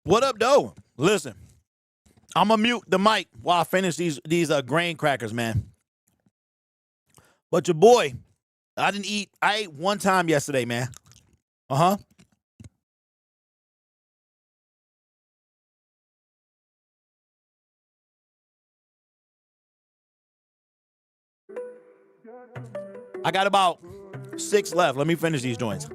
What up, though? Listen, I'm gonna mute the mic while I finish these grain crackers, man. But your boy, I ate one time yesterday, man. Uh-huh. I got about 6 left. Let me finish these joints.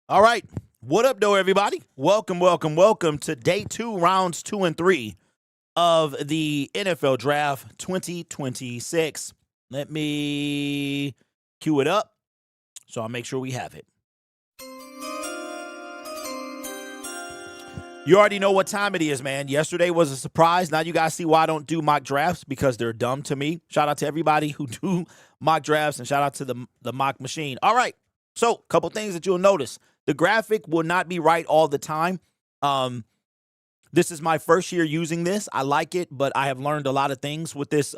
All right. What up, though, everybody? Welcome to day 2, rounds 2 and 3 of the NFL Draft 2026. Let me cue it up so I'll make sure we have it. You already know what time it is, man. Yesterday was a surprise. Now you guys see why I don't do mock drafts, because they're dumb to me. Shout out to everybody who do mock drafts, and shout out to the mock machine. All right. So, a couple things that you'll notice. The graphic will not be right all the time. This is my first year using this. I like it, but I have learned a lot of things with this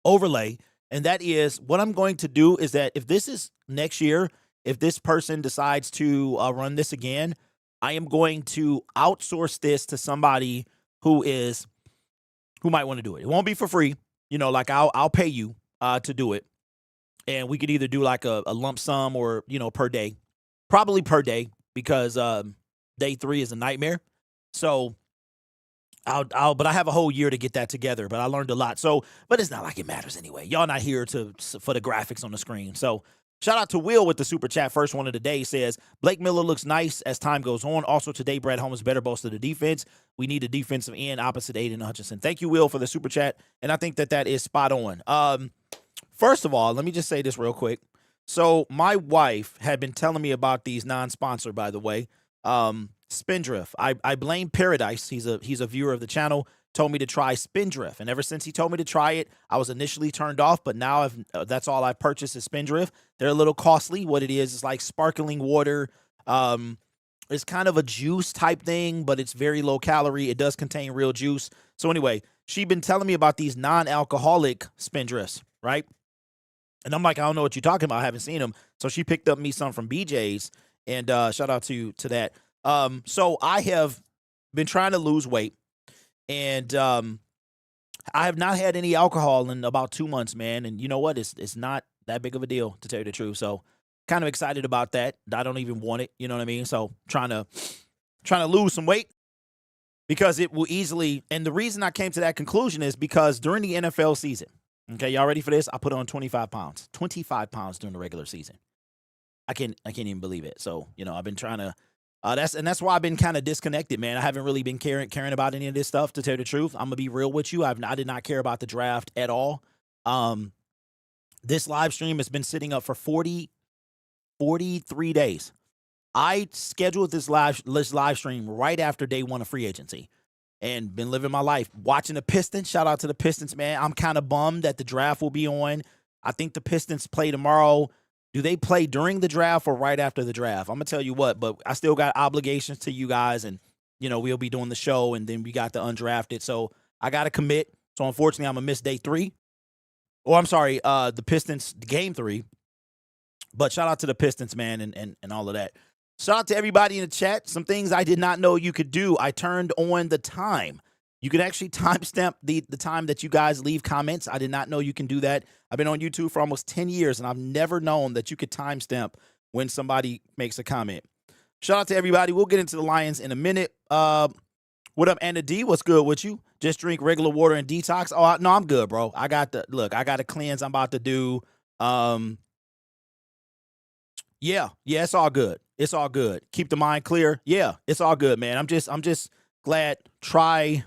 overlay. And that is, what I'm going to do is that if this is next year, if this person decides to run this again, I am going to outsource this to somebody who might want to do it. It won't be for free. You know, like I'll pay you to do it. And we could either do like a lump sum or, per day. Probably per day, because day 3 is a nightmare. So but I have a whole year to get that together. But I learned a lot. So, but it's not like it matters anyway. Y'all not here for the graphics on the screen. So shout out to Will with the super chat. First one of the day says, Blake Miller looks nice as time goes on. Also today, Brad Holmes better bolster the defense. We need a defensive end opposite Aiden Hutchinson. Thank you, Will, for the super chat. And I think that is spot on. First of all, let me just say this real quick. So my wife had been telling me about these non-sponsor, by the way, Spindrift. I blame Paradise. He's a viewer of the channel. Told me to try Spindrift, and ever since he told me to try it, I was initially turned off. But now that's all I've purchased is Spindrift. They're a little costly. What it is like sparkling water. It's kind of a juice type thing, but it's very low calorie. It does contain real juice. So anyway, she'd been telling me about these non-alcoholic Spindrifts, right? And I'm like, I don't know what you're talking about. I haven't seen them. So she picked up me some from BJ's, and shout out to that. So I have been trying to lose weight, and I have not had any alcohol in about 2 months, man. And you know what? It's not that big of a deal, to tell you the truth. So kind of excited about that. I don't even want it. You know what I mean? So trying to lose some weight. because it will easily, and the reason I came to that conclusion is because during the NFL season, okay, y'all ready for this? I put on 25 pounds. 25 pounds during the regular season. I can't even believe it. So, I've been trying to, that's why I've been kind of disconnected, man. I haven't really been caring about any of this stuff, to tell you the truth. I'm going to be real with you. I did not care about the draft at all. This live stream has been sitting up for 43 days. I scheduled this live stream right after day one of free agency and been living my life watching the Pistons. Shout out to the Pistons, man. I'm kind of bummed that the draft will be on. I think the Pistons play tomorrow. Do they play during the draft or right after the draft? I'm going to tell you what, but I still got obligations to you guys, and, we'll be doing the show, and then we got the undrafted. So I got to commit. So unfortunately, I'm going to miss day 3. Or I'm sorry, the Pistons game 3. But shout out to the Pistons, man, and all of that. Shout out to everybody in the chat. Some things I did not know you could do. I turned on the time. You can actually timestamp the time that you guys leave comments. I did not know you can do that. I've been on YouTube for almost 10 years, and I've never known that you could timestamp when somebody makes a comment. Shout out to everybody. We'll get into the Lions in a minute. What up, Anna D? What's good with you? Just drink regular water and detox. Oh, no, I'm good, bro. I got a cleanse I'm about to do. Yeah, it's all good. It's all good. Keep the mind clear. Yeah, it's all good, man. I'm just glad. Try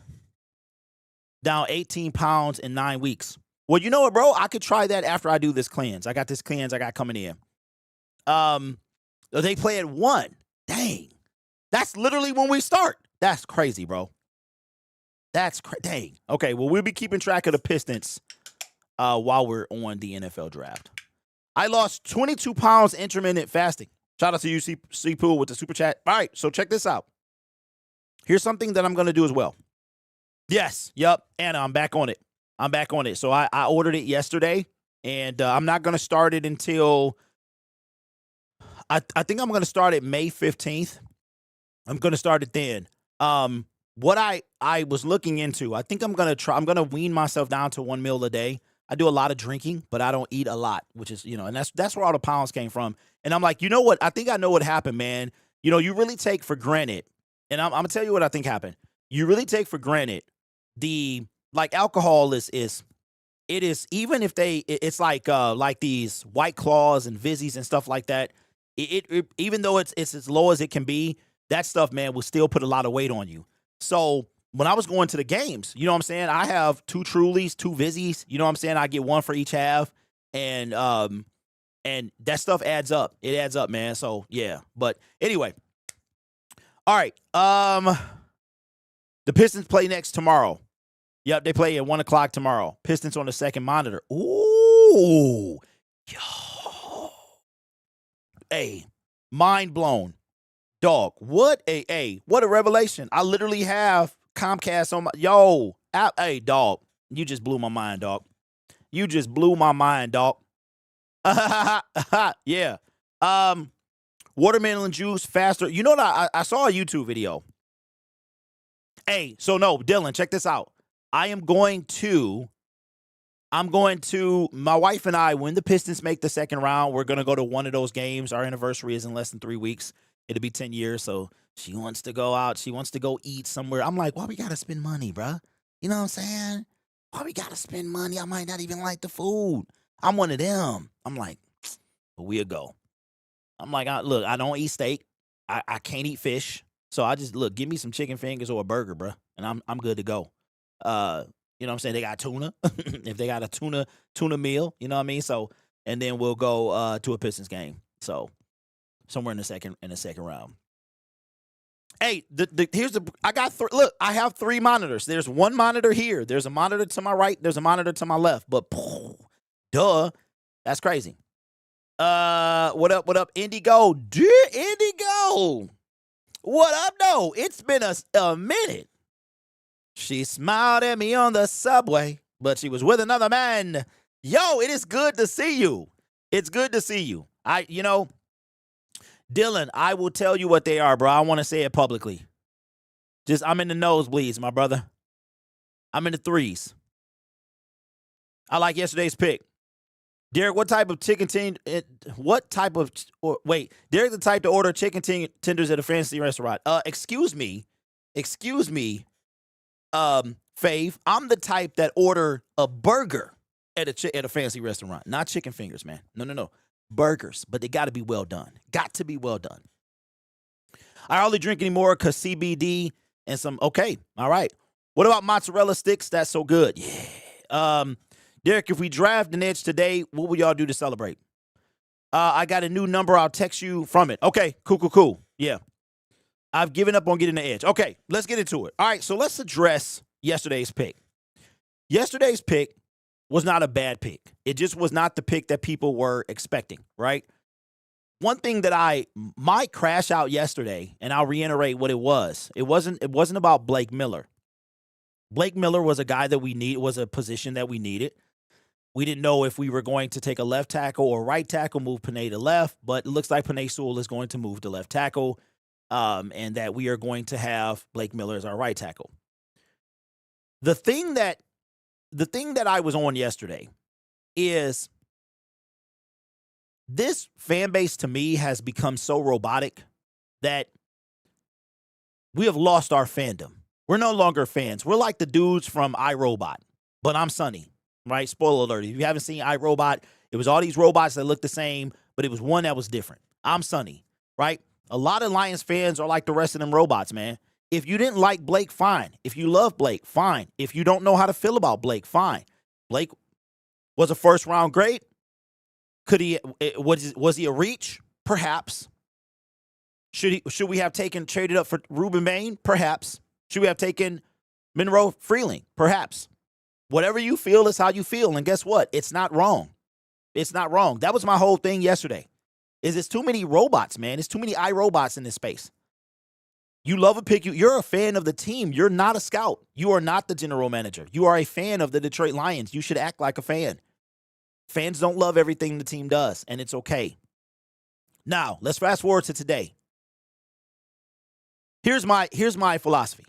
down 18 pounds in 9 weeks. Well, you know what, bro? I could try that after I do this cleanse. I got this cleanse I got coming in. They play at 1. Dang. That's literally when we start. That's crazy, bro. Dang. Okay, well, we'll be keeping track of the Pistons while we're on the NFL draft. I lost 22 pounds intermittent fasting. Shout out to you, C Pool, with the super chat. All right, so check this out. Here's something that I'm going to do as well. Yes, yep, Anna, I'm back on it. So I ordered it yesterday, and I'm not going to start it until, I think I'm going to start it May 15th. I'm going to start it then. What I was looking into, I think I'm going to wean myself down to 1 meal a day. I do a lot of drinking, but I don't eat a lot, which is, and that's where all the pounds came from. And I'm like, you know what? I think I know what happened, man. You really take for granted, and I'm going to tell you what I think happened. You really take for granted alcohol is even if it's like these White Claws and Vizzies and stuff like that. It even though it's as low as it can be, that stuff, man, will still put a lot of weight on you. So when I was going to the games, you know what I'm saying? I have 2 Trulies, 2 Vizzies, you know what I'm saying? I get 1 for each half, and that stuff adds up. It adds up, man. So yeah, but anyway. All right. The Pistons play next tomorrow. Yep, they play at 1 o'clock tomorrow. Pistons on the second monitor. Ooh. Yo. Hey, mind blown. Dog, what a revelation. I literally have Comcast on my, hey, dog, you just blew my mind, dog. Yeah. Watermelon juice faster. You know what? I saw a YouTube video. Hey, so no, Dylan, check this out. I'm going to, my wife and I, when the Pistons make the second round, we're going to go to one of those games. Our anniversary is in less than 3 weeks. It'll be 10 years. So she wants to go out. She wants to go eat somewhere. I'm like, why we got to spend money, bro? You know what I'm saying? Why we got to spend money? I might not even like the food. I'm one of them. I'm like, but we'll go. I'm like, look, I don't eat steak. I can't eat fish. So I just, look, give me some chicken fingers or a burger, bro. And I'm good to go. You know what I'm saying? They got tuna. If they got a tuna meal, you know what I mean? So, and then we'll go to a Pistons game. So somewhere in the second round. Hey, I have 3 monitors. There's 1 monitor here. There's a monitor to my right. There's a monitor to my left. But duh, that's crazy. What up, Indigo? Dear Indigo, what up, though? It's been a minute. She smiled at me on the subway, but she was with another man. Yo, it is good to see you. It's good to see you. Dylan, I will tell you what they are, bro. I want to say it publicly. I'm in the nosebleeds, my brother. I'm in the 3s. I like yesterday's pick. Derek, Derek's the type to order chicken tenders at a fancy restaurant. Excuse me. Fave, I'm the type that order a burger at a fancy restaurant, not chicken fingers, man. No. Burgers, but they got to be well done. Got to be well done. I hardly drink anymore because CBD and some, okay, all right. What about mozzarella sticks? That's so good. Yeah. Derek, if we draft an edge today, what will y'all do to celebrate? I got a new number. I'll text you from it. Okay, cool. Yeah. I've given up on getting the edge. Okay, let's get into it. All right, so let's address yesterday's pick. Yesterday's pick was not a bad pick. It just was not the pick that people were expecting, right? One thing that my crash out yesterday, and I'll reiterate what it wasn't about Blake Miller. Blake Miller was a guy that was a position that we needed. We didn't know if we were going to take a left tackle or right tackle, move Panay to left, but it looks like Panay Sewell is going to move to left tackle, and that we are going to have Blake Miller as our right tackle. The thing that I was on yesterday is this fan base to me has become so robotic that we have lost our fandom. We're no longer fans. We're like the dudes from iRobot, but I'm Sonny, right? Spoiler alert. If you haven't seen iRobot, it was all these robots that looked the same, but it was one that was different. I'm Sonny, right? A lot of Lions fans are like the rest of them robots, man. If you didn't like Blake, fine. If you love Blake, fine. If you don't know how to feel about Blake, fine. Blake was a first-round great. Was he a reach? Perhaps. Should we have traded up for Ruben Bain? Perhaps. Should we have taken Monroe Freeling? Perhaps. Whatever you feel is how you feel. And guess what? It's not wrong. It's not wrong. That was my whole thing yesterday. It's too many robots, man. It's too many iRobots in this space. You love a pick. You're a fan of the team. You're not a scout. You are not the general manager. You are a fan of the Detroit Lions. You should act like a fan. Fans don't love everything the team does, and it's okay. Now, let's fast forward to today. Here's my philosophy.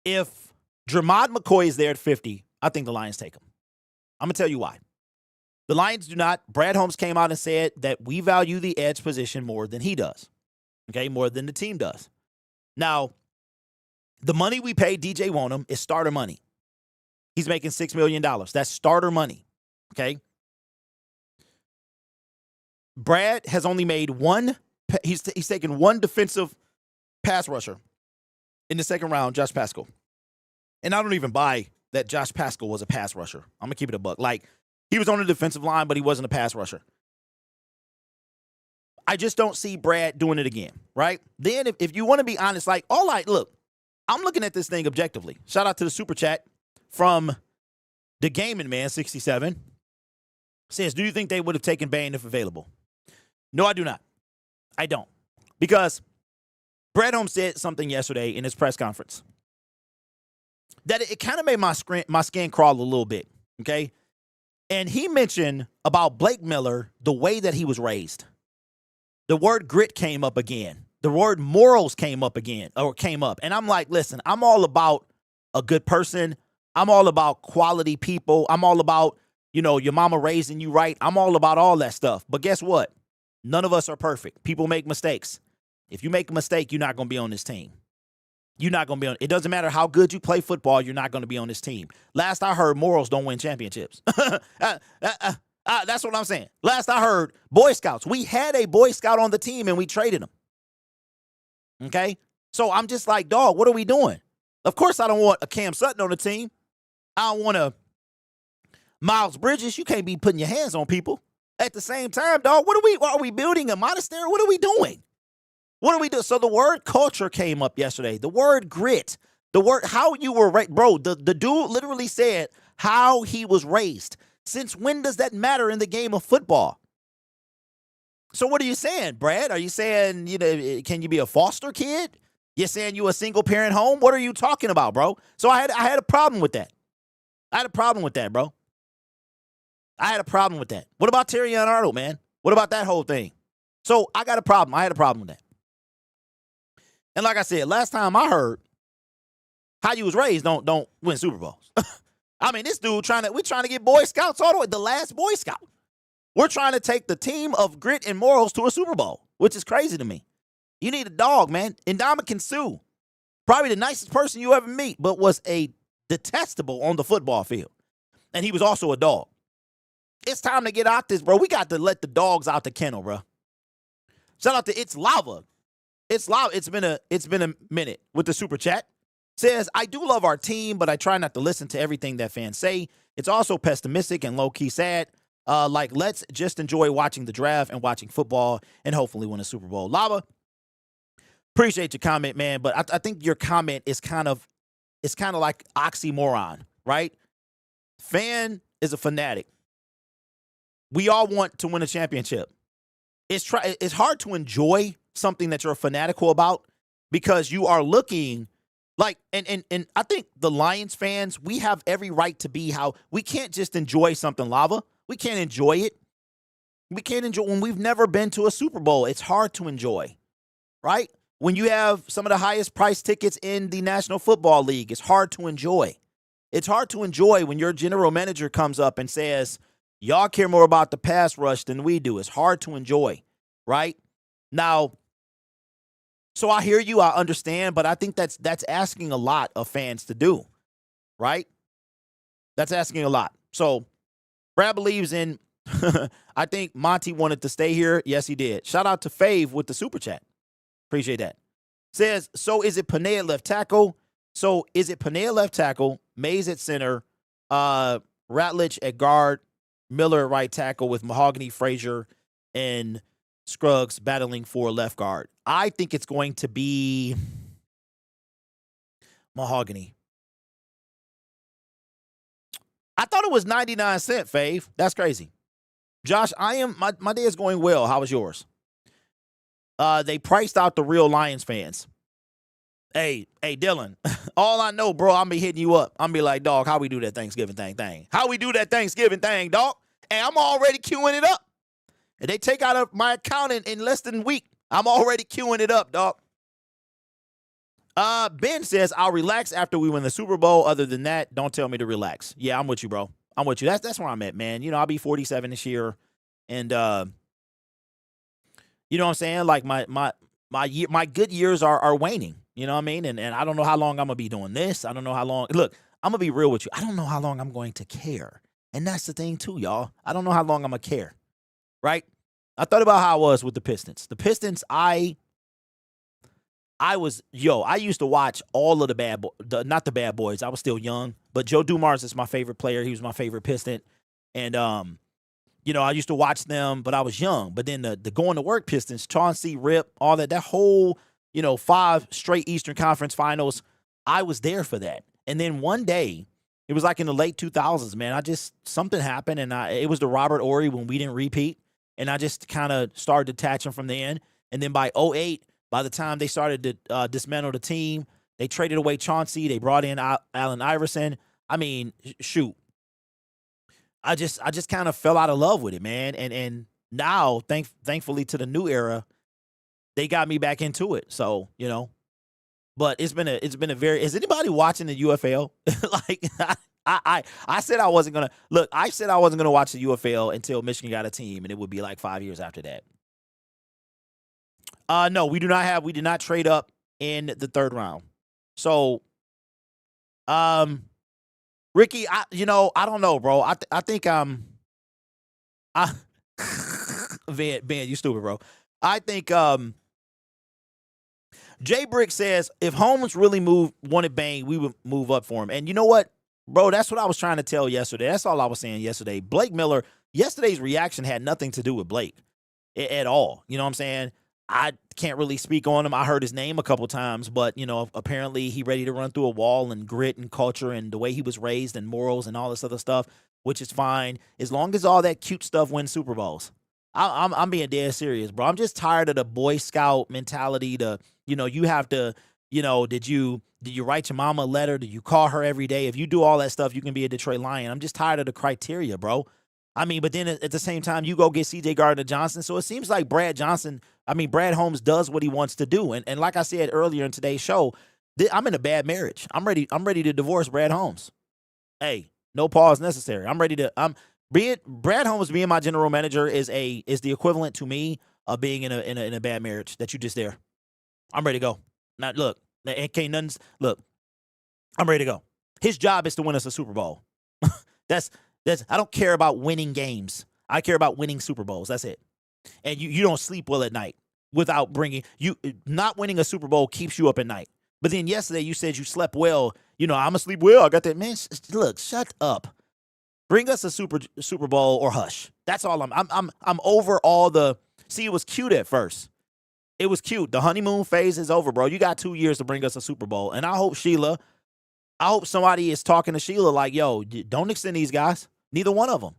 If Jermod McCoy is there at 50, I think the Lions take him. I'm going to tell you why. The Lions do not. Brad Holmes came out and said that we value the edge position more than he does. Okay, more than the team does. Now, the money we pay DJ Wonham is starter money. He's making $6 million. That's starter money. Okay. Brad has only made one. He's taken one defensive pass rusher in the second round, Josh Pascal. And I don't even buy that Josh Pascal was a pass rusher. I'm going to keep it a buck. Like, he was on the defensive line, but he wasn't a pass rusher. I just don't see Brad doing it again, right? Then if you want to be honest, like, all right, look, I'm looking at this thing objectively. Shout out to the super chat from the Gaming Man 67. Says, do you think they would have taken Bain if available? No, I do not. I don't. Because Brad Holmes said something yesterday in his press conference that it kind of made my skin crawl a little bit, okay? And he mentioned about Blake Miller, the way that he was raised. The word grit came up again. The word morals came up again, or came up. And I'm like, listen, I'm all about a good person. I'm all about quality people. I'm all about, your mama raising you right. I'm all about all that stuff. But guess what? None of us are perfect. People make mistakes. If you make a mistake, you're not going to be on this team. You're not going to be on. It doesn't matter how good you play football. You're not going to be on this team. Last I heard, morals don't win championships. That's what I'm saying. Last I heard, Boy Scouts. We had a Boy Scout on the team and we traded him. Okay? So I'm just like, dog, what are we doing? Of course I don't want a Cam Sutton on the team. I don't want a Miles Bridges. You can't be putting your hands on people. At the same time, dog, are we building a monastery? What are we doing? What do we do? So the word culture came up yesterday. The word grit. The word how you were raised. Bro, the dude literally said how he was raised. Since when does that matter in the game of football? So what are you saying, Brad? Are you saying, can you be a foster kid? You're saying you a single parent home? What are you talking about, bro? So I had a problem with that. I had a problem with that, bro. I had a problem with that. What about Terrion Arnold, man? What about that whole thing? So I got a problem. I had a problem with that. And like I said, last time I heard, how you was raised don't win Super Bowls. I mean, this dude we're trying to get Boy Scouts all the way, the last Boy Scout. We're trying to take the team of grit and morals to a Super Bowl, which is crazy to me. You need a dog, man. Ndamukong Suh. Probably the nicest person you ever meet, but was a detestable on the football field. And he was also a dog. It's time to get out this, bro. We got to let the dogs out the kennel, bro. Shout out to It's Lava. It's Lava. It's been a minute with the super chat. Says, I do love our team, but I try not to listen to everything that fans say. It's also pessimistic and low-key sad. Let's just enjoy watching the draft and watching football and hopefully win a Super Bowl. Lava, appreciate your comment, man, but I think your comment is kind of like oxymoron, right? Fan is a fanatic. We all want to win a championship. It's hard to enjoy something that you're fanatical about because you are looking like, and I think the Lions fans, we have every right to be how we can't just enjoy something, Lava. We can't enjoy it. We can't enjoy when we've never been to a Super Bowl. It's hard to enjoy, right? When you have some of the highest price tickets in the National Football League, it's hard to enjoy. It's hard to enjoy when your general manager comes up and says, y'all care more about the pass rush than we do. It's hard to enjoy, right? Now, so I hear you, I understand, but I think that's asking a lot of fans to do, right? That's asking a lot. So Brad believes in, I think Monty wanted to stay here. Yes, he did. Shout out to Fave with the super chat. Appreciate that. Says, so is it Panay at left tackle? Mays at center, Ratledge at guard, Miller at right tackle with Mahogany, Frazier, and Scruggs battling for left guard. I think it's going to be Mahogany. I thought it was 99 cents, Fave. That's crazy. Josh, my day is going well. How was yours? They priced out the real Lions fans. Hey, Dylan, all I know, bro, I'm be hitting you up. I'm be like, dog, how we do that Thanksgiving thing? How we do that Thanksgiving thing, dog? And I'm already queuing it up. And they take out of my account in less than a week. I'm already queuing it up, dog. Ben says, I'll relax after we win the Super Bowl. Other than that, don't tell me to relax. Yeah, I'm with you, bro. I'm with you. That's where I'm at, man. You know, I'll be 47 this year. And, you know what I'm saying? Like, my good years are waning. You know what I mean? And I don't know how long I'm going to be doing this. I don't know how long. Look, I'm going to be real with you. I don't know how long I'm going to care. And that's the thing, too, y'all. I don't know how long I'm going to care. Right? I thought about how I was with the Pistons. The Pistons, I used to watch all of the not the bad boys. I was still young, but Joe Dumars is my favorite player. He was my favorite Piston. And, you know, I used to watch them, but I was young. But then the going to work Pistons, Chauncey, Rip, all that whole, 5 straight Eastern Conference finals, I was there for that. And then one day, it was like in the late 2000s, man, something happened, and it was the Robert Horry when we didn't repeat, and I just kind of started detaching from the end. And then by 2008, by the time they started to dismantle the team, they traded away Chauncey, they brought in Allen Iverson. I mean, shoot. I just kind of fell out of love with it, man. And now, thankfully to the new era, they got me back into it. So, but it's been a very, is anybody watching the UFL? Like I said I wasn't going to look, I said I wasn't going to watch the UFL until Michigan got a team, and it would be like 5 years after that. No, we did not trade up in the third round. So, Ricky, I don't know, bro. I think Ben, you stupid, bro. I think Jay Brick says if Holmes really wanted Bane, we would move up for him. And you know what, bro? That's what I was trying to tell yesterday. That's all I was saying yesterday. Blake Miller, yesterday's reaction had nothing to do with Blake at all. You know what I'm saying? I can't really speak on him. I heard his name a couple times, but, apparently he ready to run through a wall, and grit and culture and the way he was raised and morals and all this other stuff, which is fine as long as all that cute stuff wins Super Bowls. I'm being dead serious, bro. I'm just tired of the Boy Scout mentality you have to, did you write your mama a letter? Did you call her every day? If you do all that stuff, you can be a Detroit Lion. I'm just tired of the criteria, bro. I mean, but then at the same time, you go get C.J. Gardner-Johnson. So it seems like Brad Holmes does what he wants to do. And like I said earlier in today's show, I'm in a bad marriage. I'm ready to divorce Brad Holmes. Hey, no pause necessary. Brad Holmes being my general manager is the equivalent to me of being in a bad marriage that you just there. I'm ready to go. Now, look, And can't nothing. Look, I'm ready to go. His job is to win us a Super Bowl. that's I don't care about winning games. I care about winning Super Bowls. That's it. And you don't sleep well at night without bringing you. Not winning a Super Bowl keeps you up at night. But then yesterday you said you slept well. You know, I'm gonna sleep well. I got that, man. Look, shut up. Bring us a Super Bowl or hush. That's all I'm over all the. See, it was cute at first. It was cute. The honeymoon phase is over, bro. You got 2 years to bring us a Super Bowl. And I hope somebody is talking to Sheila like, yo, don't extend these guys. Neither one of them.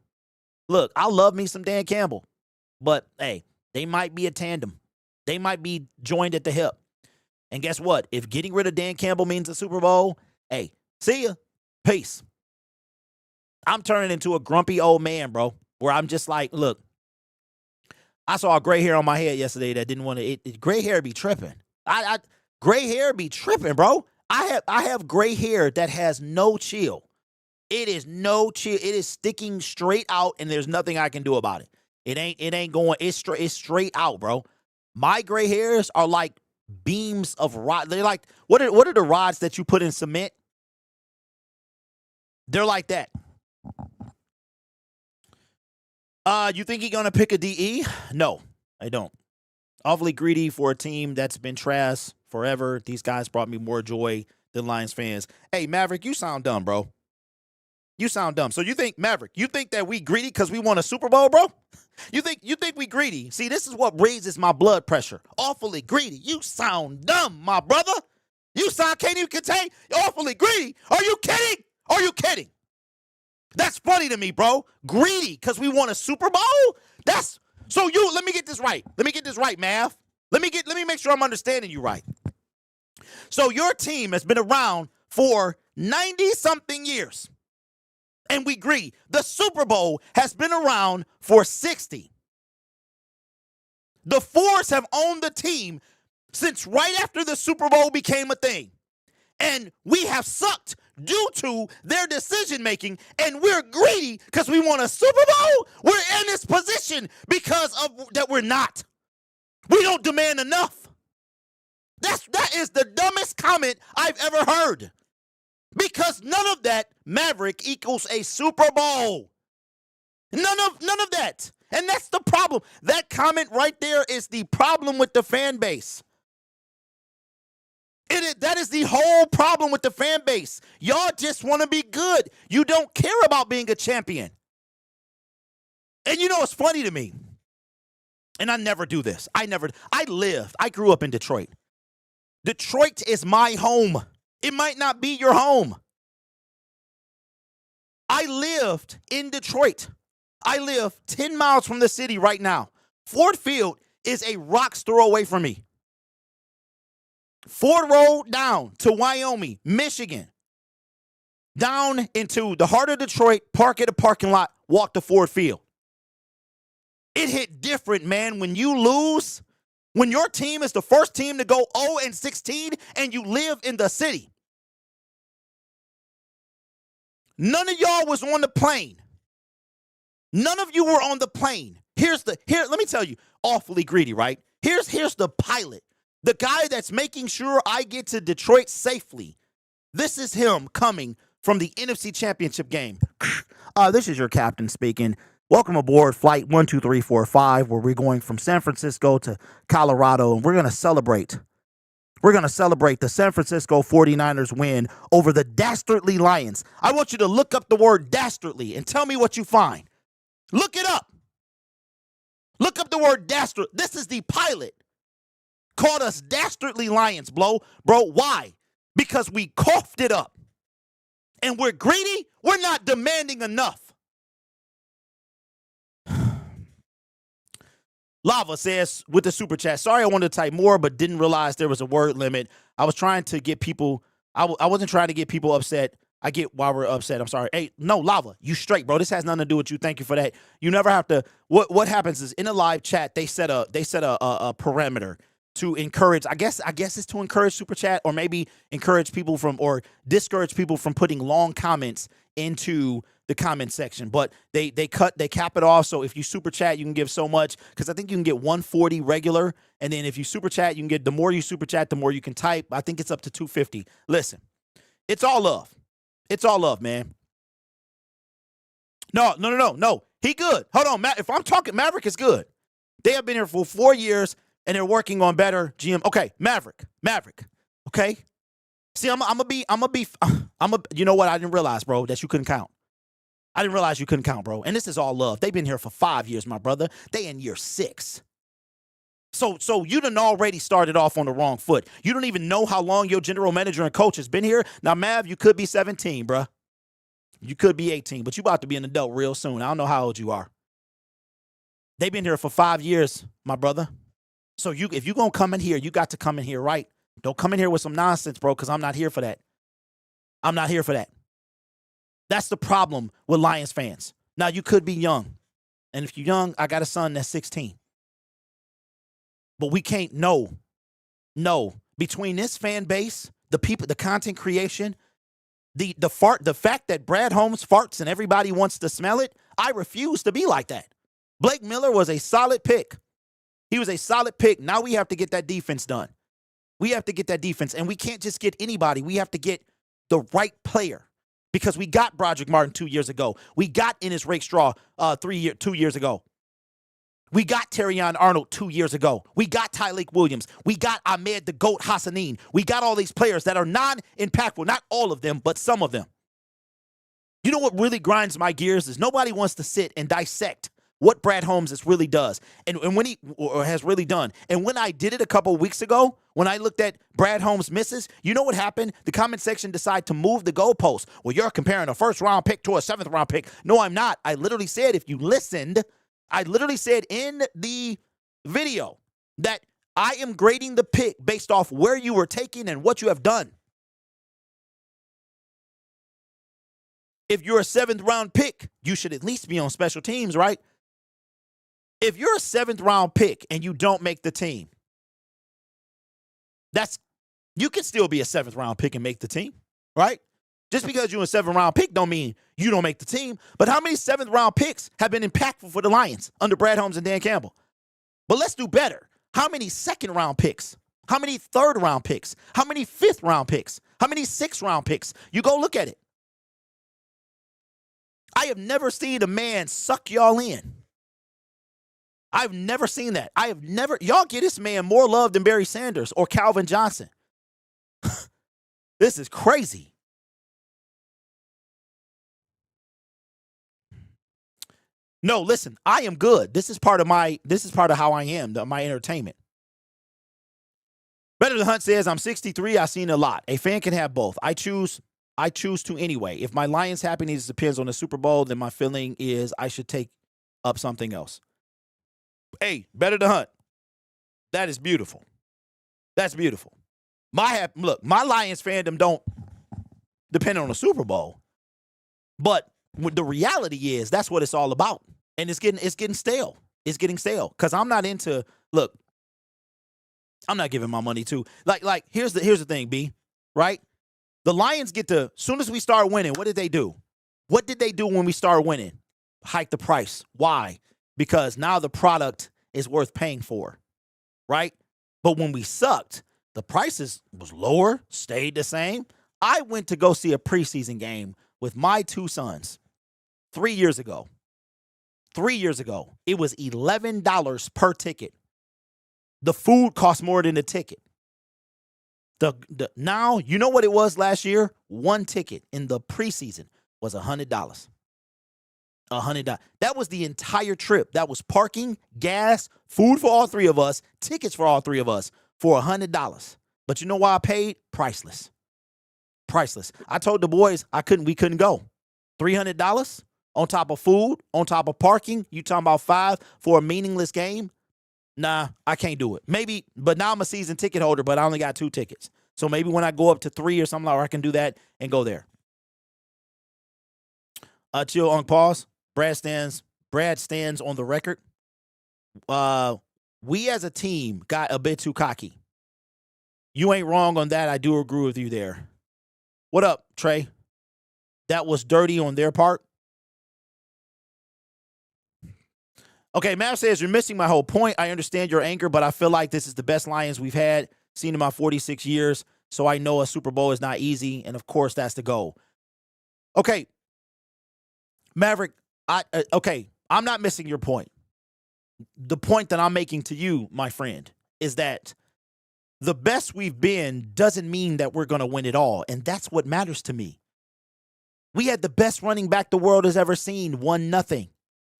Look, I love me some Dan Campbell. But, hey, they might be a tandem. They might be joined at the hip. And guess what? If getting rid of Dan Campbell means a Super Bowl, hey, see ya. Peace. I'm turning into a grumpy old man, bro, where I'm just like, look, I saw a gray hair on my head yesterday that didn't want to. Gray hair be tripping. Gray hair be tripping, bro. I have gray hair that has no chill. It is no chill. It is sticking straight out, and there's nothing I can do about it. It ain't going. It's straight out, bro. My gray hairs are like beams of rod. They're like what are the rods that you put in cement? They're like that. You think he's gonna pick a DE? No, I don't. Awfully greedy for a team that's been trash forever. These guys brought me more joy than Lions fans. Hey, Maverick, you sound dumb, bro. You sound dumb. So you think, Maverick, you think that we greedy because we won a Super Bowl, bro? You think we greedy? See, this is what raises my blood pressure. Awfully greedy. You sound dumb, my brother. You sound can't even contain. Awfully greedy. Are you kidding? Are you kidding? That's funny to me, bro. Greedy because we won a Super Bowl? Let me get this right. Let me get this right, Mav. Let me make sure I'm understanding you right. So your team has been around for 90-something years. And we agree, the Super Bowl has been around for 60. The Fours have owned the team since right after the Super Bowl became a thing. And we have sucked due to their decision-making, and we're greedy because we won a Super Bowl? We're in this position because of that we're not. We don't demand enough. That is the dumbest comment I've ever heard. Because none of that, Maverick, equals a Super Bowl. None of that. And that's the problem. That comment right there is the problem with the fan base. That is the whole problem with the fan base. Y'all just want to be good. You don't care about being a champion. And you know what's funny to me? And I never do this. I grew up in Detroit. Detroit is my home. It might not be your home. I lived in Detroit. I live 10 miles from the city right now. Ford Field is a rock's throw away from me. Ford Road down to Wyoming, Michigan. Down into the heart of Detroit, park at a parking lot, walk to Ford Field. It hit different, man, when you lose. When your team is the first team to go 0-16 and you live in the city. None of y'all was on the plane. None of you were on the plane. Here, let me tell you, awfully greedy, right? Here's the pilot. The guy that's making sure I get to Detroit safely. This is him coming from the NFC Championship game. This is your captain speaking. Welcome aboard Flight 12345, where we're going from San Francisco to Colorado, and we're going to celebrate. We're going to celebrate the San Francisco 49ers win over the dastardly Lions. I want you to look up the word dastardly and tell me what you find. Look it up. Look up the word dastard. This is the pilot. Called us dastardly Lions, bro. Why? Because we coughed it up. And we're greedy. We're not demanding enough. Lava says with the super chat, sorry I wanted to type more, but didn't realize there was a word limit. I was trying to get people, I wasn't trying to get people upset. I get why we're upset. I'm sorry. Hey, no, Lava, you straight, bro. This has nothing to do with you. Thank you for that. You never have to, what happens is in a live chat, they set a parameter to encourage, I guess it's to encourage super chat, or maybe encourage people from, or discourage people from putting long comments into the comment section, but they cap it off. So if you super chat, you can give so much, because I think you can get 140 regular, and then if you super chat, you can get, the more you super chat, the more you can type. I think it's up to 250. Listen, it's all love. It's all love, man. No. He good. Hold on, Matt. If I'm talking, Maverick is good. They have been here for 4 years, and they're working on better GM. Okay, Maverick. Okay. See, you know what? I didn't realize, bro, that you couldn't count. I didn't realize you couldn't count, bro. And this is all love. They've been here for 5 years, my brother. They in year 6. So you done already started off on the wrong foot. You don't even know how long your general manager and coach has been here. Now, Mav, you could be 17, bro. You could be 18, but you about to be an adult real soon. I don't know how old you are. They've been here for 5 years, my brother. So if you're going to come in here, you got to come in here right. Don't come in here with some nonsense, bro, because I'm not here for that. I'm not here for that. That's the problem with Lions fans. Now, you could be young. And if you're young, I got a son that's 16. But we can't, no. Between this fan base, the people, the content creation, the fact that Brad Holmes farts and everybody wants to smell it, I refuse to be like that. Blake Miller was a solid pick. He was a solid pick. Now we have to get that defense done. We have to get that defense, and we can't just get anybody. We have to get the right player, because we got Broderick Martin 2 years ago. We got Ennis Rakestraw 2 years ago. We got Terrion Arnold 2 years ago. We got Tyleik Williams. We got Ahmed the GOAT Hassanin. We got all these players that are non-impactful. Not all of them, but some of them. You know what really grinds my gears is nobody wants to sit and dissect what Brad Holmes really does and when he or has really done. And when I did it a couple weeks ago, when I looked at Brad Holmes' misses, you know what happened? The comment section decided to move the goalpost. Well, you're comparing a first-round pick to a seventh-round pick. No, I'm not. I literally said, if you listened, I literally said in the video that I am grading the pick based off where you were taking and what you have done. If you're a seventh-round pick, you should at least be on special teams, right? If you're a seventh-round pick and you don't make the team, you can still be a seventh-round pick and make the team, right? Just because you're a seventh-round pick don't mean you don't make the team. But how many seventh-round picks have been impactful for the Lions under Brad Holmes and Dan Campbell? But let's do better. How many second-round picks? How many third-round picks? How many fifth-round picks? How many sixth-round picks? You go look at it. I have never seen a man suck y'all in. I've never seen that. Y'all give this man more love than Barry Sanders or Calvin Johnson. This is crazy. No, listen, I am good. This is part of how I am, my entertainment. Better the Hunt says, I'm 63, I've seen a lot. A fan can have both. I choose to anyway. If my Lions' happiness depends on the Super Bowl, then my feeling is I should take up something else. Hey, better the Hunt. That is beautiful. That's beautiful. Look, my Lions fandom don't depend on the Super Bowl. But the reality is that's what it's all about. And it's getting stale. It's getting stale. Because I'm not into, look, I'm not giving my money to. Like here's the thing, B, right? The Lions soon as we start winning, what did they do? What did they do when we start winning? Hike the price. Why? Because now the product is worth paying for, right? But when we sucked, the prices was lower, stayed the same. I went to go see a preseason game with my two sons 3 years ago. 3 years ago, it was $11 per ticket. The food cost more than the ticket. Now, you know what it was last year? One ticket in the preseason was $100. $100. That was the entire trip. That was parking, gas, food for all three of us, tickets for all three of us for $100. But you know why I paid? Priceless. Priceless. I told the boys we couldn't go. $300 on top of food, on top of parking. You talking about $5 for a meaningless game? Nah, I can't do it. Maybe, but now I'm a season ticket holder, but I only got 2 tickets. So maybe when I go up to 3 or something, I can do that and go there. Chill on pause. Brad stands on the record. We as a team got a bit too cocky. You ain't wrong on that. I do agree with you there. What up, Trey? That was dirty on their part. Okay, Mav says, you're missing my whole point. I understand your anger, but I feel like this is the best Lions we've had, seen in my 46 years. So I know a Super Bowl is not easy. And of course, that's the goal. Okay, Maverick, I'm not missing your point. The point that I'm making to you, my friend, is that the best we've been doesn't mean that we're going to win it all. And that's what matters to me. We had the best running back the world has ever seen, 1-0.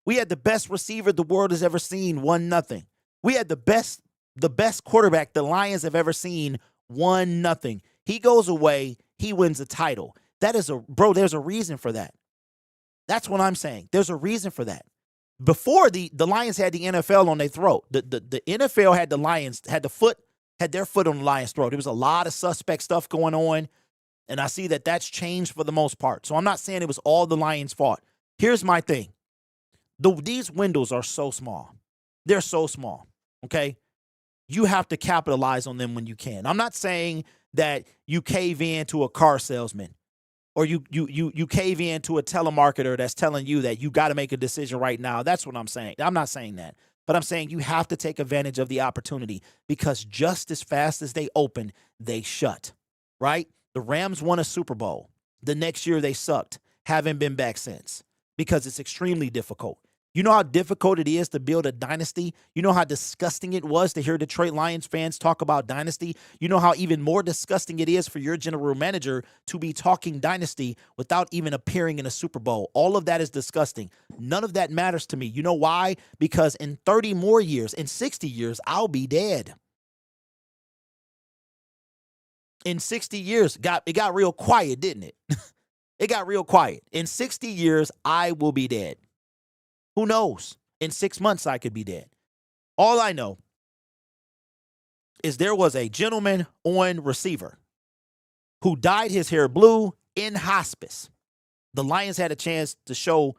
We had the best receiver the world has ever seen, 1-0. We had the best quarterback the Lions have ever seen, 1-0. He goes away, he wins a title. There's a reason for that. That's what I'm saying. There's a reason for that. Before the Lions had the NFL on their throat. The NFL had the Lions, had their foot on the Lions' throat. There was a lot of suspect stuff going on, and I see that that's changed for the most part. So I'm not saying it was all the Lions' fault. Here's my thing. These windows are so small. They're so small, okay? You have to capitalize on them when you can. I'm not saying that you cave in to a car salesman or you cave in to a telemarketer that's telling you that you got to make a decision right now. That's what I'm saying. I'm not saying that. But I'm saying you have to take advantage of the opportunity because just as fast as they open, they shut, right? The Rams won a Super Bowl. The next year they sucked. Haven't been back since because it's extremely difficult. You know how difficult it is to build a dynasty? You know how disgusting it was to hear Detroit Lions fans talk about dynasty? You know how even more disgusting it is for your general manager to be talking dynasty without even appearing in a Super Bowl? All of that is disgusting. None of that matters to me. You know why? Because in 30 more years, in 60 years, I'll be dead. In 60 years, it got real quiet, didn't it? It got real quiet. In 60 years, I will be dead. Who knows? In 6 months, I could be dead. All I know is there was a gentleman on receiver who dyed his hair blue in hospice. The Lions had a chance to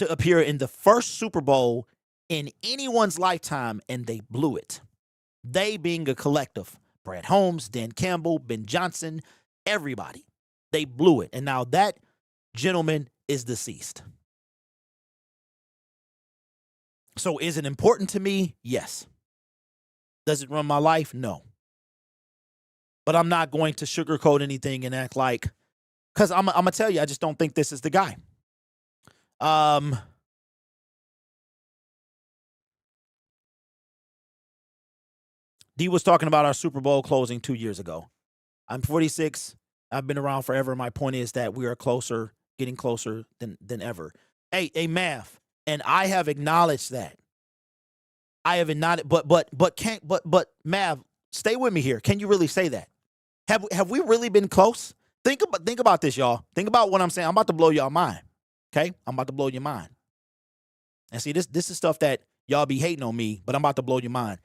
appear in the first Super Bowl in anyone's lifetime, and they blew it. They being a collective. Brad Holmes, Dan Campbell, Ben Johnson, everybody. They blew it. And now that gentleman is deceased. So is it important to me? Yes. Does it run my life? No. But I'm not going to sugarcoat anything and act like, because I'm going to tell you, I just don't think this is the guy. D was talking about our Super Bowl closing 2 years ago. I'm 46. I've been around forever. My point is that we are closer, getting closer than ever. Hey, Mav. And I have acknowledged that. I have acknowledged, but Mav, stay with me here. Can you really say that? Have we really been close? Think about this, y'all. Think about what I'm saying. I'm about to blow y'all mind. Okay? I'm about to blow your mind. And see, this is stuff that y'all be hating on me, but I'm about to blow your mind.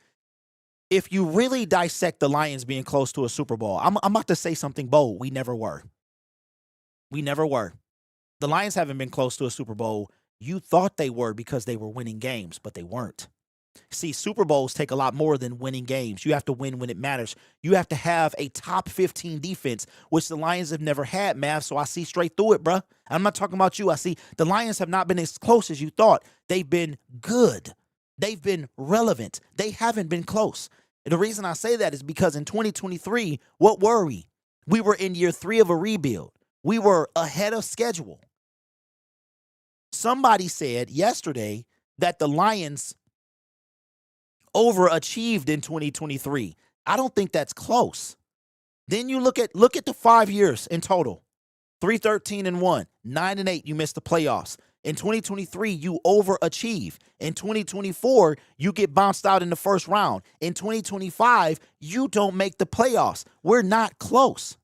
If you really dissect the Lions being close to a Super Bowl, I'm about to say something bold. We never were. We never were. The Lions haven't been close to a Super Bowl. You thought they were because they were winning games, but they weren't. See, Super Bowls take a lot more than winning games. You have to win when it matters. You have to have a top 15 defense, which the Lions have never had, Mav, so I see straight through it, bruh. I'm not talking about you. I see the Lions have not been as close as you thought. They've been good. They've been relevant. They haven't been close. And the reason I say that is because in 2023, what were we? We were in year 3 of a rebuild. We were ahead of schedule. Somebody said yesterday that the Lions overachieved in 2023. I don't think that's close. Then you look at the 5 years in total. 3-13-1, 9-8, you missed the playoffs. In 2023, you overachieve. In 2024, you get bounced out in the first round. In 2025, you don't make the playoffs. We're not close.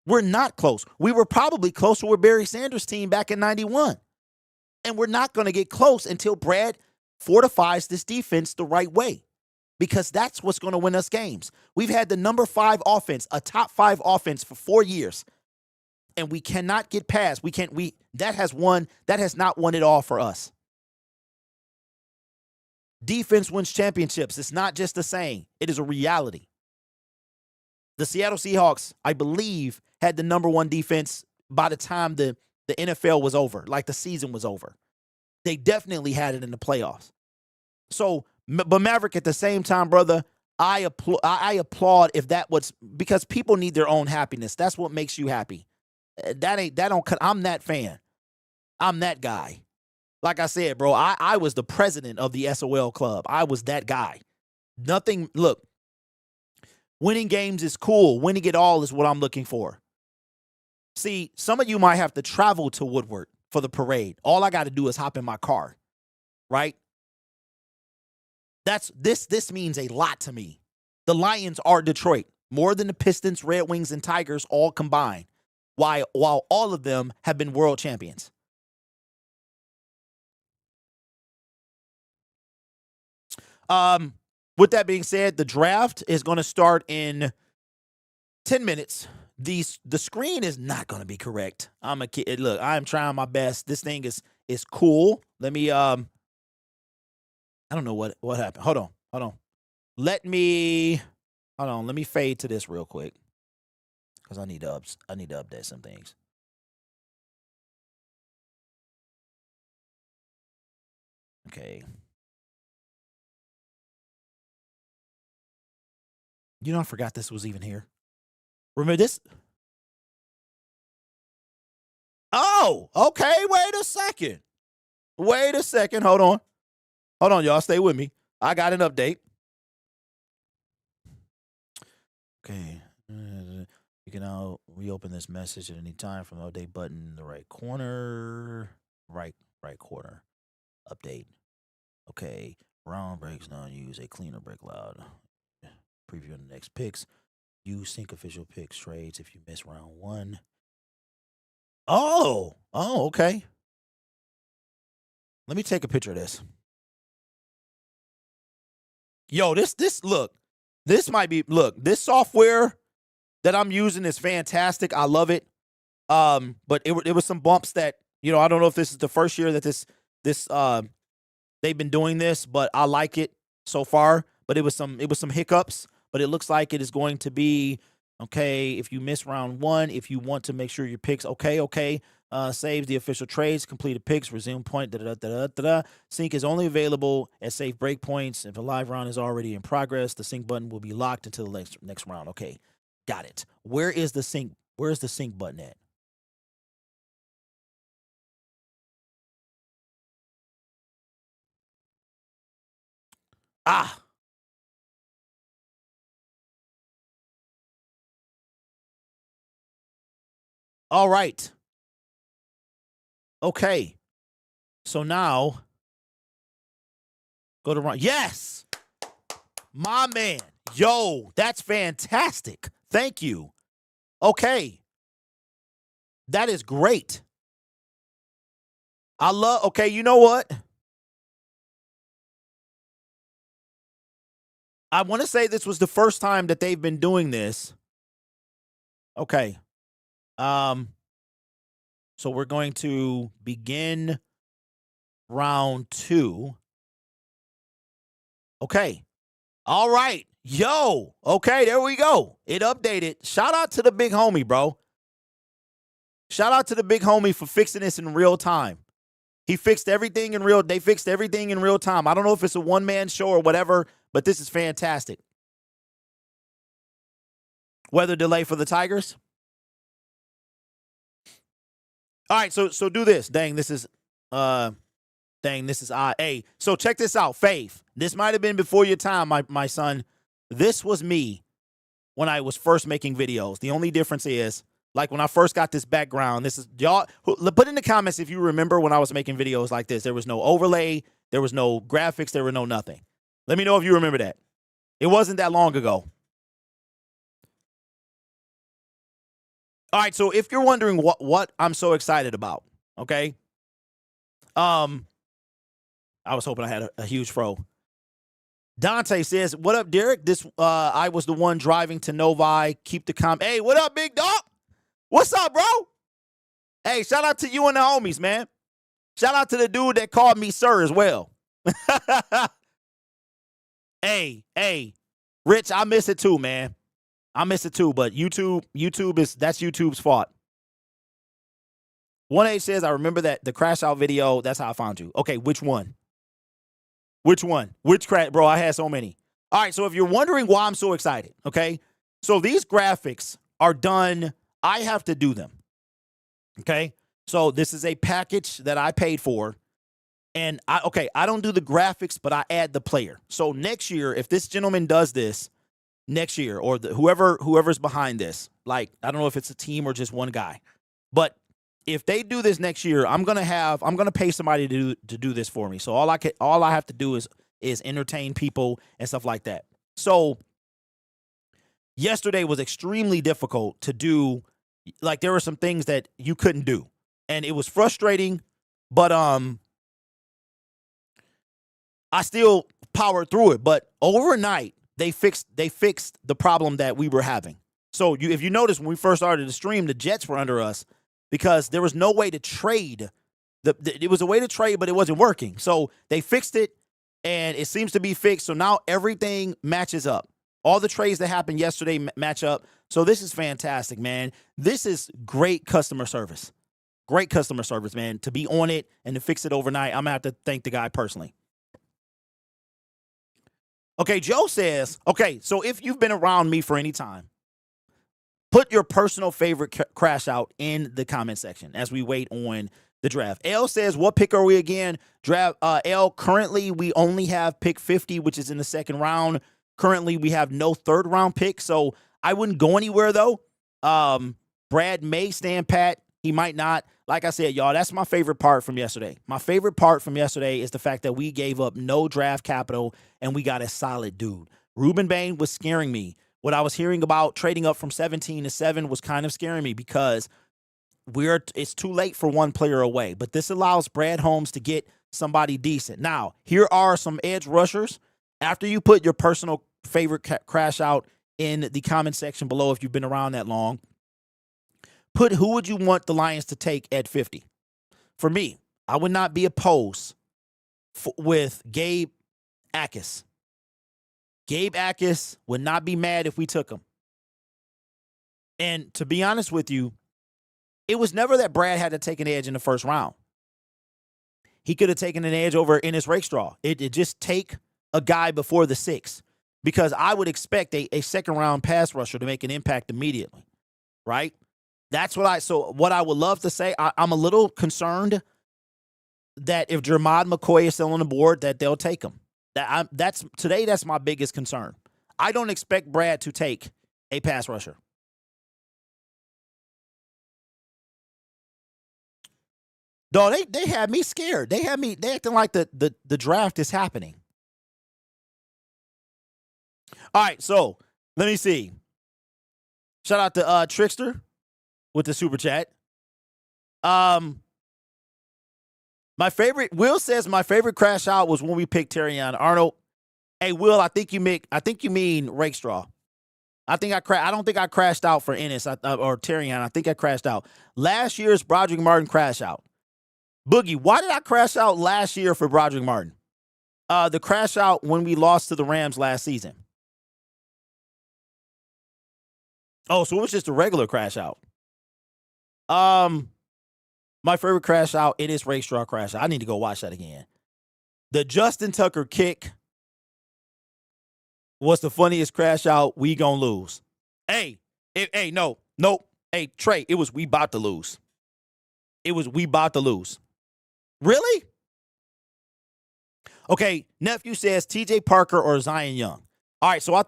We're not close. We were probably closer with Barry Sanders' team back in 91. And we're not going to get close until Brad fortifies this defense the right way. Because that's what's going to win us games. We've had the number 5 offense, a top 5 offense for 4 years. And we cannot get past. That has not won it all for us. Defense wins championships. It's not just a saying. It is a reality. The Seattle Seahawks, I believe, had the number 1 defense by the time the NFL was over, like the season was over. They definitely had it in the playoffs. So, but Maverick, at the same time, brother, I applaud if that was, because people need their own happiness. That's what makes you happy. I'm that fan. I'm that guy. Like I said, bro, I was the president of the SOL club. I was that guy. Look, winning games is cool. Winning it all is what I'm looking for. See, some of you might have to travel to Woodward for the parade. All I got to do is hop in my car, right? This means a lot to me. The Lions are Detroit, more than the Pistons, Red Wings, and Tigers all combined, while all of them have been world champions. With that being said, the draft is going to start in 10 minutes. The screen is not going to be correct. I'm a kid. Look, I'm trying my best. This thing is cool. Let me I don't know what happened. Hold on. Let me fade to this real quick, because I need to update some things. Okay. You know, I forgot this was even here. Remember this? Oh, okay. Wait a second. Hold on, y'all. Stay with me. I got an update. Okay. You can now reopen this message at any time from the update button in the right corner. Right corner. Update. Okay. Round breaks now. Use a cleaner break loud. Preview the next picks. Use sync official picks trades if you miss round 1. Oh, okay. Let me take a picture of this. Yo, this software that I'm using is fantastic. I love it. But it was some bumps that, I don't know if this is the first year that this they've been doing this, but I like it so far. But it was some hiccups, but it looks like it is going to be okay. If you miss round 1, if you want to make sure your picks, okay. Saves the official trades, completed picks, resume point, Sync is only available at safe breakpoints. If a live round is already in progress, the sync button will be locked until the next round. Okay, got it. Where is the sync button at? All right. Okay. So now, go to run. Yes! My man. Yo, that's fantastic. Thank you. Okay. That is great. Okay, you know what? I want to say this was the first time that they've been doing this. Okay. So we're going to begin round 2. Okay. All right. Yo. Okay, there we go. It updated. Shout out to the big homie, bro. Shout out to the big homie for fixing this in real time. They fixed everything in real time. I don't know if it's a one-man show or whatever, but this is fantastic. Weather delay for the Tigers. All right, so do this. This is odd. Hey, so check this out, Faith. This might have been before your time, my son. This was me when I was first making videos. The only difference is, like, when I first got this background, this is, y'all, put in the comments if you remember when I was making videos like this. There was no overlay, there was no graphics, there were no nothing. Let me know if you remember that. It wasn't that long ago. All right, so if you're wondering what I'm so excited about, okay? I was hoping I had a huge fro. Dante says, "What up, Derek? I was the one driving to Novi. Keep the Hey, what up, big dog? What's up, bro? Hey, shout out to you and the homies, man. Shout out to the dude that called me sir as well. Hey, Rich, I miss it too, man. I miss it too, but that's YouTube's fault. 1H says, I remember that the crash out video. That's how I found you. Okay, which one? Which one? Which crash? Bro, I had so many. All right, so if you're wondering why I'm so excited, okay? So these graphics are done. I have to do them, okay? So this is a package that I paid for. And I don't do the graphics, but I add the player. So next year, if this gentleman does this next year, or whoever's behind this, like, I don't know if it's a team or just one guy, but if they do this next year, I'm gonna pay somebody to do this for me. So all I have to do is entertain people and stuff like that. So yesterday was extremely difficult to do. Like, there were some things that you couldn't do, and it was frustrating, but I still powered through it. But overnight, they fixed the problem that we were having. So if you notice, when we first started the stream, the Jets were under us because there was no way to trade. It was a way to trade, but it wasn't working. So they fixed it, and it seems to be fixed. So now everything matches up. All the trades that happened yesterday match up. So this is fantastic, man. This is great customer service. Great customer service, man. To be on it and to fix it overnight, I'm going to have to thank the guy personally. Okay, Joe says, okay, so if you've been around me for any time, put your personal favorite crash out in the comment section as we wait on the draft. L says, what pick are we again? Draft L, currently we only have pick 50, which is in the second round. Currently we have no third round pick, so I wouldn't go anywhere though. Brad may stand pat. He might not. Like I said, y'all, that's my favorite part from yesterday. My favorite part from yesterday is the fact that we gave up no draft capital and we got a solid dude. Ruben Bain was scaring me. What I was hearing about trading up from 17 to 7 was kind of scaring me because it's too late for one player away. But this allows Brad Holmes to get somebody decent. Now, here are some edge rushers. After you put your personal favorite crash out in the comment section below, if you've been around that long, put who would you want the Lions to take at 50. For me, I would not be opposed with Gabe Akis. Gabe Akis would not be mad if we took him. And to be honest with you, it was never that Brad had to take an edge in the first round. He could have taken an edge over Ennis Rakestraw. It just take a guy before the 6, because I would expect a second round pass rusher to make an impact immediately, right? That's what I would love to say. I'm a little concerned that if Jermod McCoy is still on the board, that they'll take him. That's my biggest concern. I don't expect Brad to take a pass rusher. No, they had me scared. They acting like the draft is happening. All right, so let me see. Shout out to Trickster with the super chat. My favorite, Will says, my favorite crash out was when we picked Terrion Arnold. Hey, Will, I think you mean Rakestraw. I don't think I crashed out for Ennis or Terrion. I think I crashed out. Last year's Broderick Martin crash out. Boogie, why did I crash out last year for Broderick Martin? The crash out when we lost to the Rams last season. Oh, so it was just a regular crash out. My favorite crash out, it is Rakestraw crash out. I need to go watch that again. The Justin Tucker kick was the funniest crash out. We gonna lose. No. Hey, Trey, it was we about to lose. It was we about to lose. Really? Okay, nephew says TJ Parker or Zion Young. All right, so I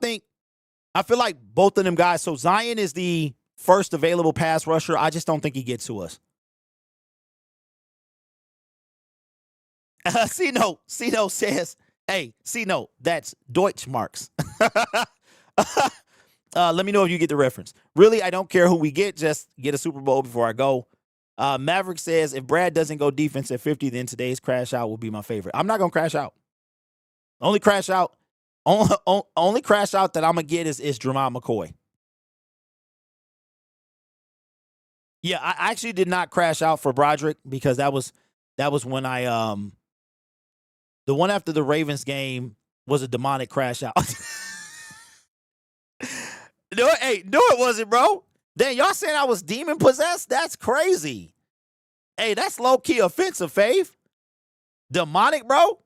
feel like both of them guys. So Zion is the first available pass rusher. I just don't think he gets to us. Cino says, hey, Cino, that's Deutschmarks. Let me know if you get the reference. Really, I don't care who we get. Just get a Super Bowl before I go. Maverick says, if Brad doesn't go defense at 50, then today's crash out will be my favorite. I'm not going to crash out. Only crash out that I'm going to get is Jermod McCoy. Yeah, I actually did not crash out for Broderick because that was when I the one after the Ravens game was a demonic crash out. No, it wasn't, bro. Damn, y'all saying I was demon possessed? That's crazy. Hey, that's low-key offensive, Fave. Demonic, bro.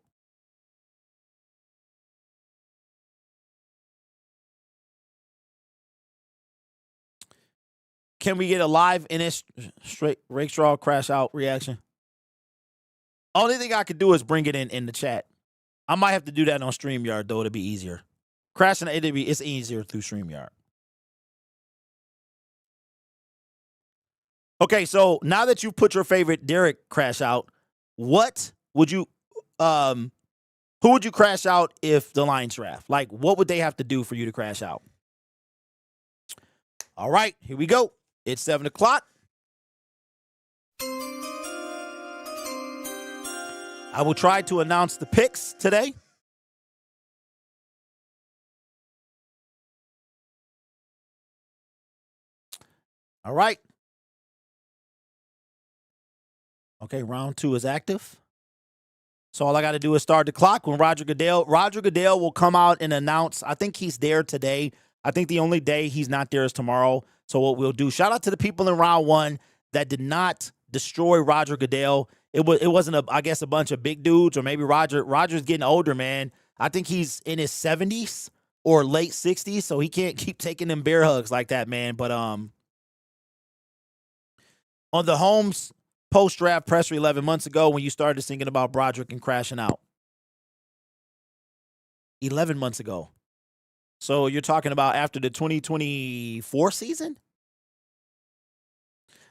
Can we get a live NS straight Rakestraw crash out reaction? Only thing I could do is bring it in the chat. I might have to do that on StreamYard, though. It'll be easier. Crashing it's easier through StreamYard. Okay, so now that you've put your favorite Derek crash out, what would you who would you crash out if the Lions draft? Like, what would they have to do for you to crash out? All right, here we go. It's 7 o'clock. I will try to announce the picks today. All right. Okay, round 2 is active. So all I got to do is start the clock when Roger Goodell will come out and announce. I think he's there today. I think the only day he's not there is tomorrow. So what we'll do, shout out to the people in round 1 that did not destroy Roger Goodell. It wasn't I guess a bunch of big dudes, or maybe Roger's getting older, man. I think he's in his 70s or late 60s, so he can't keep taking them bear hugs like that, man. But on the Holmes post-draft presser 11 months ago, when you started thinking about Broderick and crashing out. 11 months ago. So you're talking about after the 2024 season?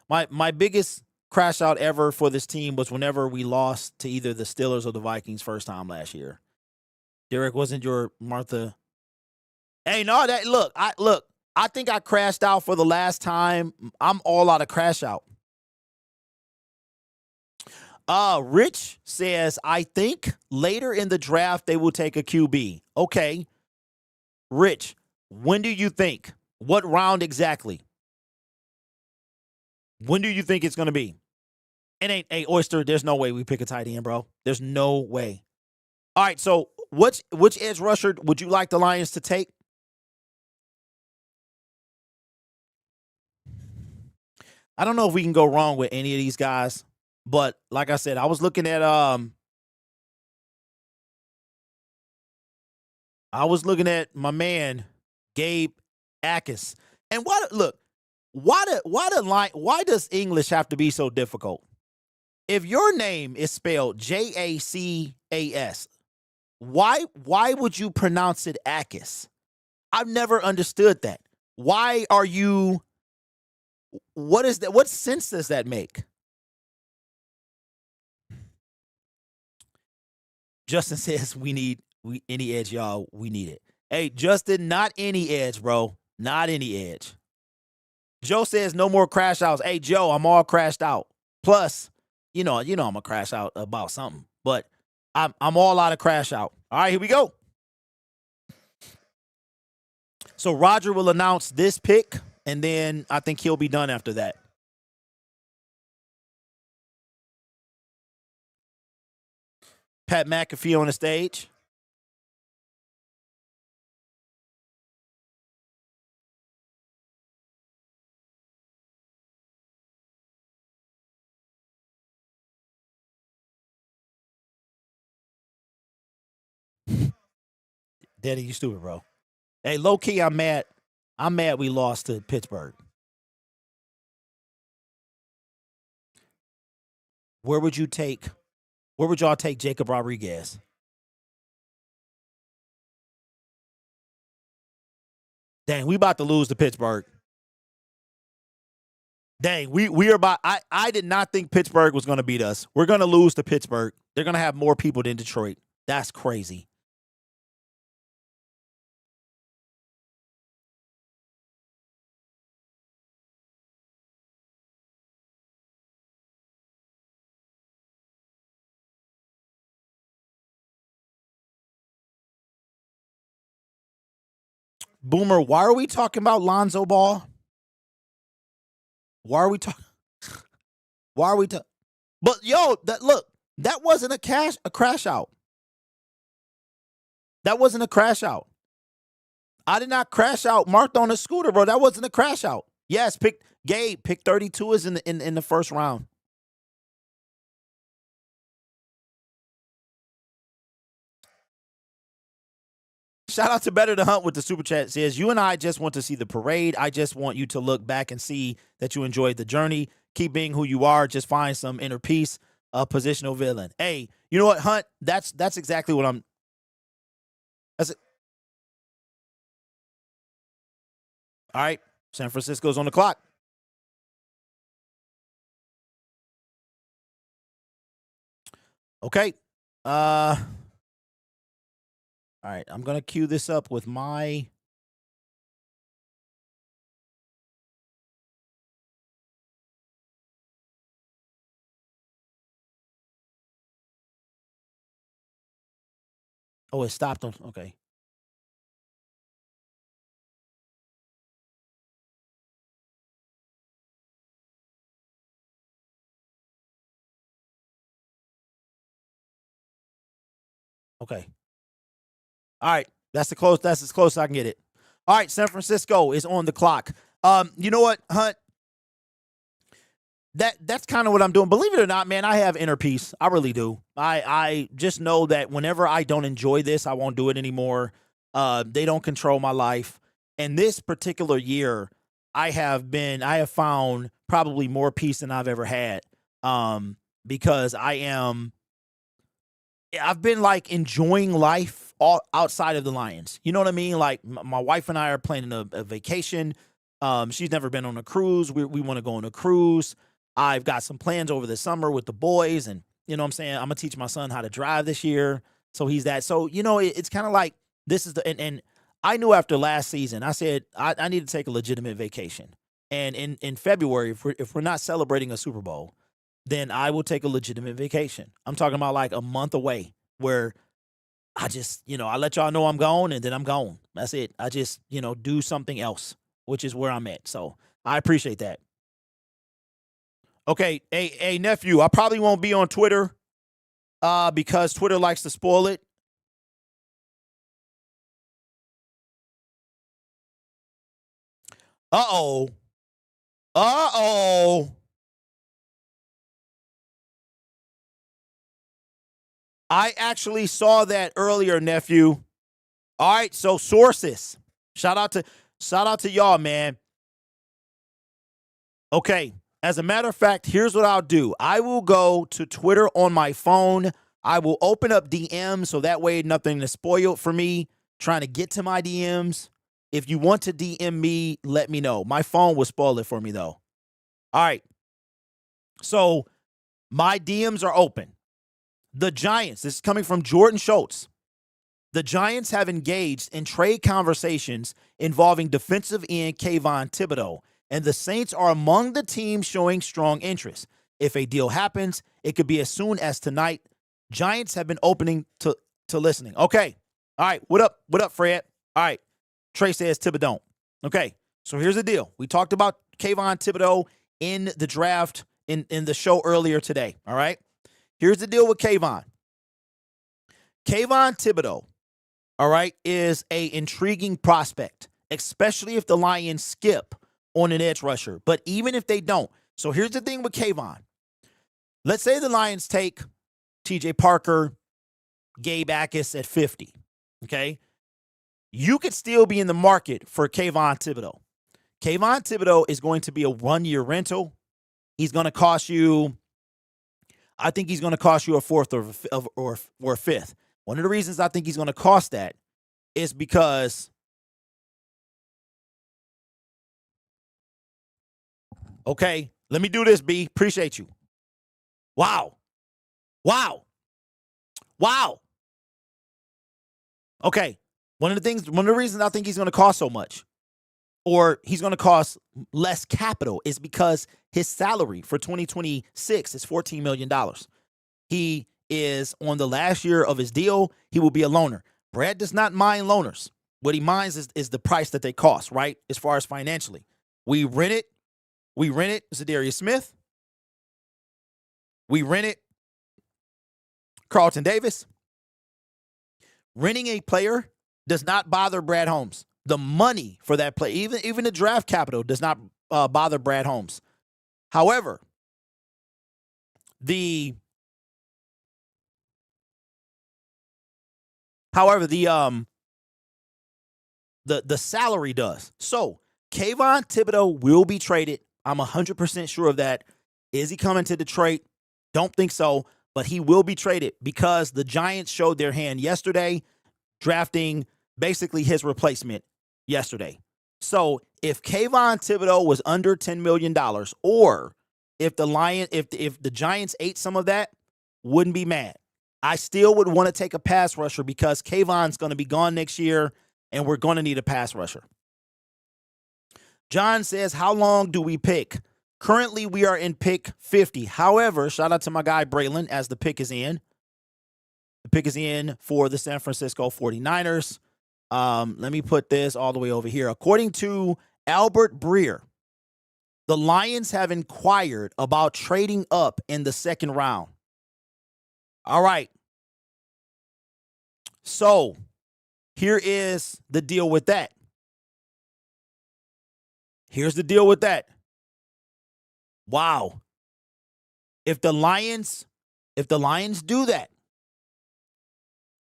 My biggest crash out ever for this team was whenever we lost to either the Steelers or the Vikings first time last year. Derek, wasn't your Martha? Hey, no, I think I crashed out for the last time. I'm all out of crash out. Rich says, I think later in the draft they will take a QB. Okay. Rich, when do you think? What round exactly? When do you think it's going to be? It ain't a Oyster. There's no way we pick a tight end, bro. There's no way. All right, so which edge rusher would you like the Lions to take? I don't know if we can go wrong with any of these guys, but like I said, I was looking at my man Gabe Akis. And why does English have to be so difficult? If your name is spelled Jacas, why would you pronounce it Akis? I've never understood that. Why are you? What is that? What sense does that make? Justin says any edge, y'all. We need it. Hey, Justin, not any edge, bro. Not any edge. Joe says no more crash outs. Hey, Joe, I'm all crashed out. Plus, you know I'm gonna crash out about something, but I'm all out of crash out. All right, here we go. So Roger will announce this pick, and then I think he'll be done after that. Pat McAfee on the stage. Daddy, you stupid, bro. Hey, low key, I'm mad. I'm mad we lost to Pittsburgh. Where would y'all take Jacob Rodriguez? Dang, we about to lose to Pittsburgh. Dang, we are about. I did not think Pittsburgh was going to beat us. We're going to lose to Pittsburgh. They're going to have more people than Detroit. That's crazy. Boomer, why are we talking about Lonzo Ball? Why are we talking? Why are we talking? But yo, that wasn't a crash out. That wasn't a crash out. I did not crash out marked on a scooter, bro. That wasn't a crash out. Yes, pick 32 is in the first round. Shout out to Better to Hunt with the super chat. Says, you and I just want to see the parade. I just want you to look back and see that you enjoyed the journey. Keep being who you are. Just find some inner peace. Positional villain. Hey, you know what, Hunt? That's exactly what I'm. That's it. All right. San Francisco's on the clock. Okay. All right. I'm gonna cue this up with my. Oh, it stopped them. Okay. Okay. All right. That's as close as I can get it. All right, San Francisco is on the clock. You know what, Hunt? That's kind of what I'm doing. Believe it or not, man, I have inner peace. I really do. I just know that whenever I don't enjoy this, I won't do it anymore. They don't control my life. And this particular year, I have found probably more peace than I've ever had. Because I've been like enjoying life all outside of the Lions. You know what I mean? Like my wife and I are planning a vacation. She's never been on a cruise. We want to go on a cruise. I've got some plans over the summer with the boys, and you know what I'm saying? I'm gonna teach my son how to drive this year. So he's that. So, you know, it's kind of like this is and I knew after last season, I said I need to take a legitimate vacation. And in February, if we're not celebrating a Super Bowl, then I will take a legitimate vacation. I'm talking about like a month away where I just, I let y'all know I'm gone and then I'm gone. That's it. I just, do something else, which is where I'm at. So I appreciate that. Okay, hey nephew, I probably won't be on Twitter because Twitter likes to spoil it. Uh-oh. Uh-oh. I actually saw that earlier, nephew. All right, so sources. Shout out to y'all, man. Okay. As a matter of fact, here's what I'll do. I will go to Twitter on my phone. I will open up DMs so that way nothing is spoiled for me trying to get to my DMs. If you want to DM me, let me know. My phone will spoil it for me, though. All right. So my DMs are open. The Giants, this is coming from Jordan Schultz. The Giants have engaged in trade conversations involving defensive end Kayvon Thibodeau, and the Saints are among the teams showing strong interest. If a deal happens, it could be as soon as tonight. Giants have been opening to listening. Okay. All right. What up? What up, Fred? All right. Trey says Thibodeau. Okay. So here's the deal. We talked about Kayvon Thibodeau in the draft in the show earlier today. All right. Here's the deal with Kayvon. Kayvon Thibodeau, all right, is a intriguing prospect, especially if the Lions skip on an edge rusher. But even if they don't, so here's the thing with Kayvon. Let's say the Lions take TJ Parker, Gabe Akis at 50, okay? You could still be in the market for Kayvon Thibodeau. Kayvon Thibodeau is going to be a one-year rental. He's going to cost you, I think he's going to cost you a fourth or a fifth. One of the reasons I think he's going to cost that is because, okay, let me do this, B. Appreciate you. Wow. Wow. Wow. Okay. One of the reasons I think he's going to cost so much, or he's going to cost less capital, is because his salary for 2026 is $14 million. He is on the last year of his deal. He will be a loaner. Brad does not mind loaners. What he minds is the price that they cost, right? As far as financially. We rent it. Zadarius Smith. We rent it. Carlton Davis. Renting a player does not bother Brad Holmes. The money for that play, even the draft capital, does not bother Brad Holmes. However, the the salary does. So Kayvon Thibodeau will be traded. I'm 100% sure of that. Is he coming to Detroit? Don't think so, but he will be traded because the Giants showed their hand yesterday, drafting basically his replacement yesterday. So if Kayvon Thibodeau was under $10 million, or if the Giants ate some of that, wouldn't be mad. I still would want to take a pass rusher because Kayvon's going to be gone next year, and we're going to need a pass rusher. John says, how long do we pick? Currently, we are in pick 50. However, shout out to my guy Braylon as the pick is in. The pick is in for the San Francisco 49ers. Let me put this all the way over here. According to Albert Breer, the Lions have inquired about trading up in the second round. All right. So here is the deal with that. Here's the deal with that. Wow. If the Lions do that,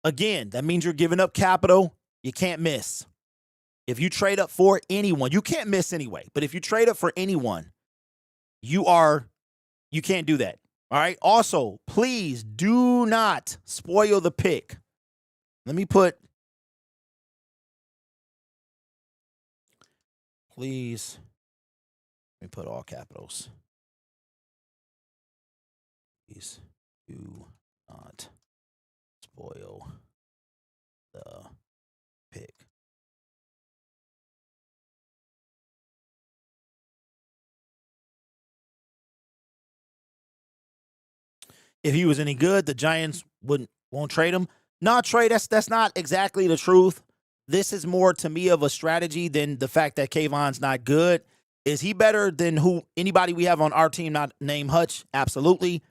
again, that means you're giving up capital. You can't miss. If you trade up for anyone, you can't miss anyway. But if you trade up for anyone, you can't do that. All right. Also, please do not spoil the pick. Let me put, please, let me put all capitals. Please do not spoil the pick. If he was any good, the Giants won't trade him. No, Trey, that's not exactly the truth. This is more to me of a strategy than the fact that Kayvon's not good. Is he better than anybody we have on our team not named Hutch? Absolutely.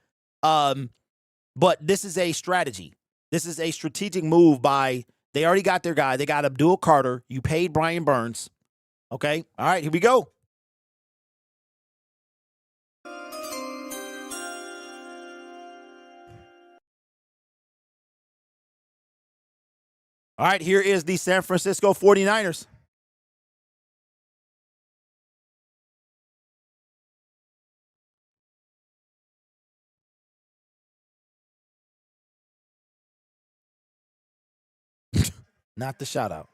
But this is a strategy. This is a strategic move they already got their guy. They got Abdul Carter. You paid Brian Burns. Okay. All right, here we go. All right, here is the San Francisco 49ers. Not the shout out.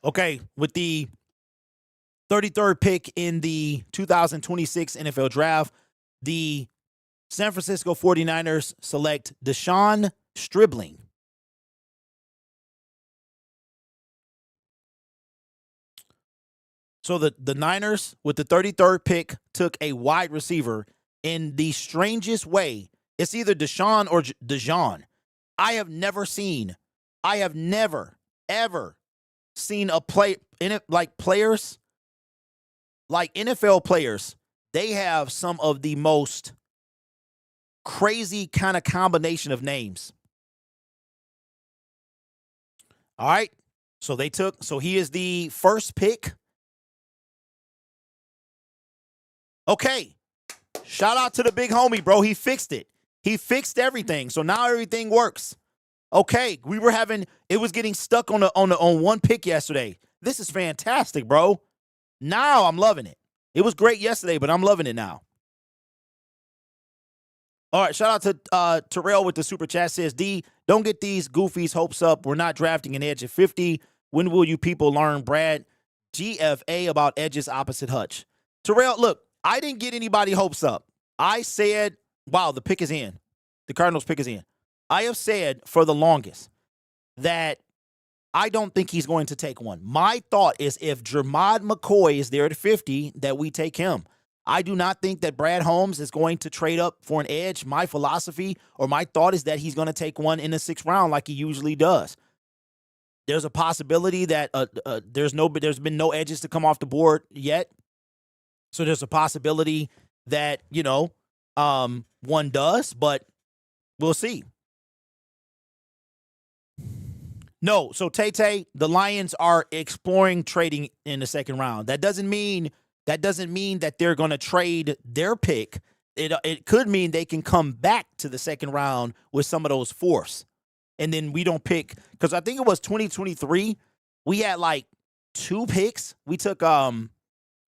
Okay, with the 33rd pick in the 2026 NFL Draft, the San Francisco 49ers select Deshaun Stribling. So the Niners, with the 33rd pick, took a wide receiver in the strangest way. It's either Deshaun or Dejan. I have never, ever seen a play in it like players, like NFL players. They have some of the most crazy kind of combination of names. All right. So he is the first pick. Okay. Shout out to the big homie, bro. He fixed it. He fixed everything. So now everything works. Okay. It was getting stuck on one pick yesterday. This is fantastic, bro. Now I'm loving it. It was great yesterday, but I'm loving it now. All right, shout out to Terrell with the super chat. Says, D, don't get these goofies hopes up. We're not drafting an edge at 50. When will you people learn Brad GFA about edges opposite Hutch? Terrell, look, I didn't get anybody hopes up. I said, wow, the pick is in. The Cardinals pick is in. I have said for the longest that I don't think he's going to take one. My thought is if Jermod McCoy is there at 50, that we take him. I do not think that Brad Holmes is going to trade up for an edge. My philosophy or my thought is that he's going to take one in the 6th round like he usually does. There's a possibility that there's been no edges to come off the board yet. So there's a possibility that, one does, but we'll see. No, so Tay, the Lions are exploring trading in the second round. That doesn't mean that they're going to trade their pick. It could mean they can come back to the second round with some of those fourths, and then we don't pick, because I think it was 2023. We had like 2 picks. We took who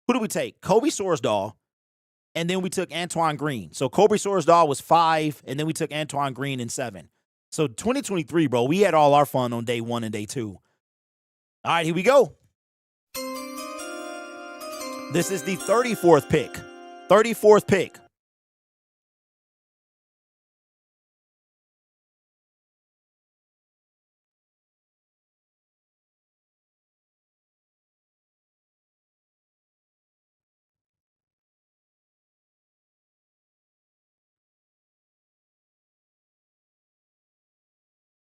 did we take? Kobe Sorsdahl, and then we took Antoine Green. So Kobe Sorsdahl was 5, and then we took Antoine Green in 7. So 2023, bro, we had all our fun on day 1 and day 2. All right, here we go. This is the 34th pick. 34th pick.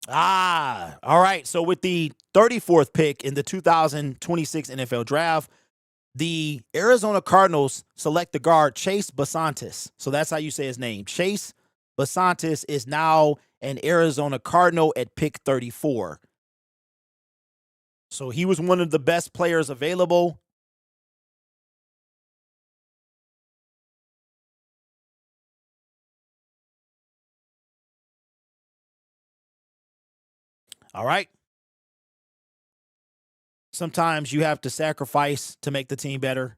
All right. So with the 34th pick in the 2026 NFL Draft, the Arizona Cardinals select the guard Chase Basantis. So that's how you say his name. Chase Basantis is now an Arizona Cardinal at pick 34. So he was one of the best players available. All right. Sometimes you have to sacrifice to make the team better.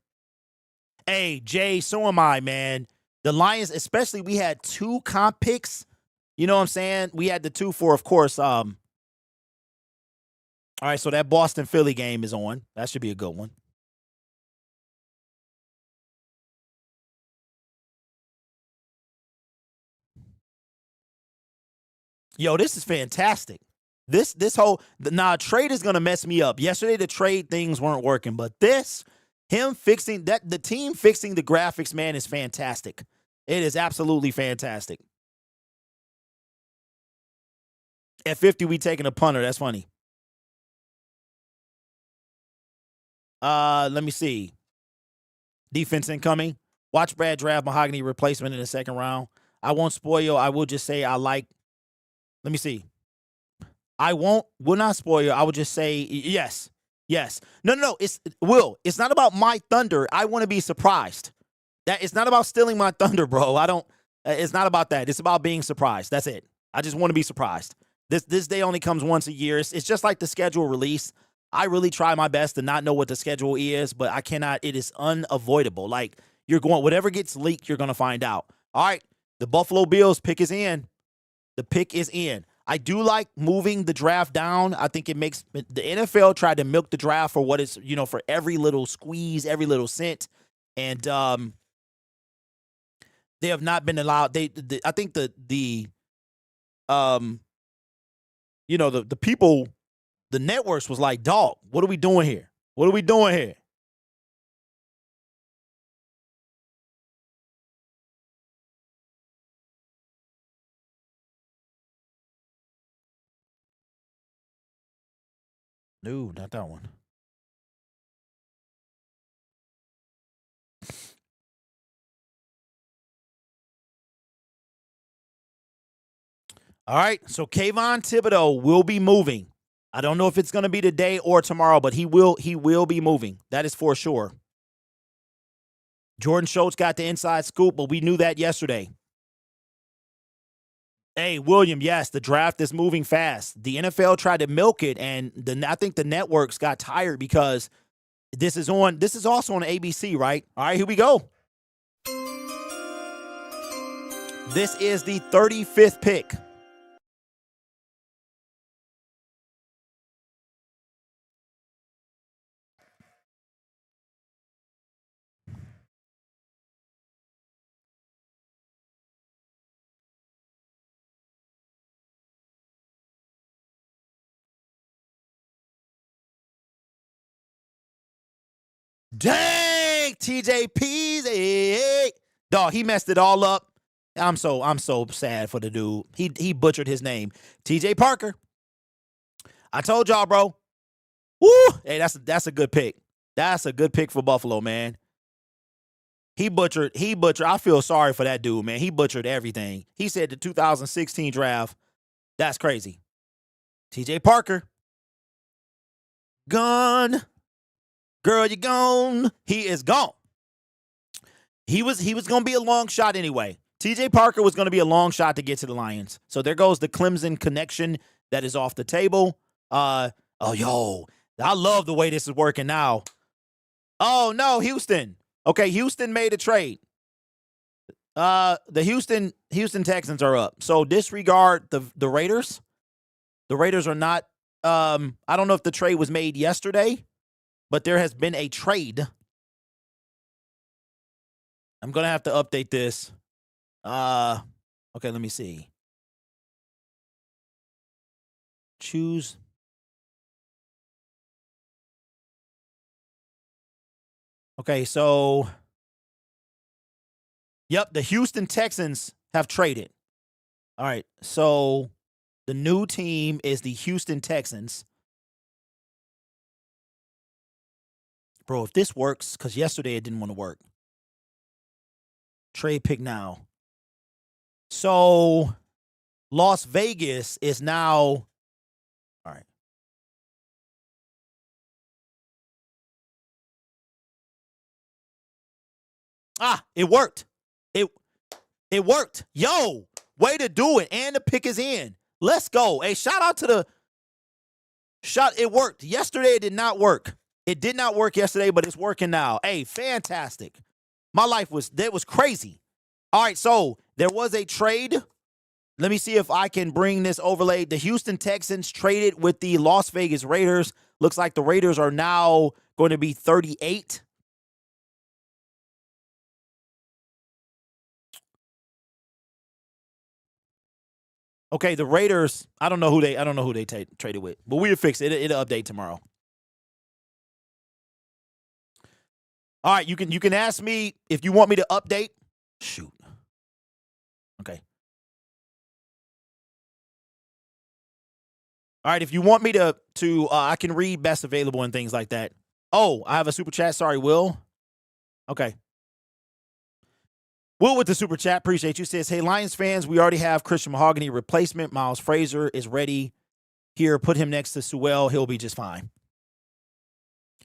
Hey, Jay, so am I, man. The Lions, especially, we had 2 comp picks. You know what I'm saying? We had the 2 for, of course. All right, so that Boston-Philly game is on. That should be a good one. Yo, this is fantastic. This whole trade is gonna mess me up. Yesterday the trade things weren't working, but him fixing that, the team fixing the graphics, man, is fantastic. It is absolutely fantastic. At 50, we taking a punter. That's funny. Let me see. Defense incoming. Watch Brad draft mahogany replacement in the second round. I won't spoil. I will just say I like. Let me see. Will not spoil. I would just say yes. Yes. No. It's not about my thunder. I want to be surprised. It's not about stealing my thunder, bro. It's not about that. It's about being surprised. That's it. I just want to be surprised. This day only comes once a year. It's just like the schedule release. I really try my best to not know what the schedule is, but I cannot. It is unavoidable. Like, whatever gets leaked, you're going to find out. All right. The Buffalo Bills pick is in. The pick is in. I do like moving the draft down. I think it makes the NFL tried to milk the draft for what it's, for every little squeeze, every little cent. And they have not been allowed. I think the people, the networks was like, dog, what are we doing here? What are we doing here? No, not that one. All right, so Kayvon Thibodeau will be moving. I don't know if it's going to be today or tomorrow, but he will be moving. That is for sure. Jordan Schultz got the inside scoop, but we knew that yesterday. Hey, William, yes, the draft is moving fast. The NFL tried to milk it, and I think the networks got tired because this is also on ABC, right? All right, here we go. This is the 35th pick. Dang, TJ Peasy. Dog, he messed it all up. I'm so sad for the dude. He butchered his name. TJ Parker. I told y'all, bro. Woo! Hey, that's a good pick. That's a good pick for Buffalo, man. He butchered. I feel sorry for that dude, man. He butchered everything. He said the 2016 draft. That's crazy. TJ Parker. Gone. Girl, you gone. He is gone. He was going to be a long shot anyway. TJ Parker was going to be a long shot to get to the Lions. So there goes the Clemson connection that is off the table. I love the way this is working now. Oh, no, Houston. Okay, Houston made a trade. The Houston Texans are up. So disregard the Raiders. The Raiders are not I don't know if the trade was made yesterday, but there has been a trade. I'm going to have to update this. Okay, let me see. Choose. Okay, so yep, the Houston Texans have traded. All right, so the new team is the Houston Texans. Bro, if this works, because yesterday it didn't want to work. Trade pick now. So Las Vegas is now, all right. It worked. It worked. Yo, way to do it. And the pick is in. Let's go. Hey, shout out to it worked. Yesterday it did not work. It did not work yesterday, but it's working now. Hey, fantastic. My life was crazy. All right, so there was a trade. Let me see if I can bring this overlay. The Houston Texans traded with the Las Vegas Raiders. Looks like the Raiders are now going to be 38. Okay, the Raiders, I don't know who they traded with, but we'll fix it. It'll update tomorrow. All right, you can ask me if you want me to update. Shoot. Okay. All right, if you want me to I can read best available and things like that. Oh, I have a super chat. Sorry, Will. Okay. Will with the super chat. Appreciate you. Says, hey, Lions fans, we already have Christian Mahogany replacement. Miles Frazier is ready here. Put him next to Sewell. He'll be just fine.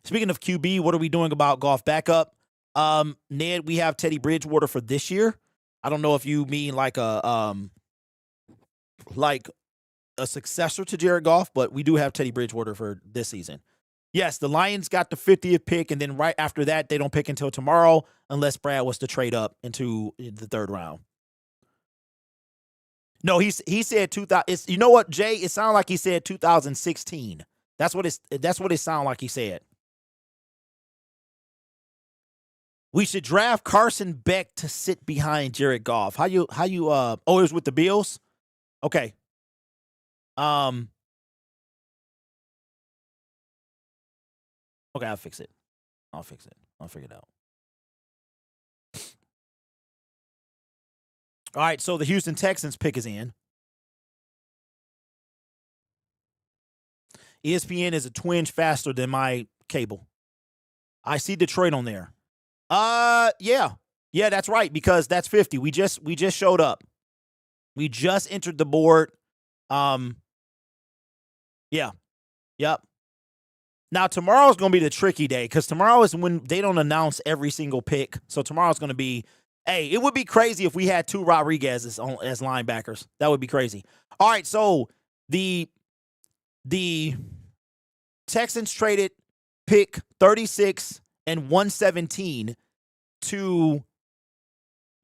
Speaking of QB, what are we doing about golf backup? Ned, we have Teddy Bridgewater for this year. I don't know if you mean like a successor to Jared Goff, but we do have Teddy Bridgewater for this season. Yes, the Lions got the 50th pick, and then right after that, they don't pick until tomorrow unless Brad was to trade up into the third round. No, he said 2000. You know what, Jay? It sounded like he said 2016. That's what it sounded like he said. We should draft Carson Beck to sit behind Jared Goff. How you oh, it was with the Bills? Okay. Okay, I'll fix it. I'll fix it. I'll figure it out. All right, so the Houston Texans pick is in. ESPN is a twinge faster than my cable. I see Detroit on there. Yeah. Yeah, that's right, because that's 50. We just showed up. We just entered the board. Yeah. Yep. Now, tomorrow's going to be the tricky day because tomorrow is when they don't announce every single pick. So tomorrow's going to be, hey, it would be crazy if we had two Rodriguez's as linebackers. That would be crazy. All right, so the Texans traded pick 36 and 117 to,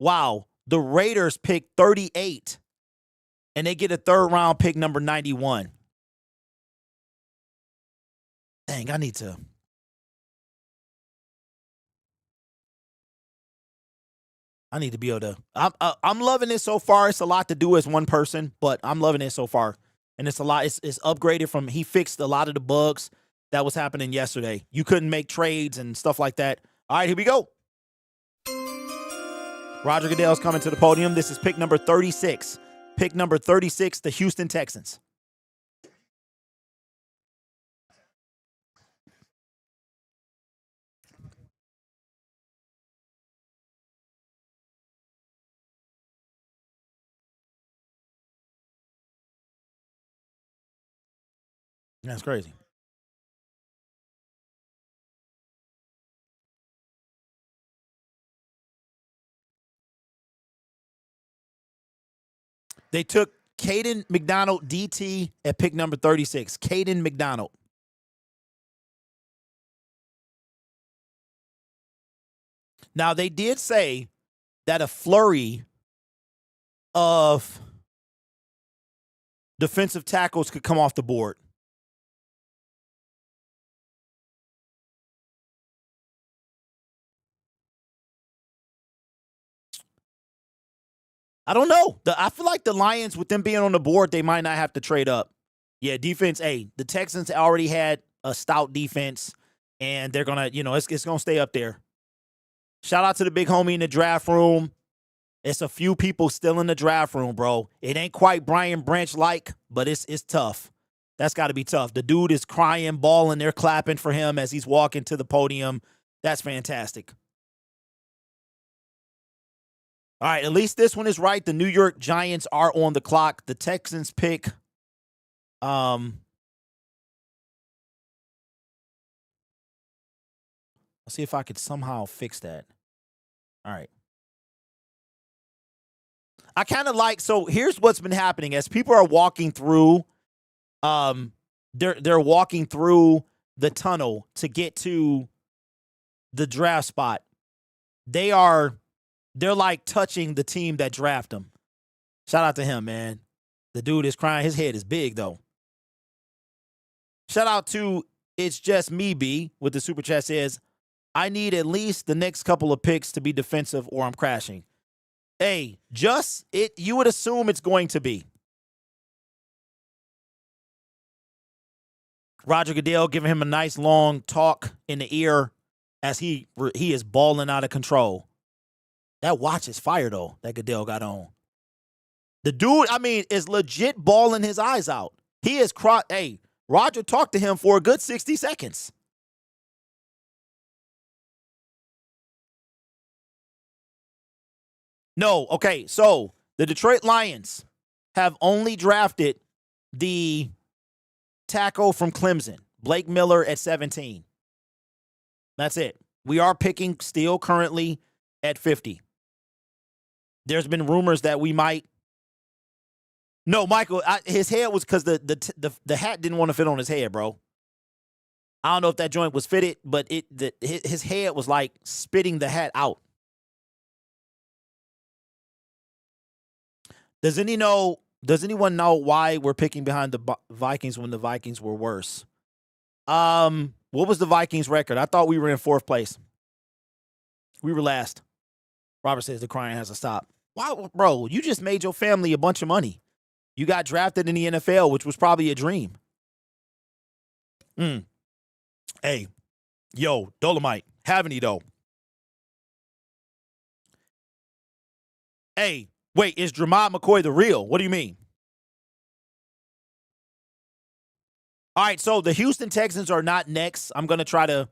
wow, the Raiders pick 38, and they get a third-round pick number 91. Dang, I need to be able to. I'm loving it so far. It's a lot to do as one person, but I'm loving it so far, and it's a lot. It's upgraded from. He fixed a lot of the bugs that was happening yesterday. You couldn't make trades and stuff like that. All right, here we go. Roger Goodell's coming to the podium. This is pick number 36. Pick number 36, the Houston Texans. That's crazy. They took Caden McDonald, DT, at pick number 36. Caden McDonald. Now, they did say that a flurry of defensive tackles could come off the board. I don't know. I feel like the Lions, with them being on the board, they might not have to trade up. Yeah, defense. Hey, the Texans already had a stout defense, and they're gonna, it's gonna stay up there. Shout out to the big homie in the draft room. It's a few people still in the draft room, bro. It ain't quite Brian Branch like, but it's tough. That's got to be tough. The dude is crying, bawling. They're clapping for him as he's walking to the podium. That's fantastic. All right, at least this one is right. The New York Giants are on the clock. The Texans pick. Let's see if I could somehow fix that. All right. I kind of like, so here's what's been happening as people are walking through, they're walking through the tunnel to get to the draft spot. They're like touching the team that drafted them. Shout out to him, man. The dude is crying. His head is big, though. Shout out to It's Just Me, B, with the super chat says, I need at least the next couple of picks to be defensive or I'm crashing. Hey, you would assume it's going to be. Roger Goodell giving him a nice long talk in the ear as he is balling out of control. That watch is fire, though, that Goodell got on. The dude, is legit bawling his eyes out. He is hey, Roger talked to him for a good 60 seconds. No, okay, so the Detroit Lions have only drafted the tackle from Clemson, Blake Miller at 17. That's it. We are picking still currently at 50. There's been rumors that we might. No, Michael, his head was because the hat didn't want to fit on his head, bro. I don't know if that joint was fitted, but his head was like spitting the hat out. Does anyone know why we're picking behind the Vikings when the Vikings were worse? What was the Vikings record? I thought we were in 4th place. We were last. Robert says the crying has to stop. Wow, bro, you just made your family a bunch of money. You got drafted in the NFL, which was probably a dream. Hey, yo, Dolomite, haven't he though? Hey, wait, is Dramad McCoy the real? What do you mean? All right, so the Houston Texans are not next. I'm gonna try to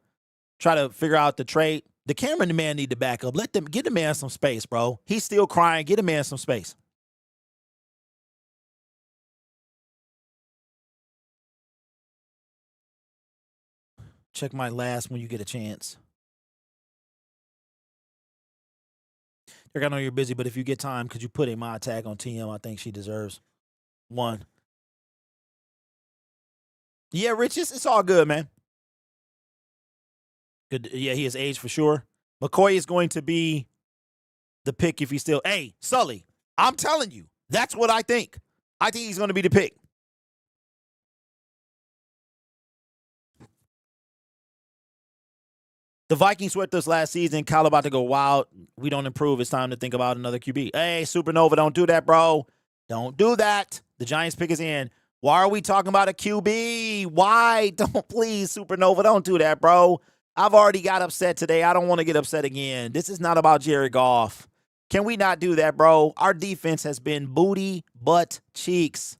figure out the trade. The cameraman need to back up. Get the man some space, bro. He's still crying. Get the man some space. Check my last when you get a chance. Eric, I know you're busy, but if you get time, could you put a mod tag on TM? I think she deserves one. Yeah, Rich, it's all good, man. Good. Yeah, he is aged for sure. McCoy is going to be the pick if he's still. Hey, Sully, I'm telling you, that's what I think. I think he's going to be the pick. The Vikings swept us last season. Kyle about to go wild. We don't improve. It's time to think about another QB. Hey, Supernova, don't do that, bro. Don't do that. The Giants pick is in. Why are we talking about a QB? Why? Don't, please, Supernova, don't do that, bro. I've already got upset today. I don't want to get upset again. This is not about Jared Goff. Can we not do that, bro? Our defense has been booty, butt, cheeks.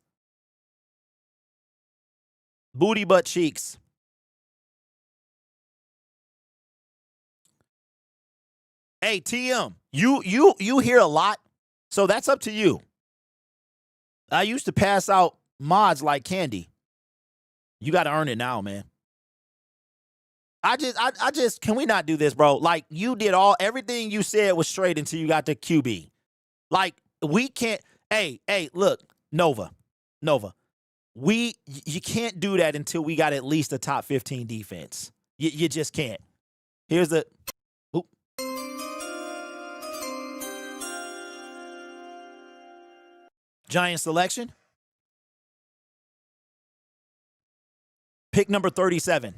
Booty, butt, cheeks. Hey, TM, you hear a lot, so that's up to you. I used to pass out mods like candy. You got to earn it now, man. I just, can we not do this, bro? Like, you did everything you said was straight until you got the QB. Like, we can't, Hey, look, Nova. You can't do that until we got at least a top 15 defense. You just can't. Here's the oop. Giant selection. Pick number 37.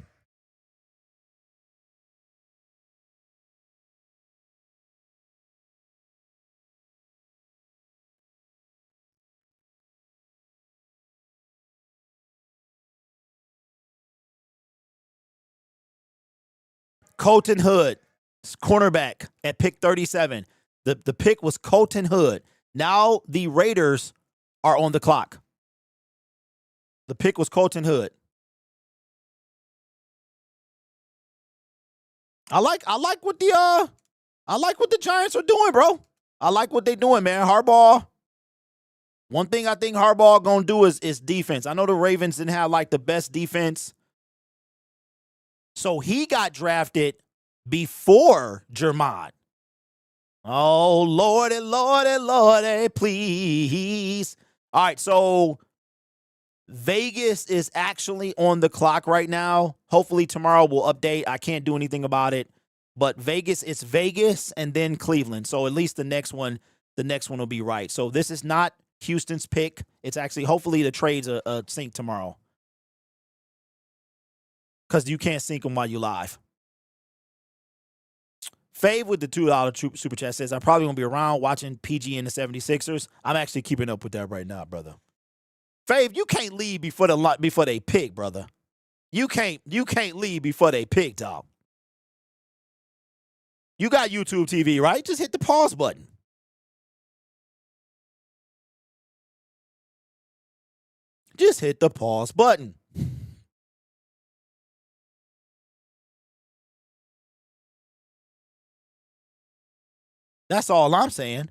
Colton Hood, cornerback at pick 37. The pick was Colton Hood. Now the Raiders are on the clock. The pick was Colton Hood. I like what the Giants are doing, bro. I like what they're doing, man. Harbaugh. One thing I think Harbaugh gonna do is defense. I know the Ravens didn't have like the best defense. So he got drafted before Jermod. Oh, Lordy, Lordy, Lordy, please. All right, so Vegas is actually on the clock right now. Hopefully tomorrow we'll update. I can't do anything about it. But Vegas, it's Vegas and then Cleveland. So at least the next one will be right. So this is not Houston's pick. It's actually, hopefully the trades are sync tomorrow. Because you can't sync them while you live. Fave with the $2 super chat says, I probably won't be around watching PG and the 76ers. I'm actually keeping up with that right now, brother. Fave, you can't leave before they pick, brother. You can't leave before they pick, dog. You got YouTube TV, right? Just hit the pause button. Just hit the pause button. That's all I'm saying.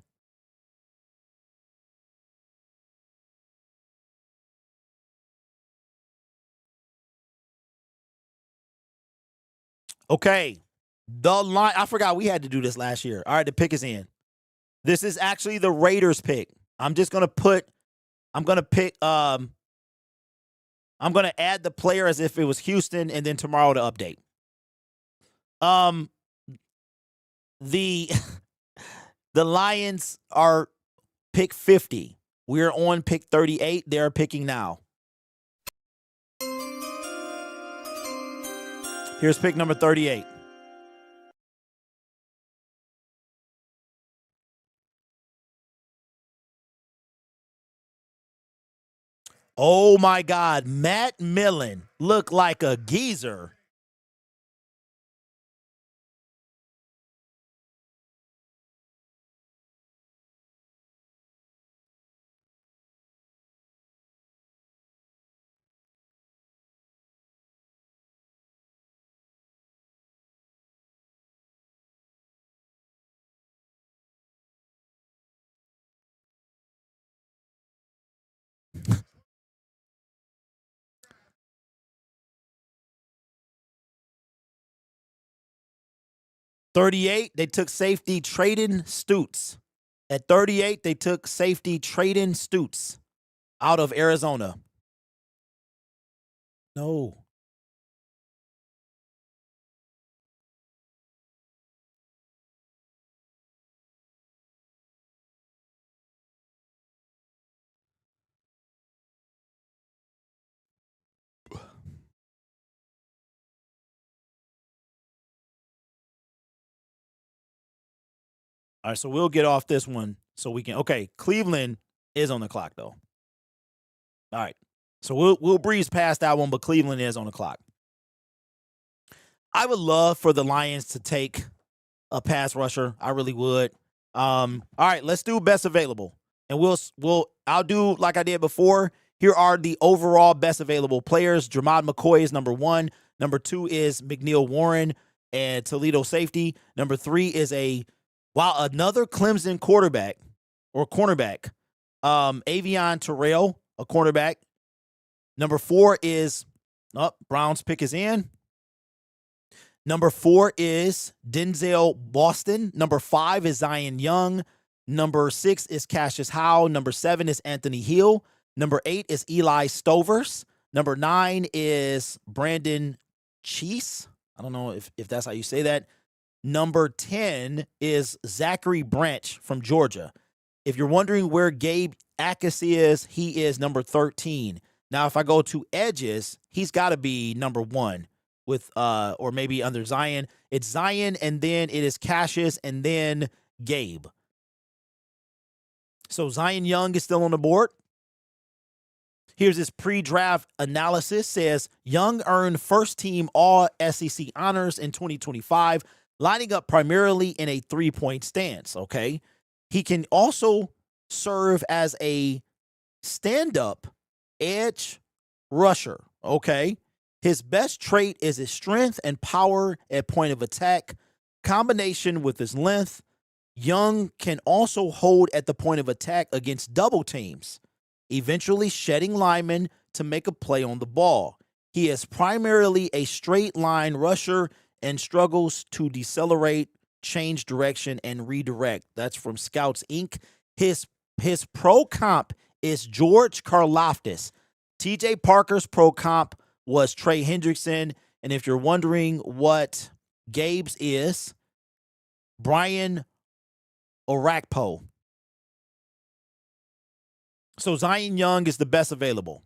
Okay. The line, I forgot we had to do this last year. All right, the pick is in. This is actually the Raiders pick. I'm going to add the player as if it was Houston and then tomorrow to update. The Lions are pick 50. We're on pick 38. They're picking now. Here's pick number 38. Oh my God, Matt Millen looked like a geezer. $38, they took safety Traden Stutes. At 38, they took safety Traden Stutes out of Arizona. No. All right, so we'll get off this one so we can. Okay, Cleveland is on the clock though. All right, so we'll breeze past that one, but Cleveland is on the clock. I would love for the Lions to take a pass rusher. I really would. All right, let's do best available, and I'll do like I did before. Here are the overall best available players. Jermod McCoy is number 1. Number 2 is McNeil Warren and Toledo safety. Number 3 is another Clemson quarterback or cornerback, Avion Terrell, a cornerback. Number 4 is Brown's pick is in. Number 4 is Denzel Boston. Number 5 is Zion Young. Number 6 is Cassius Howe. Number 7 is Anthony Hill. Number 8 is Eli Stovers. Number 9 is Brandon Cheese. I don't know if that's how you say that. Number 10 is Zachary Branch from Georgia. If you're wondering where Gabe Akis is, he is number 13. Now, if I go to edges, he's got to be number 1 with or maybe under Zion. It's Zion, and then it is Cassius, and then Gabe. So Zion Young is still on the board. Here's his pre-draft analysis. Says Young earned first-team All-SEC honors in 2025, lining up primarily in a three-point stance, okay? He can also serve as a stand-up edge rusher, okay? His best trait is his strength and power at point of attack, combination with his length. Young can also hold at the point of attack against double teams, eventually shedding linemen to make a play on the ball. He is primarily a straight line rusher and struggles to decelerate, change direction, and redirect. That's from Scouts Inc. His pro comp is George Karlaftis. TJ Parker's pro comp was Trey Hendrickson. And if you're wondering what Gabe's is, Brian Orakpo. So Zion Young is the best available.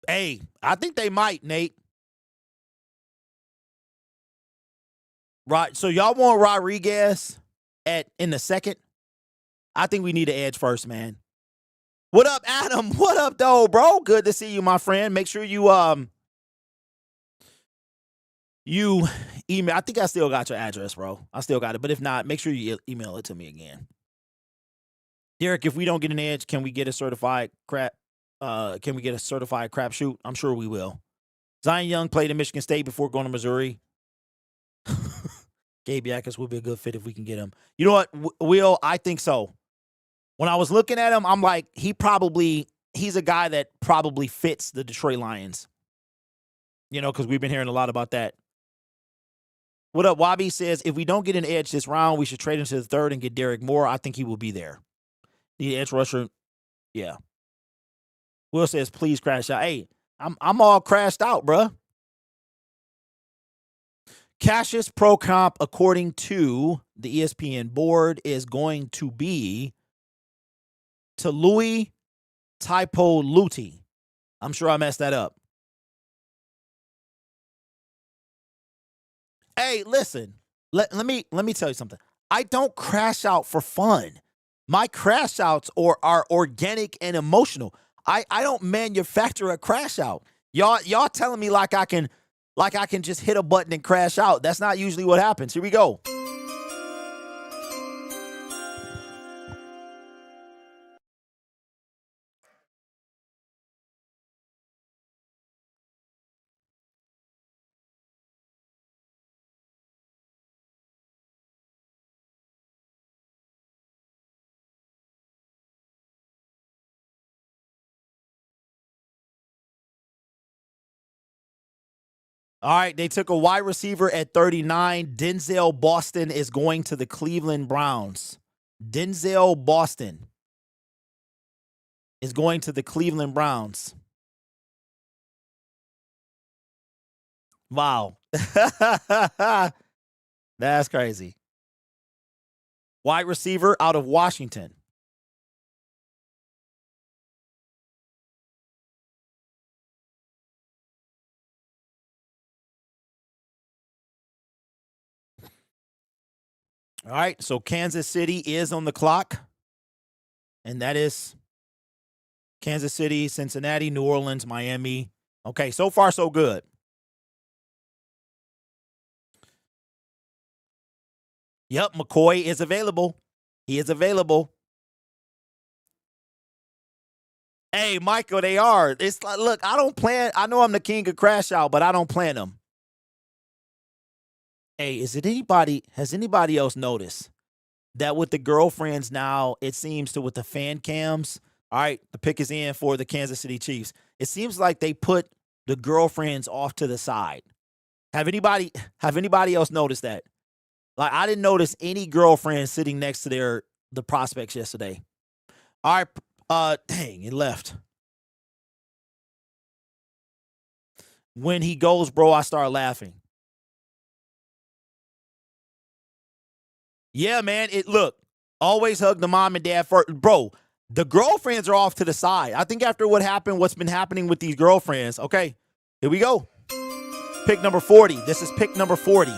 Hey, I think they might, Nate. Right. So y'all want Rodriguez in the second? I think we need an edge first, man. What up, Adam? What up, though, bro? Good to see you, my friend. Make sure you email. I think I still got your address, bro. I still got it. But if not, make sure you email it to me again. Derek, if we don't get an edge, can we get a certified crap? Can we get a certified crapshoot? I'm sure we will. Zion Young played in Michigan State before going to Missouri. Gabe Akis would be a good fit if we can get him. You know what, Will? I think so. When I was looking at him, I'm like, he's a guy that probably fits the Detroit Lions. You know, because we've been hearing a lot about that. What up, Wabi says, if we don't get an edge this round, we should trade him to the third and get Derek Moore. I think he will be there. The edge rusher, yeah. Will says, please crash out. Hey, I'm all crashed out, bruh. Cassius Pro Comp, according to the ESPN board, is going to be Tului Taipoluti. I'm sure I messed that up. Hey, listen. Let me tell you something. I don't crash out for fun. My crash outs are organic and emotional. I don't manufacture a crash out. Y'all telling me like I can just hit a button and crash out. That's not usually what happens. Here we go. All right, they took a wide receiver at 39. Denzel Boston is going to the Cleveland Browns. Denzel Boston is going to the Cleveland Browns. Wow. That's crazy. Wide receiver out of Washington. All right, so Kansas City is on the clock. And that is Kansas City, Cincinnati, New Orleans, Miami. Okay, so far so good. Yep, McCoy is available. He is available. Hey, Michael, they are. It's like, look, I don't plan. I know I'm the king of crash out, but I don't plan them. Hey, has anybody else noticed that with the girlfriends now, it seems to with the fan cams, all right, the pick is in for the Kansas City Chiefs. It seems like they put the girlfriends off to the side. Have anybody else noticed that? Like I didn't notice any girlfriends sitting next to the prospects yesterday. All right, dang, it left. When he goes, bro, I start laughing. Yeah, man. Look, always hug the mom and dad first. Bro, the girlfriends are off to the side. I think after what's been happening with these girlfriends. Okay, here we go. Pick number 40. This is pick number 40.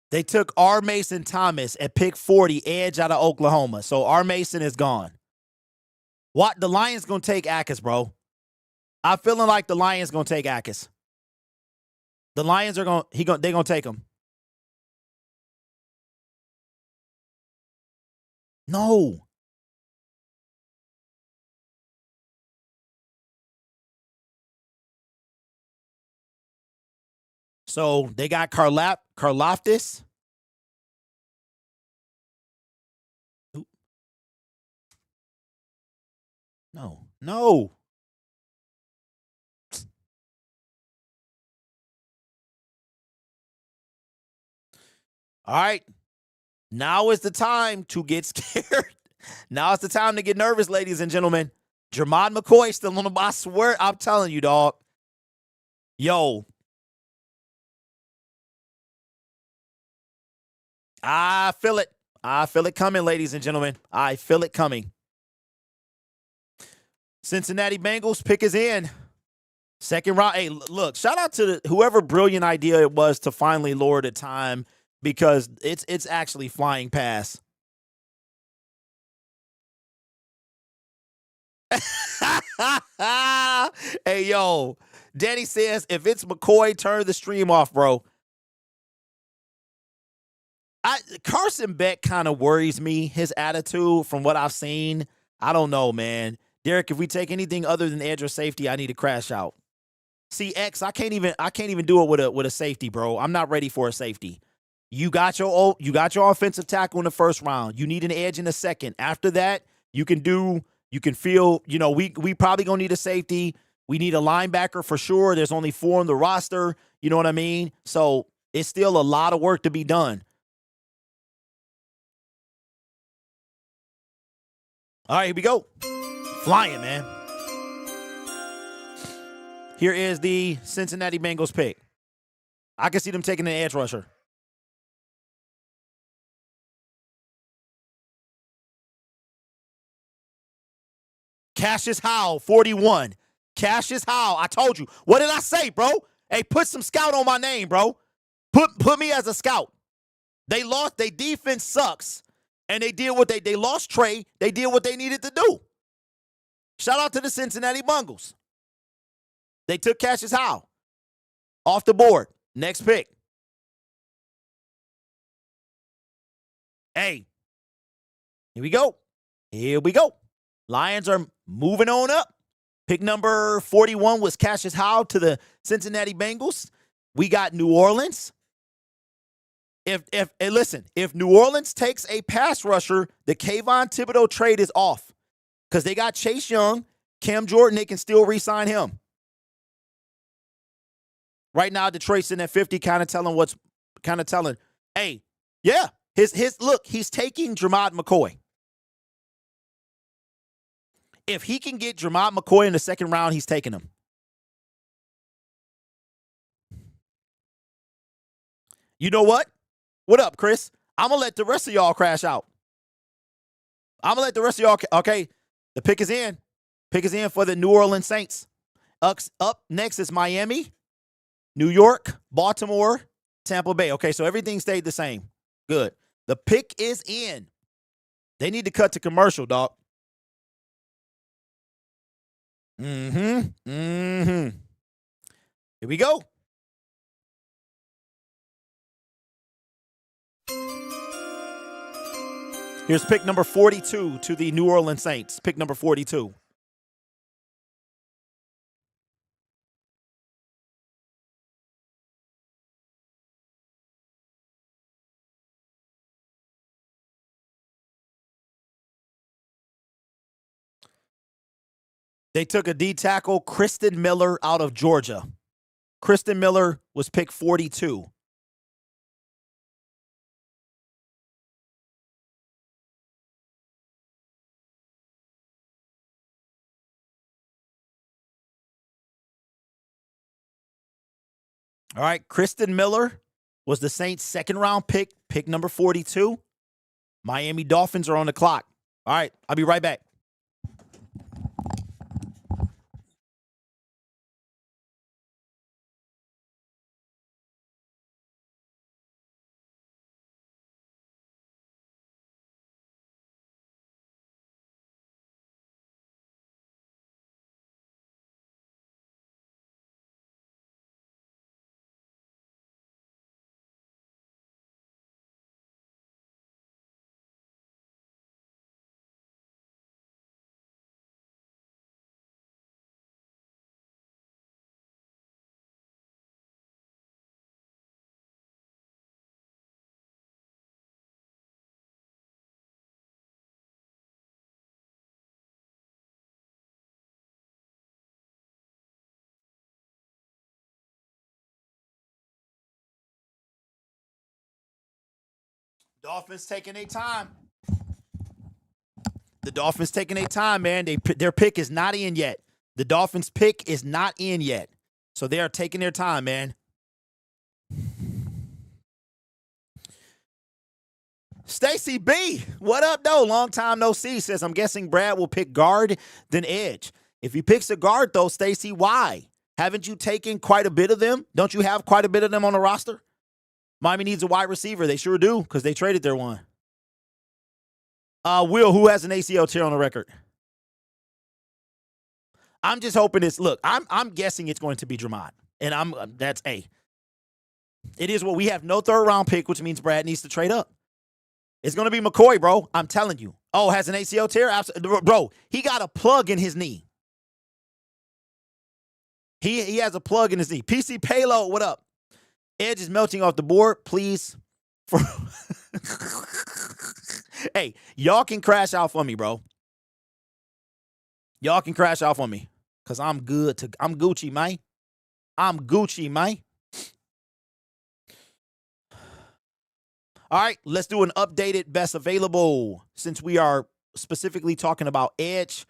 They took R. Mason Thomas at pick 40, edge out of Oklahoma. So R. Mason is gone. What? The Lions going to take Akers, bro. I'm feeling like the Lions going to take Akers. The Lions are going they're going to take him. No. So they got Karlaftis. No. All right. Now is the time to get scared. Now is the time to get nervous, ladies and gentlemen. Jermod McCoy still on the I swear, I'm telling you, dog. Yo. I feel it. I feel it coming, ladies and gentlemen. I feel it coming. Cincinnati Bengals pick is in. Second round. Hey, look, shout out to whoever brilliant idea it was to finally lower the time because it's actually flying past. Hey, yo. Danny says, if it's McCoy, turn the stream off, bro. Carson Beck kind of worries me, his attitude from what I've seen. I don't know, man. Derek, if we take anything other than edge or safety, I need to crash out. See, X, I can't even do it with a safety, bro. I'm not ready for a safety. You got your offensive tackle in the first round. You need an edge in the second. After that, you can feel, we probably gonna need a safety. We need a linebacker for sure. There's only 4 on the roster. You know what I mean? So it's still a lot of work to be done. All right, here we go. Flying, man. Here is the Cincinnati Bengals pick. I can see them taking an edge rusher. Cassius Howell, 41. Cassius Howell, I told you. What did I say, bro? Hey, put some scout on my name, bro. Put me as a scout. They lost. Their defense sucks. And they did what they lost Trey. They did what they needed to do. Shout out to the Cincinnati Bengals. They took Cassius Howell off the board. Next pick. Hey, here we go. Here we go. Lions are moving on up. Pick number 41 was Cassius Howell to the Cincinnati Bengals. We got New Orleans. If New Orleans takes a pass rusher, the Kayvon Thibodeau trade is off because they got Chase Young, Cam Jordan. They can still re-sign him. Right now, Detroit's in at 50, kind of telling. Hey, yeah, he's taking Jermod McCoy. If he can get Jermod McCoy in the second round, he's taking him. You know what? What up, Chris? I'm going to let the rest of y'all crash out. Okay, the pick is in. Pick is in for the New Orleans Saints. Up next is Miami. New York, Baltimore, Tampa Bay. Okay, so everything stayed the same. Good. The pick is in. They need to cut to commercial, dog. Here we go. Here's pick number 42 to the New Orleans Saints. Pick number 42. They took a D tackle, Kristen Miller, out of Georgia. Kristen Miller was pick 42. All right, Kristen Miller was the Saints' second-round pick, pick number 42. Miami Dolphins are on the clock. All right, I'll be right back. Dolphins taking their time. The Dolphins taking their time, man. Their pick is not in yet. The Dolphins' pick is not in yet. So they are taking their time, man. Stacy B, what up, though? Long time no see. Says, I'm guessing Brad will pick guard, then edge. If he picks a guard, though, Stacy, why? Haven't you taken quite a bit of them? Don't you have quite a bit of them on the roster? Miami needs a wide receiver. They sure do, because they traded their one. Will, who has an ACL tear on the record? I'm just hoping it's, look, I'm guessing it's going to be Drummond. And that's A. It is what we have, no third-round pick, which means Brad needs to trade up. It's going to be McCoy, bro. I'm telling you. Oh, has an ACL tear? Absolutely. Bro, he got a plug in his knee. He has a plug in his knee. PC Payload, what up? Edge is melting off the board. Please. Hey, y'all can crash out for me, bro. Y'all can crash out for me. Because I'm Gucci, man. I'm Gucci, man. All right, let's do an updated best available. Since we are specifically talking about edge,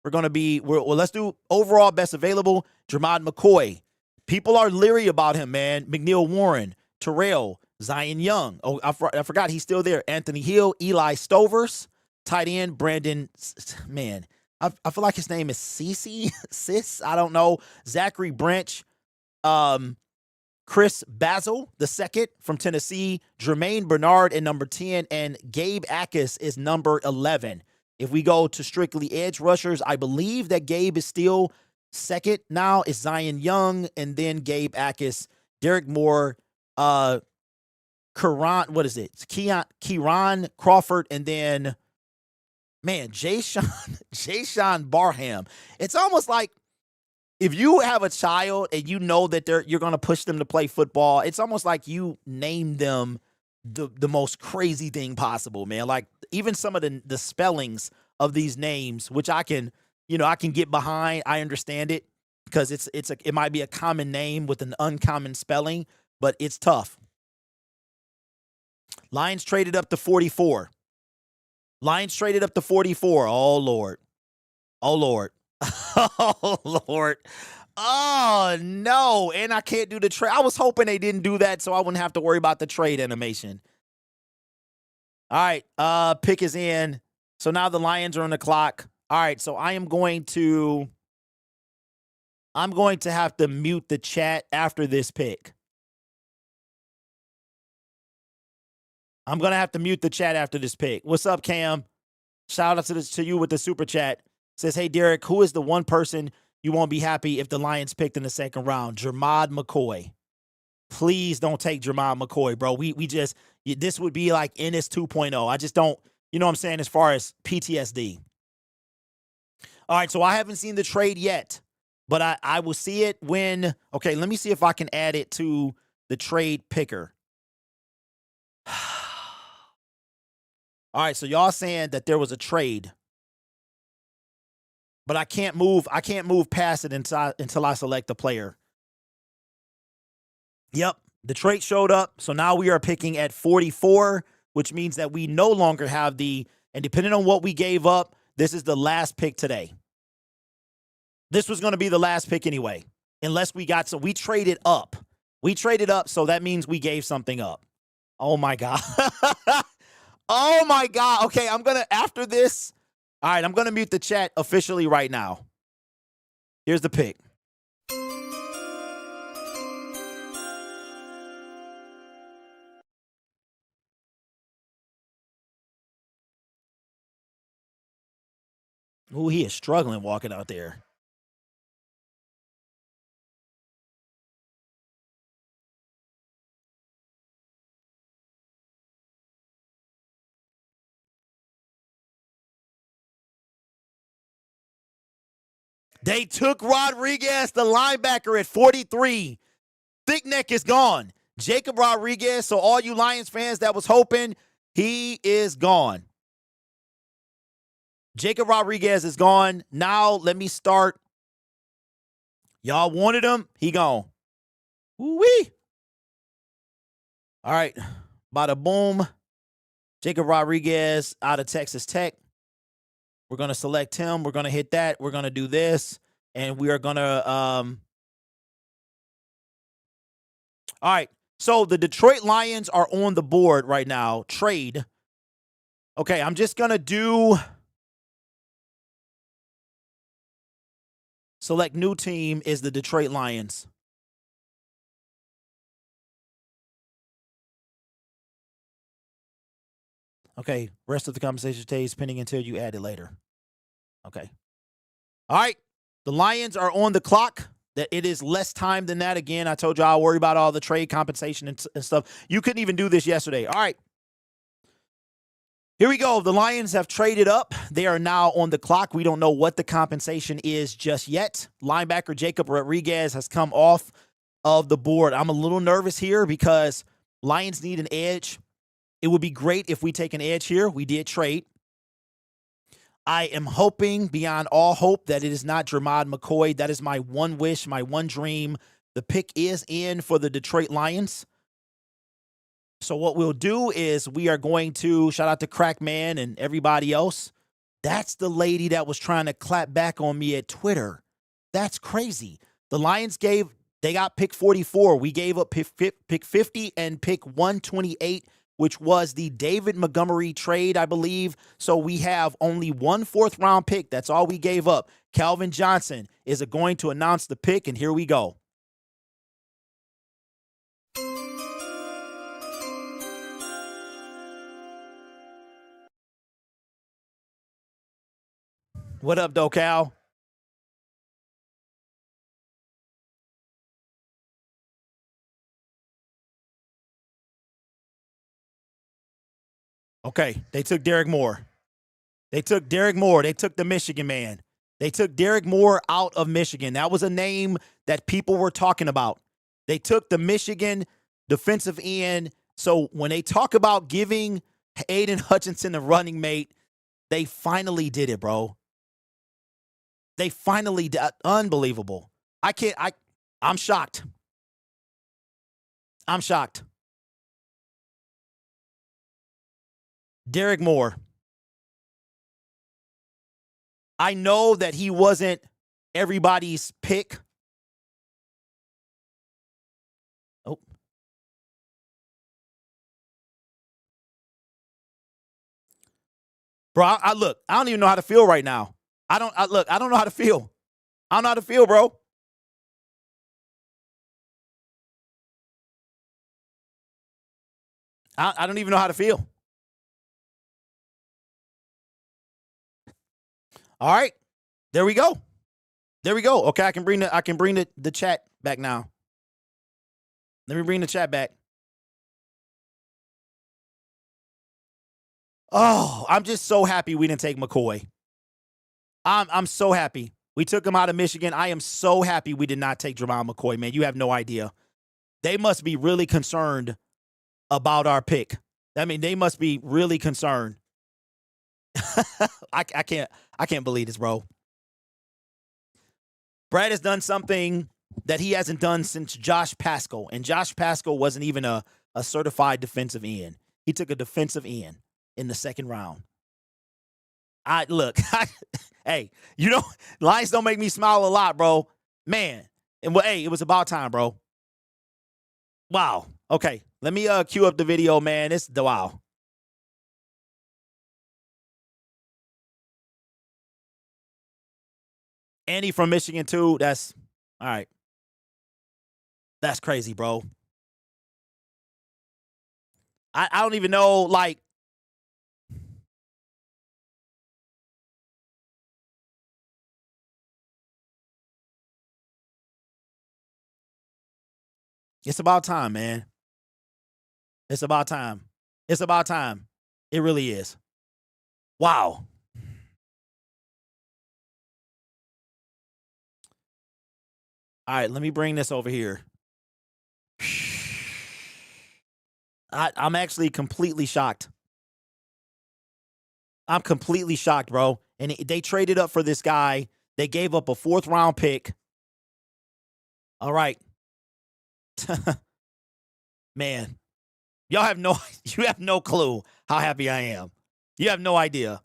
let's do overall best available. Jermod McCoy. People are leery about him, man. McNeil Warren, Terrell, Zion Young. Oh, I forgot he's still there. Anthony Hill, Eli Stovers, tight end, Brandon, man. I feel like his name is Sis. I don't know. Zachary Branch, Chris Basil, the second from Tennessee, Jermaine Bernard at number 10, and Gabe Akis is number 11. If we go to strictly edge rushers, I believe that Gabe is still second now. It's Zion Young, and then Gabe Akis, Derek Moore, Kieran Crawford, and then, man, Jayshawn Barham. It's almost like, if you have a child and you know that you're going to push them to play football, it's almost like you name them the most crazy thing possible, man. Like even some of the spellings of these names, which I can get behind. I understand it because it might be a common name with an uncommon spelling, but it's tough. Lions traded up to 44. Oh, Lord. Oh, Lord. Oh, Lord. Oh, no. And I can't do the trade. I was hoping they didn't do that so I wouldn't have to worry about the trade animation. All right. Pick is in. So now the Lions are on the clock. All right. So I am going to I'm going to have to mute the chat after this pick. I'm going to have to mute the chat after this pick. What's up, Cam? Shout out to you with the super chat. Says, hey, Derek, who is the one person you won't be happy if the Lions picked in the second round? Jermod McCoy. Please don't take Jermod McCoy, bro. This would be like Ennis 2.0. I just don't, you know what I'm saying, as far as PTSD. All right, so I haven't seen the trade yet, but I will see it when, okay, let me see if I can add it to the trade picker. All right, so y'all saying that there was a trade, but I can't move past it until I select the player. Yep, the trade showed up, so now we are picking at 44, which means that we no longer have and depending on what we gave up, this is the last pick today. This was going to be the last pick anyway, unless we traded up. We traded up, so that means we gave something up. Oh, my God. Oh, my God. Okay, after this, all right, I'm going to mute the chat officially right now. Here's the pick. Ooh, he is struggling walking out there. They took Rodriguez, the linebacker, at 43. Thick neck is gone. Jacob Rodriguez, so all you Lions fans that was hoping, he is gone. Jacob Rodriguez is gone. Now let me start. Y'all wanted him. He gone. Woo-wee. All right. Bada boom. Jacob Rodriguez out of Texas Tech. We're going to select him. We're going to hit that. We're going to do this. And we are going to, all right. So the Detroit Lions are on the board right now. Trade. Okay, I'm just going to do select new team is the Detroit Lions. Okay, rest of the conversation stays pending until you add it later. Okay. All right, the Lions are on the clock. That it is less time than that. Again, I told you I'll worry about all the trade compensation and stuff. You couldn't even do this yesterday. All right. Here we go. The Lions have traded up. They are now on the clock. We don't know what the compensation is just yet. Linebacker Jacob Rodriguez has come off of the board. I'm a little nervous here because Lions need an edge. It would be great if we take an edge here. We did trade. I am hoping beyond all hope that it is not Jermod McCoy. That is my one wish, my one dream. The pick is in for the Detroit Lions. So what we'll do is we are going to shout out to Crackman and everybody else. That's the lady that was trying to clap back on me at Twitter. That's crazy. The Lions they got pick 44. We gave up pick 50 and pick 128, which was the David Montgomery trade, I believe. So we have only 1 4th-round pick. That's all we gave up. Calvin Johnson is going to announce the pick, and here we go. What up, Decal? Okay, they took Derek Moore. They took the Michigan man. They took Derek Moore out of Michigan. That was a name that people were talking about. They took the Michigan defensive end. So when they talk about giving Aiden Hutchinson a running mate, they finally did it, bro. They finally did. Unbelievable. I'm shocked. I'm shocked. Derek Moore. I know that he wasn't everybody's pick. Oh. Bro, look, I don't even know how to feel right now. I don't know how to feel. I don't know how to feel, bro. I don't even know how to feel. All right. There we go. There we go. Okay, I can bring the chat back now. Let me bring the chat back. Oh, I'm just so happy we didn't take McCoy. I'm so happy. We took him out of Michigan. I am so happy we did not take Jamal McCoy, man. You have no idea. They must be really concerned about our pick. I mean, they must be really concerned. I can't believe this, bro. Brad has done something that he hasn't done since Josh Paschal. And Josh Paschal wasn't even a certified defensive end. He took a defensive end in the second round. Hey, you know, Lions don't make me smile a lot, bro. Man. And hey, it was about time, bro. Wow. Okay. Let me cue up the video, man. It's the wow. Andy from Michigan, too. That's all right. That's crazy, bro. I don't even know, like. It's about time, man. It's about time. It's about time. It really is. Wow. All right, let me bring this over here. I'm actually completely shocked. I'm completely shocked, bro. And they traded up for this guy. They gave up a 4th round pick. All right. Man, you have no clue how happy I am. You have no idea.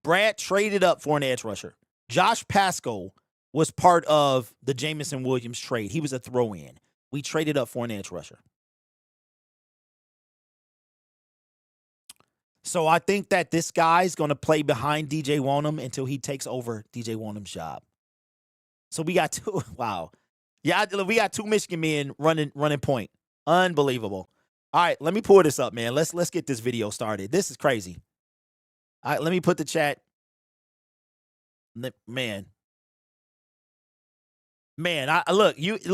Brad traded up for an edge rusher. Josh Paschal was part of the Jamison Williams trade. He was a throw-in. We traded up for an edge rusher. So I think that this guy's going to play behind DJ Wonnum until he takes over DJ Wonnum's job. So we got 2. Wow. Yeah, we got 2 Michigan men running point. Unbelievable. All right, let me pull this up, man. Let's get this video started. This is crazy. All right, let me put the chat. Man, I look. It's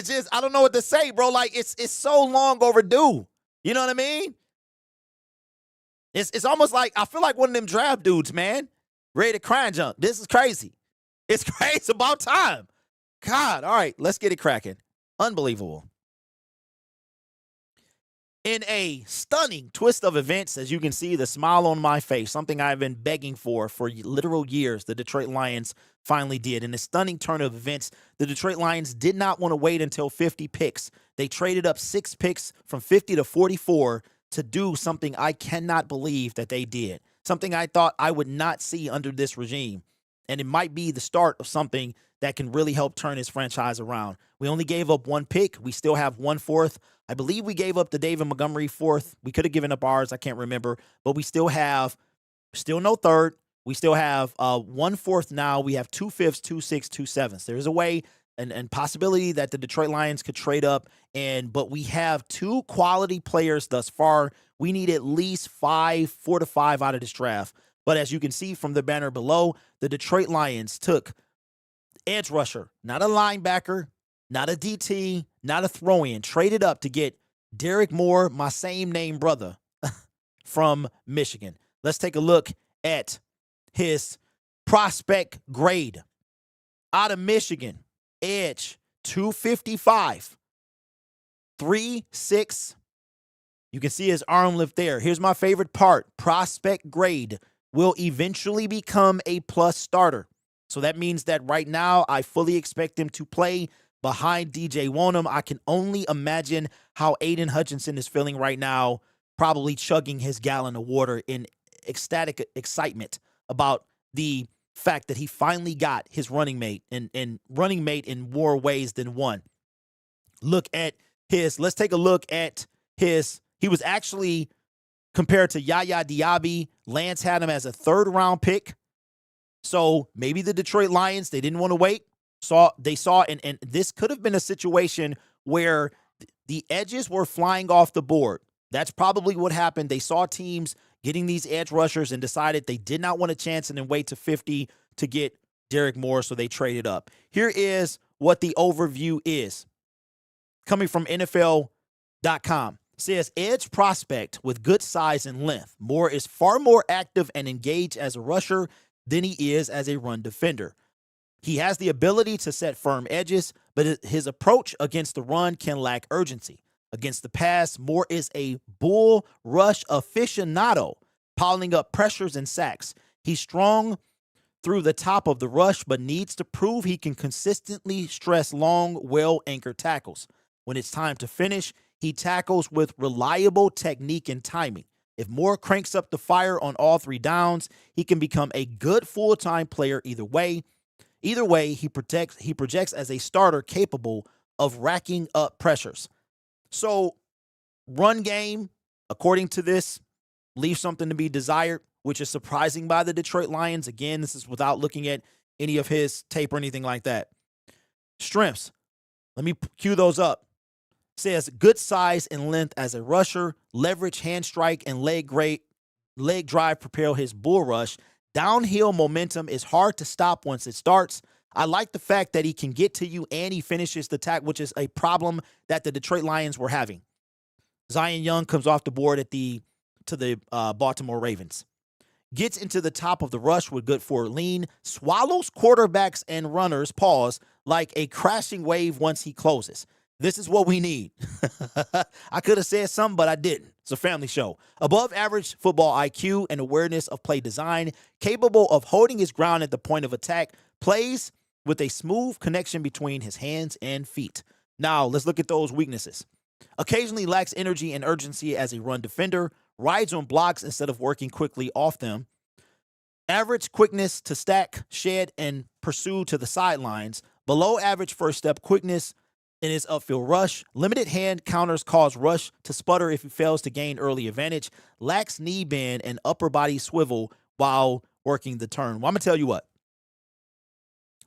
just I don't know what to say, bro. Like it's so long overdue. You know what I mean? It's almost like I feel like one of them draft dudes, man. Ready to cry and jump. This is crazy. It's crazy. It's about time. God. All right, let's get it cracking. Unbelievable. In a stunning twist of events, as you can see, the smile on my face, something I've been begging for literal years, the Detroit Lions finally did. In a stunning turn of events, the Detroit Lions did not want to wait until 50 picks. They traded up 6 picks from 50 to 44 to do something I cannot believe that they did, something I thought I would not see under this regime. And it might be the start of something that can really help turn his franchise around. We only gave up 1 pick. We still have 1/4. I believe we gave up the David Montgomery 4th. We could have given up ours. I can't remember. But we still have no 3rd. We still have 1/4 now. We have 2 5ths, 2 6, 2 7s. There's a way and possibility that the Detroit Lions could trade up. But we have 2 quality players thus far. We need at least 4 to 5 out of this draft. But as you can see from the banner below, the Detroit Lions took edge rusher, not a linebacker, not a DT, not a throw-in, traded up to get Derek Moore, my same name brother, from Michigan. Let's take a look at his prospect grade. Out of Michigan, edge, 255, 3'6". You can see his arm lift there. Here's my favorite part. Prospect grade will eventually become a plus starter. So that means that right now I fully expect him to play behind DJ Wonnum. I can only imagine how Aiden Hutchinson is feeling right now, probably chugging his gallon of water in ecstatic excitement about the fact that he finally got his running mate and running mate in more ways than one. Let's take a look at he was actually compared to Yaya Diaby. Lance had him as a 3rd round pick. So maybe the Detroit Lions, they didn't want to wait. They saw, and this could have been a situation where The edges were flying off the board. That's probably what happened. They saw teams getting these edge rushers and decided they did not want a chance and then wait to 50 to get Derek Moore, so they traded up. Here is what the overview is. Coming from NFL.com. Says, edge prospect with good size and length. Moore is far more active and engaged as a rusher than he is as a run defender. He has the ability to set firm edges, but his approach against the run can lack urgency. Against the pass, Moore is a bull rush aficionado, piling up pressures and sacks. He's strong through the top of the rush, but needs to prove he can consistently stress long, well-anchored tackles. When it's time to finish, he tackles with reliable technique and timing. If Moore cranks up the fire on all 3 downs, he can become a good full-time player either way. Either way, he projects as a starter capable of racking up pressures. So, run game, according to this, leaves something to be desired, which is surprising by the Detroit Lions. Again, this is without looking at any of his tape or anything like that. Strengths. Let me cue those up. Says good size and length as a rusher, leverage, hand strike, and leg drive propel his bull rush. Downhill momentum is hard to stop once it starts. I like the fact that he can get to you and he finishes the tackle, which is a problem that the Detroit Lions were having. Zion Young comes off the board to the Baltimore Ravens. Gets into the top of the rush with good forward lean. Swallows quarterbacks and runners, like a crashing wave once he closes. This is what we need. I could have said something, but I didn't. It's a family show. Above average football IQ and awareness of play design, capable of holding his ground at the point of attack, plays with a smooth connection between his hands and feet. Now, let's look at those weaknesses. Occasionally lacks energy and urgency as a run defender, rides on blocks instead of working quickly off them. Average quickness to stack, shed, and pursue to the sidelines. Below average first step quickness in his upfield rush. Limited hand counters cause rush to sputter if he fails to gain early advantage. Lacks knee bend and upper body swivel while working the turn. Well, I'm going to tell you what.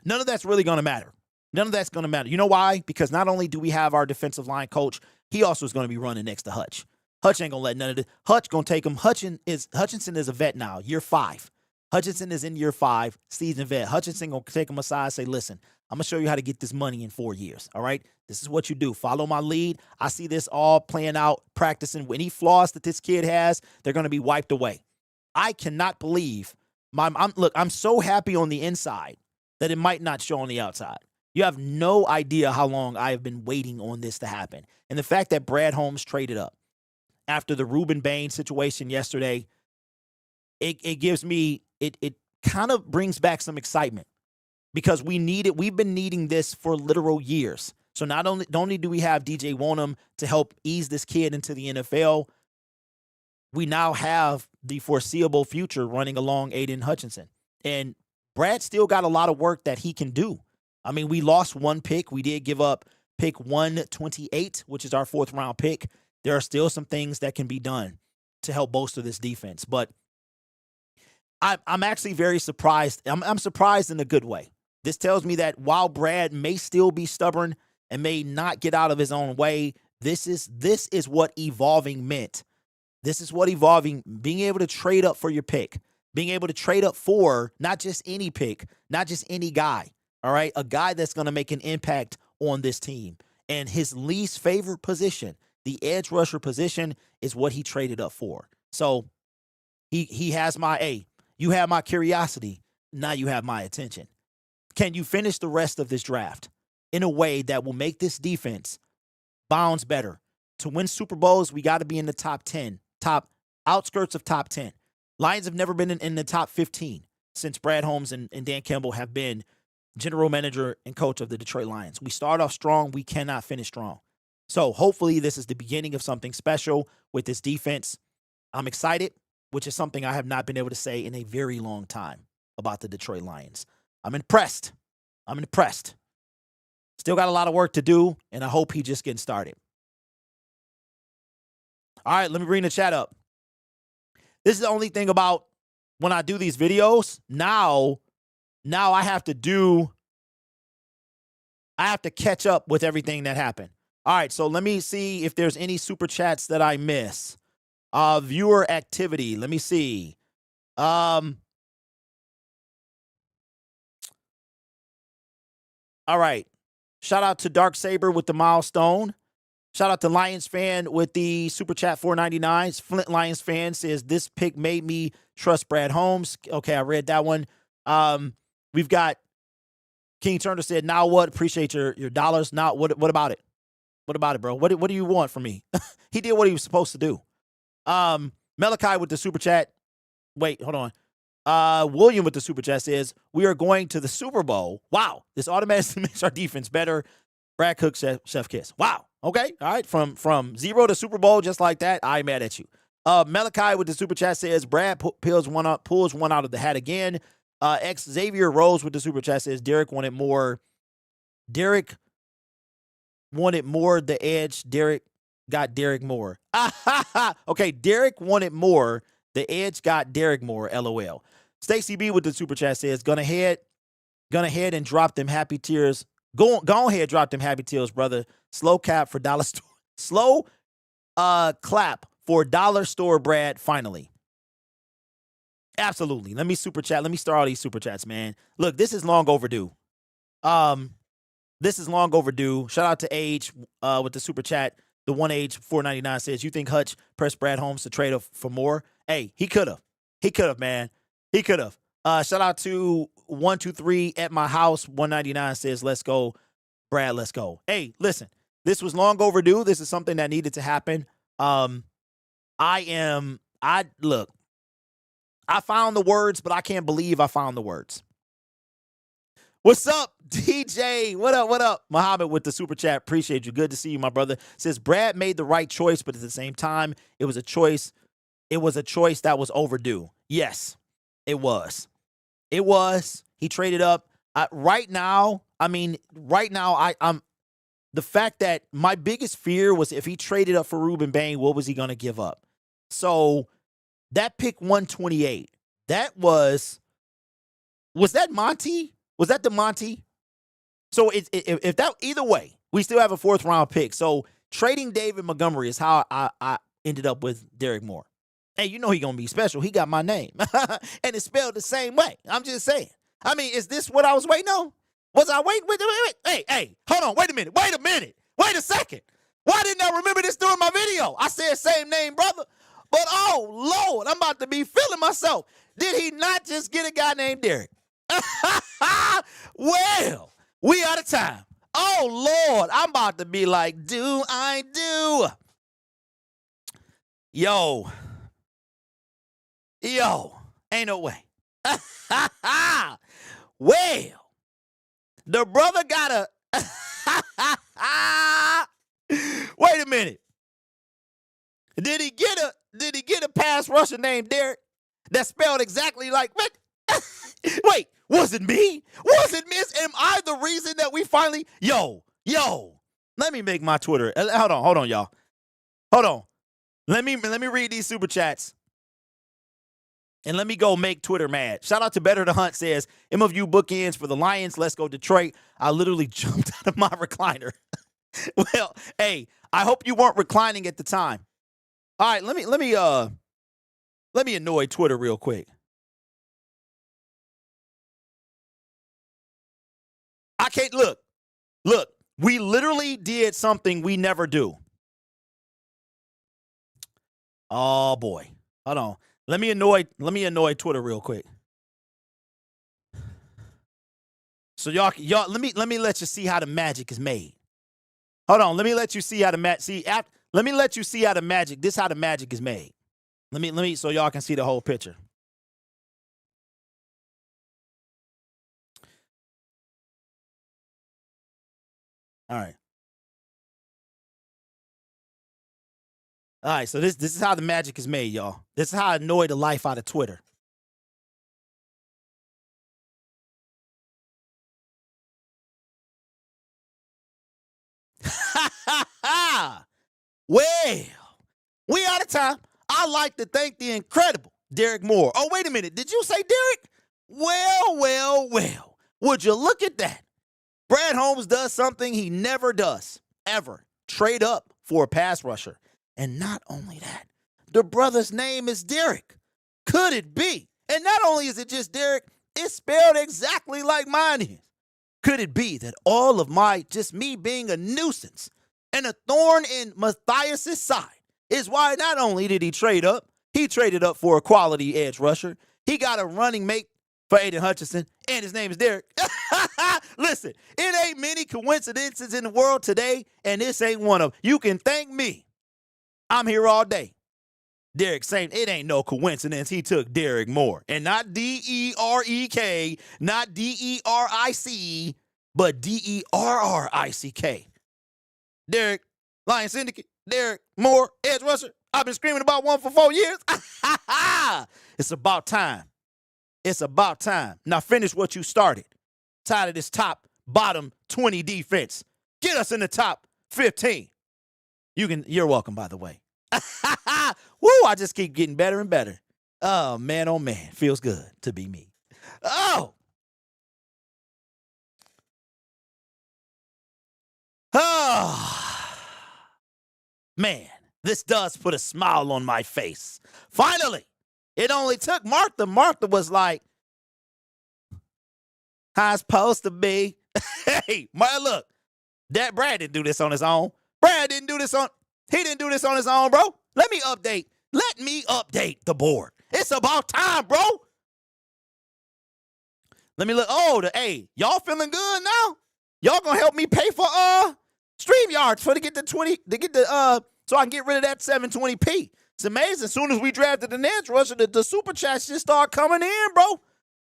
None of that's really going to matter. None of that's going to matter. You know why? Because not only do we have our defensive line coach, he also is going to be running next to Hutch. Hutch ain't going to let none of this. Hutch going to take him. Hutchinson is a vet now, year 5. Hutchinson is in year 5, seasoned vet. Hutchinson going to take him aside and say, listen, I'm going to show you how to get this money in 4 years, all right? This is what you do. Follow my lead. I see this all playing out, practicing. Any flaws that this kid has, they're going to be wiped away. I cannot believe I'm so happy on the inside that it might not show on the outside. You have no idea how long I have been waiting on this to happen. And the fact that Brad Holmes traded up after the Reuben Bain situation yesterday, it gives me, it kind of brings back some excitement because we've been needing this for literal years. So not only do we have DJ Wonnum to help ease this kid into the NFL, we now have the foreseeable future running along Aiden Hutchinson. And Brad still got a lot of work that he can do. I mean, we lost 1 pick. We did give up pick 128, which is our 4th round pick. There are still some things that can be done to help bolster this defense. But I'm actually very surprised. I'm surprised in a good way. This tells me that while Brad may still be stubborn and may not get out of his own way, this is what evolving meant. This is what evolving, being able to trade up for your pick, being able to trade up for not just any pick, not just any guy, all right? A guy that's going to make an impact on this team. And his least favorite position, the edge rusher position, is what he traded up for. So he has you have my curiosity, now you have my attention. Can you finish the rest of this draft in a way that will make this defense bounce better? To win Super Bowls, we got to be in the top 10, top outskirts of top 10. Lions have never been in the top 15 since Brad Holmes and Dan Campbell have been general manager and coach of the Detroit Lions. We start off strong. We cannot finish strong. So hopefully this is the beginning of something special with this defense. I'm excited, which is something I have not been able to say in a very long time about the Detroit Lions. I'm impressed. Still got a lot of work to do, and I hope he's just getting started. All right, let me bring the chat up. This is the only thing about when I do these videos. Now I have to catch up with everything that happened. All right, so let me see if there's any super chats that I miss. Viewer activity. Let me see. All right. Shout out to Dark Saber with the milestone. Shout out to Lions fan with the super chat $4.99. Flint Lions fan says this pick made me trust Brad Holmes. Okay, I read that one. We've got King Turner said, now what? Appreciate your dollars. Now what about it? What about it, bro? What do you want from me? He did what he was supposed to do. Malachi with the super chat. Wait, hold on. William with the super chat says, we are going to the Super Bowl. Wow. This automatically makes our defense better. Brad Cook, Chef Kiss. Wow. Okay. All right. From 0 to Super Bowl, just like that, I'm mad at you. Malachi with the super chat says, Brad pulls one out of the hat again. Xavier Rose with the super chat says, Derek wanted more. Derek wanted more the edge. Derek got Derek Moore. Okay, Derek wanted more. The edge got Derek Moore. LOL. Stacy B with the super chat says, gonna head and drop them happy tears. Go ahead, drop them happy tears, brother. Slow clap for dollar store. Slow clap for dollar store Brad. Finally. Absolutely. Let me super chat. Let me start all these super chats, man. Look, this is long overdue. This is long overdue. Shout out to Age with the super chat. The one Age $4.99 says, you think Hutch pressed Brad Holmes to trade for more? Hey, he could have. He could have, man. He could have. Shout out to 123 at my house. $1.99 says, let's go, Brad, let's go. Hey, listen, this was long overdue. This is something that needed to happen. Look, I found the words, but I can't believe I found the words. What's up, DJ? What up? What up? Muhammad with the super chat. Appreciate you. Good to see you, my brother. Says Brad made the right choice, but at the same time, it was a choice. It was a choice that was overdue. Yes, it was. It was. He traded up. Right now, I'm the fact that my biggest fear was if he traded up for Ruben Bain, what was he going to give up? So that pick 128, was that Monty? Was that the Monty? So if that, either way, we still have a 4th round pick. So trading David Montgomery is how I ended up with Derek Moore. Hey, you know he gonna be special. He got my name. And it's spelled the same way. I'm just saying. I mean, is this what I was waiting on? Was I waiting? Wait. Hey, hold on. Wait a minute. Wait a second. Why didn't I remember this during my video? I said same name, brother. But, oh, Lord, I'm about to be feeling myself. Did he not just get a guy named Derek? Well, we out of time. Oh, Lord, I'm about to be like, do I do? Yo, ain't no way. Well, the brother got a... Wait a minute. Did he get a pass rusher named Derek that spelled exactly like what? Wait, was it me? Was it Miss? Am I the reason that we finally? Yo. Let me make my Twitter. Hold on, y'all. Hold on. Let me read these super chats. And let me go make Twitter mad. Shout out to Better to Hunt says, MFU bookends for the Lions. Let's go Detroit. I literally jumped out of my recliner. Well, hey, I hope you weren't reclining at the time. All right, let me annoy Twitter real quick. I can't look. We literally did something we never do. Oh boy. Hold on. Let me annoy Twitter real quick. So y'all let me let you see how the magic is made. Hold on, let me let you see how the let me let you see how the magic, this is how the magic is made. Let me so y'all can see the whole picture. All right. All right, so this is how the magic is made, y'all. This is how I annoy the life out of Twitter. Well, we out of time. I'd like to thank the incredible Derek Moore. Oh, wait a minute. Did you say Derek? Well. Would you look at that? Brad Holmes does something he never does, ever. trade up for a pass rusher. And not only that, the brother's name is Derek. Could it be? And not only is it just Derek, it's spelled exactly like mine is. Could it be that all of me being a nuisance and a thorn in Matthias's side is why not only did he trade up, he traded up for a quality edge rusher. He got a running mate for Aiden Hutchinson, and his name is Derek. Listen, it ain't many coincidences in the world today, and this ain't one of them. You can thank me. I'm here all day. Derek saying it ain't no coincidence he took Derek Moore. And not D-E-R-E-K, not D-E-R-I-C, but D-E-R-R-I-C-K. Derek, Lions Syndicate, Derek Moore, edge rusher. I've been screaming about one for 4 years. It's about time. It's about time. Now finish what you started. Tired of this bottom 20 defense. Get us in the top 15. You're welcome, by the way. Woo, I just keep getting better and better. Oh man, feels good to be me. Oh. Man, this does put a smile on my face. Finally, it only took Martha. Martha was like, how it's supposed to be. Hey, look, Brad didn't do this on his own. He didn't do this on his own, bro. Let me update the board. It's about time, bro. Let me look. Oh, y'all feeling good now? Y'all gonna help me pay for StreamYards to get so I can get rid of that 720p. It's amazing. As soon as we drafted the edge rusher, the super chats just start coming in, bro.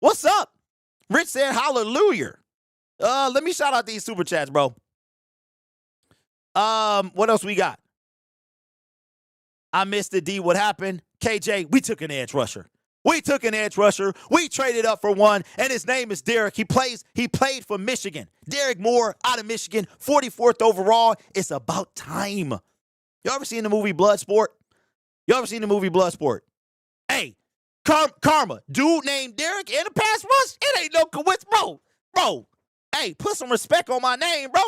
What's up? Rich said hallelujah. Let me shout out these super chats, bro. What else we got? I missed the D. What happened? KJ, we took an edge rusher. We traded up for one, and his name is Derek. He played for Michigan. Derek Moore out of Michigan, 44th overall. It's about time. You ever seen the movie Bloodsport? Hey, Karma, dude named Derek in a pass rush? It ain't no coincidence, bro. Hey, put some respect on my name, bro.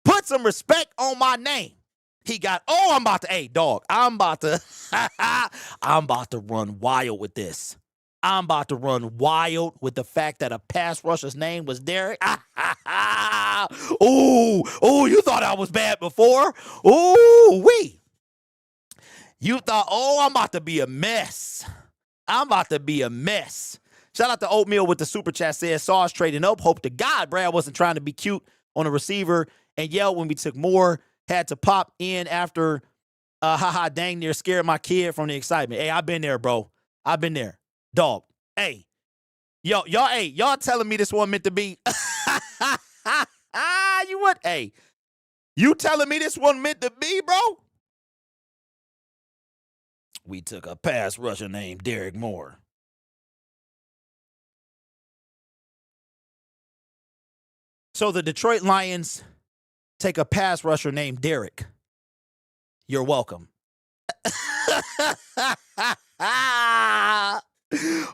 Put some respect on my name. He got, I'm about to run wild with this. I'm about to run wild with the fact that a pass rusher's name was Derek. You thought I was bad before? You thought, I'm about to be a mess. Shout out to Oatmeal with the super chat says, saw us trading up. Hope to God Brad wasn't trying to be cute on a receiver and yell when we took more. Had to pop in after, dang near scared my kid from the excitement. Hey, I've been there, bro. I've been there. Dog. Hey. Y'all telling me this wasn't meant to be. You what? Hey. You telling me this wasn't meant to be, bro? We took a pass rusher named Derek Moore. So the Detroit Lions take a pass rusher named Derek. You're welcome.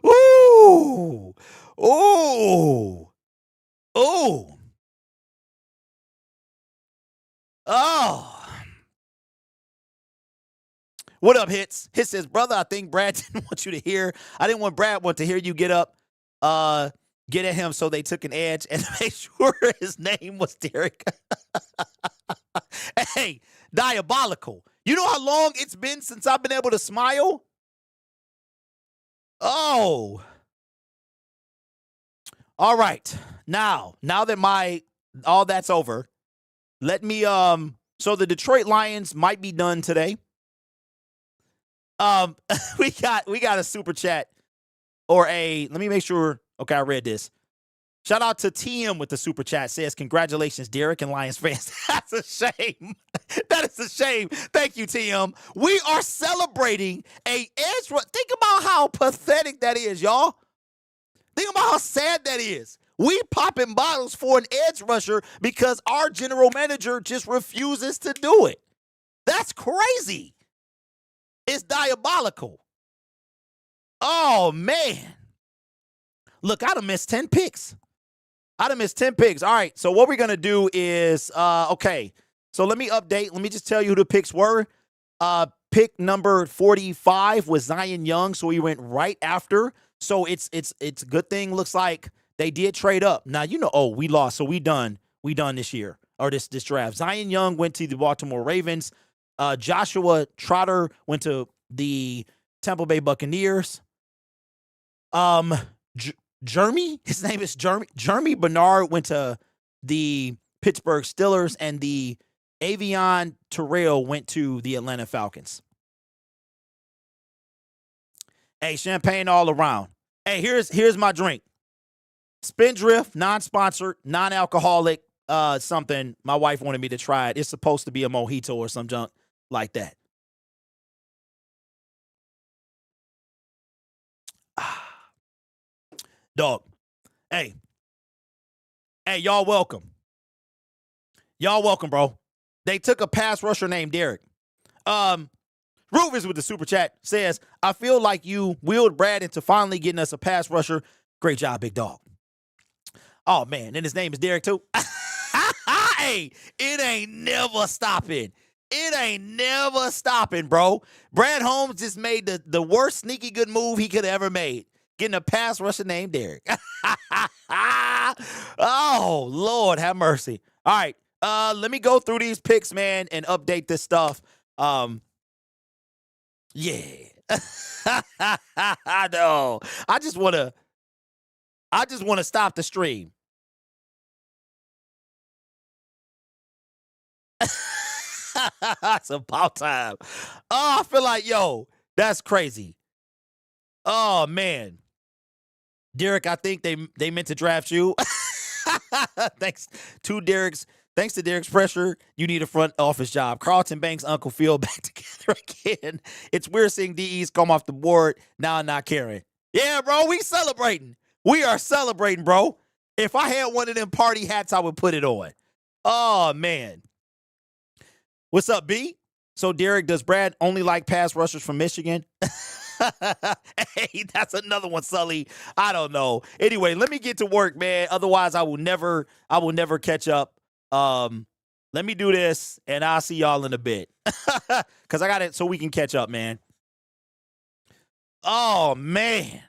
Ooh. Oh. What up, Hits? Hits says, brother, I think Brad didn't want you to hear. I didn't want Brad to hear you get up. Get at him, so they took an edge and made sure his name was Derek. Hey, diabolical. You know how long it's been since I've been able to smile? Oh. All right. Now that all that's over, let me so the Detroit Lions might be done today. We got a super chat let me make sure. Okay, I read this. Shout out to TM with the super chat. Says, congratulations, Derek and Lions fans. That's a shame. That is a shame. Thank you, TM. We are celebrating a edge rush. Think about how pathetic that is, y'all. Think about how sad that is. We popping bottles for an edge rusher because our general manager just refuses to do it. That's crazy. It's diabolical. Oh, man. Look, I'd have missed 10 picks. All right, so what we're going to do is, okay, So let me update. Let me just tell you who the picks were. Pick number 45 was Zion Young, so he went right after. So it's a good thing. Looks like they did trade up. Now, we lost, so we done this year, or this draft. Zion Young went to the Baltimore Ravens. Joshua Trotter went to the Tampa Bay Buccaneers. Jeremy, his name is Jeremy Bernard went to the Pittsburgh Steelers, and the Avion Terrell went to the Atlanta Falcons. Hey, champagne all around. Hey, here's my drink. Spindrift, non-sponsored, non-alcoholic, something. My wife wanted me to try it. It's supposed to be a mojito or some junk like that. Dog. Hey, y'all welcome. Y'all welcome, bro. They took a pass rusher named Derek. Rufus with the super chat says, I feel like you wheeled Brad into finally getting us a pass rusher. Great job, big dog. Oh, man. And his name is Derek, too. Hey, it ain't never stopping. It ain't never stopping, bro. Brad Holmes just made the worst sneaky good move he could have ever made. Getting a pass rusher named Derek. Oh, Lord, have mercy. All right. Let me go through these picks, man, and update this stuff. Yeah. I know. I just want to stop the stream. It's about time. Oh, I feel like, that's crazy. Oh, man. Derek, I think they meant to draft you. Thanks to Derek's pressure, you need a front office job. Carlton Banks' Uncle Phil back together again. It's weird seeing DEs come off the board. Now I'm not caring. Yeah, bro, we celebrating. We are celebrating, bro. If I had one of them party hats, I would put it on. Oh, man. What's up, B? So, Derek, does Brad only like pass rushers from Michigan? Hey, that's another one, Sully. I don't know. Anyway, let me get to work, man. Otherwise, I will never catch up. Let me do this, and I'll see y'all in a bit. Because I got it so we can catch up, man. Oh, man.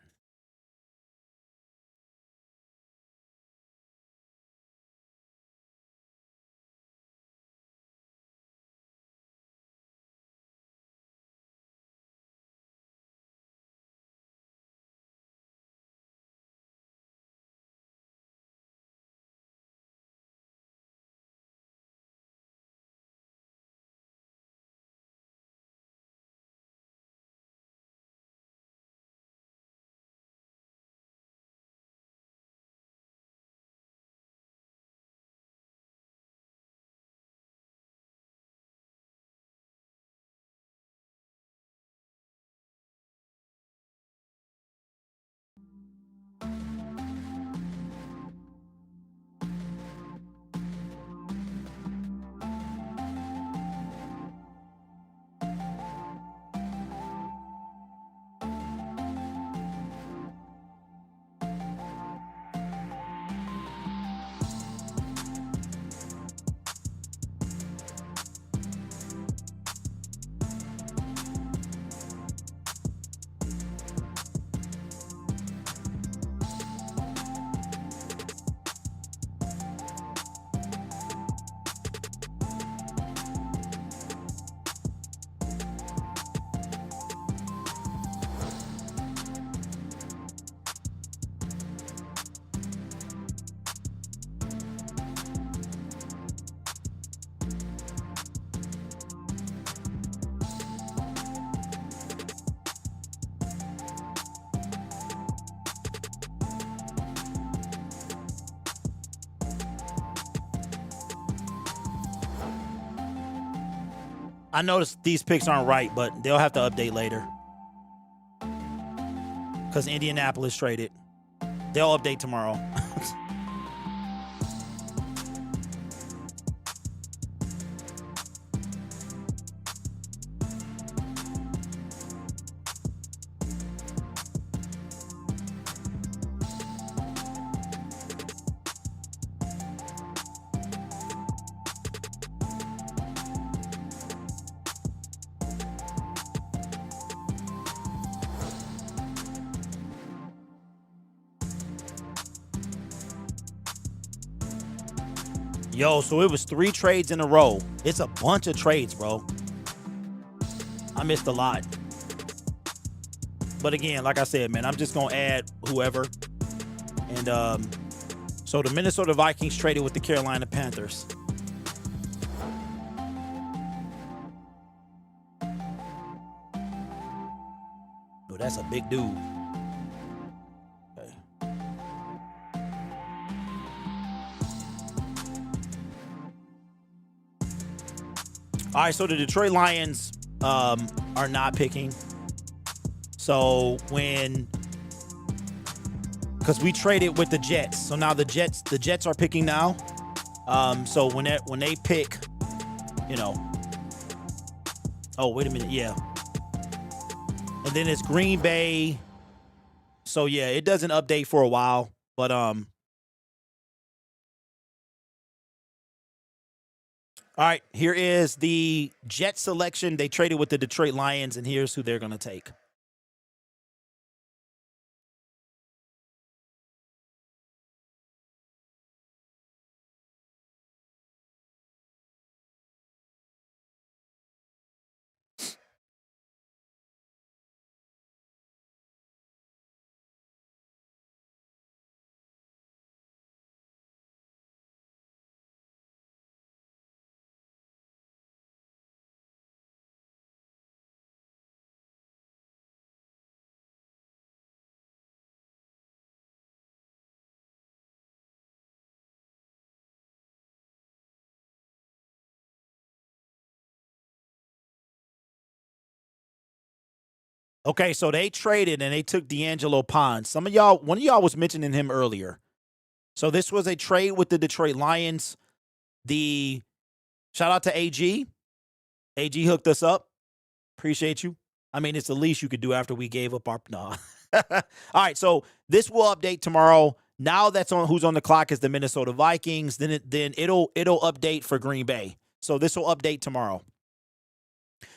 I noticed these picks aren't right, but they'll have to update later. Because Indianapolis traded. They'll update tomorrow. Yo, so it was 3 trades in a row. It's a bunch of trades, bro. I missed a lot. But again, like I said, man, I'm just going to add whoever. And so the Minnesota Vikings traded with the Carolina Panthers. Oh, that's a big dude. Okay. All right, so the Detroit Lions are not picking. So because we traded with the Jets, so now the Jets are picking now. So when they pick, you know. Oh, wait a minute, yeah. And then it's Green Bay. So yeah, it doesn't update for a while, but all right, here is the Jet selection. They traded with the Detroit Lions, and here's who they're going to take. Okay, so they traded and they took D'Angelo Pons. One of y'all was mentioning him earlier. So this was a trade with the Detroit Lions. Shout out to AG. AG hooked us up. Appreciate you. I mean, it's the least you could do after we gave up our no. All right, so this will update tomorrow. Now that's on who's on the clock is the Minnesota Vikings. Then it'll update for Green Bay. So this will update tomorrow.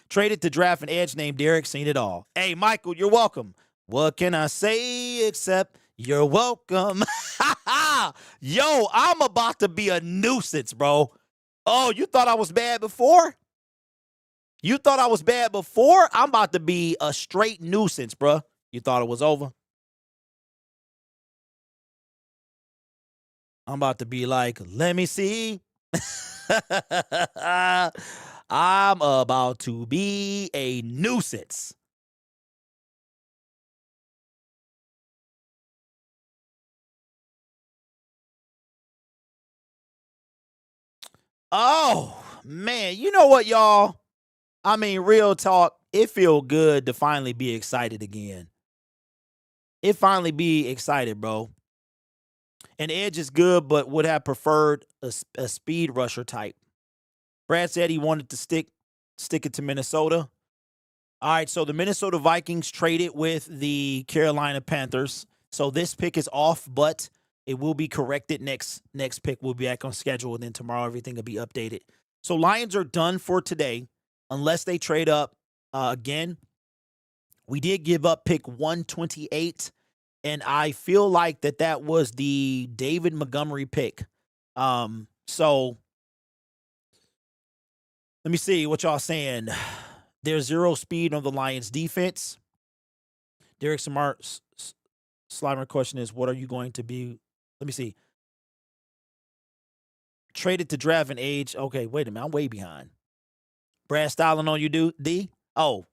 Traded to draft an edge named Derek. Seen it all. Hey, Michael, you're welcome. What can I say except you're welcome? Yo, I'm about to be a nuisance, bro. Oh, you thought I was bad before? You thought I was bad before? I'm about to be a straight nuisance, bro. You thought it was over? I'm about to be like, let me see. I'm about to be a nuisance. Oh, man. You know what, y'all? I mean, real talk. It feels good to finally be excited again. It finally be excited, bro. An edge is good, but would have preferred a speed rusher type. Brad said he wanted to stick it to Minnesota. All right, so the Minnesota Vikings traded with the Carolina Panthers. So this pick is off, but it will be corrected. Next pick will be back on schedule, and then tomorrow everything will be updated. So Lions are done for today, unless they trade up again. We did give up pick 128, and I feel like that was the David Montgomery pick. So let me see what y'all saying. There's zero speed on the Lions defense. Derek Smart Slimer question is, what are you going to be? Let me see. Traded to draft an age. Okay, wait a minute. I'm way behind. Brad styling on you, D? Oh,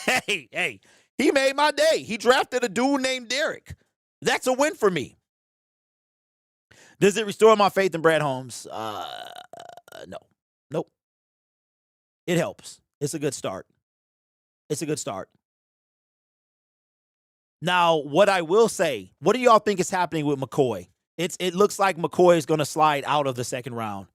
hey. He made my day. He drafted a dude named Derek. That's a win for me. Does it restore my faith in Brad Holmes? No. Nope. It helps. It's a good start. Now, what I will say, what do y'all think is happening with McCoy? It looks like McCoy is going to slide out of the second round.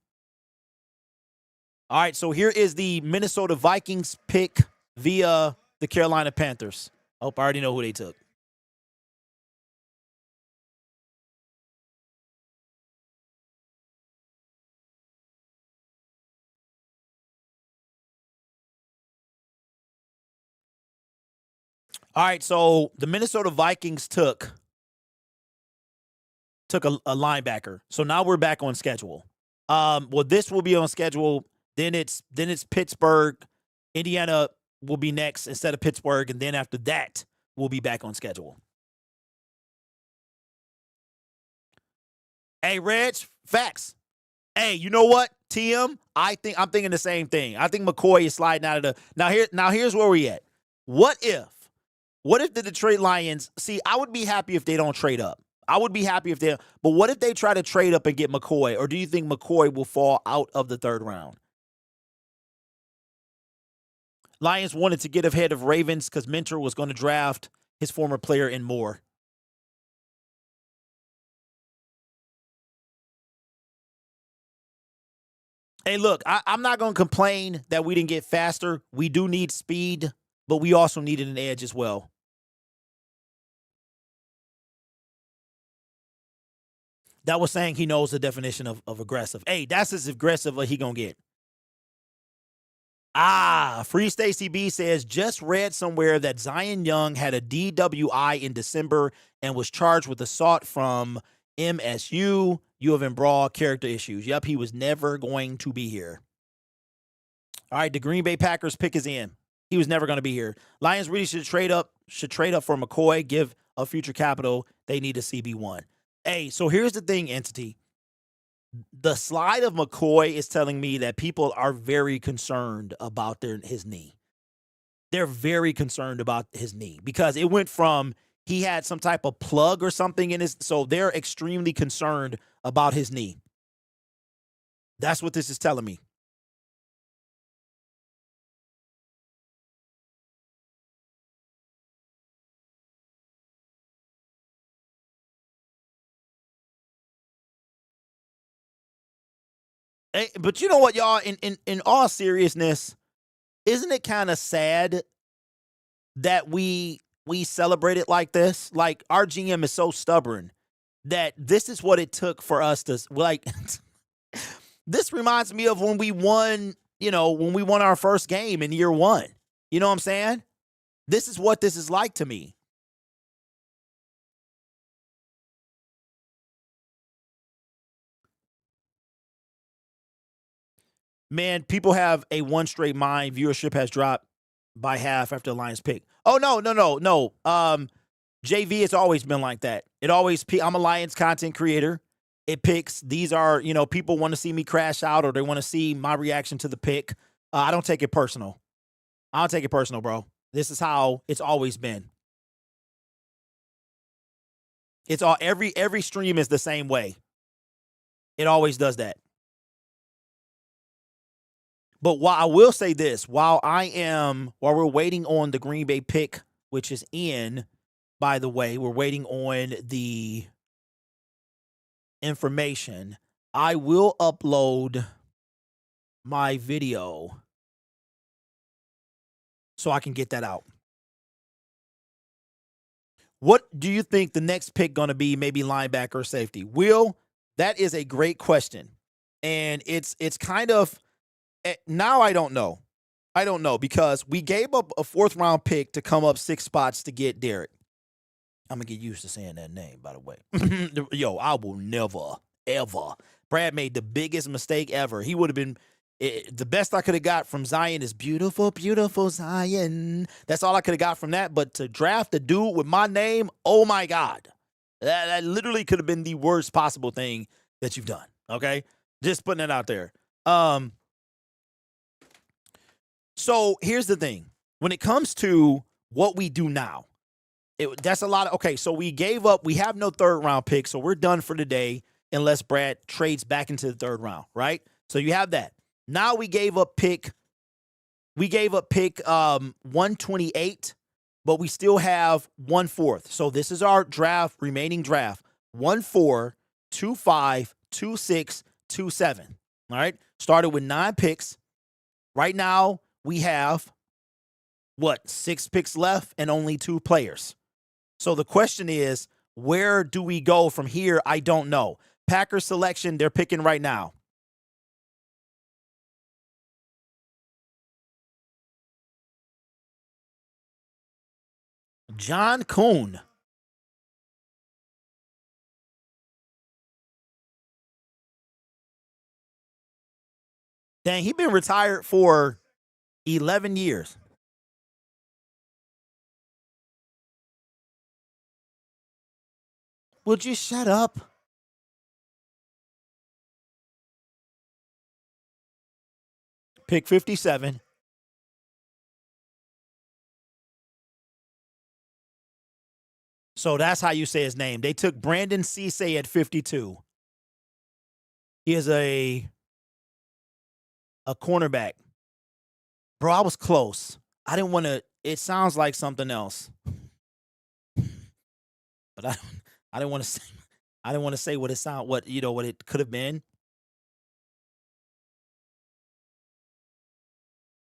All right, so here is the Minnesota Vikings pick via the Carolina Panthers. Oh, I already know who they took. All right, so the Minnesota Vikings took a linebacker. So now we're back on schedule. Well, this will be on schedule. Then it's Pittsburgh, Indiana will be next instead of Pittsburgh, and then after that, we'll be back on schedule. Hey, Reg, facts. Hey, you know what, TM? I'm thinking the same thing. I think McCoy is sliding out of the. Now here's where we at. What if the Detroit Lions? See, I would be happy if they don't trade up. I would be happy if they. But what if they try to trade up and get McCoy? Or do you think McCoy will fall out of the third round? Lions wanted to get ahead of Ravens because Mentor was going to draft his former player and more. Hey, look, I'm not going to complain that we didn't get faster. We do need speed, but we also needed an edge as well. That was saying he knows the definition of aggressive. Hey, that's as aggressive as he going to get. Free Stacy B says, just read somewhere that Zion Young had a DWI in December and was charged with assault from MSU. U of M brawl, character issues. Yep, he was never going to be here. All right, the Green Bay Packers pick is in. He was never going to be here. Lions really should trade up for McCoy, give a future capital. They need a CB1. Hey, so here's the thing, Entity. The slide of McCoy is telling me that people are very concerned about his knee. They're very concerned about his knee because it went from he had some type of plug or something in his, so they're extremely concerned about his knee. That's what this is telling me. Hey, but you know what, y'all? In all seriousness, isn't it kind of sad that we celebrate it like this? Like, our GM is so stubborn that this is what it took for us to, like, this reminds me of when we won, when we won our first game in year one. You know what I'm saying? This is what this is like to me. Man, people have a one straight mind. Viewership has dropped by half after the Lions pick. Oh, no. JV has always been like that. I'm a Lions content creator. It picks. These are, people want to see me crash out or they want to see my reaction to the pick. I don't take it personal. Bro. This is how it's always been. It's all every stream is the same way. It always does that. But while I will say this, while we're waiting on the Green Bay pick, which is in, by the way, we're waiting on the information. I will upload my video so I can get that out. What do you think the next pick going to be? Maybe linebacker or safety? Will, that is a great question. And it's kind of, now I don't know. Because we gave up a 4th round pick to come up 6 spots to get Derek. I'm going to get used to saying that name, by the way. Yo, I will never, ever. Brad made the biggest mistake ever. He would have been, the best I could have got from Zion is beautiful, beautiful Zion. That's all I could have got from that. But to draft a dude with my name, oh my God. That literally could have been the worst possible thing that you've done. Okay? Just putting it out there. So here's the thing. When it comes to what we do now, that's a lot of, okay, so we gave up, we have no 3rd round pick, so we're done for today unless Brad trades back into the 3rd round, right? So you have that. Now we gave up pick 128, but we still have 1/4. So this is our remaining draft. 1/4, 2/5, 2/6, 2/7. All right. Started with 9 picks. Right now, we have 6 picks left and only 2 players. So the question is, where do we go from here? I don't know. Packers selection, they're picking right now. John Kuhn. Dang, he been retired for 11 years. Would you shut up? Pick 57. So that's how you say his name. They took Brandon Cisse at 52. He is a cornerback. Bro, I was close. I didn't want to. It sounds like something else, but I didn't want to say. I didn't want to say what it sound. What it could have been.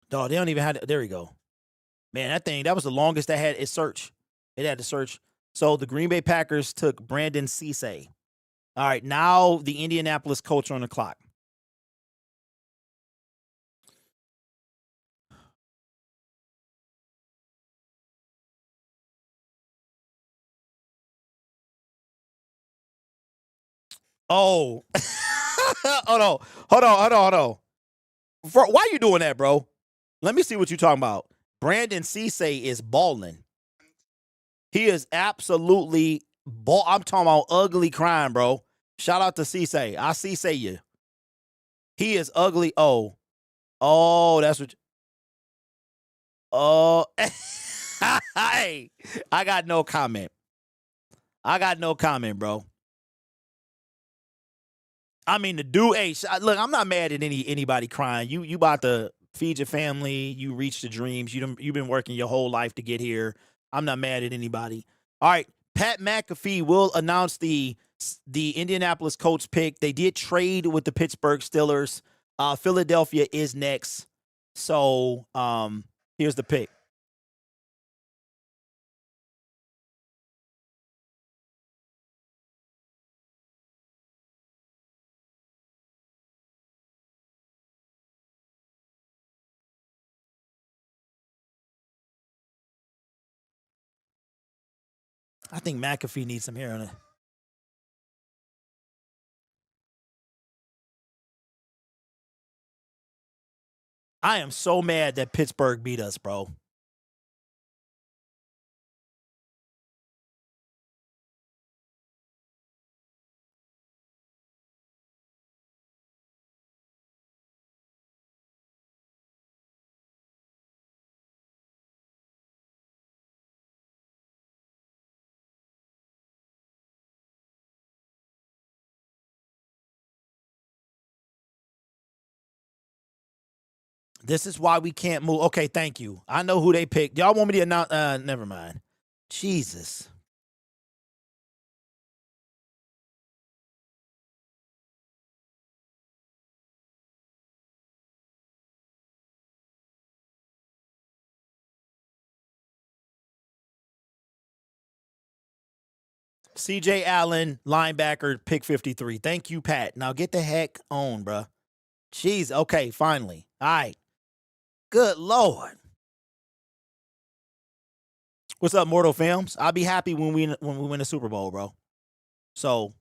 Dog, they don't even have. There we go. Man, that was the longest that had it search. It had to search. So the Green Bay Packers took Brandon Cisse. All right, now the Indianapolis Colts are on the clock. Oh, hold on. Why are you doing that, bro? Let me see what you're talking about. Brandon Cisse is balling. He is absolutely ball. I'm talking about ugly crying, bro. Shout out to Cisse. I Cisse you. He is ugly. Oh, that's what. Oh, hey, I got no comment. Bro. I mean, the dude. Hey, look, I'm not mad at anybody crying. You about to feed your family. You reach the dreams. You've been working your whole life to get here. I'm not mad at anybody. All right, Pat McAfee will announce the Indianapolis Colts pick. They did trade with the Pittsburgh Steelers. Philadelphia is next. So here's the pick. I think McAfee needs some hair on it. I am so mad that Pittsburgh beat us, bro. This is why we can't move. Okay, thank you. I know who they picked. Y'all want me to announce? Never mind. Jesus. CJ Allen, linebacker, pick 53. Thank you, Pat. Now get the heck on, bruh. Jeez. Okay, finally. All right. Good Lord. What's up, Mortal Films? I'll be happy when we win the Super Bowl, bro. So,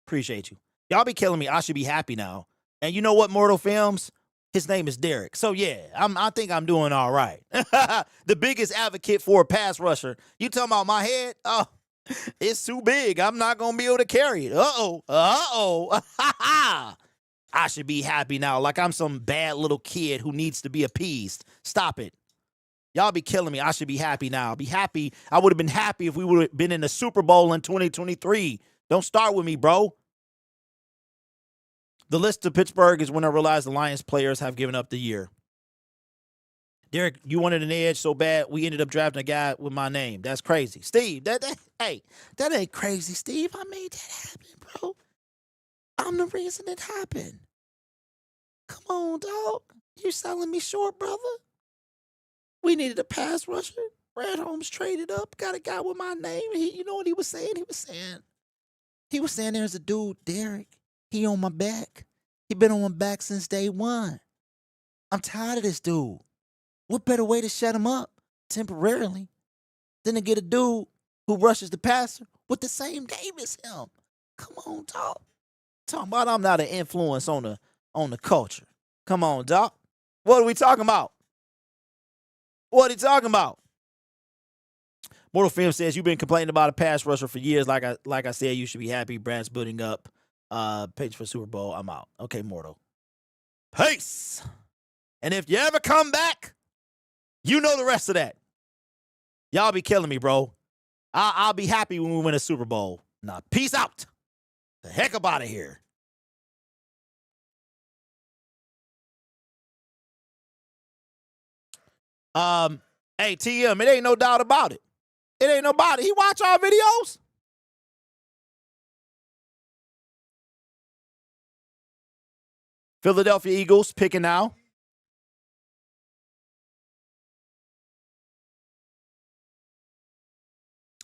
appreciate you. Y'all be killing me. I should be happy now. And you know what, Mortal Films? His name is Derek. So yeah, I think I'm doing all right. The biggest advocate for a pass rusher. You talking about my head? Oh, it's too big. I'm not gonna be able to carry it. I should be happy now, like I'm some bad little kid who needs to be appeased. Stop it. Y'all be killing me. I should be happy now. Be happy. I would have been happy if we would have been in the Super Bowl in 2023. Don't start with me, bro. The list of Pittsburgh is when I realized the Lions players have given up the year. Derek, you wanted an edge so bad, we ended up drafting a guy with my name. That's crazy. Steve, that ain't crazy, Steve. I made that happen, bro. I'm the reason it happened. Come on, dog. You selling me short, brother? We needed a pass rusher. Brad Holmes traded up, got a guy with my name. You know what he was saying? He was saying there's a dude, Derek. He on my back. He been on my back since day one. I'm tired of this dude. What better way to shut him up temporarily than to get a dude who rushes the passer with the same game as him? Come on, dog. Talking about I'm not an influence on the culture. Come on, Doc. What are we talking about? What are you talking about? Mortal Film says you've been complaining about a pass rusher for years. Like I said, you should be happy. Brad's building up page for Super Bowl. I'm out. Okay, Mortal. Peace. And if you ever come back, you know the rest of that. Y'all be killing me, bro. I'll be happy when we win a Super Bowl. Now, peace out. The heck up out of here. Hey, TM, it ain't no doubt about it. It ain't nobody. He watch our videos. Philadelphia Eagles picking now.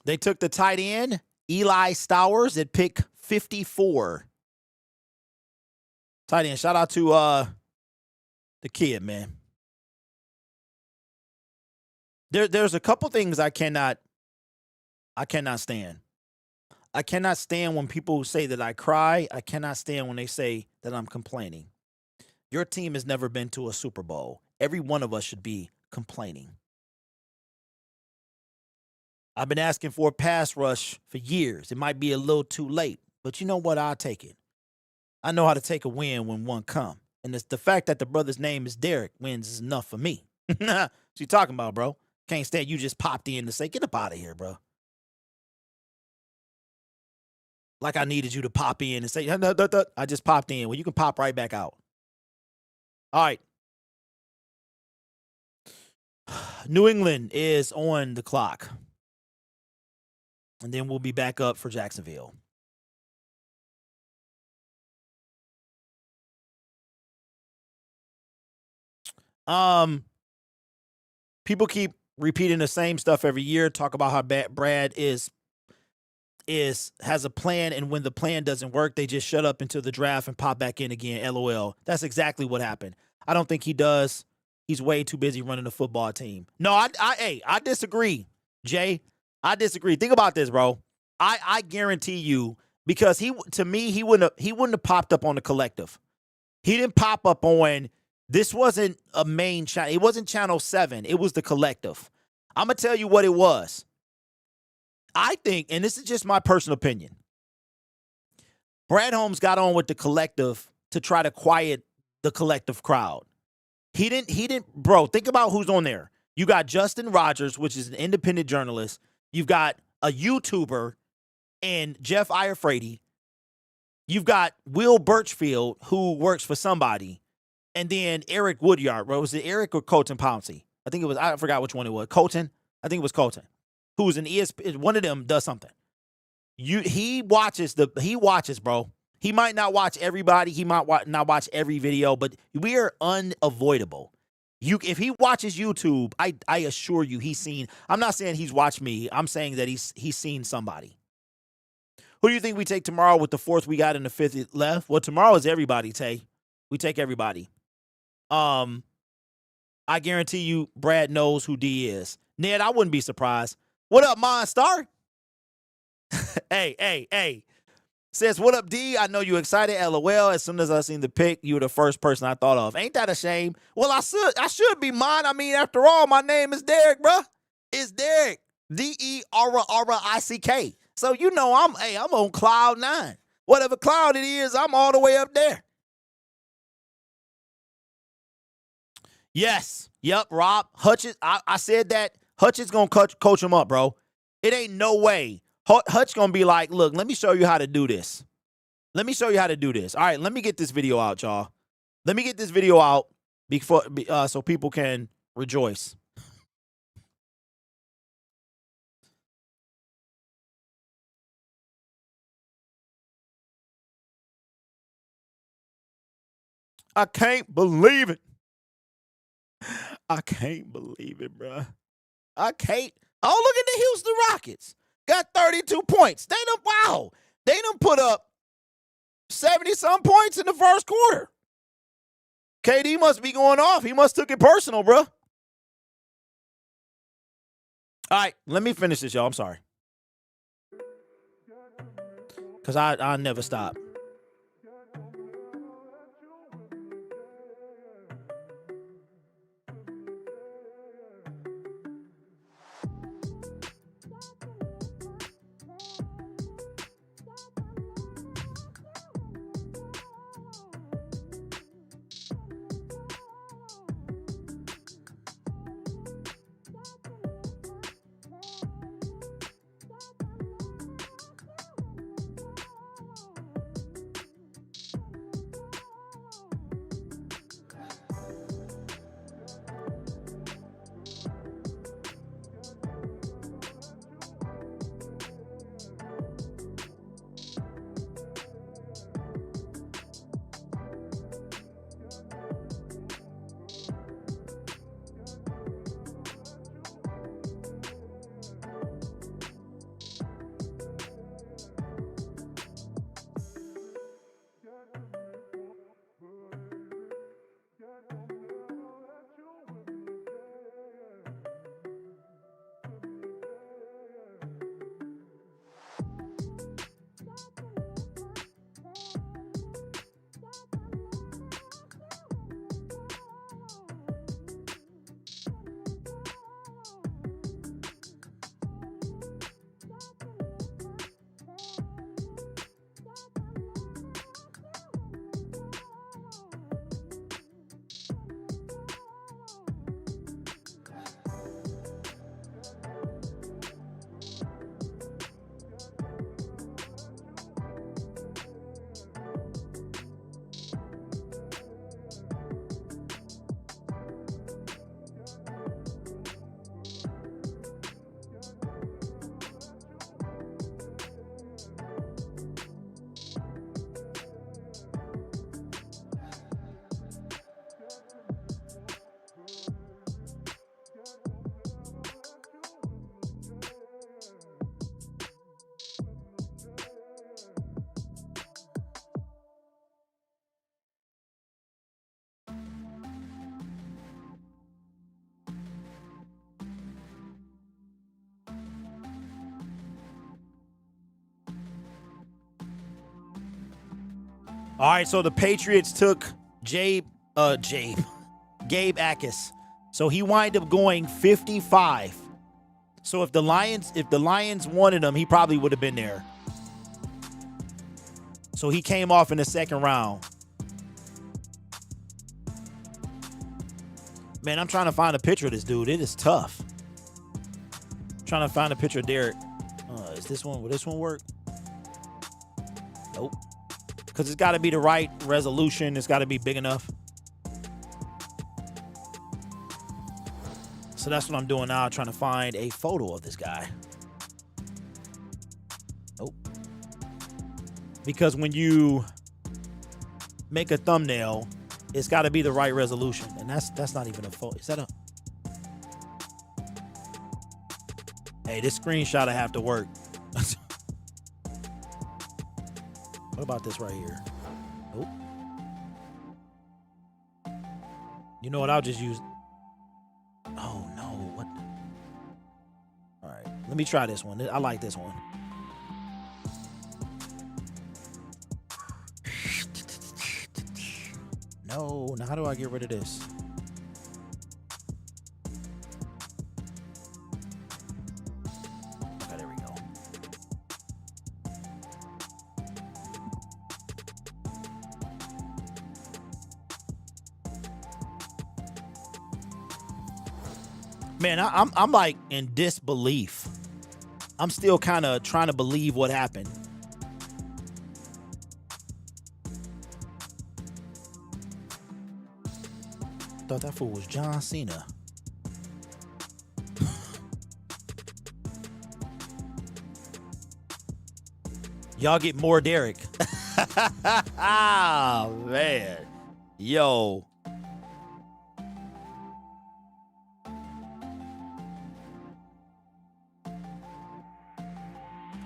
They took the tight end, Eli Stowers, at pick 54. Tight end. Shout out to the kid, man. There's a couple things I cannot stand. I cannot stand when people say that I cry. I cannot stand when they say that I'm complaining. Your team has never been to a Super Bowl. Every one of us should be complaining. I've been asking for a pass rush for years. It might be a little too late, but you know what? I'll take it. I know how to take a win when one comes. And it's the fact that the brother's name is Derek wins is enough for me. What you talking about, bro? Can't stand you just popped in to say, get up out of here, bro. Like I needed you to pop in and say, I just popped in. Well, you can pop right back out. All right. New England is on the clock. And then we'll be back up for Jacksonville. People keep repeating the same stuff every year, talk about how bad Brad has a plan, and when the plan doesn't work, they just shut up until the draft and pop back in again. LOL. That's exactly what happened. I don't think he does. He's way too busy running a football team. No, I disagree, Jay. I disagree. Think about this, bro. I guarantee you, because he wouldn't have popped up on the collective. He didn't pop up on. This wasn't a main channel. It wasn't Channel 7. It was the collective. I'm going to tell you what it was. I think, and this is just my personal opinion, Brad Holmes got on with the collective to try to quiet the collective crowd. He didn't, bro, think about who's on there. You got Justin Rogers, which is an independent journalist. You've got a YouTuber and Jeff Iafrady. You've got Will Birchfield, who works for somebody. And then Eric Woodyard. Was it Eric or Colton Pouncey? I think it was, I forgot which one it was. Colton? I think it was Colton. Who's an ESPN, one of them does something. He watches, bro. He might not watch everybody. He might not watch every video, but we are unavoidable. If he watches YouTube, I assure you he's seen. I'm not saying he's watched me. I'm saying that he's seen somebody. Who do you think we take tomorrow with the fourth we got in the fifth left? Well, tomorrow is everybody, Tay. We take everybody. I guarantee you Brad knows who D is. Ned, I wouldn't be surprised. What up, Monstar? Hey. Says, what up, D? I know you excited. LOL. As soon as I seen the pick, you were the first person I thought of. Ain't that a shame? Well, I should be mine. I mean, after all, my name is Derek, bro. It's Derek. DERRICK. So you know I'm on cloud 9. Whatever cloud it is, I'm all the way up there. Yes. Yep, Rob. Hutch is, I said that. Hutch is going to coach him up, bro. It ain't no way. Hutch going to be like, look, let me show you how to do this. All right, let me get this video out, y'all. Let me get this video out before so people can rejoice. I can't believe it. Bro. I can't. Oh, look at the Houston Rockets. Got 32 points. They done put up 70-some points in the first quarter. KD must be going off. He must took it personal, bro. All right, let me finish this, y'all. I'm sorry. Because I never stop. All right, so the Patriots took Gabe Akis. So he wind up going 55. So if the Lions wanted him, he probably would have been there. So he came off in the second round. Man, I'm trying to find a picture of this dude. It is tough. I'm trying to find a picture of Derek. Is this one? Will this one work? Nope. Because it's got to be the right resolution. It's got to be big enough. So that's what I'm doing now, trying to find a photo of this guy. Nope. Because when you make a thumbnail, it's got to be the right resolution. And that's not even a photo. Is that a... Hey, this screenshot I have to work. What about this right here? Nope. You know what? I'll just use... Oh, no. What? All right. Let me try this one. I like this one. No. Now, how do I get rid of this? Okay, there we go. Man, I'm like in disbelief. I'm still kind of trying to believe what happened. Thought that fool was John Cena. Y'all get more Derek. Oh, man. Yo.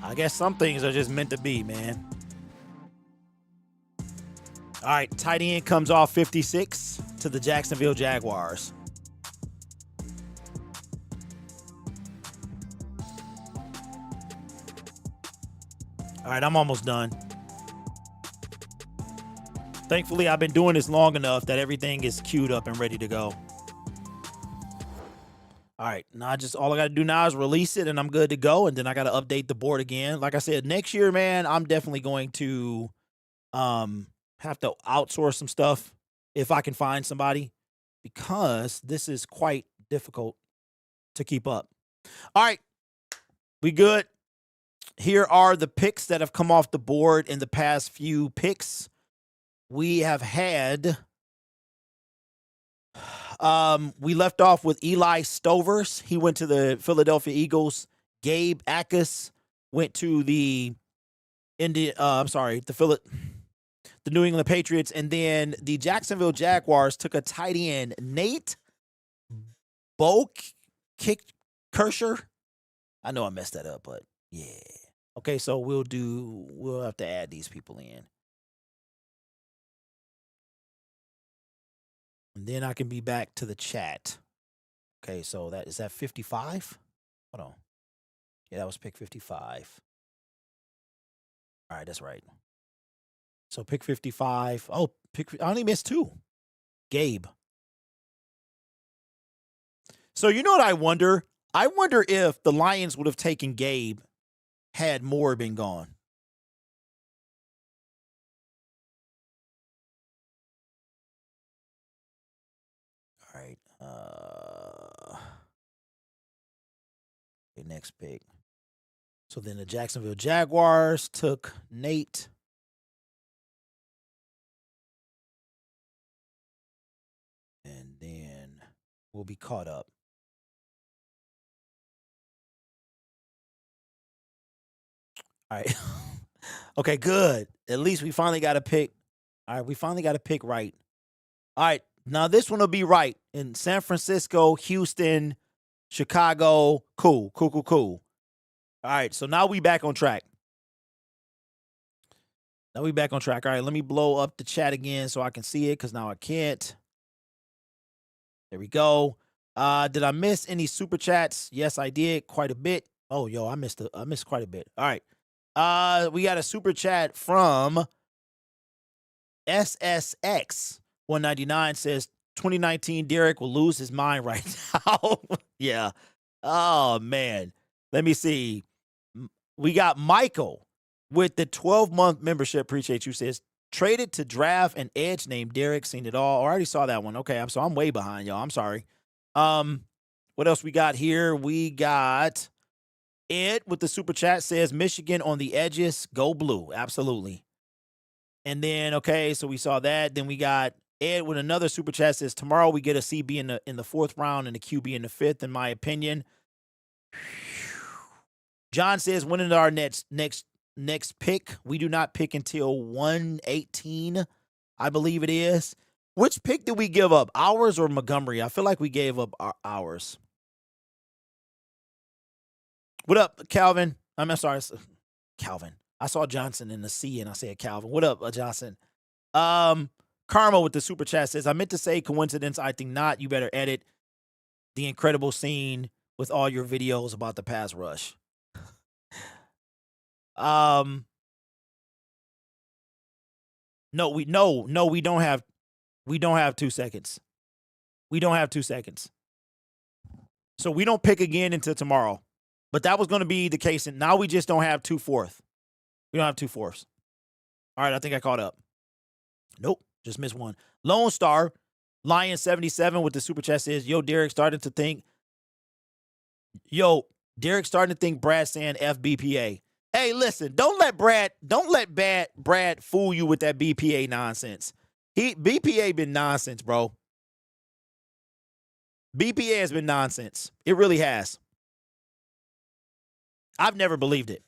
I guess some things are just meant to be, man. All right, tight end comes off 56 to the Jacksonville Jaguars. All right, I'm almost done. Thankfully, I've been doing this long enough that everything is queued up and ready to go. All right, now all I got to do now is release it and I'm good to go. And then I got to update the board again. Like I said, next year, man, I'm definitely going to have to outsource some stuff if I can find somebody, because this is quite difficult to keep up. All right, we good. Here are the picks that have come off the board in the past few picks. We have had, we left off with Eli Stovers. He went to the Philadelphia Eagles. Gabe Akis went to the the New England Patriots. And then the Jacksonville Jaguars took a tight end, Nate Kicksher. I know I messed that up, but yeah. Okay, so we'll have to add these people in. And then I can be back to the chat. Okay, so is that 55? Hold on. Yeah, that was pick 55. All right, that's right. So pick 55. Oh, I only missed 2. Gabe. So you know what I wonder? I wonder if the Lions would have taken Gabe had Moore been gone. All right. Next pick. So then the Jacksonville Jaguars took Nate. And then we'll be caught up. All right. Okay, good. At least we finally got a pick. All right, we finally got a pick right. All right, now this one will be right. In San Francisco, Houston, Chicago. Cool. All right, so now we back on track. All right, let me blow up the chat again so I can see it, because now I can't. There we go. Did I miss any super chats? Yes, I did. Quite a bit. Oh, yo, I missed quite a bit. All right. We got a super chat from SSX 199 says 2019 Derek will lose his mind right now. Yeah. Oh, man. Let me see. We got Michael with the 12-month membership. Appreciate you. Says, traded to draft an edge named Derek. Seen it all. Already saw that one. Okay, so I'm way behind, y'all. I'm sorry. What else we got here? We got Ed with the super chat says, Michigan on the edges. Go blue. Absolutely. And then, okay, so we saw that. Then we got Ed with another super chat says, tomorrow we get a CB in the 4th round and a QB in the 5th, in my opinion. John says, when is our next pick? We do not pick until 118, I believe it is. Which pick did we give up? Ours or Montgomery? I feel like we gave up ours. What up, Calvin? I'm sorry, Calvin. I saw Johnson in the C and I said Calvin. What up, Johnson? Karma with the super chat says, I meant to say coincidence. I think not. You better edit the incredible scene with all your videos about the pass rush. No, we don't have 2 seconds. We don't have 2 seconds. So we don't pick again until tomorrow. But that was going to be the case, and now we just don't have 2/4. We don't have 2/4. All right, I think I caught up. Nope, just missed one. Lone Star, Lions 77 with the super chat says, Derek starting to think Brad saying FBPA. Hey, listen, don't let Brad fool you with that BPA nonsense. BPA been nonsense, bro. BPA has been nonsense. It really has. I've never believed it.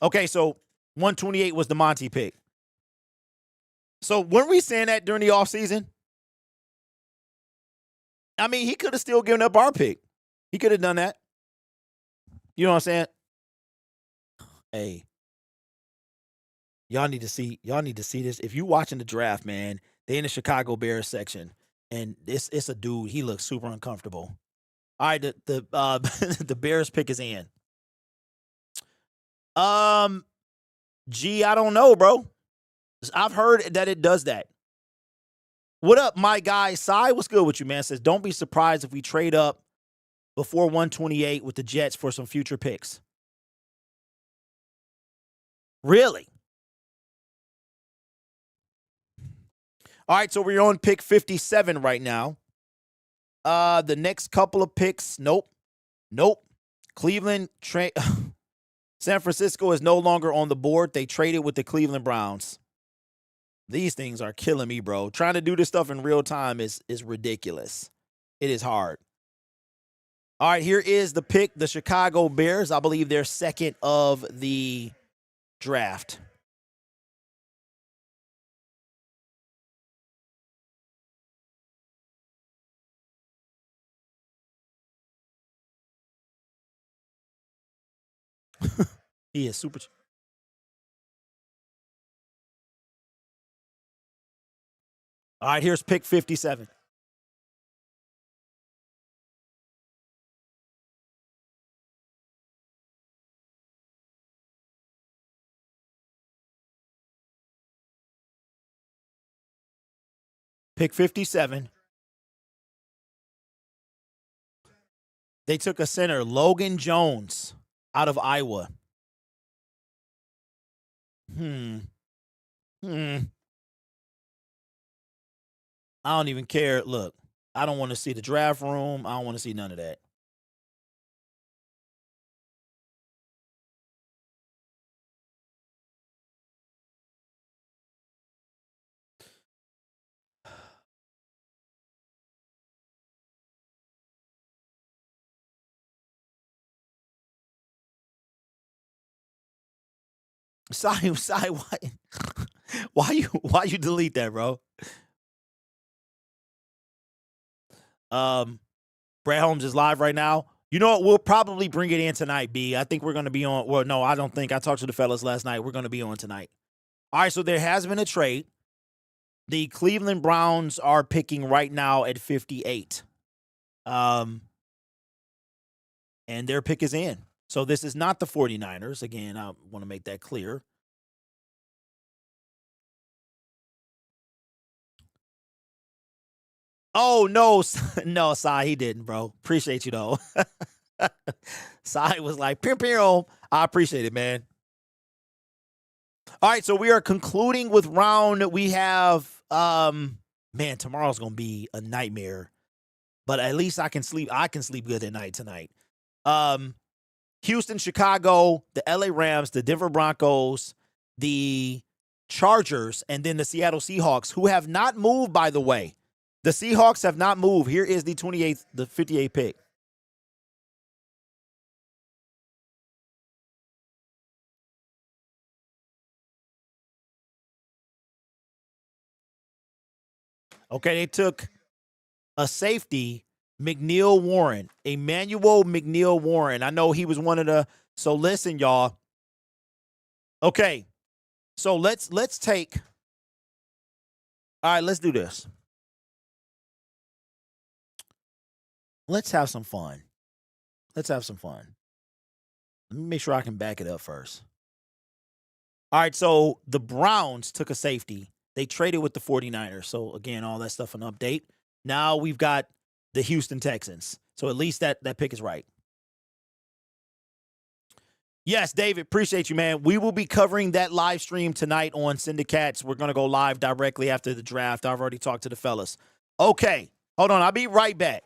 Okay, so 128 was the Monty pick. So weren't we saying that during the offseason? I mean, he could have still given up our pick. He could have done that. You know what I'm saying? Hey. Y'all need to see this. If you're watching the draft, man, they in the Chicago Bears section, and it's a dude. He looks super uncomfortable. All right, the Bears pick is in. Gee, I don't know, bro. I've heard that it does that. What up, my guy? Cy, what's good with you, man? Says, don't be surprised if we trade up before 128 with the Jets for some future picks. Really? All right, so we're on pick 57 right now. The next couple of picks, nope. Cleveland, San Francisco is no longer on the board. They traded with the Cleveland Browns. These things are killing me, bro. Trying to do this stuff in real time is ridiculous. It is hard. All right, here is the pick. The Chicago Bears. I believe they're second of the draft. He is super. All right, here's pick 57. Pick 57. They took a center, Logan Jones, out of Iowa. I don't even care. Look, I don't want to see the draft room. I don't want to see none of that. Sorry, why you delete that, bro? Brad Holmes is live right now. You know what? We'll probably bring it in tonight, B. I think we're going to be on. Well, no, I don't think. I talked to the fellas last night. We're going to be on tonight. All right, so there has been a trade. The Cleveland Browns are picking right now at 58. And their pick is in. So this is not the 49ers. Again, I want to make that clear. Oh, no. No, Sai, he didn't, bro. Appreciate you, though. Sai was like, pew, pew. I appreciate it, man. All right, so we are concluding with round. We have, man, tomorrow's going to be a nightmare. But at least I can sleep. I can sleep good at night tonight. Houston, Chicago, the LA Rams, the Denver Broncos, the Chargers, and then the Seattle Seahawks, who have not moved, by the way. The Seahawks have not moved. Here is the 58th pick. Okay, they took a safety, Emmanuel McNeil-Warren. I know he was one of the. So listen, y'all. Okay, so let's take. All right, let's do this. Let's have some fun. Let me make sure I can back it up first. All right, so the Browns took a safety. They traded with the 49ers. So, again, all that stuff an update. Now we've got the Houston Texans. So at least that pick is right. Yes, David, appreciate you, man. We will be covering that live stream tonight on Syndicates. We're going to go live directly after the draft. I've already talked to the fellas. Okay, hold on. I'll be right back.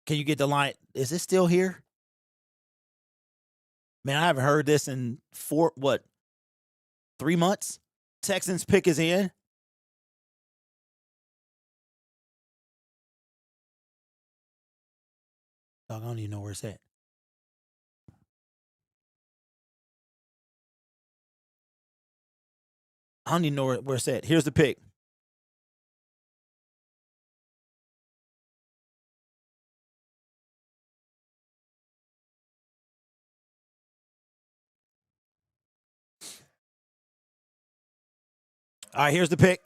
Can you get the line? Is it still here? Man, I haven't heard this in 3 months? Texans pick is in. Dog, I don't even know where it's at. I don't even know where it's at. Here's the pick. All right, here's the pick.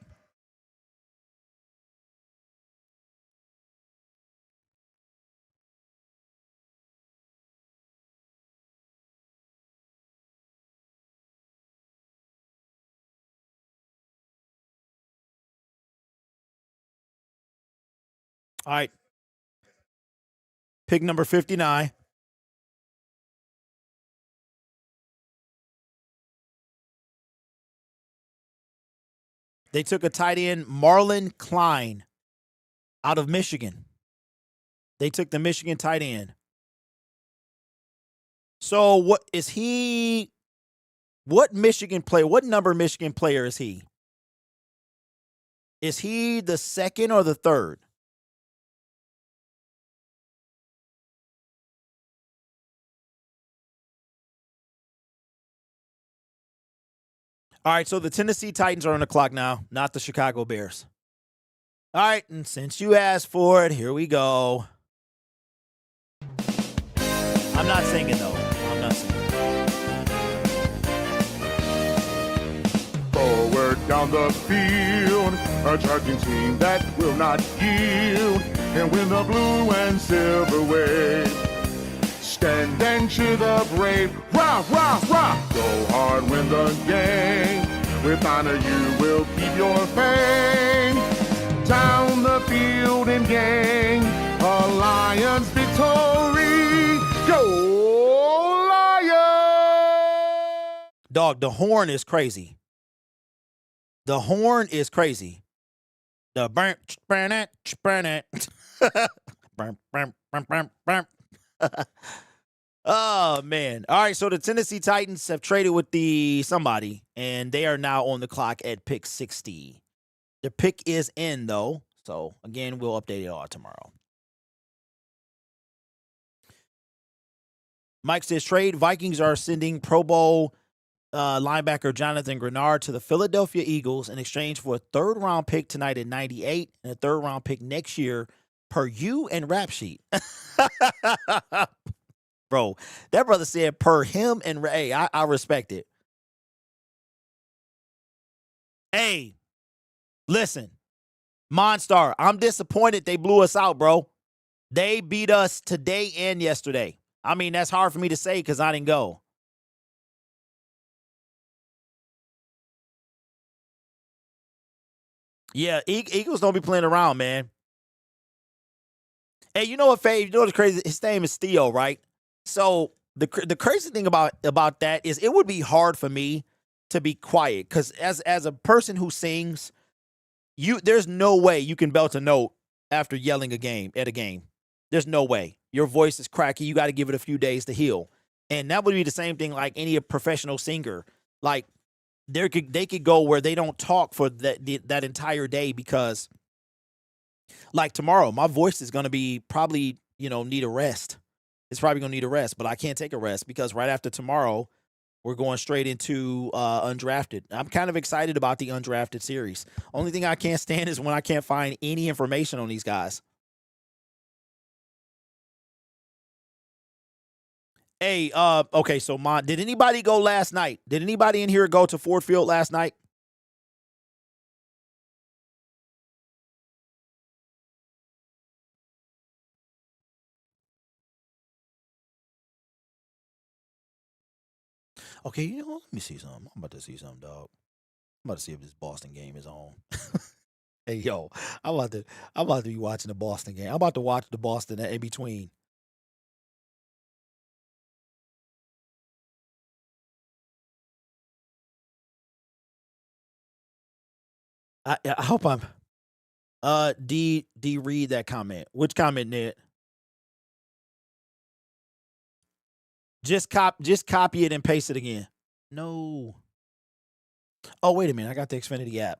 All right. Pick number 59. They took a tight end, Marlon Klein, out of Michigan. They took the Michigan tight end. So what is he? What Michigan player? What number Michigan player is he? Is he the second or the third? All right, so the Tennessee Titans are on the clock now, not the Chicago Bears. All right, and since you asked for it, here we go. I'm not singing, though. I'm not singing. Forward down the field, a charging team that will not yield, and win the blue and silver wave. Stand and cheer the brave, rah, rah, rah. Go hard, win the game. With honor you will keep your fame. Down the field and gang, a Lions victory. Go Lions! Dog, the horn is crazy. The horn is crazy. The burn it. Oh, man. All right, so the Tennessee Titans have traded with somebody, and they are now on the clock at pick 60. The pick is in, though. So, again, we'll update it all tomorrow. Mike says, trade. Vikings are sending Pro Bowl linebacker Jonathan Grenard to the Philadelphia Eagles in exchange for a third-round pick tonight at 98 and a third-round pick next year per you and Rap Sheet. Bro, that brother said per him and hey, I respect it. Hey, listen, Monstar, I'm disappointed they blew us out, bro. They beat us today and yesterday. I mean, that's hard for me to say because I didn't go. Yeah, Eagles don't be playing around, man. Hey, you know what, Faye? You know what's crazy? His name is Theo, right? So the crazy thing about that is it would be hard for me to be quiet because as a person who sings, there's no way you can belt a note after yelling at a game. There's no way. Your voice is cracky. You got to give it a few days to heal. And that would be the same thing like any professional singer. Like they could go where they don't talk for that entire day because like tomorrow, my voice is going to be probably, need a rest. It's probably going to need a rest, but I can't take a rest because right after tomorrow, we're going straight into undrafted. I'm kind of excited about the undrafted series. Only thing I can't stand is when I can't find any information on these guys. Hey, okay, so did anybody go last night? Did anybody in here go to Ford Field last night? Okay, let me see something. I'm about to see something, dog. I'm about to see if this Boston game is on. Hey, yo, I'm about to be watching the Boston game. I'm about to watch the Boston in between. I hope I'm. D read that comment. Which comment, Ned? Just copy it and paste it again. No. Oh, wait a minute. I got the Xfinity app.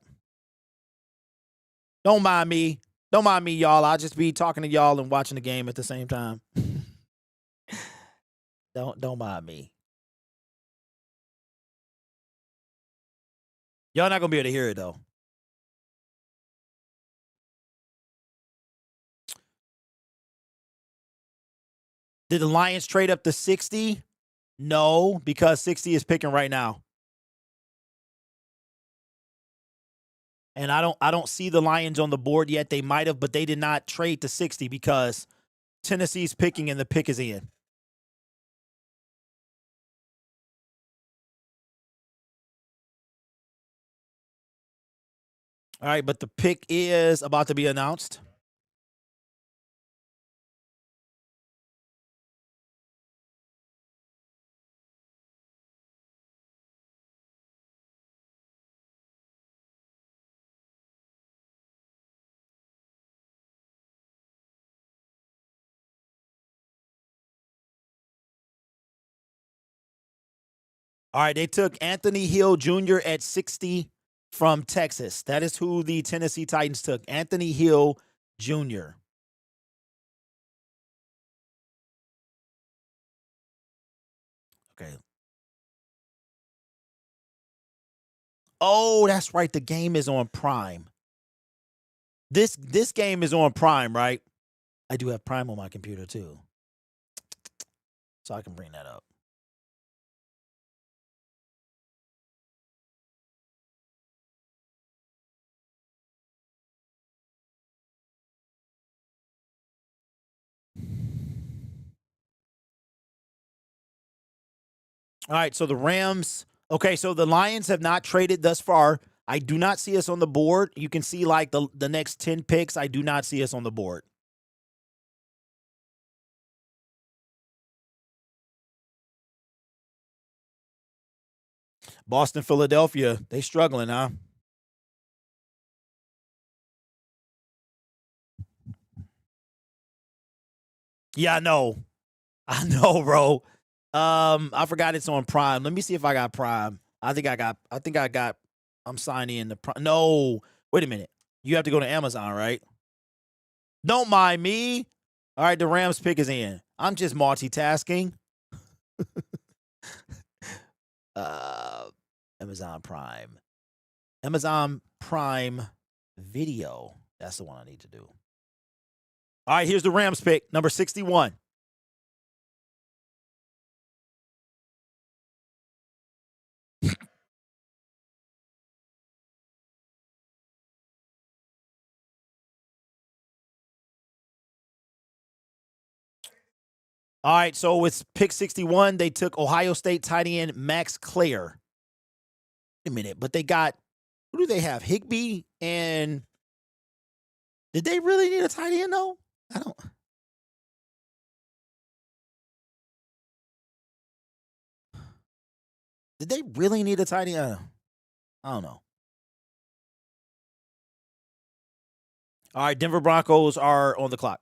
Don't mind me. Don't mind me, y'all. I'll just be talking to y'all and watching the game at the same time. Don't mind me. Y'all not gonna be able to hear it though. Did the Lions trade up to 60? No, because 60 is picking right now. And I don't see the Lions on the board yet. They might have, but they did not trade to 60 because Tennessee's picking and the pick is in. All right, but the pick is about to be announced. All right, they took Anthony Hill Jr. at 60 from Texas. That is who the Tennessee Titans took. Anthony Hill Jr. Okay. Oh, that's right. The game is on Prime. This game is on Prime, right? I do have Prime on my computer too. So I can bring that up. All right, so the Rams. Okay, so the Lions have not traded thus far. I do not see us on the board. You can see like the next 10 picks. I do not see us on the board. Boston, Philadelphia, they struggling, huh? Yeah, I know. I know, bro. I forgot it's on Prime. Let me see if I got Prime. I think I got. I'm signing in the Prime. No, wait a minute. You have to go to Amazon, right? Don't mind me. All right, the Rams pick is in. I'm just multitasking. Amazon Prime. Amazon Prime Video. That's the one I need to do. All right, here's the Rams pick, number 61. All right, so it's pick 61. They took Ohio State tight end Max Clare. Wait a minute, but they got, who do they have? Higbee and, did they really need a tight end though? I don't. Did they really need a tight end? I don't know. All right, Denver Broncos are on the clock.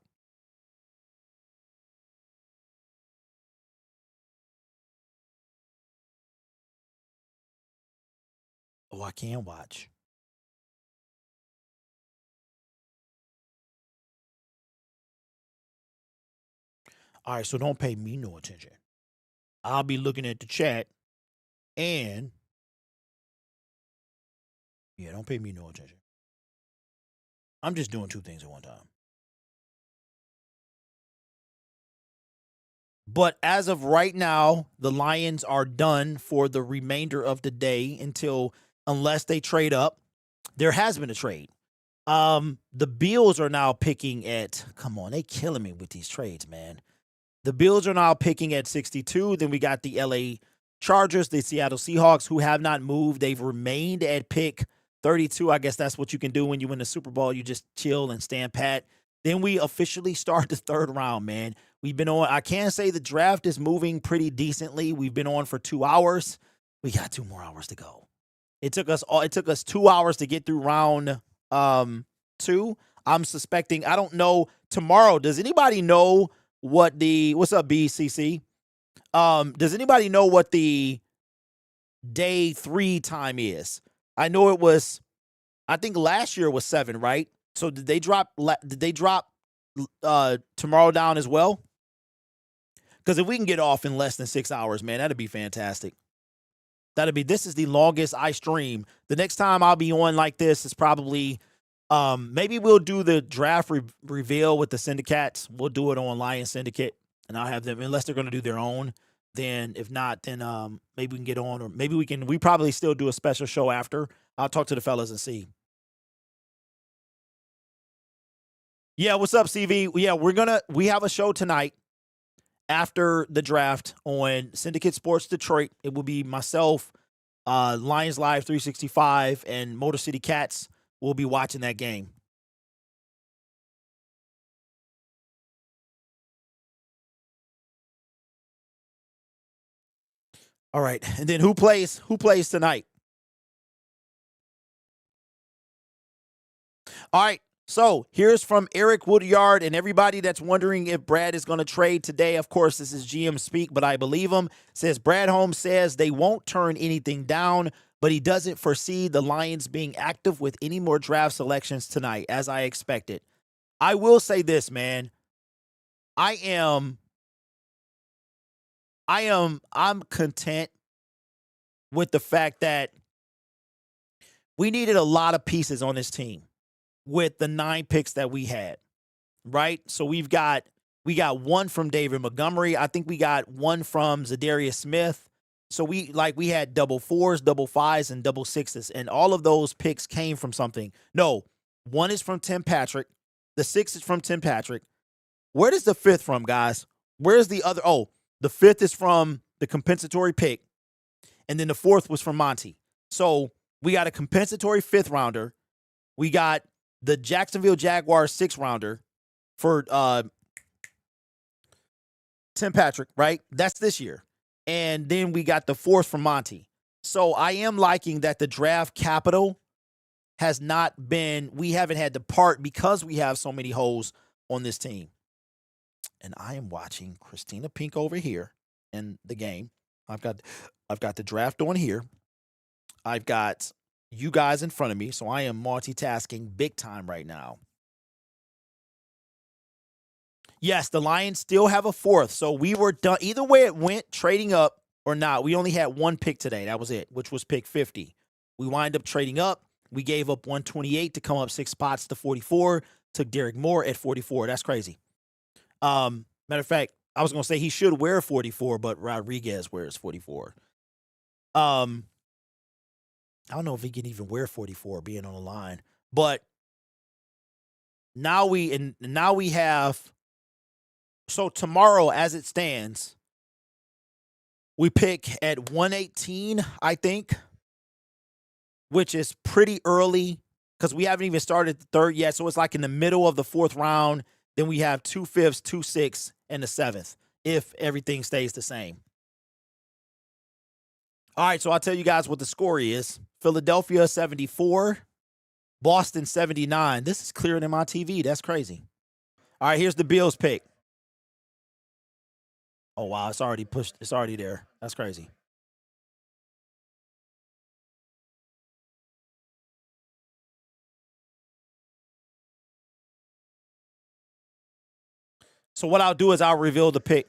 Oh, I can watch. All right, so don't pay me no attention. I'll be looking at the chat and, yeah, don't pay me no attention. I'm just doing two things at one time. But as of right now, the Lions are done for the remainder of the day unless they trade up. There has been a trade. The Bills are now picking at, come on, they killing me with these trades, man. The Bills are now picking at 62. Then we got the LA Chargers, the Seattle Seahawks, who have not moved. They've remained at pick 32. I guess that's what you can do when you win the Super Bowl. You just chill and stand pat. Then we officially start the third round, man. We've been on, I can say the draft is moving pretty decently. We've been on for 2 hours. We got 2 more hours to go. It took us 2 hours to get through round 2. I'm suspecting, I don't know, tomorrow, does anybody know what's up, BCC? Does anybody know what the day 3 time is? I know it was, I think last year was 7, right? So did they drop tomorrow down as well? Because if we can get off in less than 6 hours, man, that'd be fantastic. This is the longest I stream. The next time I'll be on like this is probably, maybe we'll do the draft reveal with the syndicates. We'll do it on Lions Syndicate, and I'll have them, unless they're going to do their own. Then if not, then maybe we can get on, or maybe we probably still do a special show after. I'll talk to the fellas and see. Yeah, what's up, CV? Yeah, we have a show tonight after the draft on Syndicate Sports Detroit. It will be myself, Lions Live 365, and Motor City Cats will be watching that game. All right, and then who plays tonight? All right. So here's from Eric Woodyard, and everybody that's wondering if Brad is going to trade today. Of course, this is GM speak, but I believe him. Says Brad Holmes says they won't turn anything down, but he doesn't foresee the Lions being active with any more draft selections tonight, as I expected. I will say this, man. I'm content with the fact that we needed a lot of pieces on this team with the 9 picks that we had, right? So we got one from David Montgomery. I think we got one from Zadarius Smith. So we had double 4s, double 5s, and double 6s, and all of those picks came from something. No, one is from Tim Patrick. The 6 is from Tim Patrick. Where does the 5th from, guys? Where's the other? Oh, the 5th is from the compensatory pick, and then the 4th was from Monty. So we got a compensatory 5th rounder. We got the Jacksonville Jaguars 6th rounder for Tim Patrick, right? That's this year. And then we got the 4th from Monty. So I am liking that the draft capital has not been, we haven't had to part because we have so many holes on this team. And I am watching Christina Pink over here in the game. I've got the draft on here. I've got you guys in front of me, so I am multitasking big time right now. Yes, the Lions still have a 4th, so we were done. Either way it went, trading up, or not. We only had one pick today. That was it, which was pick 50. We wind up trading up. We gave up 128 to come up 6 spots to 44. Took Derek Moore at 44. That's crazy. Matter of fact, I was gonna say he should wear 44, but Rodriguez wears 44. I don't know if he can even wear 44 being on the line, but now we have. So tomorrow, as it stands, we pick at 118, I think, which is pretty early because we haven't even started the third yet. So it's like in the middle of the fourth round. Then we have 2 5ths, 2 6, and the 7th if everything stays the same. All right, so I'll tell you guys what the score is. Philadelphia 74, Boston 79. This is clearer than my TV. That's crazy. All right, here's the Bills pick. Oh, wow, it's already pushed. It's already there. That's crazy. So what I'll do is I'll reveal the pick.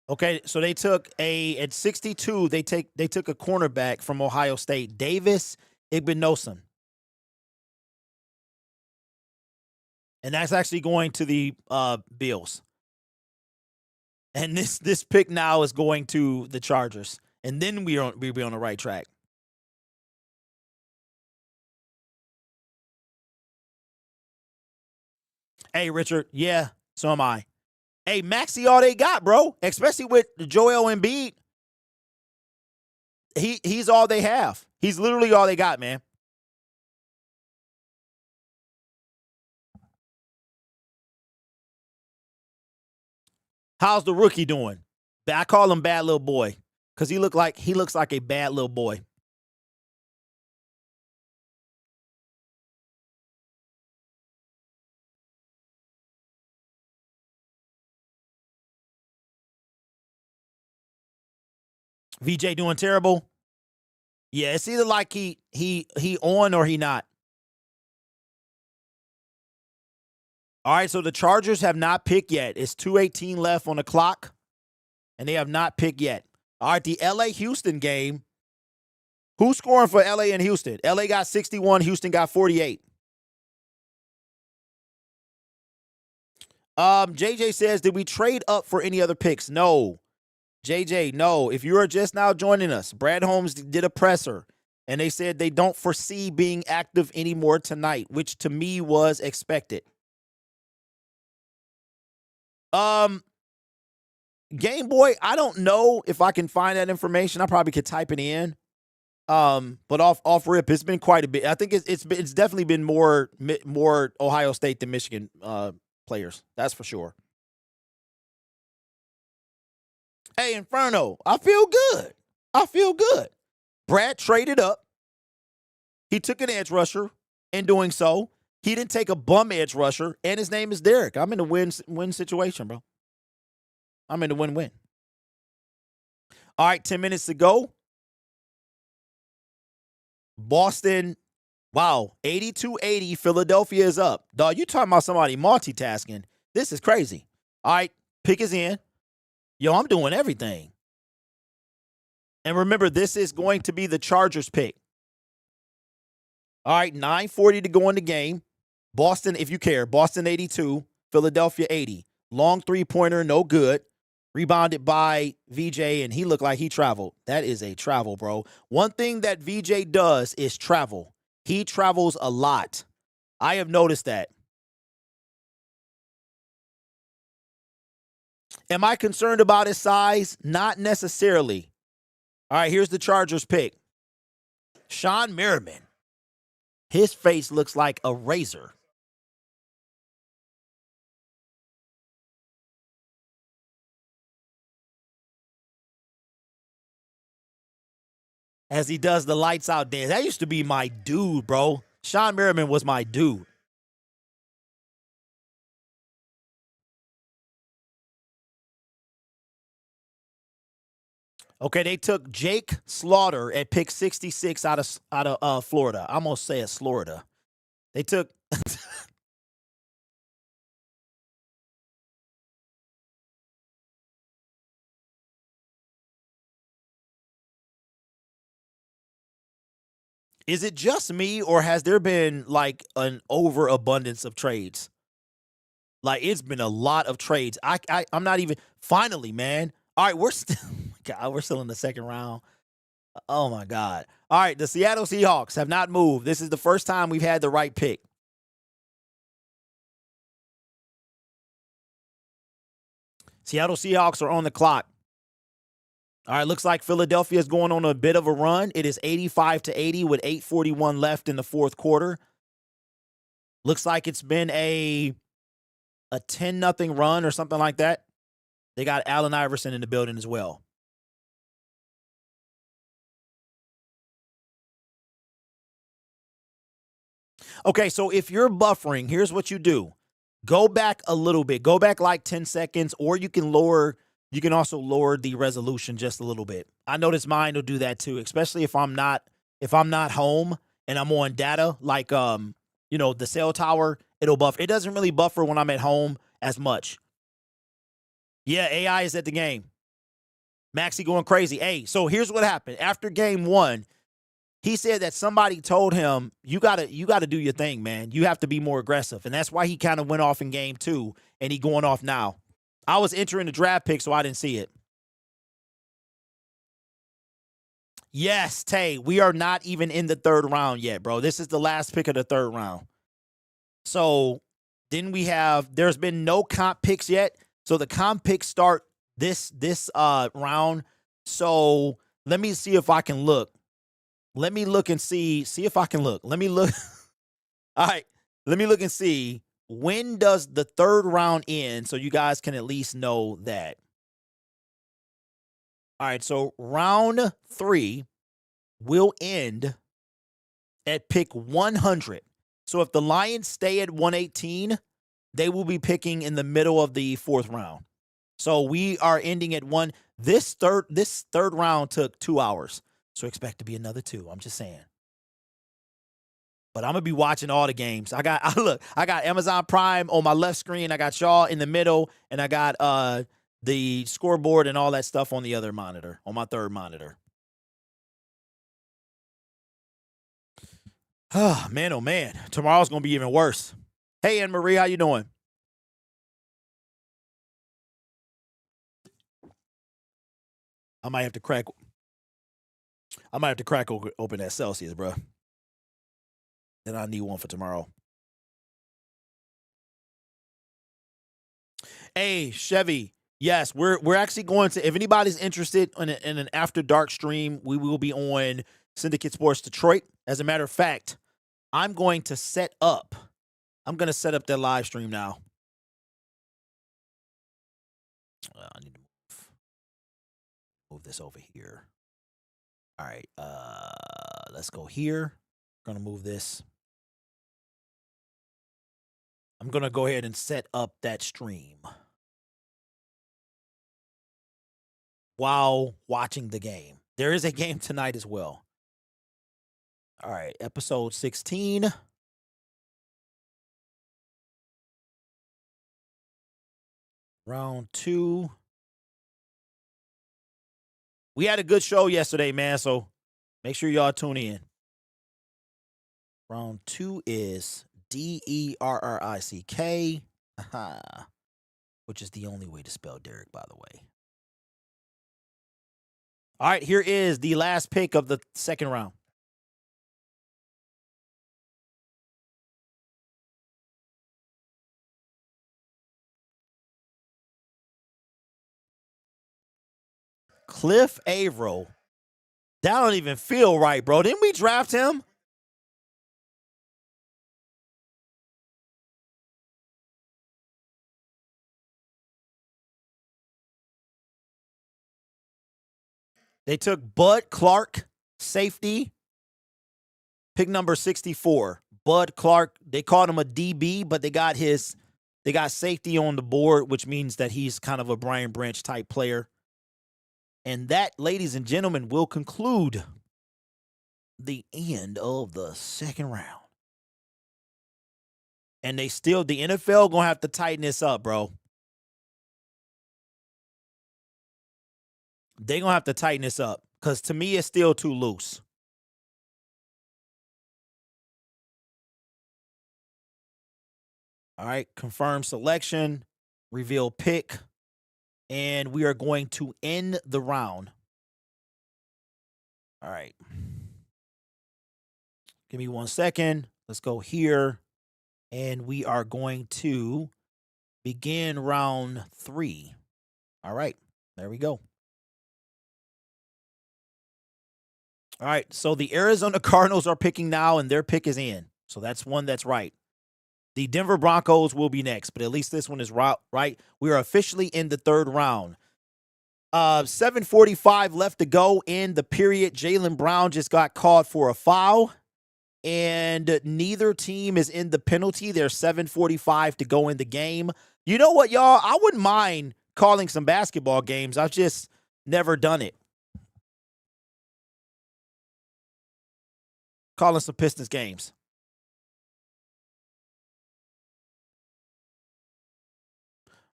Okay, so they took at 62, they took a cornerback from Ohio State, Davis Igbinosun. And that's actually going to the Bills. And this pick now is going to the Chargers. And then we'll be on the right track. Hey, Richard. Yeah, so am I. Hey, Maxey all they got, bro. Especially with Joel Embiid. He's all they have. He's literally all they got, man. How's the rookie doing? I call him bad little boy because he looks like a bad little boy. VJ doing terrible. Yeah, it's either like he on or he not. All right, so the Chargers have not picked yet. It's 2:18 left on the clock, and they have not picked yet. All right, the LA-Houston game. Who's scoring for LA and Houston? LA got 61, Houston got 48. JJ says, did we trade up for any other picks? No. JJ, no. If you are just now joining us, Brad Holmes did a presser, and they said they don't foresee being active anymore tonight, which to me was expected. Game Boy, I don't know if I can find that information. I probably could type it in. But off rip, it's been quite a bit. I think it's definitely been more Ohio State than Michigan players. That's for sure. Hey, Inferno, I feel good. Brad traded up. He took an edge rusher. In doing so, he didn't take a bum edge rusher, and his name is Derek. I'm in a win situation, bro. I'm in a win-win. All right, 10 minutes to go. Boston, wow, 82-80. Philadelphia is up. Dog, you talking about somebody multitasking. This is crazy. All right, pick is in. Yo, I'm doing everything. And remember, this is going to be the Chargers pick. All right, 9:40 to go in the game. Boston, if you care, Boston 82, Philadelphia 80. Long three-pointer, no good. Rebounded by VJ, and he looked like he traveled. That is a travel, bro. One thing that VJ does is travel. He travels a lot. I have noticed that. Am I concerned about his size? Not necessarily. All right, here's the Chargers pick. Sean Merriman. His face looks like a razor. As he does the lights out dance. That used to be my dude, bro. Sean Merriman was my dude. Okay, they took Jake Slaughter at pick 66 out of Florida. I almost say it's Florida. They took Is it just me, or has there been like an overabundance of trades? Like, it's been a lot of trades. I'm not even finally, man. All right, we're still God, we're still in the second round. Oh my God. All right, the Seattle Seahawks have not moved. This is the first time we've had the right pick. Seattle Seahawks are on the clock. All right, looks like Philadelphia is going on a bit of a run. It is 85-80 with 8:41 left in the fourth quarter. Looks like it's been a 10-0 run or something like that. They got Allen Iverson in the building as well. Okay, so if you're buffering, here's what you do. Go back a little bit. Go back like 10 seconds, or you can also lower the resolution just a little bit. I notice mine will do that too, especially if I'm not home and I'm on data, like the cell tower, it'll buffer. It doesn't really buffer when I'm at home as much. Yeah, AI is at the game. Maxie going crazy. Hey, so here's what happened. After game 1, he said that somebody told him, you gotta do your thing, man. You have to be more aggressive. And that's why he kind of went off in game 2, and he going off now. I was entering the draft pick, so I didn't see it. Yes, Tay, we are not even in the third round yet, bro. This is the last pick of the third round. So then there's been no comp picks yet. So the comp picks start this round. So let me see if I can look. Let me look and see if I can look. Let me look. All right. Let me look and see, when does the third round end, so you guys can at least know that. All right. So round 3 will end at pick 100. So if the Lions stay at 118, they will be picking in the middle of the fourth round. So we are ending at 1. This third round took 2 hours. So expect to be another 2. I'm just saying. But I'm going to be watching all the games. I got Amazon Prime on my left screen. I got y'all in the middle. And I got the scoreboard and all that stuff on the other monitor, on my third monitor. Oh, man, oh, man. Tomorrow's going to be even worse. Hey, Anne Marie, how you doing? I might have to crack open that Celsius, bro. And I need one for tomorrow. Hey, Chevy. Yes, we're actually going to, if anybody's interested in an after dark stream, we will be on Syndicate Sports Detroit. As a matter of fact, I'm going to set up that live stream now. I need to move this over here. All right, let's go here. I'm going to move this. I'm going to go ahead and set up that stream while watching the game. There is a game tonight as well. All right, episode 16. Round 2. We had a good show yesterday, man, so make sure y'all tune in. Round 2 is DERRICK, which is the only way to spell Derek, by the way. All right, here is the last pick of the second round. Cliff Averill. That don't even feel right, bro. Didn't we draft him? They took Bud Clark, safety, pick number 64. Bud Clark, they called him a DB, but they got safety on the board, which means that he's kind of a Brian Branch type player. And that, ladies and gentlemen, will conclude the end of the second round. And the NFL gonna have to tighten this up, bro. They gonna have to tighten this up because to me it's still too loose. All right, confirm selection, reveal pick, and we are going to end the round. All right. Give me 1 second. Let's go here. And we are going to begin round 3. All right. There we go. All right. So the Arizona Cardinals are picking now, and their pick is in. So that's one that's right. The Denver Broncos will be next, but at least this one is right. We are officially in the third round. 7:45 left to go in the period. Jaylen Brown just got called for a foul, and neither team is in the penalty. There's 7:45 to go in the game. You know what, y'all? I wouldn't mind calling some basketball games. I've just never done it. Calling some Pistons games.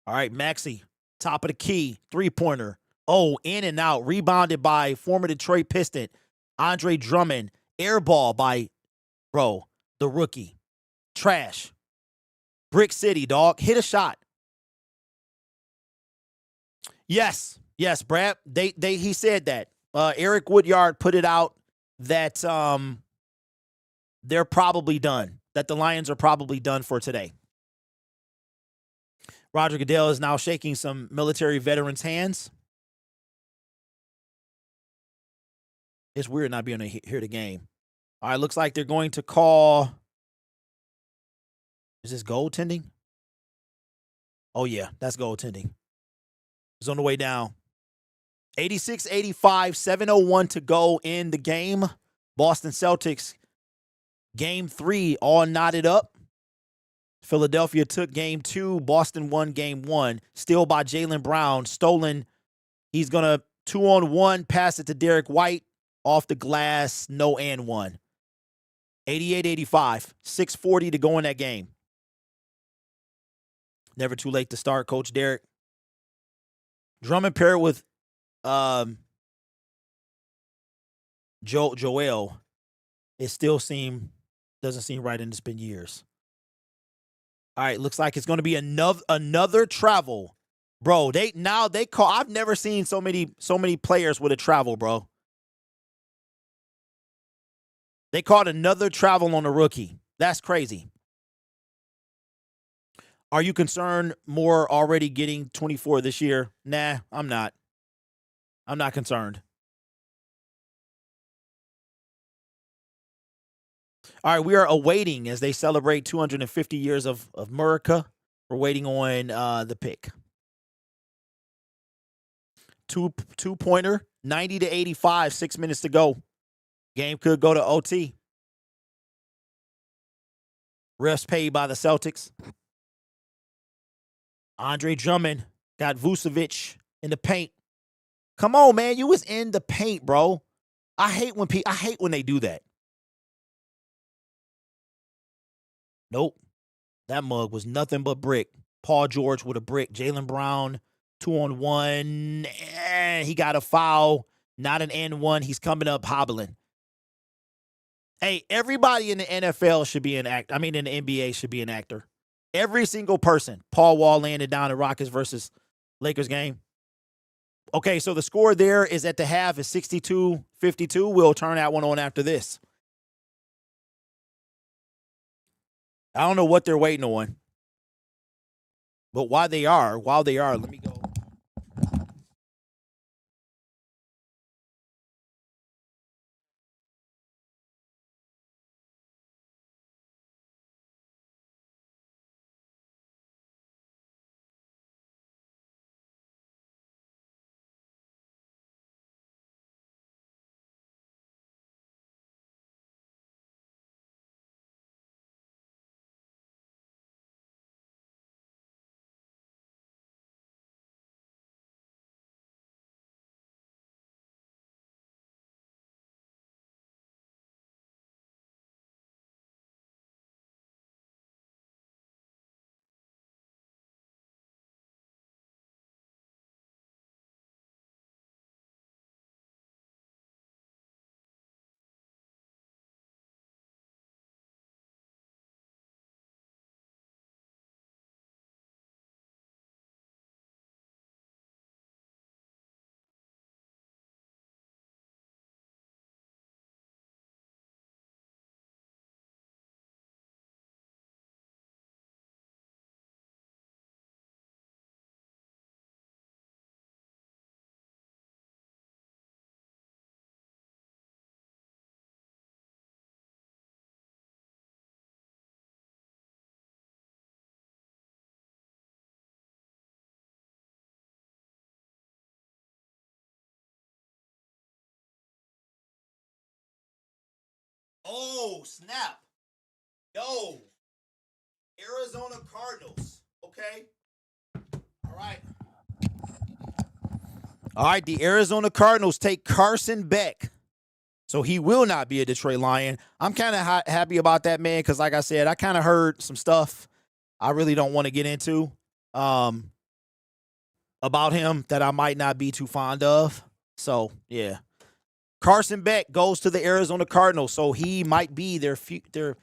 All right, Maxey, top of the key, three-pointer. Oh, in and out. Rebounded by former Detroit Piston, Andre Drummond. Air ball by, the rookie. Trash. Brick City, dog. Hit a shot. Yes, Brad. He said that. Eric Woodyard put it out that they're probably done. That the Lions are probably done for today. Roger Goodell is now shaking some military veterans' hands. It's weird not being able to hear the game. All right, looks like they're going to call. Is this goaltending? Oh, yeah, that's goaltending. It's on the way down. 86-85, 7:01 to go in the game. Boston Celtics, game 3, all knotted up. Philadelphia took game 2. Boston won game 1. Steal by Jaylen Brown. Stolen. He's going to 2-on-1, pass it to Derek White. Off the glass, no and one. 88-85, 6:40 to go in that game. Never too late to start, Coach Derek. Drummond paired with Joel. It still doesn't seem right, and it's been years. All right, looks like it's going to be another travel. Bro, they call. I've never seen so many players with a travel, bro. They called another travel on a rookie. That's crazy. Are you concerned more already getting 24 this year? Nah, I'm not. I'm not concerned. All right, we are awaiting as they celebrate 250 years of America. We're waiting on the pick. Two-pointer, 90-85, 6 minutes to go. Game could go to OT. Refs paid by the Celtics. Andre Drummond got Vucevic in the paint. Come on, man. You was in the paint, bro. I hate when they do that. Nope. That mug was nothing but brick. Paul George with a brick. Jaylen Brown, 2-on-1. He got a foul. Not an N1. He's coming up hobbling. Hey, everybody in the NFL should be an actor. I mean, in the NBA should be an actor. Every single person. Paul Wall landed down at Rockets versus Lakers game. Okay, so the score there is at the half is 62-52. We'll turn that one on after this. I don't know what they're waiting on. But while they are, let me go. Oh, snap. Yo. Arizona Cardinals. Okay. All right. All right, the Arizona Cardinals take Carson Beck. So he will not be a Detroit Lion. I'm kind of happy about that, man, because like I said, I kind of heard some stuff I really don't want to get into about him that I might not be too fond of. So, yeah. Carson Beck goes to the Arizona Cardinals, so he might be the future.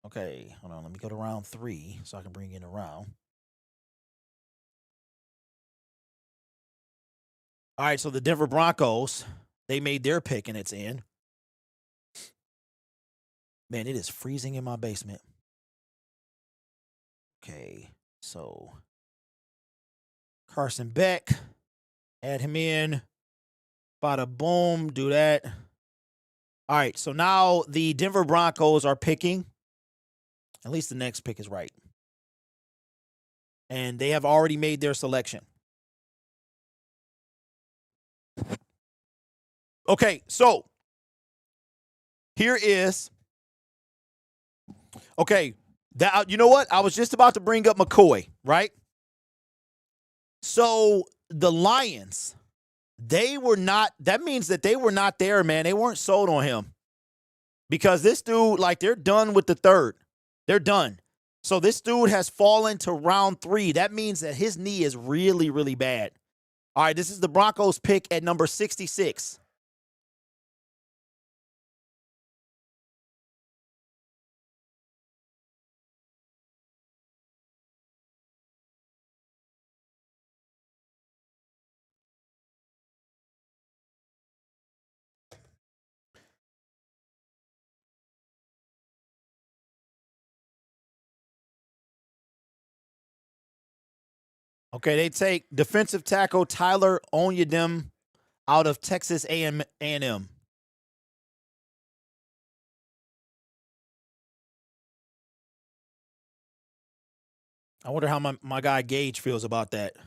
Okay, hold on. Let me go to round 3 so I can bring in a round. All right, so the Denver Broncos, they made their pick, and it's in. Man, it is freezing in my basement. Okay, so Carson Beck, add him in. Bada boom, do that. All right, so now the Denver Broncos are picking. At least the next pick is right. And they have already made their selection. Okay, so here is. Okay, that you know what? I was just about to bring up McCoy, right? So the Lions, they were not. That means that they were not there, man. They weren't sold on him because this dude, like, they're done with the third. They're done. So this dude has fallen to round 3. That means that his knee is really, really bad. All right, this is the Broncos pick at number 66. Okay, they take defensive tackle Tyler Onyedem out of Texas A&M. I wonder how my guy Gage feels about that.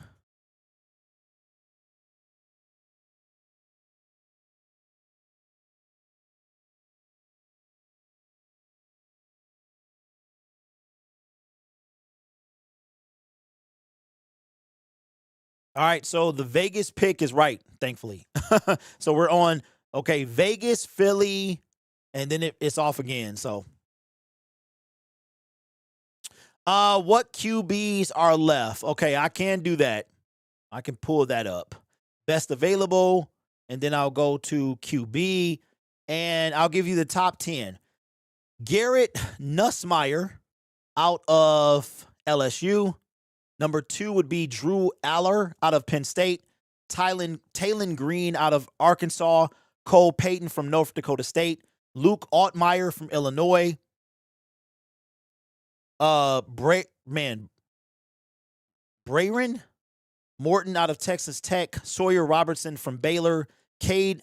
All right, so the Vegas pick is right, thankfully. So we're on, okay, Vegas, Philly, and then it's off again. So, what QBs are left? Okay, I can do that. I can pull that up. Best available, and then I'll go to QB, and I'll give you the top 10. Garrett Nussmeier out of LSU. Number 2 would be Drew Aller out of Penn State. Talon Green out of Arkansas. Cole Payton from North Dakota State. Luke Altmaier from Illinois. Brayron Morton out of Texas Tech. Sawyer Robertson from Baylor. Cade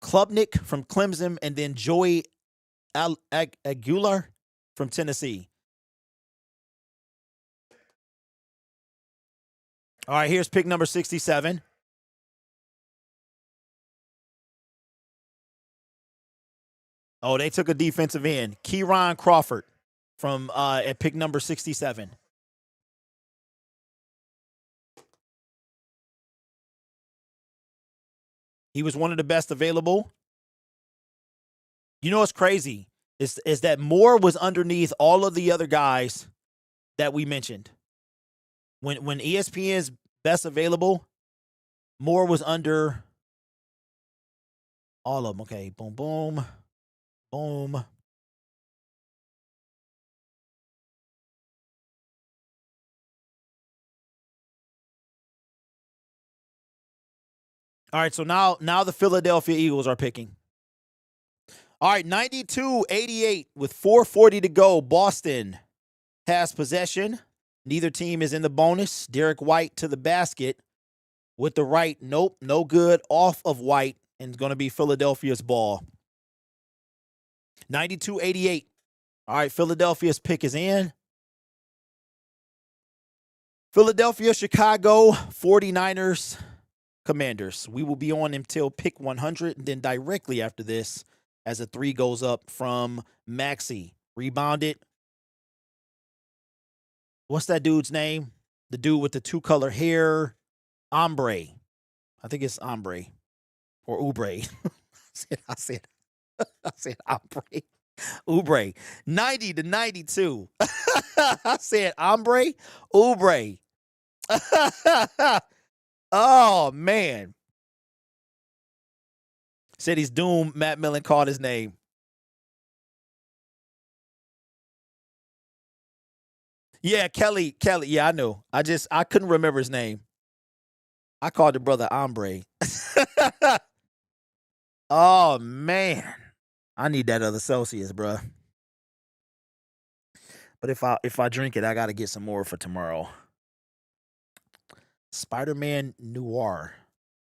Klubnik from Clemson. And then Joey Aguilar from Tennessee. All right, here's pick number 67. Oh, they took a defensive end. Kieron Crawford from at pick number 67. He was one of the best available. You know what's crazy is that Moore was underneath all of the other guys that we mentioned. When ESPN's best available, Moore was under all of them. Okay, boom, boom, boom. All right, so now the Philadelphia Eagles are picking. All right, 92-88 with 4:40 to go. Boston has possession. Neither team is in the bonus. Derek White to the basket with the right. Nope, no good. Off of White, and it's going to be Philadelphia's ball. 92-88. All right, Philadelphia's pick is in. Philadelphia, Chicago, 49ers. Commanders. We will be on until pick 100, and then directly after this, as a 3 goes up from Maxey. Rebounded. What's that dude's name? The dude with the 2-color hair. Ombre. I think it's Ombre. Or Ubre. I said Ombre. Ubre. 90 to 92. I said Ombre. Ubre. Oh, man. Said he's doomed. Matt Millen called his name. Yeah, Kelly. Yeah, I know. I couldn't remember his name. I called the brother Ombre. Oh, man. I need that other Celsius, bro. But if I drink it, I got to get some more for tomorrow. Spider-Man Noir,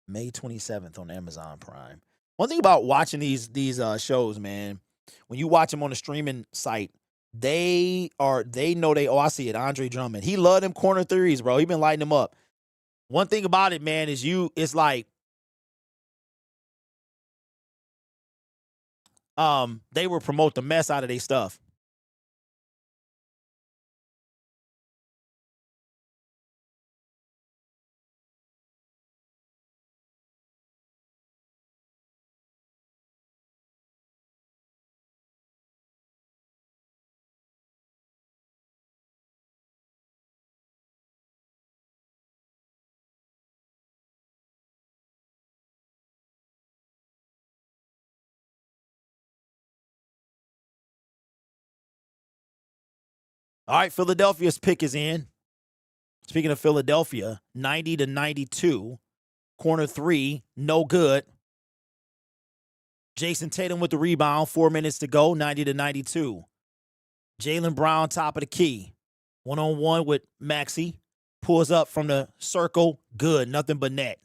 May 27th on Amazon Prime. One thing about watching these shows, man, when you watch them on a streaming site, they know I see it. Andre Drummond, he loved them corner threes, bro. He been lighting them up. One thing about it, man, is it's like they will promote the mess out of their stuff. All right, Philadelphia's pick is in. Speaking of Philadelphia, 90 to 92. Corner 3, no good. Jason Tatum with the rebound, 4 minutes to go, 90 to 92. Jaylen Brown, top of the key. 1-on-1 with Maxey. Pulls up from the circle, good, nothing but net.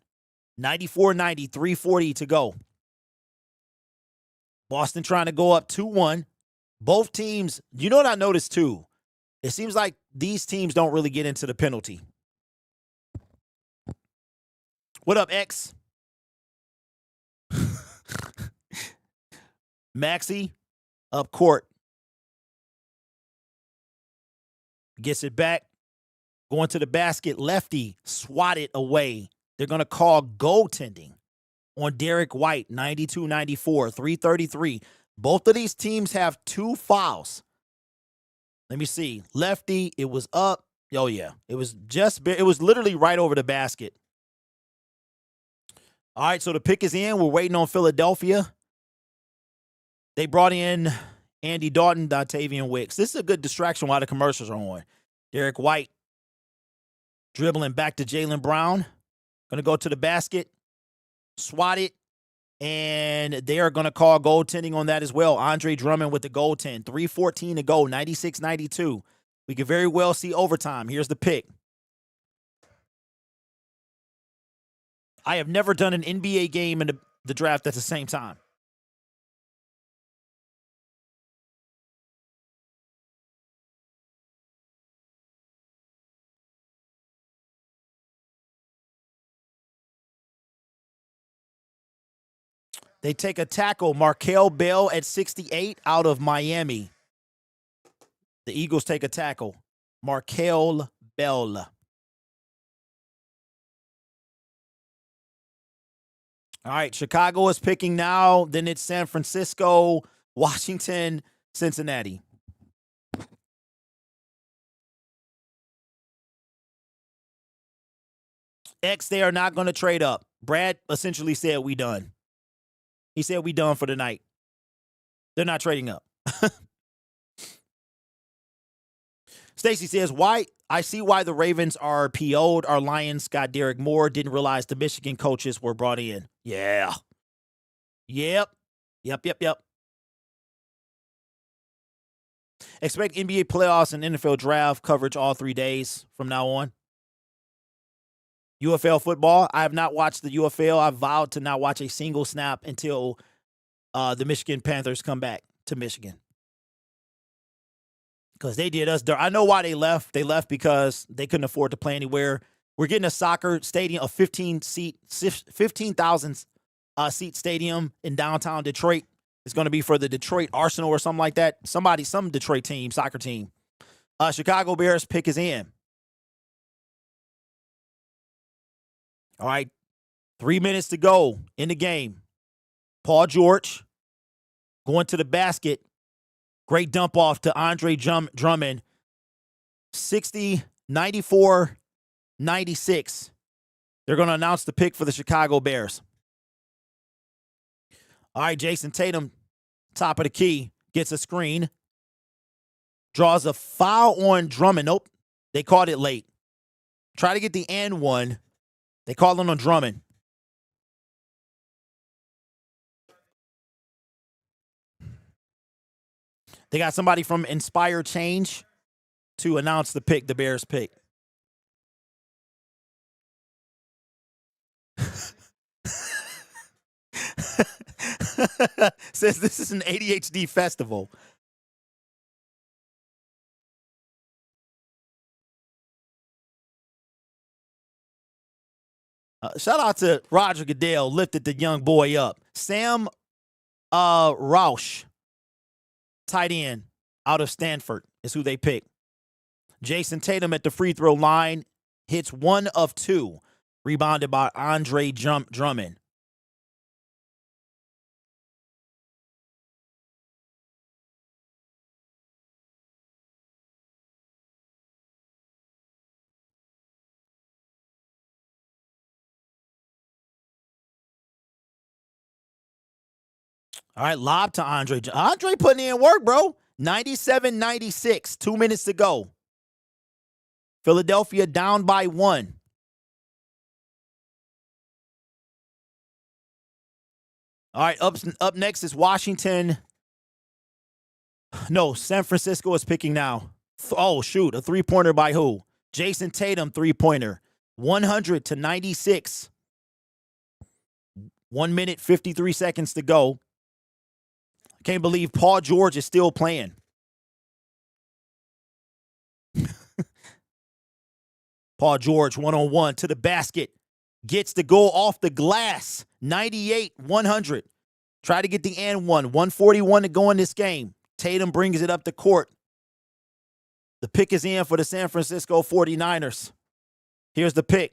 94-90, 3:40 to go. Boston trying to go up 2-1. Both teams, you know what I noticed too? It seems like these teams don't really get into the penalty. What up, X? Maxey up court. Gets it back. Going to the basket. Lefty swatted away. They're going to call goaltending on Derek White. 92-94. 3:33. Both of these teams have 2 fouls. Let me see. Lefty, it was up. Oh, yeah. It was literally right over the basket. All right, so the pick is in. We're waiting on Philadelphia. They brought in Andy Dalton, Dontavian Wicks. This is a good distraction while the commercials are on. Derek White dribbling back to Jaylen Brown. Going to go to the basket. Swat it. And they are going to call goaltending on that as well. Andre Drummond with the goaltend. 3:14 to go. 96-92. We could very well see overtime. Here's the pick. I have never done an NBA game and the draft at the same time. They take a tackle, Markel Bell at 68 out of Miami. The Eagles take a tackle, Markel Bell. All right, Chicago is picking now. Then it's San Francisco, Washington, Cincinnati. X, they are not going to trade up. Brad essentially said we done. He said we done for the night. They're not trading up. Stacy says, "Why? I see why the Ravens are PO'd. Our Lions got Derek Moore. Didn't realize the Michigan coaches were brought in." Yeah. Yep. Expect NBA playoffs and NFL draft coverage all 3 days from now on. UFL football. I have not watched the UFL. I vowed to not watch a single snap until the Michigan Panthers come back to Michigan. Because they did us dirt. I know why they left. They left because they couldn't afford to play anywhere. We're getting a soccer stadium, a 15,000 seat stadium in downtown Detroit. It's going to be for the Detroit Arsenal or something like that. Some Detroit team, soccer team. Chicago Bears pick is in. All right, 3 minutes to go in the game. Paul George going to the basket. Great dump off to Andre Drummond. 60, 94, 96. They're going to announce the pick for the Chicago Bears. All right, Jason Tatum, top of the key, gets a screen. Draws a foul on Drummond. Nope, they called it late. Try to get the and one. They called it on Drummond. They got somebody from Inspire Change to announce the pick, the Bears pick. Says this is an ADHD festival. Shout out to Roger Goodell, lifted the young boy up. Sam Roush, tight end out of Stanford, is who they pick. Jason Tatum at the free throw line hits 1 of 2, rebounded by Andre Drummond. All right, lob to Andre. Andre putting in work, bro. 97-96, 2 minutes to go. Philadelphia down by 1. All right, up next is Washington. No, San Francisco is picking now. Oh, shoot, a three-pointer by who? Jason Tatum, three-pointer. 100-96. 1 minute, 53 seconds to go. I can't believe Paul George is still playing. Paul George, one-on-one to the basket. Gets the goal off the glass. 98-100. Try to get the and one. 141 to go in this game. Tatum brings it up the court. The pick is in for the San Francisco 49ers. Here's the pick.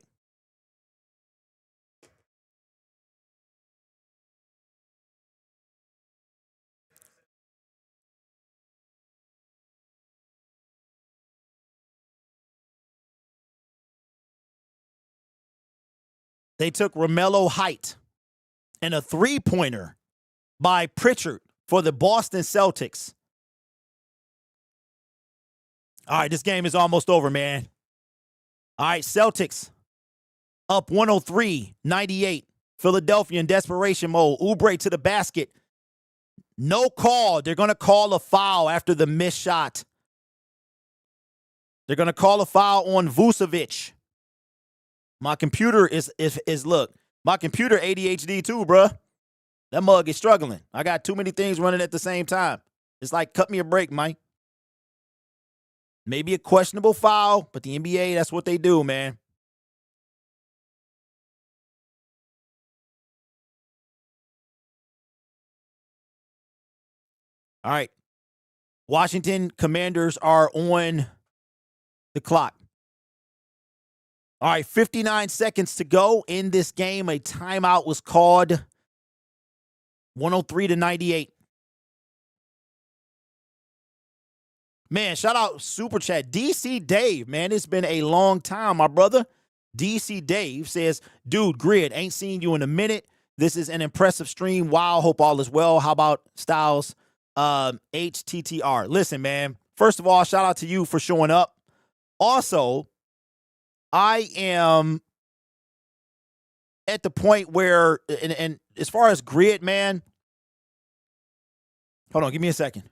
They took Romello Height and a three-pointer by Pritchard for the Boston Celtics. All right, this game is almost over, man. All right, Celtics up 103-98. Philadelphia in desperation mode. Oubre to the basket. No call. They're going to call a foul after the missed shot. They're going to call a foul on Vucevic. My computer is look, my computer ADHD too, bruh. That mug is struggling. I got too many things running at the same time. It's like, cut me a break, Mike. Maybe a questionable foul, but the NBA, that's what they do, man. All right. Washington Commanders are on the clock. All right, 59 seconds to go in this game. A timeout was called. 103-98. Man, shout out Super Chat. DC Dave, man, it's been a long time, my brother. DC Dave says, dude, Grid, ain't seen you in a minute. This is an impressive stream. Wow, hope all is well. How about Styles HTTR? Listen, man, first of all, shout out to you for showing up. Also, I am at the point where, and as far as Grid, man, hold on, give me a second.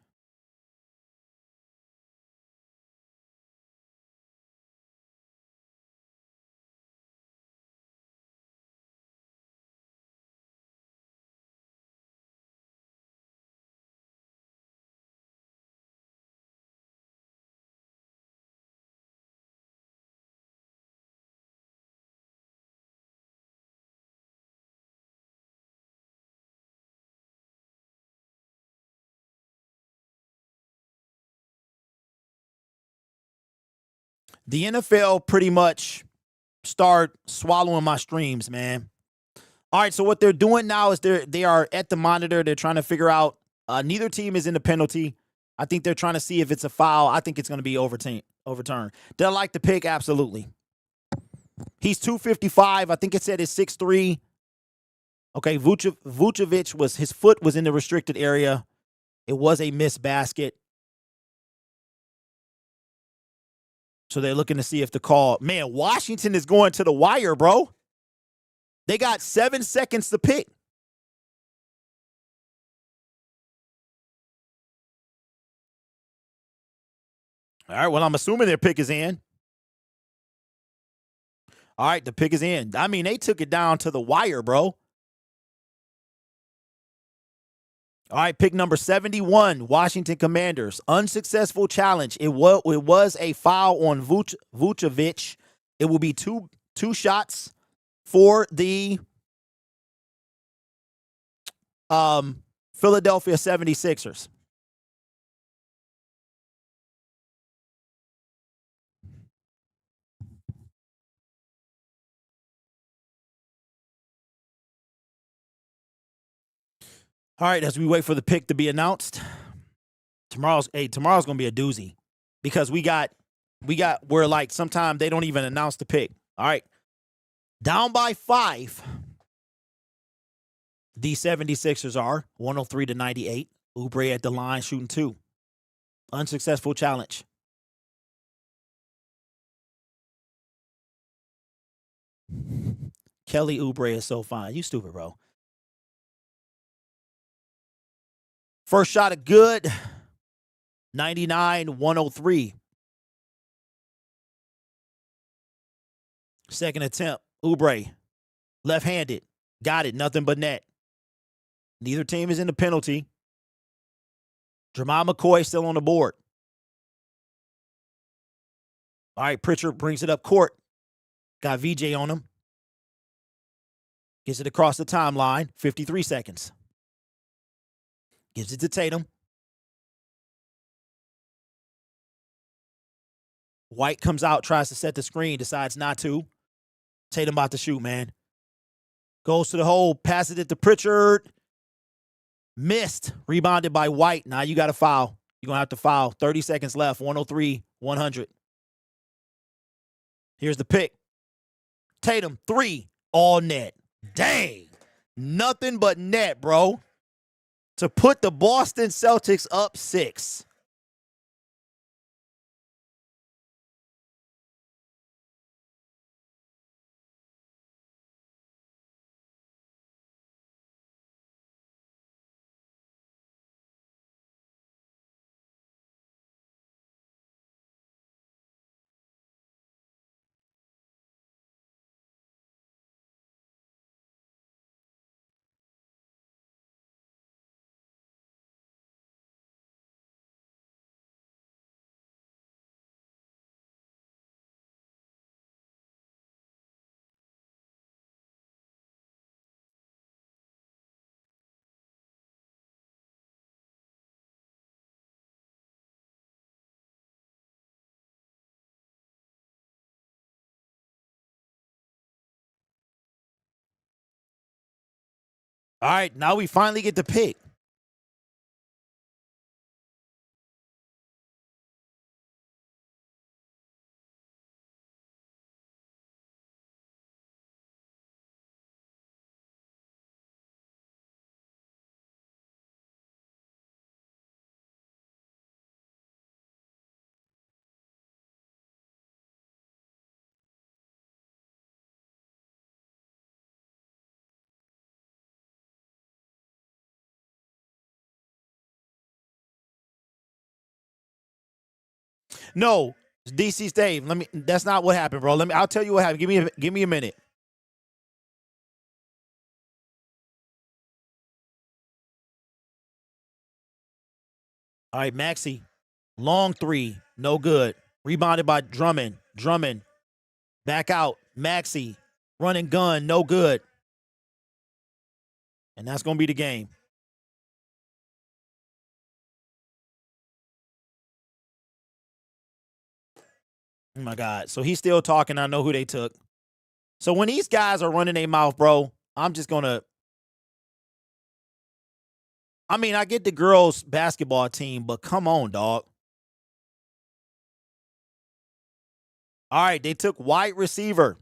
The NFL pretty much start swallowing my streams, man. All right, so what they're doing now is they are at the monitor. They're trying to figure out. Neither team is in the penalty. I think they're trying to see if it's a foul. I think it's going to be overturned. Did I like the pick? Absolutely. He's 255. I think it said it's 6'3". Okay, Vucevic his foot was in the restricted area. It was a missed basket. So they're looking to see if the call. Man, Washington is going to the wire, bro. They got 7 seconds to pick. All right, well, I'm assuming their pick is in. All right, the pick is in. I mean, they took it down to the wire, bro. All right, pick number 71, Washington Commanders. Unsuccessful challenge. It was a foul on Vucevic. It will be two shots for the Philadelphia 76ers. All right, as we wait for the pick to be announced, tomorrow's gonna be a doozy because we're like sometimes they don't even announce the pick. All right, down by 5. The 76ers are 103-98. Oubre at the line shooting 2. Unsuccessful challenge. Kelly Oubre is so fine. You stupid, bro. First shot of good. 99-103. Second attempt. Oubre. Left-handed. Got it. Nothing but net. Neither team is in the penalty. Jamal McCoy still on the board. All right, Pritchard brings it up court. Got VJ on him. Gets it across the timeline. 53 seconds. Gives it to Tatum. White comes out, tries to set the screen, decides not to. Tatum about to shoot, man. Goes to the hole, passes it to Pritchard. Missed. Rebounded by White. Now you got to foul. You're going to have to foul. 30 seconds left. 103-100. Here's the pick. Tatum, 3. All net. Dang. Nothing but net, bro. To put the Boston Celtics up 6. All right, now we finally get the pick. No, DC Dave. That's not what happened, bro. I'll tell you what happened. Give me a minute. All right, Maxey. Long 3. No good. Rebounded by Drummond. Back out. Maxey. Run and gun. No good. And that's going to be the game. Oh my God. So he's still talking. I know who they took. So when these guys are running their mouth, bro, I'm just going to. I mean, I get the girls' basketball team, but come on, dog. All right, they took wide receiver.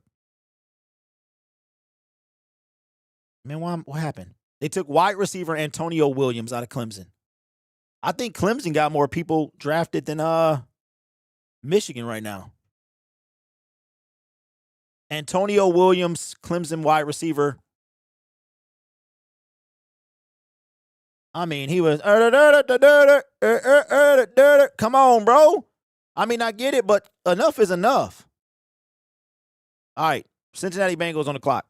Man, what happened? They took wide receiver Antonio Williams out of Clemson. I think Clemson got more people drafted than Michigan right now. Antonio Williams, Clemson wide receiver. I mean, he was. Come on, bro. I mean, I get it, but enough is enough. All right, Cincinnati Bengals on the clock.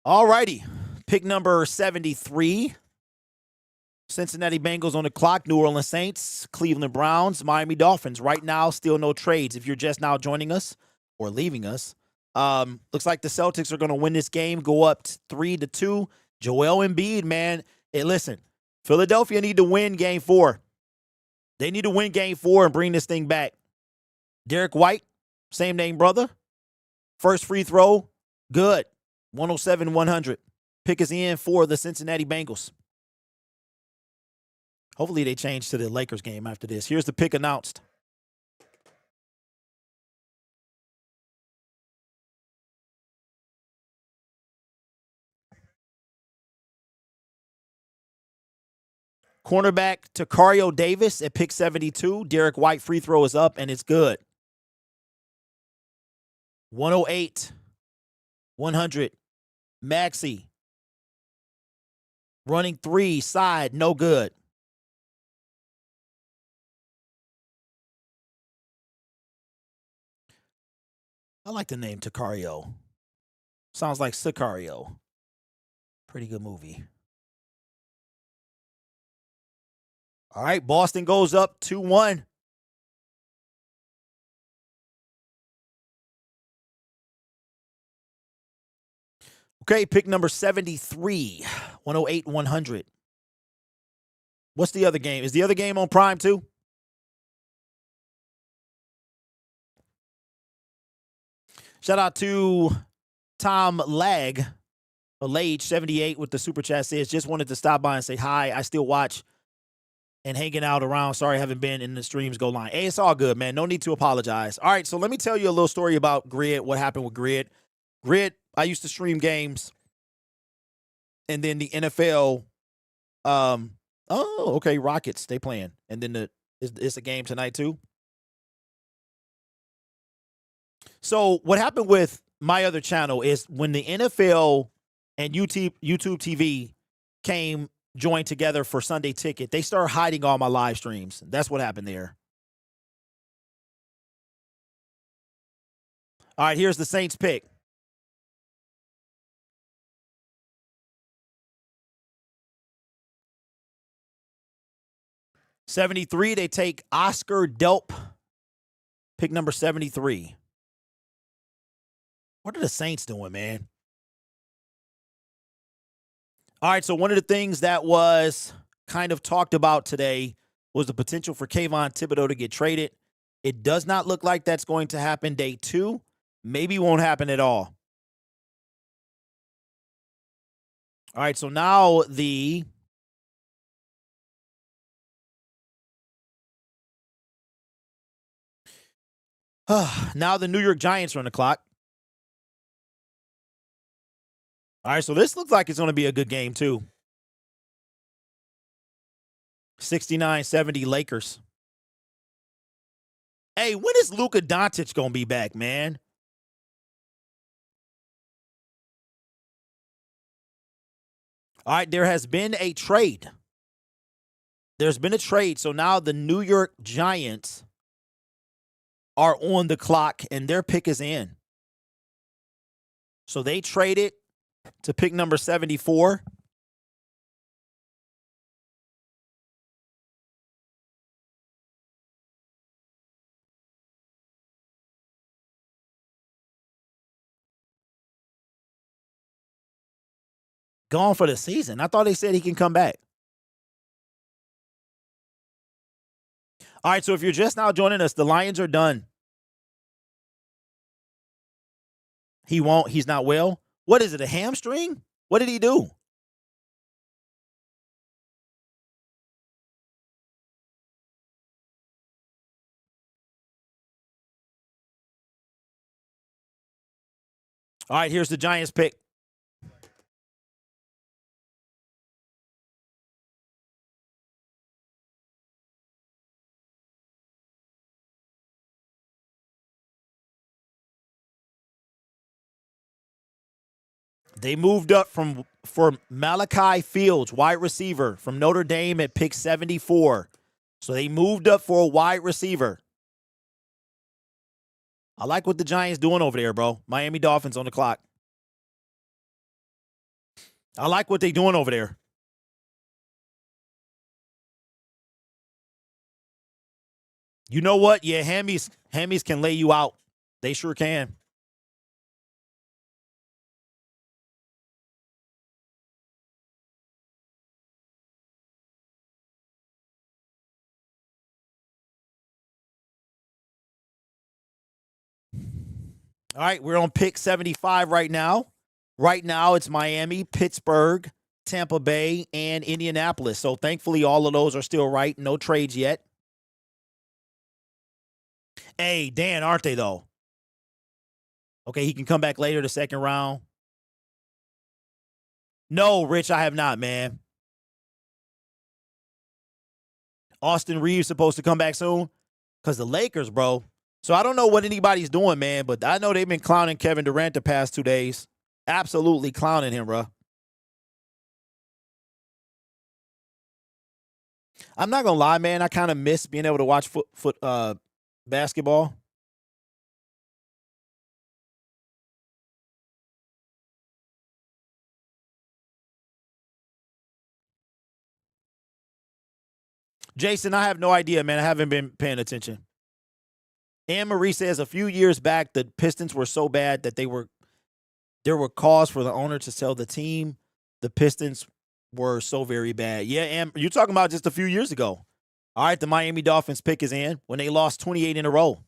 All righty, pick number 73. Cincinnati Bengals on the clock, New Orleans Saints, Cleveland Browns, Miami Dolphins. Right now, still no trades. If you're just now joining us or leaving us, looks like the Celtics are going to win this game, go up 3-2. Joel Embiid, man. Hey, listen, Philadelphia need to win game 4. They need to win game 4 and bring this thing back. Derek White, same name brother. First free throw, good. 107-100. Pick is in for the Cincinnati Bengals. Hopefully they change to the Lakers game after this. Here's the pick announced. Cornerback Takario Davis at pick 72. Derek White free throw is up, and it's good. 108-100. Maxey. Running 3, side, no good. I like the name Takario. Sounds like Sicario. Pretty good movie. All right, Boston goes up 2-1. Okay, pick number 73. 108-100. What's the other game? Is the other game on Prime too? Shout out to Tom Lag, Lage 78 with the super chat says, just wanted to stop by and say hi. I still watch and hanging out around. Sorry I haven't been in the streams go line. Hey, it's all good, man. No need to apologize. All right, so let me tell you a little story about Grid, what happened with Grid. Grid, I used to stream games, and then the NFL, okay, Rockets, they playing. And then it's a game tonight too. So what happened with my other channel is when the NFL and YouTube TV joined together for Sunday Ticket, they started hiding all my live streams. That's what happened there. All right, here's the Saints pick. '73, they take Oscar Delp, pick number 73. What are the Saints doing, man? All right, so one of the things that was kind of talked about today was the potential for Kayvon Thibodeau to get traded. It does not look like that's going to happen day 2. Maybe won't happen at all. All right, so now now the New York Giants are on the clock. All right, so this looks like it's going to be a good game, too. 69-70 Lakers. Hey, when is Luka Doncic going to be back, man? All right, there has been a trade. There's been a trade. So now the New York Giants are on the clock, and their pick is in. So they traded to pick number 74. Gone for the season. I thought they said he can come back. All right, so if you're just now joining us, the Lions are done. He won't. He's not well. What is it, a hamstring? What did he do? All right, here's the Giants pick. They moved up for Malachi Fields, wide receiver from Notre Dame at pick 74. So they moved up for a wide receiver. I like what the Giants doing over there, bro. Miami Dolphins on the clock. I like what they doing over there. You know what? Yeah, hammies can lay you out. They sure can. All right, we're on pick 75 right now. Right now, it's Miami, Pittsburgh, Tampa Bay, and Indianapolis. So thankfully, all of those are still right. No trades yet. Hey, Dan, aren't they, though? Okay, he can come back later, the second round. No, Rich, I have not, man. Austin Reeves supposed to come back soon? Because the Lakers, bro. So I don't know what anybody's doing, man, but I know they've been clowning Kevin Durant the past 2 days. Absolutely clowning him, bro. I'm not going to lie, man. I kind of miss being able to watch basketball. Jason, I have no idea, man. I haven't been paying attention. Anne Marie says a few years back, the Pistons were so bad that there were calls for the owner to sell the team. The Pistons were so very bad. Yeah, and you're talking about just a few years ago. All right, the Miami Dolphins pick is in when they lost 28 in a row. All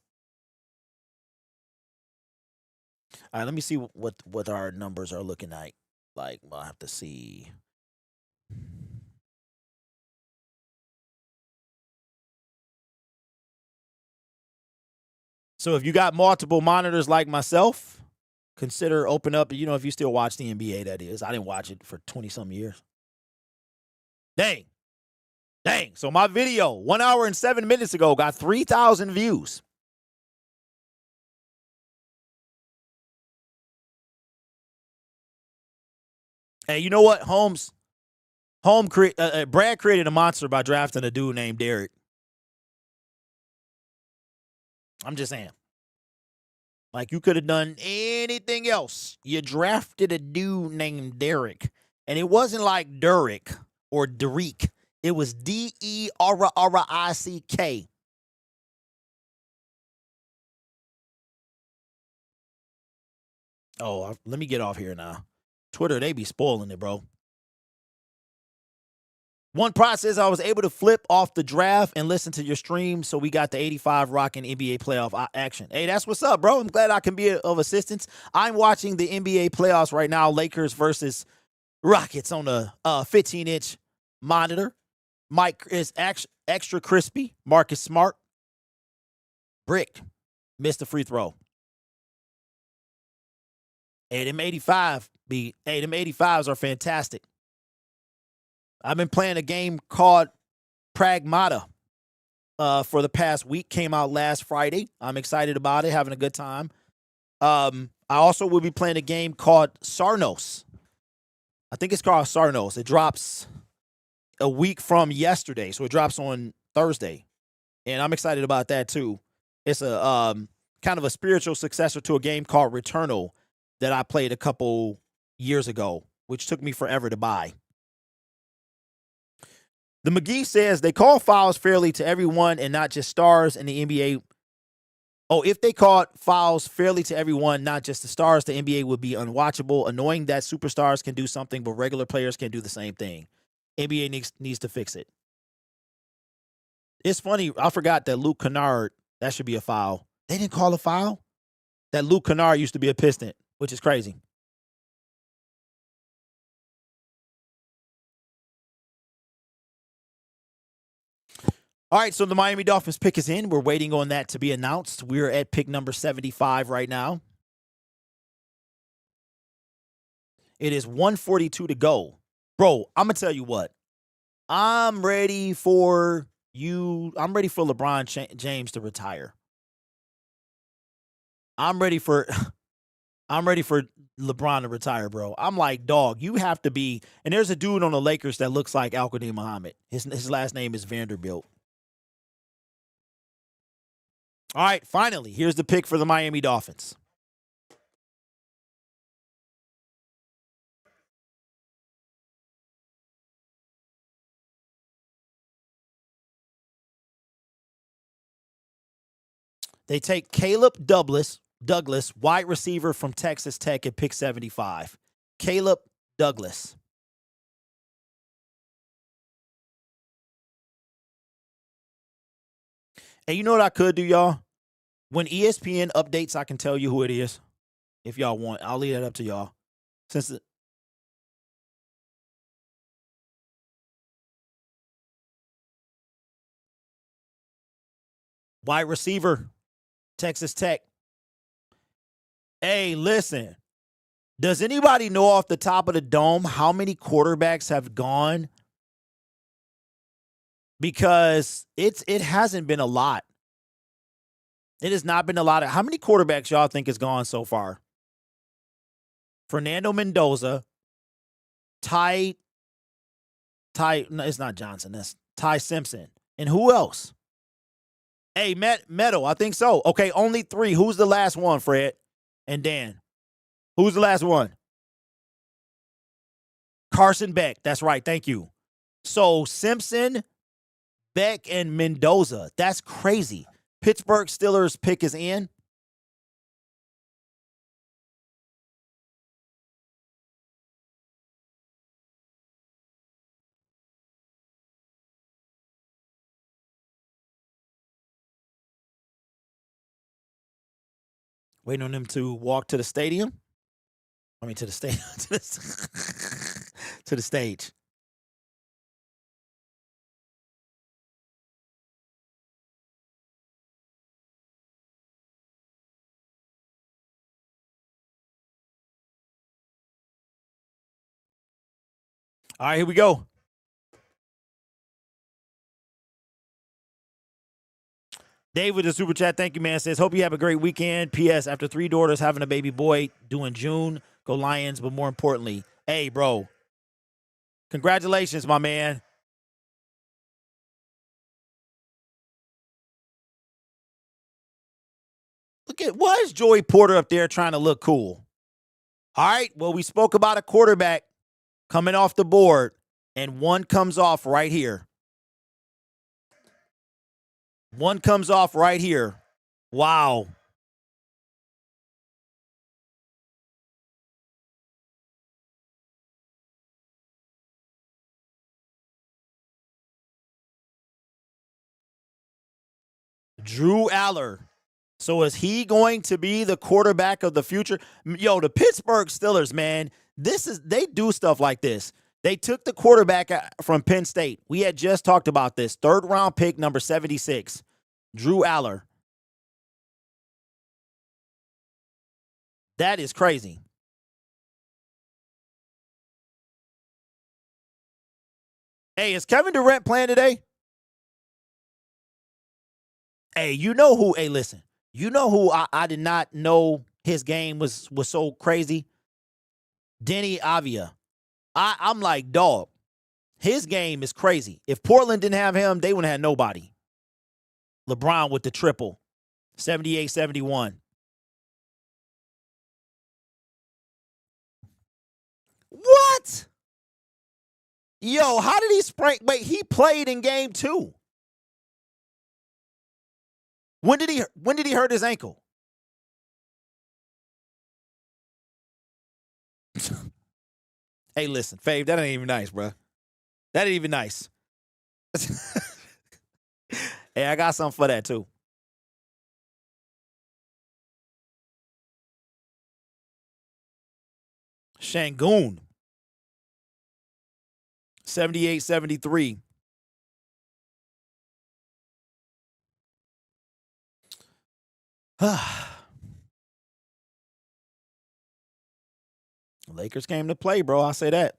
right, let me see what our numbers are looking like. Like, I'll have to see. So if you got multiple monitors like myself, consider open up, if you still watch the NBA, that is. I didn't watch it for 20-something years. Dang. So my video, 1 hour and 7 minutes ago, got 3,000 views. Hey, you know what? Brad created a monster by drafting a dude named Derek. I'm just saying. Like, you could have done anything else. You drafted a dude named Derek. And it wasn't like Derek or Derek. It was Derick. Oh, let me get off here now. Twitter, they be spoiling it, bro. One process, I was able to flip off the draft and listen to your stream, so we got the 85 rocking NBA playoff action. Hey, that's what's up, bro. I'm glad I can be of assistance. I'm watching the NBA playoffs right now, Lakers versus Rockets on a 15-inch monitor. Mike is extra crispy. Marcus Smart. Bricked. Missed the free throw. Hey, them 85s are fantastic. I've been playing a game called Pragmata for the past week. Came out last Friday. I'm excited about it, having a good time. I also will be playing a game called Sarnos. I think it's called Sarnos. It drops a week from yesterday, so it drops on Thursday. And I'm excited about that, too. It's a kind of a spiritual successor to a game called Returnal that I played a couple years ago, which took me forever to buy. The McGee says they call fouls fairly to everyone and not just stars in the NBA. Oh, if they called fouls fairly to everyone, not just the stars, the NBA would be unwatchable. Annoying that superstars can do something, but regular players can do the same thing. NBA needs to fix it. It's funny. I forgot that Luke Kennard, that should be a foul. They didn't call a foul? That Luke Kennard used to be a Piston, which is crazy. All right, so the Miami Dolphins pick is in. We're waiting on that to be announced. We're at pick number 75 right now. It is 142 to go. Bro, I'm going to tell you what. I'm ready for LeBron James to retire. I'm ready for LeBron to retire, bro. I'm like, dog, you have to be. And there's a dude on the Lakers that looks like Al-Qadim Muhammad. His last name is Vanderbilt. All right, finally, here's the pick for the Miami Dolphins. They take Caleb Douglas, wide receiver from Texas Tech at pick 75. Caleb Douglas. And you know what I could do, y'all? When ESPN updates, I can tell you who it is. If y'all want, I'll leave that up to y'all. Wide receiver, Texas Tech. Hey, listen. Does anybody know off the top of the dome how many quarterbacks have gone? Because it hasn't been a lot. It has not been a lot. How many quarterbacks y'all think has gone so far? Fernando Mendoza, no, it's not Johnson. That's Ty Simpson. And who else? Hey, Meadow, I think so. Okay, only 3. Who's the last one, Fred and Dan? Who's the last one? Carson Beck. That's right. Thank you. So Simpson, Beck, and Mendoza. That's crazy. Pittsburgh Steelers pick is in. Waiting on them to walk to the stadium. I mean, to the stadium. To the stage. All right, here we go. Dave with the super chat, thank you, man. Says, hope you have a great weekend. P.S. After 3 daughters, having a baby boy due in June. Go Lions, but more importantly, hey, bro, congratulations, my man. Look at, why is Joey Porter up there trying to look cool? All right, well, we spoke about a quarterback coming off the board, and one comes off right here. One comes off right here. Wow. Drew Aller. So is he going to be the quarterback of the future? Yo, the Pittsburgh Steelers, man, they do stuff like this. They took the quarterback from Penn State. We had just talked about this. 3rd round pick, number 76, Drew Aller. That is crazy. Hey, is Kevin Durant playing today? Hey, you know who? Hey, listen. You know who I did not know his game was so crazy? Denny Avia. I'm like, dog, his game is crazy. If Portland didn't have him, they wouldn't have nobody. LeBron with the triple. 78-71. What? Yo, how did he sprain? Wait, he played in game 2. When did he hurt his ankle? Hey, listen, Fave, that ain't even nice, bro. That ain't even nice. Hey, I got something for that too. Shangoon. 78-73. Lakers came to play, bro. I'll say that.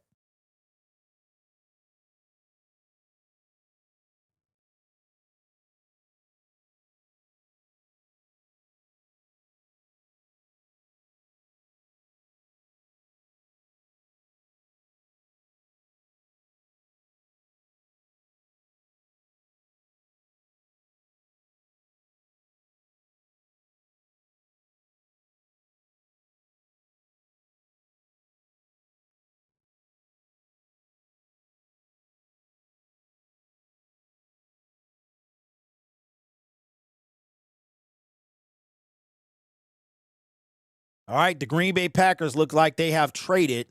All right, the Green Bay Packers look like they have traded,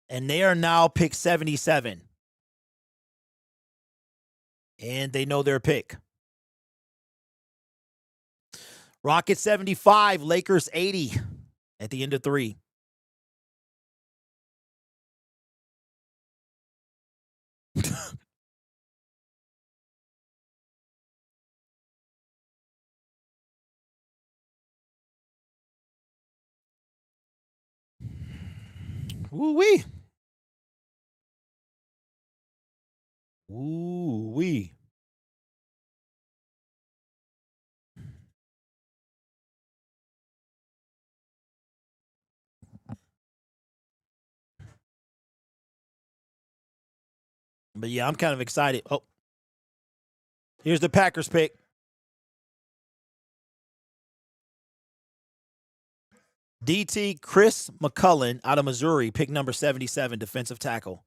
and they are now pick 77. And they know their pick. Rockets 75, Lakers 80 at the end of 3. Woo-wee. Woo-wee. But yeah, I'm kind of excited. Oh, here's the Packers pick. DT Chris McCullen out of Missouri, pick number 77, defensive tackle.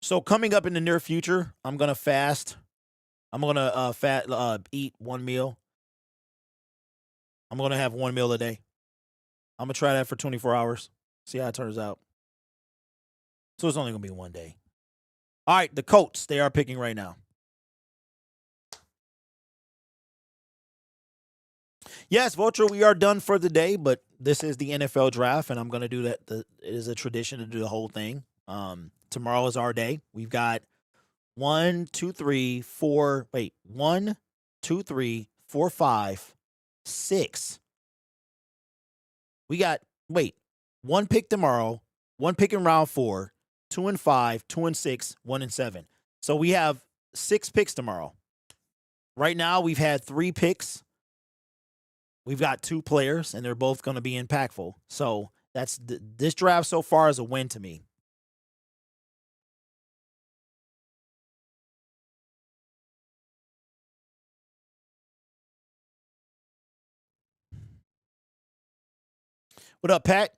So coming up in the near future, I'm gonna fast. I'm gonna eat one meal. I'm gonna have one meal a day. I'm gonna try that for 24 hours. See how it turns out. So it's only gonna be one day. All right, the Colts, they are picking right now. Yes, Vulture, we are done for the day, but this is the NFL draft, and I'm gonna do that. It is a tradition to do the whole thing. Tomorrow is our day. We've got 1, 2, 3, 4. Wait, 1, 2, 3, 4, 5, 6. We got one pick tomorrow, one pick in round 4, 2 and 5, 2 and 6, 1 and 7. So we have 6 picks tomorrow. Right now, we've had 3 picks. We've got 2 players, and they're both going to be impactful. So that's this draft so far is a win to me. What up, Pat?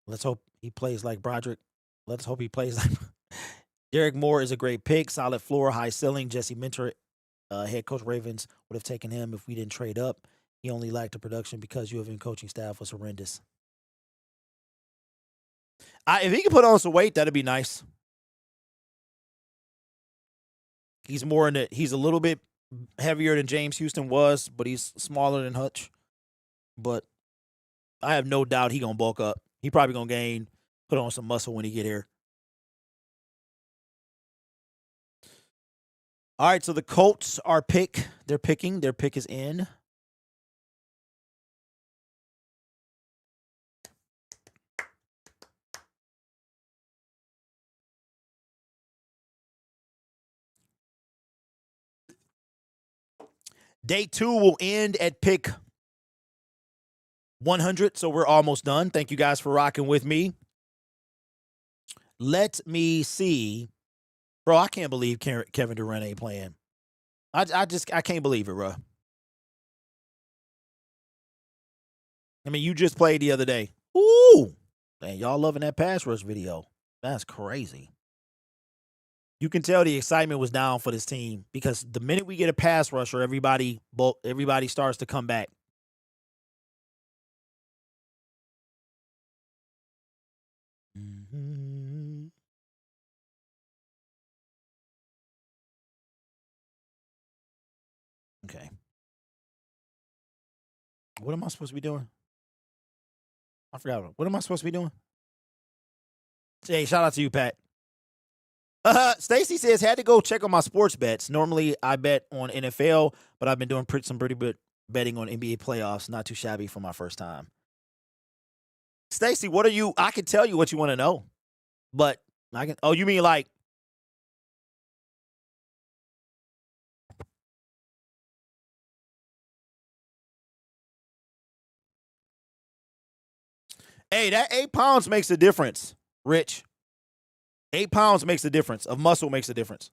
Let's hope he plays like Broderick. Let's hope he plays like Derek Moore is a great pick. Solid floor, high ceiling. Jesse Minter, head coach Ravens, would have taken him if we didn't trade up. He only lacked the production because you have been coaching staff was horrendous. If he could put on some weight, that'd be nice. He's he's a little bit heavier than James Houston was, but he's smaller than Hutch. But I have no doubt he gonna bulk up. He probably gonna put on some muscle when he get here. All right, so the Colts are they're picking. Their pick is in. Day 2 will end at pick 100, so we're almost done. Thank you guys for rocking with me. Let me see. Bro, I can't believe Kevin Durant ain't playing. I can't believe it, bro. I mean, you just played the other day. Ooh. Man, y'all loving that pass rush video. That's crazy. You can tell the excitement was down for this team because the minute we get a pass rusher, everybody starts to come back. Mm-hmm. Okay. What am I supposed to be doing? I forgot. What am I supposed to be doing? Hey, shout out to you, Pat. Stacy says, had to go check on my sports bets. Normally, I bet on NFL, but I've been doing some pretty good betting on NBA playoffs. Not too shabby for my first time. Stacy, what are you? I can tell you what you want to know, but I can. Oh, you mean like? Hey, that 8 pounds makes a difference, Rich. 8 pounds makes a difference. Of muscle makes a difference.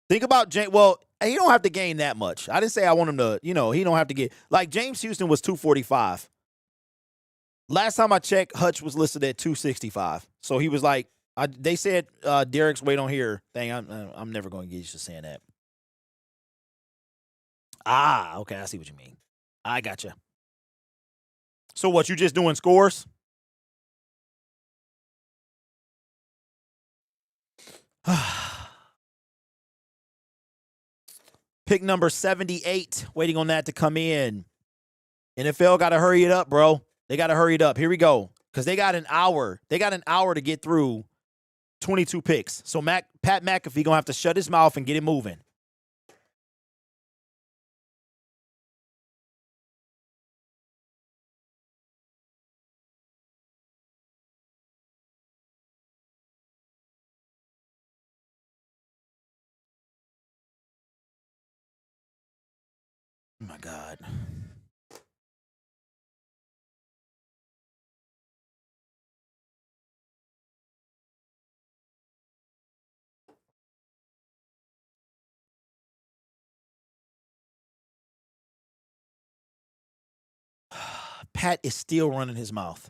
Think about James. Well, he don't have to gain that much. I didn't say I want him to, he don't have to get. Like James Houston was 245. Last time I checked, Hutch was listed at 265. So he was like, they said Derek's weight on here. Dang, I'm never going to get used to saying that. Ah, okay. I see what you mean. I gotcha. So what, you just doing scores? Pick number 78, waiting on that to come in. NFL got to hurry it up, bro. They got to hurry it up. Here we go. Because they got an hour. They got an hour to get through 22 picks. So Pat McAfee going to have to shut his mouth and get it moving. Oh, my God. Pat is still running his mouth.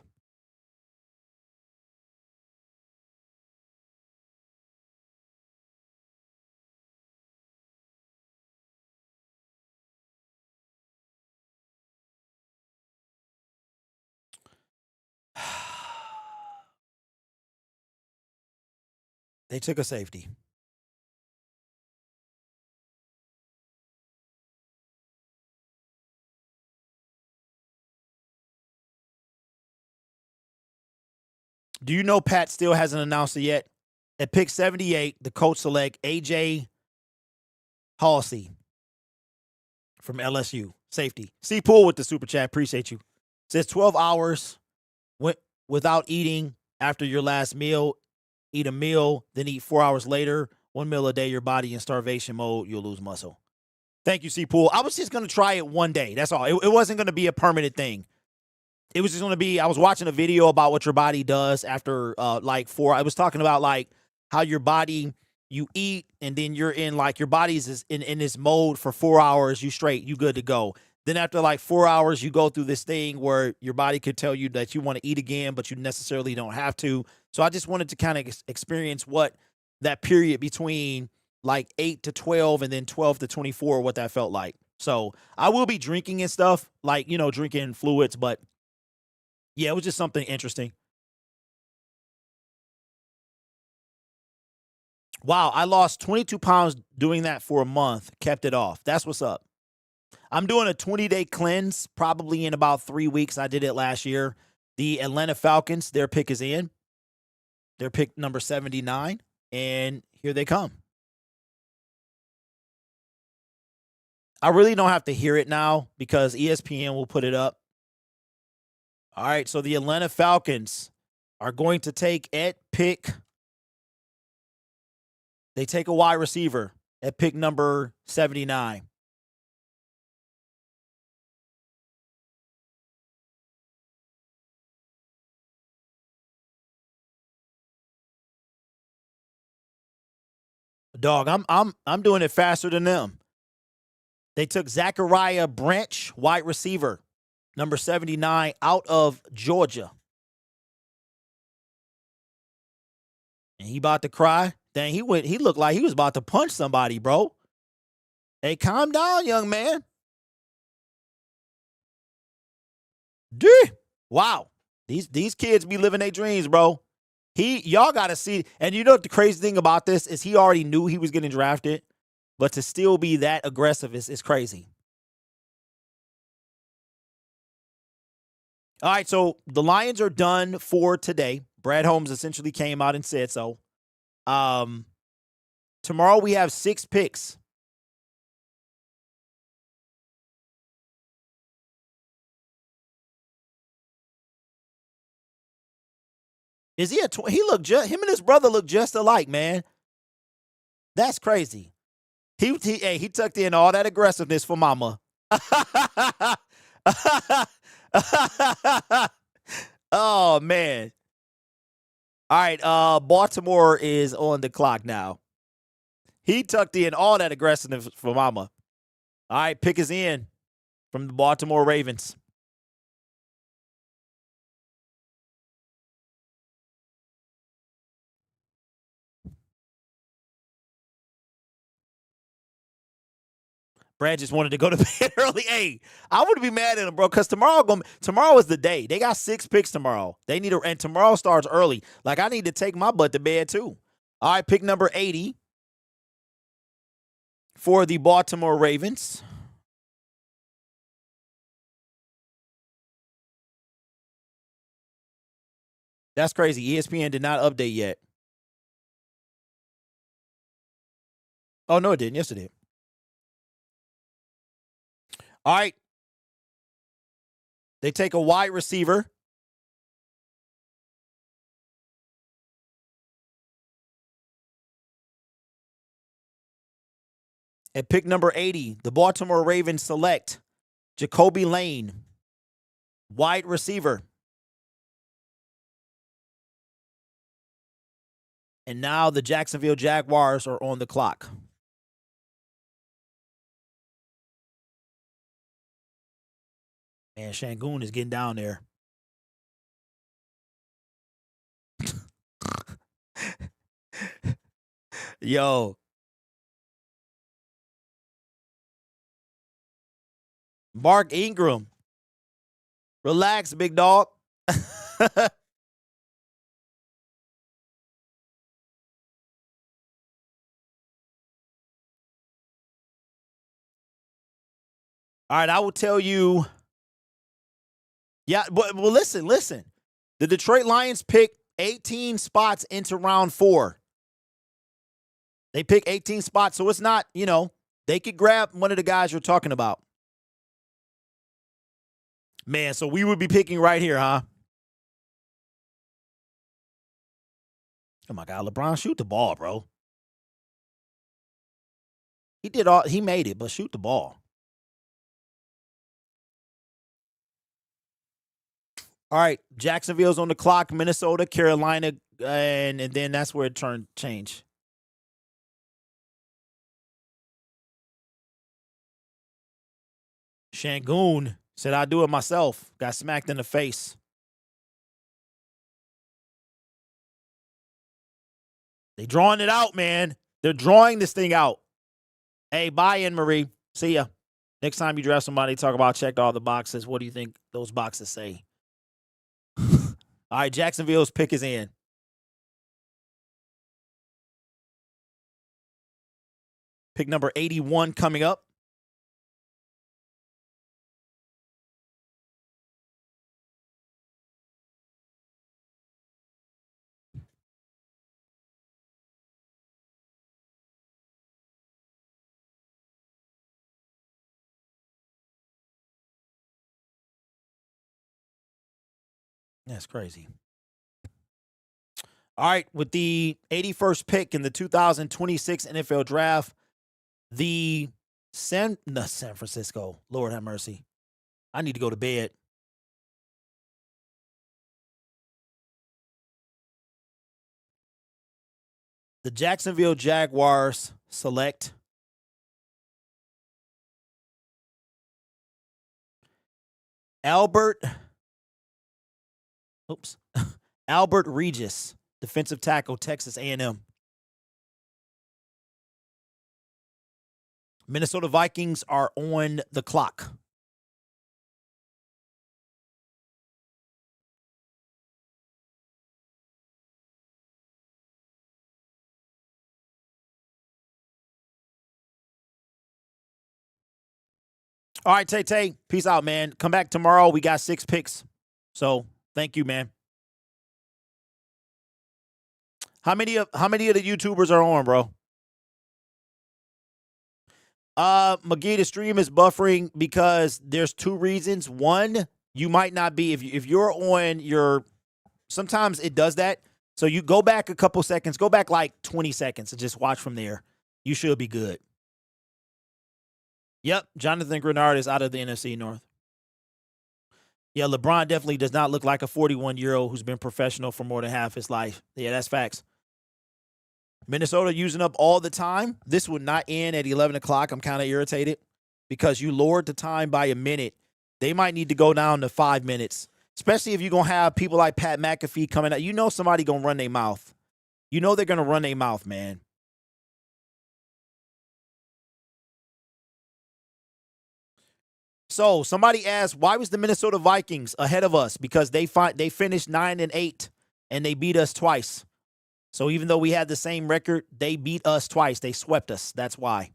They took a safety. Do you know Pat still hasn't announced it yet? At pick 78, the coach select A.J. Halsey from LSU, safety. C. Pool with the super chat. Appreciate you. Says 12 hours without eating after your last meal. Eat a meal, then eat 4 hours later. 1 meal a day, your body in starvation mode, you'll lose muscle. Thank you, C. Pool. I was just going to try it one day. That's all. It wasn't going to be a permanent thing. It was just going to be, I was watching a video about what your body does after I was talking about like how your body, you eat and then you're in like your body's in this mode for 4 hours, you good to go. Then after like 4 hours, you go through this thing where your body could tell you that you want to eat again, but you necessarily don't have to. So I just wanted to kind of experience what that period between like 8 to 12 and then 12 to 24, what that felt like. So I will be drinking and stuff, like, drinking fluids, but yeah, it was just something interesting. Wow, I lost 22 pounds doing that for a month, kept it off. That's what's up. I'm doing a 20-day cleanse probably in about 3 weeks. I did it last year. The Atlanta Falcons, their pick is in. Their pick number 79, and here they come. I really don't have to hear it now because ESPN will put it up. All right, so the Atlanta Falcons are going to take at pick. They take a wide receiver at pick number 79. Dog, I'm doing it faster than them. They took Zachariah Branch, wide receiver, number 79, out of Georgia. And he about to cry. Dang, he looked like he was about to punch somebody, bro. Hey, calm down, young man. Dude. Wow. These kids be living their dreams, bro. Y'all gotta see, and you know what the crazy thing about this is he already knew he was getting drafted, but to still be that aggressive is crazy. All right, so the Lions are done for today. Brad Holmes essentially came out and said so. Tomorrow we have 6 picks. Is he he look just him and his brother look just alike, man. That's crazy. He tucked in all that aggressiveness for mama. Oh man. All right, Baltimore is on the clock now. He tucked in all that aggressiveness for mama. All right, pick is in from the Baltimore Ravens. Brad just wanted to go to bed early. Hey, I wouldn't be mad at him, bro, because tomorrow is the day. They got 6 picks tomorrow. And tomorrow starts early. Like, I need to take my butt to bed, too. All right, pick number 80 for the Baltimore Ravens. That's crazy. ESPN did not update yet. Oh, no, it didn't. Yes, it did. All right. They take a wide receiver. At pick number 80, the Baltimore Ravens select Jacoby Lane, wide receiver. And now the Jacksonville Jaguars are on the clock. Man, Shangoon is getting down there. Yo. Mark Ingram. Relax, big dog. All right, I will tell you. Yeah, but well, listen. The Detroit Lions picked 18 spots into round 4. They pick 18 spots, so it's not, they could grab one of the guys you're talking about. Man, so we would be picking right here, huh? Oh my God, LeBron, shoot the ball, bro. He made it, but shoot the ball. All right, Jacksonville's on the clock, Minnesota, Carolina, and then that's where it change. Shangoon said, I'll do it myself. Got smacked in the face. They drawing it out, man. They're drawing this thing out. Hey, bye, Anne-Marie. See ya. Next time you draft somebody, talk about checked all the boxes. What do you think those boxes say? All right, Jacksonville's pick is in. Pick number 81 coming up. That's crazy. All right, with the 81st pick in the 2026 NFL Draft, the San Francisco, Lord have mercy. I need to go to bed. The Jacksonville Jaguars select Albert Regis, defensive tackle, Texas A&M. Minnesota Vikings are on the clock. All right, Tay. Peace out, man. Come back tomorrow. We got 6 picks. So thank you, man. How many of the YouTubers are on, bro? McGee, the stream is buffering because there's 2 reasons. One, you might not be if you're on your. Sometimes it does that. So you go back a couple seconds, go back like 20 seconds, and just watch from there. You should be good. Yep, Jonathan Grenard is out of the NFC North. Yeah, LeBron definitely does not look like a 41-year-old who's been professional for more than half his life. Yeah, that's facts. Minnesota using up all the time. This would not end at 11 o'clock. I'm kind of irritated because you lowered the time by a minute. They might need to go down to 5 minutes, especially if you're going to have people like Pat McAfee coming out. You know somebody going to run their mouth. You know they're going to run their mouth, man. So somebody asked, why was the Minnesota Vikings ahead of us? Because they finished 9-8 and they beat us twice. So even though we had the same record, they beat us twice. They swept us. That's why.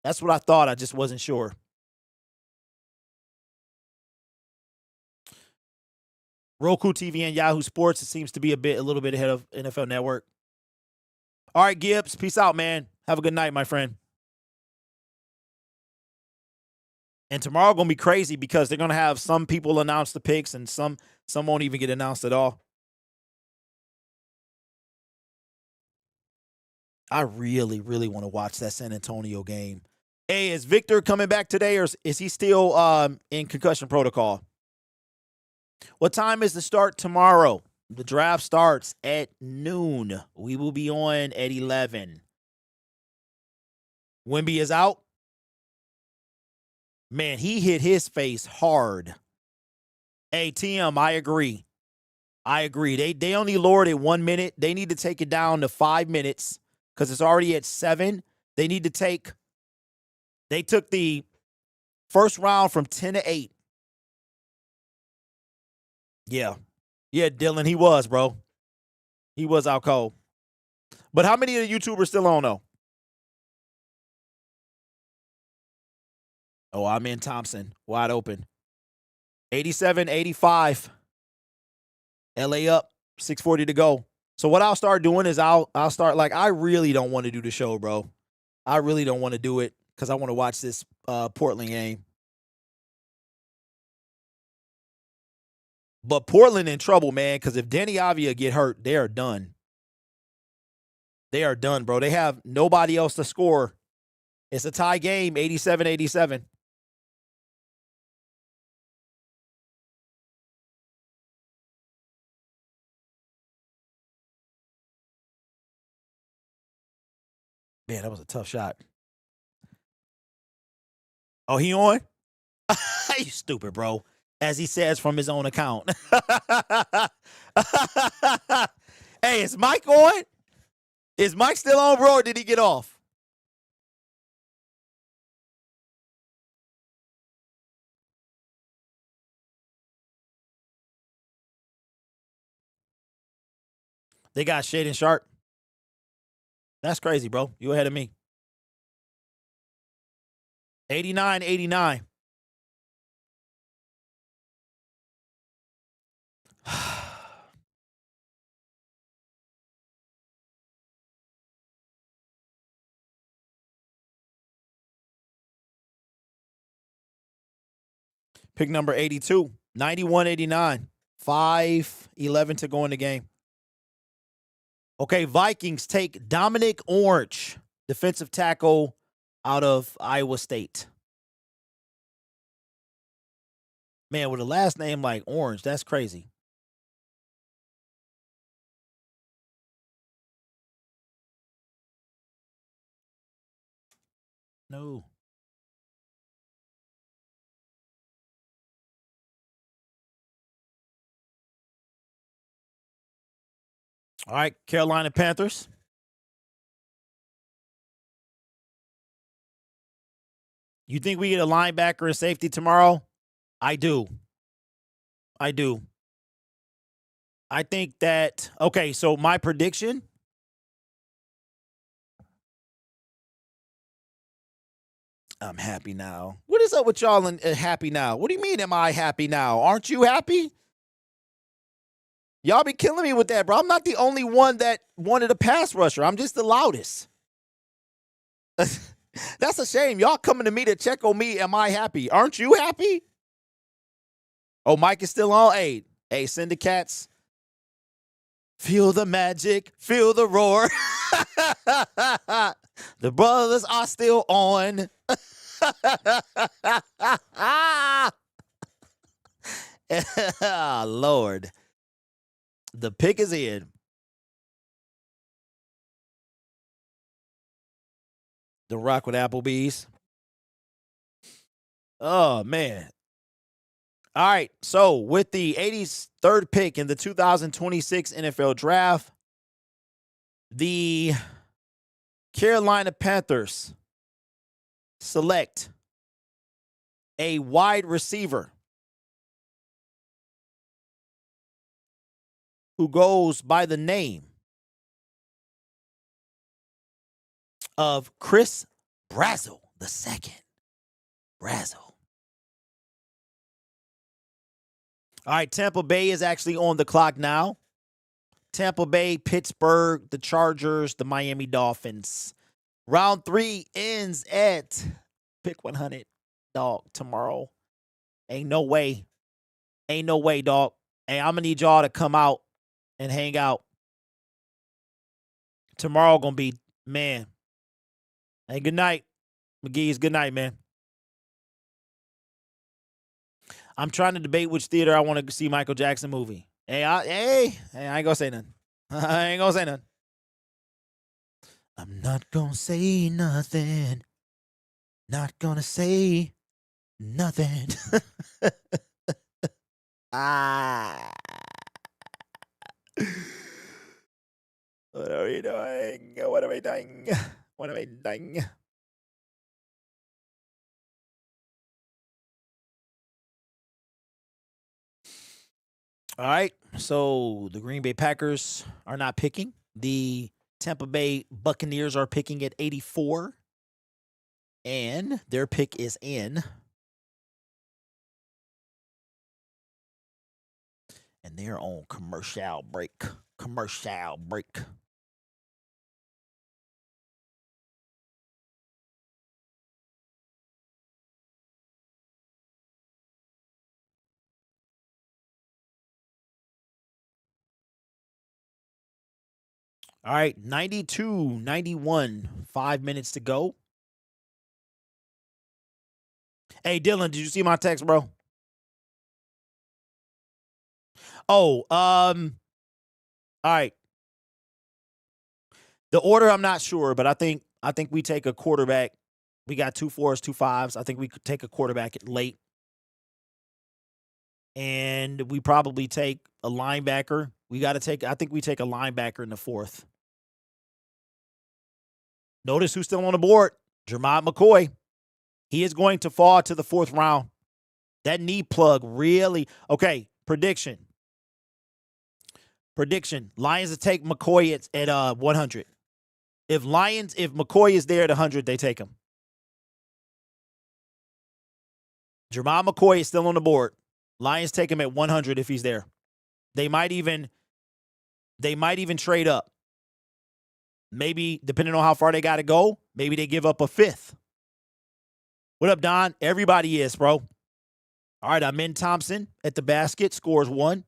That's what I thought. I just wasn't sure. Roku TV and Yahoo Sports, it seems to be a little bit ahead of NFL Network. All right, Gibbs. Peace out, man. Have a good night, my friend. And tomorrow going to be crazy because they're going to have some people announce the picks and some won't even get announced at all. I really, really want to watch that San Antonio game. Hey, is Victor coming back today or is he still in concussion protocol? What time is the start tomorrow? The draft starts at noon. We will be on at 11. Wemby is out. Man, he hit his face hard. Hey, TM, I agree. They only lowered it 1 minute. They need to take it down to 5 minutes because it's already at 7. They took the first round from 10-8. Yeah. Yeah, Dylan, he was, bro. He was out cold. But how many of the YouTubers still on, though? Oh, I'm in Thompson. Wide open. 87-85. LA up. 6:40 to go. So what I'll start doing is I'll start, like, I really don't want to do the show, bro. I really don't want to do it because I want to watch this Portland game. But Portland in trouble, man, because if Danny Avia get hurt, they are done. They are done, bro. They have nobody else to score. It's a tie game, 87-87. Man, that was a tough shot. Oh, he on? You stupid, bro. As he says from his own account. Hey, is Mike on? Is Mike still on, bro, or did he get off? They got Shaden Sharp. That's crazy, bro. You ahead of me. 89-89. Pick number 82. 91-89. 5-11 to go in the game. Okay, Vikings take Dominic Orange, defensive tackle out of Iowa State. Man, with a last name like Orange, that's crazy. No. All right, Carolina Panthers. You think we get a linebacker and safety tomorrow? I do. I think that, okay, so my prediction. I'm happy now. What is up with y'all and happy now? What do you mean, am I happy now? Aren't you happy? Y'all be killing me with that, bro. I'm not the only one that wanted a pass rusher. I'm just the loudest. That's a shame. Y'all coming to me to check on me. Am I happy? Aren't you happy? Oh, Mike is still on. Hey, Syndicates. Feel the magic. Feel the roar. The brothers are still on. Lord. The pick is in. The Rock with Applebee's. Oh, man. All right. So, with the 83rd pick in the 2026 NFL Draft, the Carolina Panthers select a wide receiver who goes by the name of Chris Brazzell II. Brazzell. All right, Tampa Bay is actually on the clock now. Tampa Bay, Pittsburgh, the Chargers, the Miami Dolphins. Round 3 ends at pick 100, dog, tomorrow. Ain't no way. Ain't no way, dog. Hey, I'm going to need y'all to come out and hang out. Tomorrow going to be, man. Hey, good night. McGee's, good night, man. I'm trying to debate which theater I want to see Michael Jackson movie. Hey, I ain't gonna say nothing. I ain't gonna say nothing. I'm not gonna say nothing. Not gonna say nothing. What are we doing? What are we doing? What are we doing? All right, so the Green Bay Packers are not picking. The Tampa Bay Buccaneers are picking at 84. And their pick is in. And they're on commercial break. Commercial break. All right, 92-91, 5 minutes to go. Hey, Dylan, did you see my text, bro? Oh, all right. The order, I'm not sure, but I think we take a quarterback. We got 2 4s, 2 5s. I think we could take a quarterback late. And we probably take a linebacker. I think we take a linebacker in the 4th. Notice who's still on the board. Jermod McCoy. He is going to fall to the 4th round. That knee plug really. Okay, prediction. Lions to take McCoy at 100. If McCoy is there at 100, they take him. Jermod McCoy is still on the board. Lions take him at 100 if he's there. They might even trade up. Maybe, depending on how far they got to go, maybe they give up a 5th. What up, Don? Everybody is, bro. All right, Amin Thompson at the basket, scores 1.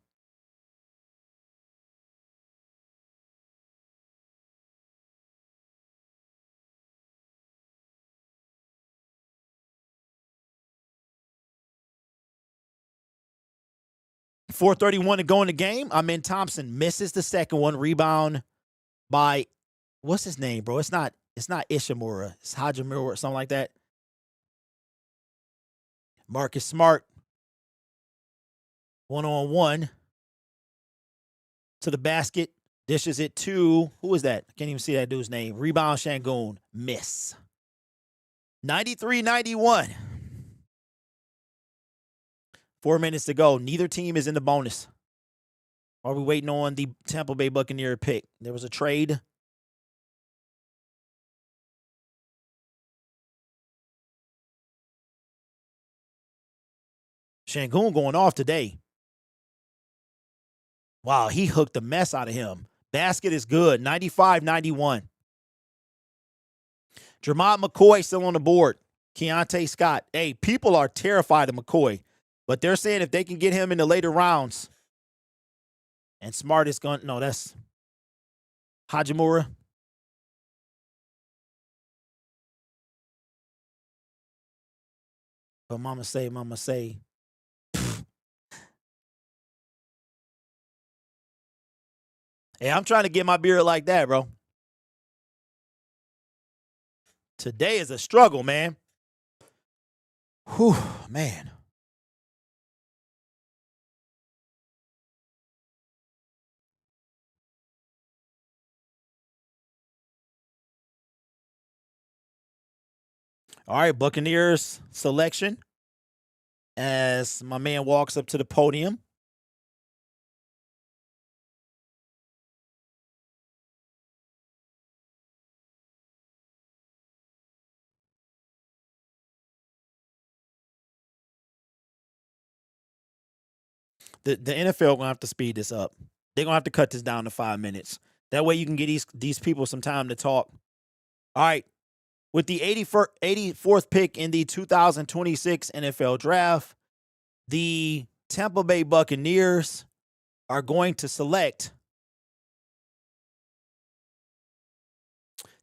.431 to go in the game. Amin Thompson misses the second one. Rebound by, what's his name, bro? It's not Ishimura. It's Hajimura or something like that. Marcus Smart. 1-on-1 to the basket. Dishes it to, who is that? I can't even see that dude's name. Rebound Shangoon. Miss. 93-91. 4 minutes to go. Neither team is in the bonus. Are we waiting on the Tampa Bay Buccaneer pick? There was a trade. Şengün going off today. Wow, he hooked the mess out of him. Basket is good. 95-91. Jermod McCoy still on the board. Keontae Scott. Hey, people are terrified of McCoy, but they're saying if they can get him in the later rounds. And Smart is going, no, that's Hajimura. But mama say. Hey, I'm trying to get my beard like that, bro. Today is a struggle, man. Whew, man. All right, Buccaneers selection as my man walks up to the podium. The NFL gonna have to speed this up. They're gonna have to cut this down to 5 minutes. That way you can get these people some time to talk. All right. With the 84th pick in the 2026 NFL Draft, the Tampa Bay Buccaneers are going to select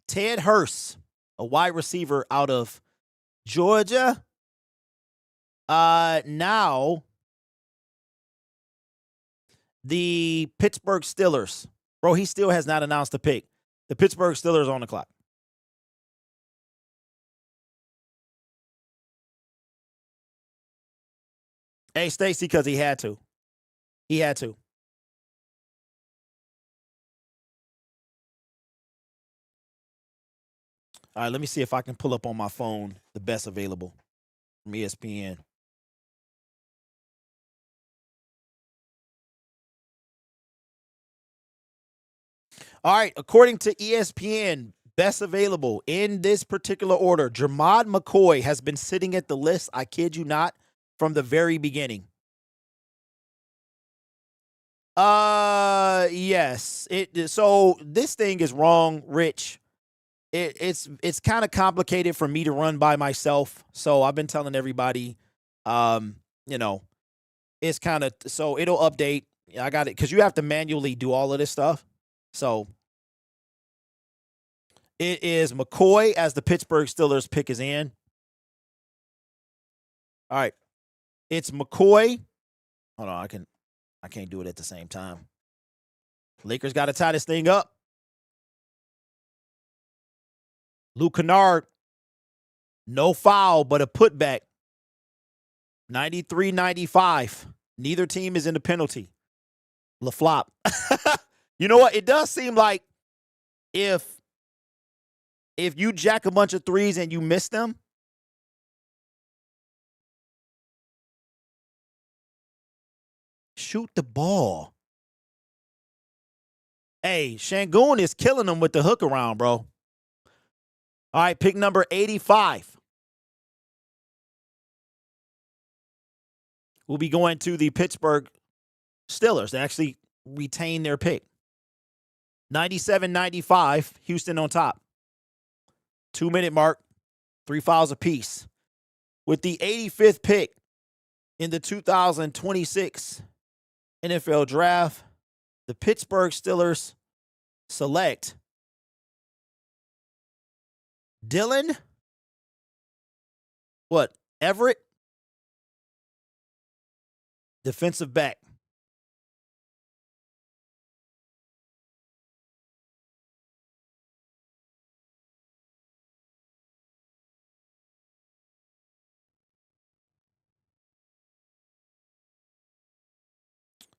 Ted Hurst, a wide receiver out of Georgia. Now, the Pittsburgh Steelers. Bro, he still has not announced the pick. The Pittsburgh Steelers on the clock. Hey, Stacy, because he had to. He had to. All right, let me see if I can pull up on my phone the best available from ESPN. All right, according to ESPN, best available in this particular order, Jermod McCoy has been sitting at the list, I kid you not, from the very beginning. Yes. So this thing is wrong, Rich. It's kind of complicated for me to run by myself. So I've been telling everybody, it's kind of, so it'll update. I got it because you have to manually do all of this stuff. So it is McCoy as the Pittsburgh Steelers pick is in. All right. It's McCoy. Hold on, I can't do it at the same time. Lakers got to tie this thing up. Luke Kennard, no foul, but a putback. 93-95. Neither team is in the penalty. LaFlop. You know what? It does seem like if you jack a bunch of threes and you miss them, shoot the ball. Hey, Şengün is killing them with the hook around, bro. All right, pick number 85. We'll be going to the Pittsburgh Steelers. They actually retain their pick. 97-95, Houston on top. 2-minute mark, 3 fouls apiece. With the 85th pick in the 2026 NFL Draft, the Pittsburgh Steelers select Dylan, Everett, defensive back.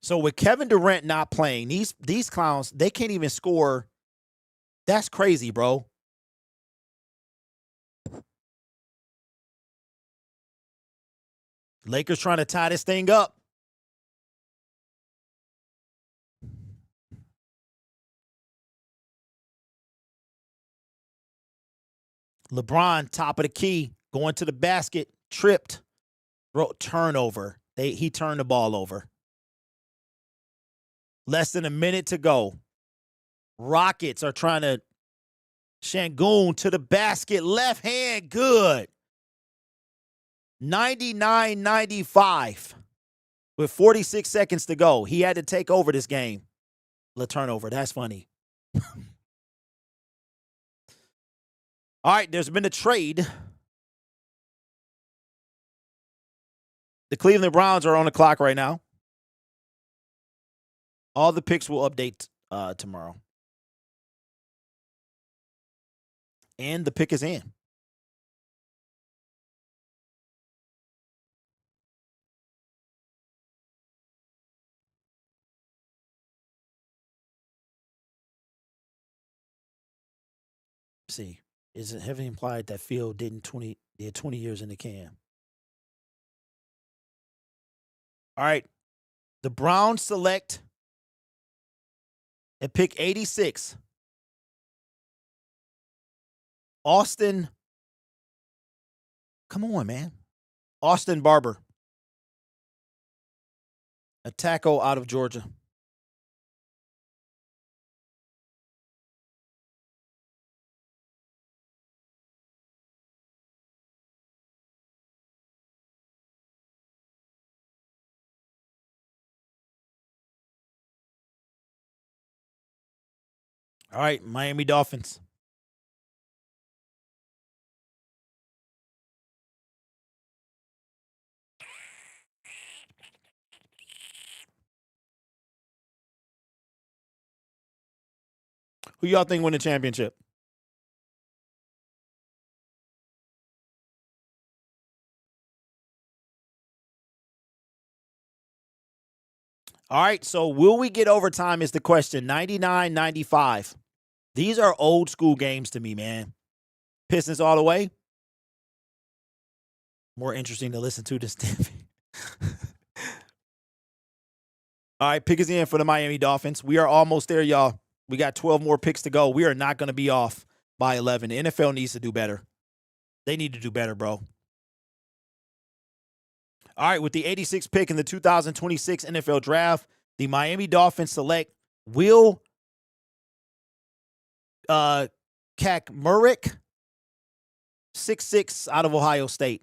So with Kevin Durant not playing, these clowns, they can't even score. That's crazy, bro. Lakers trying to tie this thing up. LeBron, top of the key, going to the basket, tripped, turnover. He turned the ball over. Less than a minute to go. Rockets are trying to Şengün to the basket, left hand, good. 99-95 with 46 seconds to go. He had to take over this game. The turnover, that's funny. All right, there's been a trade. The Cleveland Browns are on the clock right now. All the picks will update tomorrow. And the pick is in. See, is it heavily implied that Field did 20 years in the can? All right. The Browns select at pick 86. Austin. Come on, man. Austin Barber. A tackle out of Georgia. All right, Miami Dolphins. Who y'all think win the championship? All right, so will we get overtime is the question. 99-95. These are old school games to me, man. Pistons all the way. More interesting to listen to this. All right, pick is in for the Miami Dolphins. We are almost there, y'all. We got 12 more picks to go. We are not going to be off by 11. The NFL needs to do better. They need to do better, bro. All right, with the 86th pick in the 2026 NFL Draft, the Miami Dolphins select Will Kakmurick, 6'6", out of Ohio State.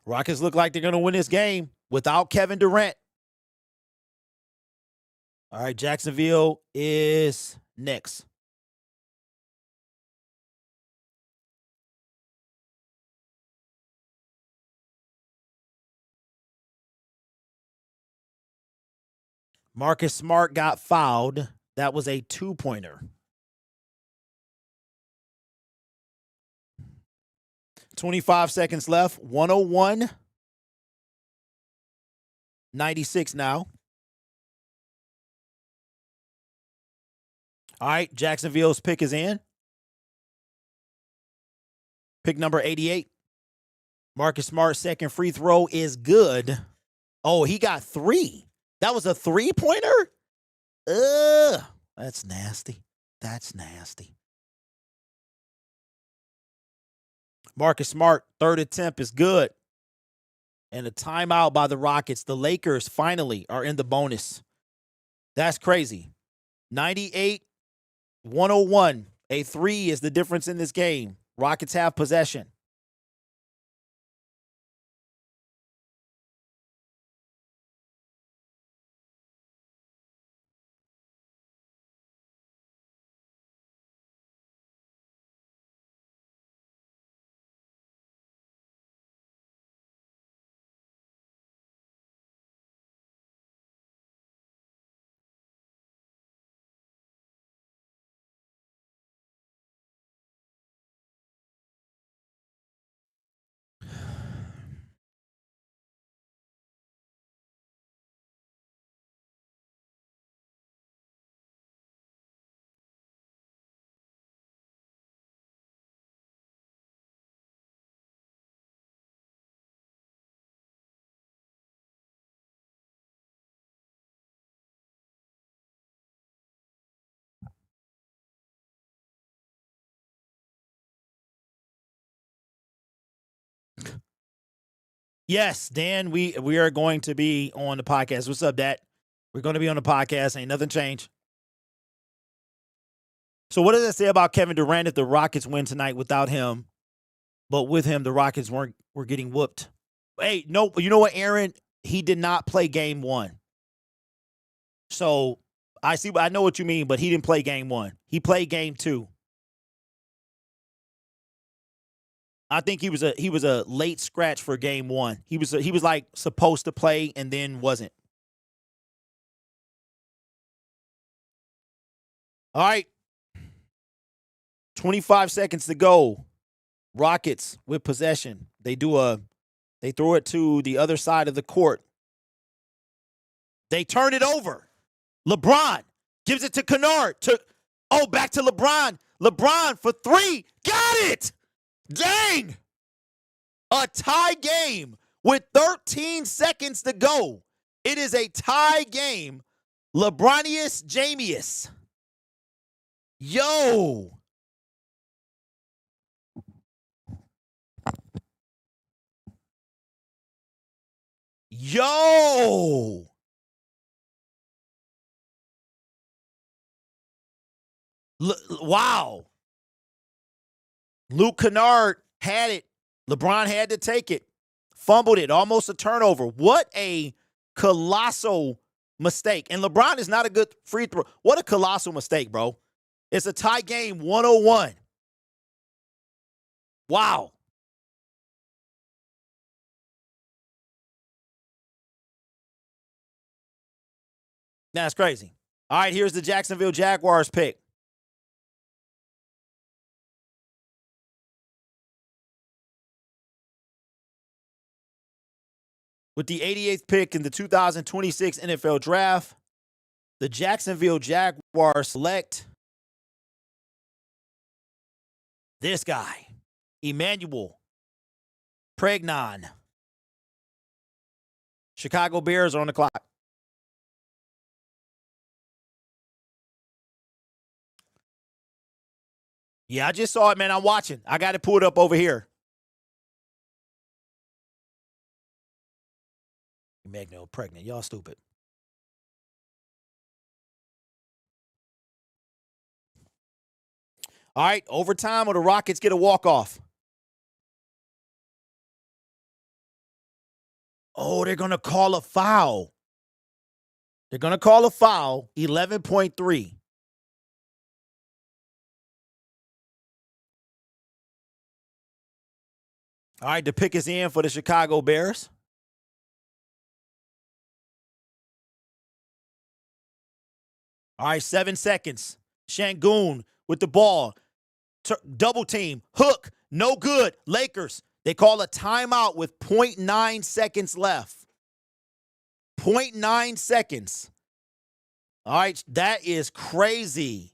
Rockets look like they're going to win this game without Kevin Durant. All right, Jacksonville is next. Marcus Smart got fouled. That was a two-pointer. 25 seconds left. 101-96 now. All right, Jacksonville's pick is in. Pick number 88. Marcus Smart's second free throw is good. Oh, he got 3. That was a three-pointer? Ugh, that's nasty. That's nasty. Marcus Smart, third attempt is good. And a timeout by the Rockets. The Lakers finally are in the bonus. That's crazy. 98-101. A 3 is the difference in this game. Rockets have possession. Yes, Dan, we are going to be on the podcast. What's up, Dad? We're going to be on the podcast. Ain't nothing changed. So what does that say about Kevin Durant if the Rockets win tonight without him, but with him the Rockets were getting whooped? Hey, no, you know what, Aaron? He did not play game 1. So I know what you mean, but he didn't play game 1. He played game 2. I think he was a late scratch for game 1. He was like supposed to play and then wasn't. All right. 25 seconds to go. Rockets with possession. They throw it to the other side of the court. They turn it over. LeBron gives it to Kennard. Back to LeBron. LeBron for 3. Got it. Dang! A tie game with 13 seconds to go. It is a tie game. LeBronius Jamius. Yo! Wow. Luke Kennard had it. LeBron had to take it. Fumbled it. Almost a turnover. What a colossal mistake. And LeBron is not a good free throw. What a colossal mistake, bro. It's a tie game 101. Wow. That's crazy. All right, here's the Jacksonville Jaguars pick. With the 88th pick in the 2026 NFL Draft, the Jacksonville Jaguars select this guy, Emmanuel Pregnon. Chicago Bears are on the clock. Yeah, I just saw it, man. I'm watching. I got it pulled up over here. Emmanuel Pregnon. Y'all stupid. All right, overtime or the Rockets get a walk-off? Oh, they're going to call a foul. They're going to call a foul, 11.3. All right, the pick is in for the Chicago Bears. All right, 7 seconds. Şengün with the ball. Double team. Hook. No good. Lakers. They call a timeout with 0.9 seconds left. 0.9 seconds. All right, that is crazy.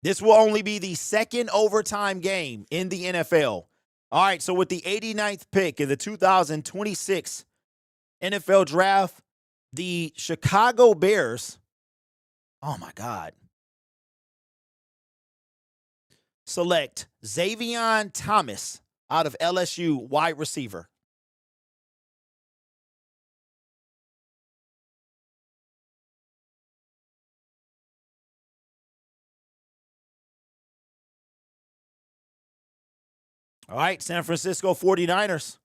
This will only be the second overtime game in the NFL. All right, so with the 89th pick in the 2026 NFL Draft, the Chicago Bears, oh my God, select Xavier Thomas out of LSU, wide receiver. All right, San Francisco 49ers.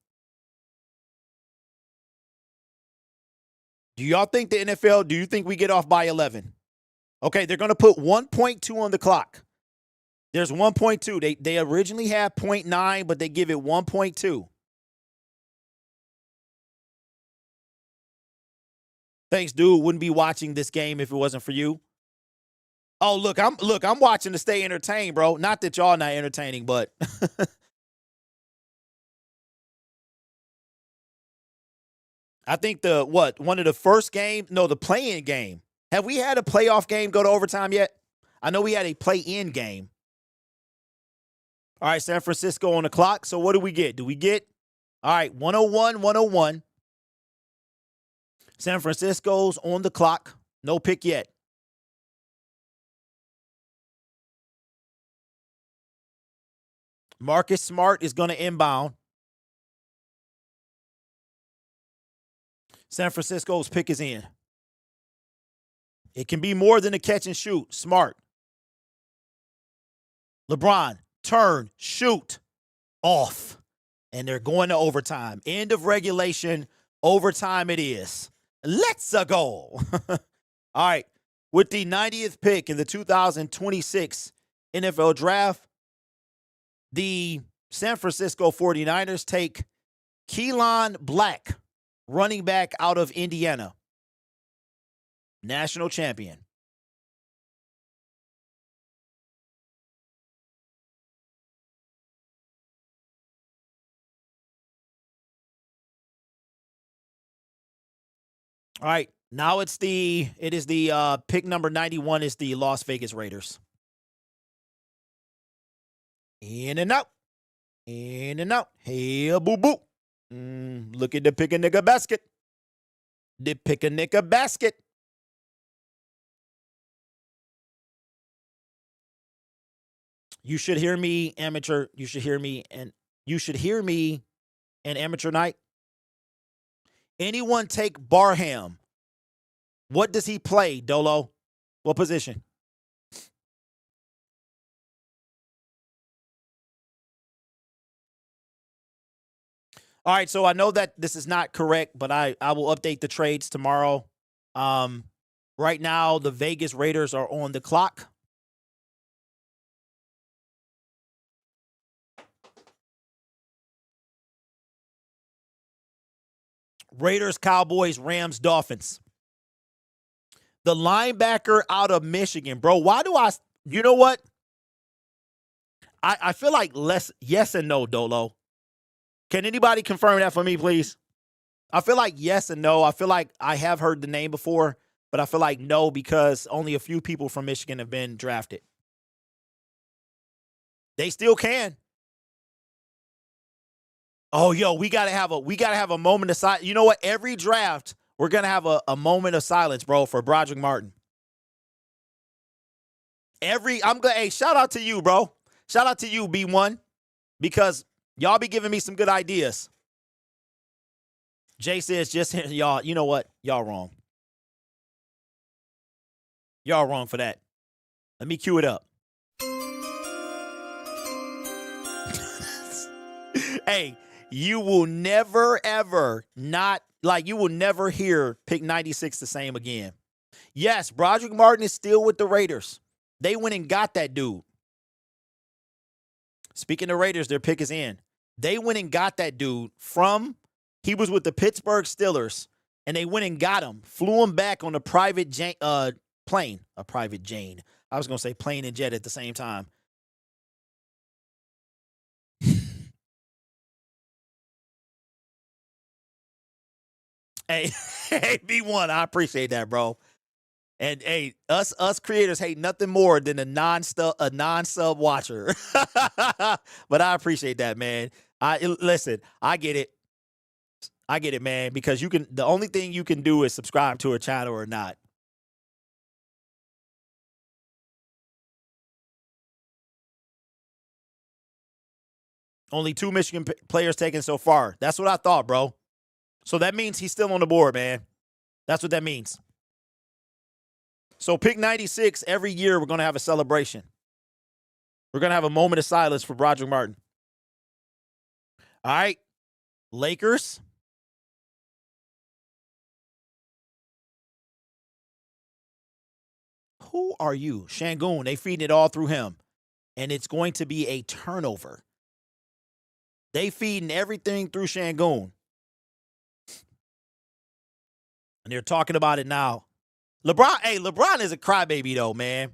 Do y'all think the NFL, do you think we get off by 11? Okay, they're going to put 1.2 on the clock. There's 1.2. They originally had 0.9, but they give it 1.2. Thanks, dude. Wouldn't be watching this game if it wasn't for you. Oh, look, I'm watching to stay entertained, bro. Not that y'all not entertaining, but I think one of the first game, no, the play-in game. Have we had a playoff game go to overtime yet? I know we had a play-in game. All right, San Francisco on the clock. So what do we get? All right, 101. San Francisco's on the clock. No pick yet. Marcus Smart is going to inbound. San Francisco's pick is in. It can be more than a catch and shoot. Smart. LeBron, turn, shoot, off. And they're going to overtime. End of regulation. Overtime it is. Let's go. All right. With the 90th pick in the 2026 NFL Draft, the San Francisco 49ers take Keelan Black, running back out of Indiana. National champion. All right, now it is the pick number 91 is the Las Vegas Raiders. In and out. In and out. Hey, boo boo. Look at the pick a nigga basket. The pick a nigga basket. You should hear me, amateur. You should hear me, and you should hear me in amateur night. Anyone take Barham? What does he play, Dolo? What position? All right, so I know that this is not correct, but I will update the trades tomorrow. Right now, the Vegas Raiders are on the clock. Raiders, Cowboys, Rams, Dolphins. The linebacker out of Michigan, bro. Why do you know what? I feel like yes and no, Dolo. Can anybody confirm that for me, please? I feel like yes and no. I feel like I have heard the name before, but I feel like no because only a few people from Michigan have been drafted. They still can. Oh, yo, we gotta have a moment of silence. You know what? Every draft, we're gonna have a moment of silence, bro, for Broderick Martin. Hey, shout out to you, bro. Shout out to you, B1, because y'all be giving me some good ideas. Jay says, just y'all, you know what? Y'all wrong. Y'all wrong for that. Let me cue it up. Hey, you will never, ever you will never hear pick 96 the same again. Yes, Broderick Martin is still with the Raiders. They went and got that dude. Speaking of Raiders, their pick is in. They went and got that dude he was with the Pittsburgh Steelers, and they went and got him, flew him back on a private plane. A private Jane. I was going to say plane and jet at the same time. Hey, B1, I appreciate that, bro. And hey, us creators hate nothing more than a non-sub watcher. But I appreciate that, man. Listen, I get it. I get it, man, because the only thing you can do is subscribe to a channel or not. Only 2 Michigan players taken so far. That's what I thought, bro. So that means he's still on the board, man. That's what that means. So pick 96, every year we're going to have a celebration. We're going to have a moment of silence for Broderick Martin. All right. Lakers. Who are you? Şengün. They feeding it all through him. And it's going to be a turnover. They feeding everything through Şengün. And they're talking about it now. LeBron is a crybaby, though, man.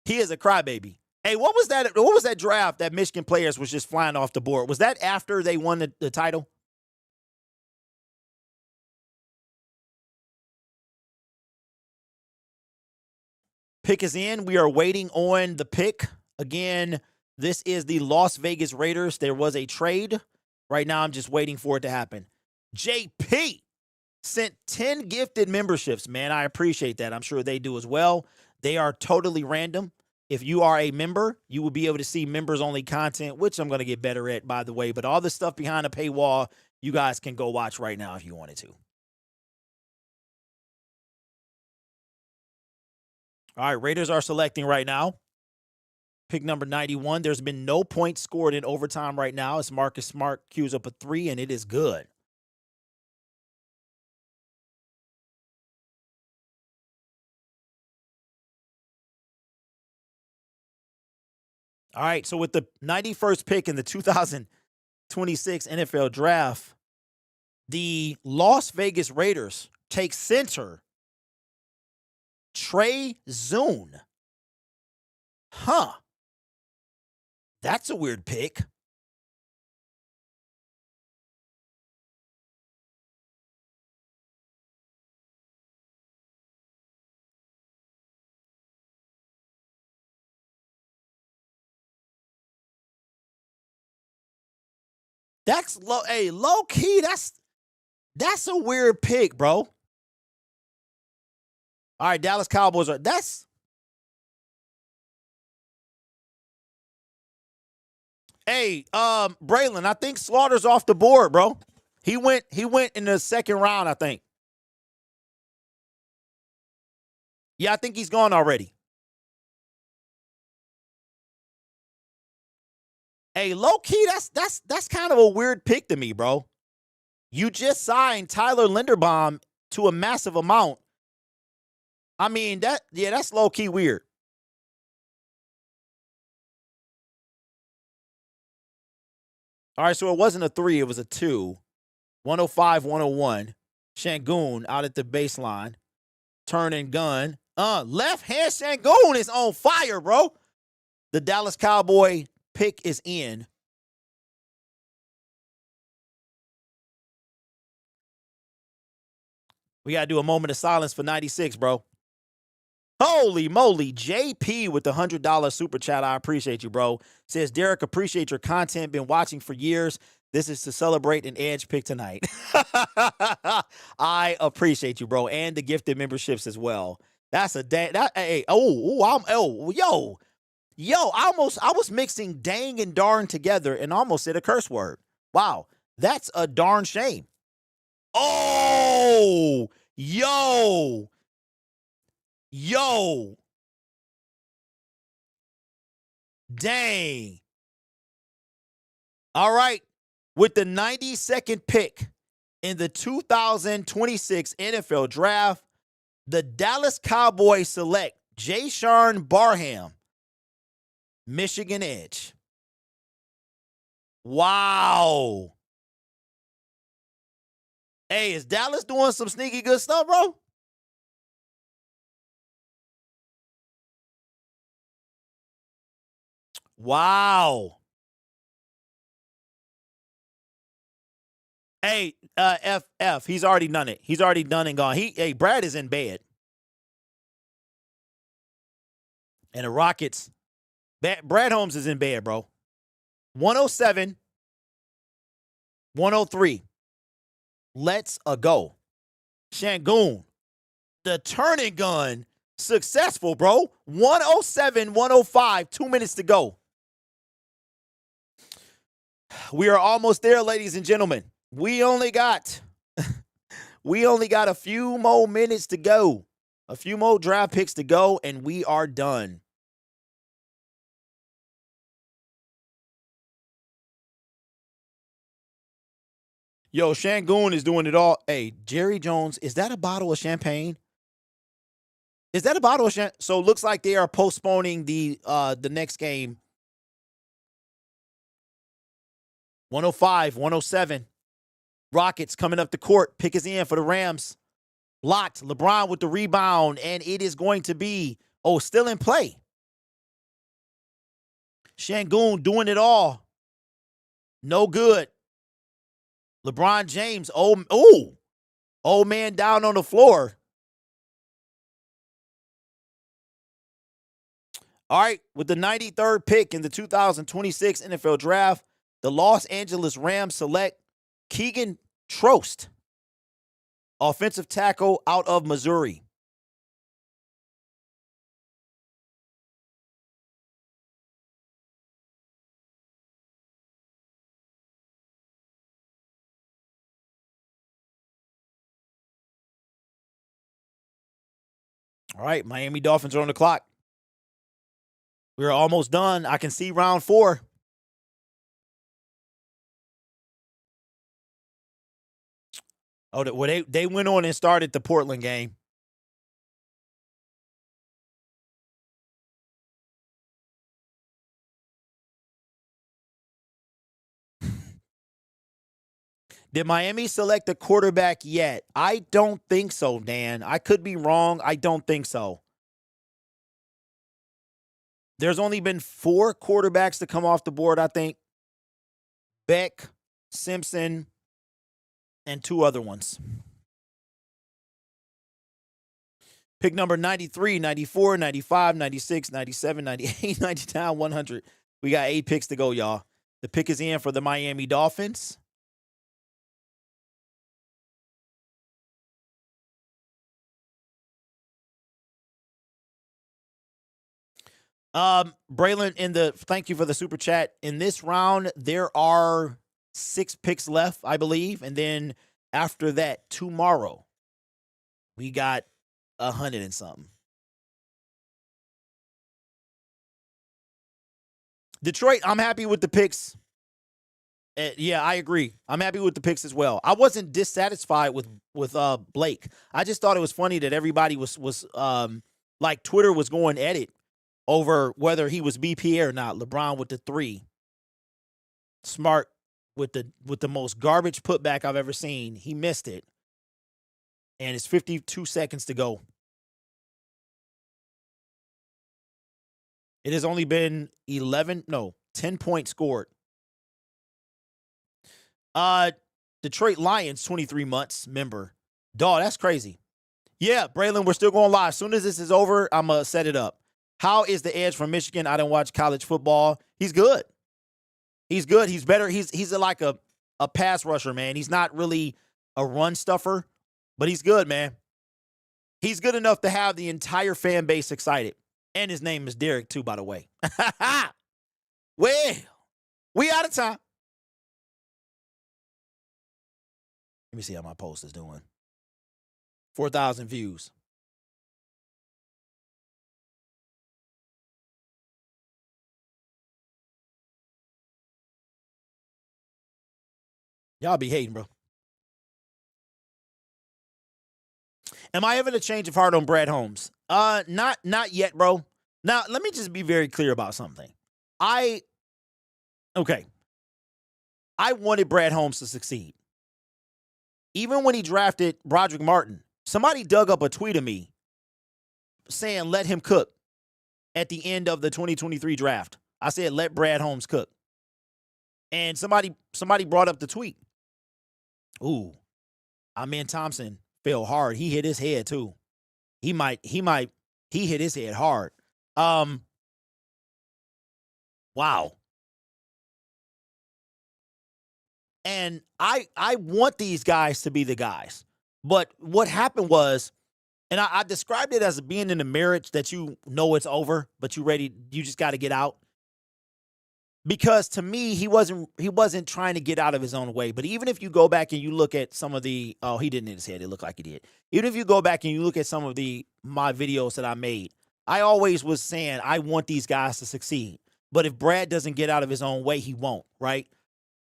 He is a crybaby. Hey, what was that draft that Michigan players was just flying off the board? Was that after they won the title? Pick is in. We are waiting on the pick. Again, this is the Las Vegas Raiders. There was a trade. Right now, I'm just waiting for it to happen. JP sent 10 gifted memberships, man. I appreciate that. I'm sure they do as well. They are totally random. If you are a member, you will be able to see members-only content, which I'm going to get better at, by the way. But all the stuff behind the paywall, you guys can go watch right now if you wanted to. All right, Raiders are selecting right now. Pick number 91. There's been no points scored in overtime right now. It's Marcus Smart cues up a 3, and it is good. All right, so with the 91st pick in the 2026 NFL Draft, the Las Vegas Raiders take center Trey Zune. Huh. That's a weird pick. That's low. Hey, low key, that's a weird pick, bro. All right, Dallas Cowboys are Hey, Braylon, I think Slaughter's off the board, bro. He went in the second round, I think. Yeah, I think he's gone already. Hey, low key, that's kind of a weird pick to me, bro. You just signed Tyler Linderbaum to a massive amount. I mean, that's low key weird. All right, so it wasn't a 3, it was a 2. 105, 101. Şengün out at the baseline. Turn and gun. Left hand Şengün is on fire, bro. The Dallas Cowboy pick is in. We got to do a moment of silence for 96, bro. Holy moly. JP with the $100 super chat. I appreciate you, bro. Says, Derek, appreciate your content. Been watching for years. This is to celebrate an Edge pick tonight. I appreciate you, bro. And the gifted memberships as well. That's a I was mixing dang and darn together and almost said a curse word. Wow. That's a darn shame. Oh, yo. Dang. All right. With the 92nd pick in the 2026 NFL Draft, the Dallas Cowboys select Jayshon Barham, Michigan Edge. Wow. Hey, is Dallas doing some sneaky good stuff, bro? Wow. Hey, F, he's already done it. He's already done and gone. Brad is in bed. And the Rockets, Brad Holmes is in bed, bro. 107, 103. Let's go. Şengün, the turning gun, successful, bro. 107, 105, 2 minutes to go. We are almost there, ladies and gentlemen. We only got a few more minutes to go. A few more draft picks to go, and we are done. Yo, Şengün is doing it all. Hey, Jerry Jones, is that a bottle of champagne? Is that a bottle of champagne? So it looks like they are postponing the next game. 105, 107. Rockets coming up the court. Pick is in for the Rams. Locked. LeBron with the rebound, and it is going to be, still in play. Şengün doing it all. No good. LeBron James, old man down on the floor. All right, with the 93rd pick in the 2026 NFL Draft, the Los Angeles Rams select Keegan Trost, offensive tackle out of Missouri. All right, Miami Dolphins are on the clock. We're almost done. I can see round 4. Oh, well, they went on and started the Portland game. Did Miami select a quarterback yet? I don't think so, Dan. I could be wrong. I don't think so. There's only been 4 quarterbacks to come off the board, I think. Beck, Simpson, and 2 other ones. Pick number 93, 94, 95, 96, 97, 98, 99, 100. We got 8 picks to go, y'all. The pick is in for the Miami Dolphins. Braylon, thank you for the super chat. In this round, there are 6 picks left, I believe. And then after that, tomorrow, we got 100 and something. Detroit, I'm happy with the picks. Yeah, I agree. I'm happy with the picks as well. I wasn't dissatisfied with Blake. I just thought it was funny that everybody was like Twitter was going at it over whether he was BPA or not. LeBron with the 3. Smart with the most garbage putback I've ever seen. He missed it. And it's 52 seconds to go. It has only been 10 points scored. Detroit Lions, 23 months member. Dawg, that's crazy. Yeah, Braylon, we're still going live. As soon as this is over, I'm going to set it up. How is the edge from Michigan? I don't watch college football. He's good. He's good. He's better. He's like a pass rusher, man. He's not really a run stuffer, but he's good, man. He's good enough to have the entire fan base excited. And his name is Derek, too, by the way. Well, we out of time. Let me see how my post is doing. 4,000 views. Y'all be hating, bro. Am I ever to change of heart on Brad Holmes? Not yet, bro. Now, let me just be very clear about something. I wanted Brad Holmes to succeed. Even when he drafted Broderick Martin, somebody dug up a tweet of me saying, let him cook at the end of the 2023 draft. I said, let Brad Holmes cook. And somebody brought up the tweet. Ooh, Amen Thompson fell hard. He hit his head too. He hit his head hard. Wow. And I want these guys to be the guys. But what happened was, and I described it as being in a marriage that you know it's over, but you just got to get out. Because to me, he wasn't trying to get out of his own way. But even if you go back and you look at some of the, he didn't hit his head. It looked like he did. Even if you go back and you look at some of my videos that I made, I always was saying, I want these guys to succeed. But if Brad doesn't get out of his own way, he won't, right?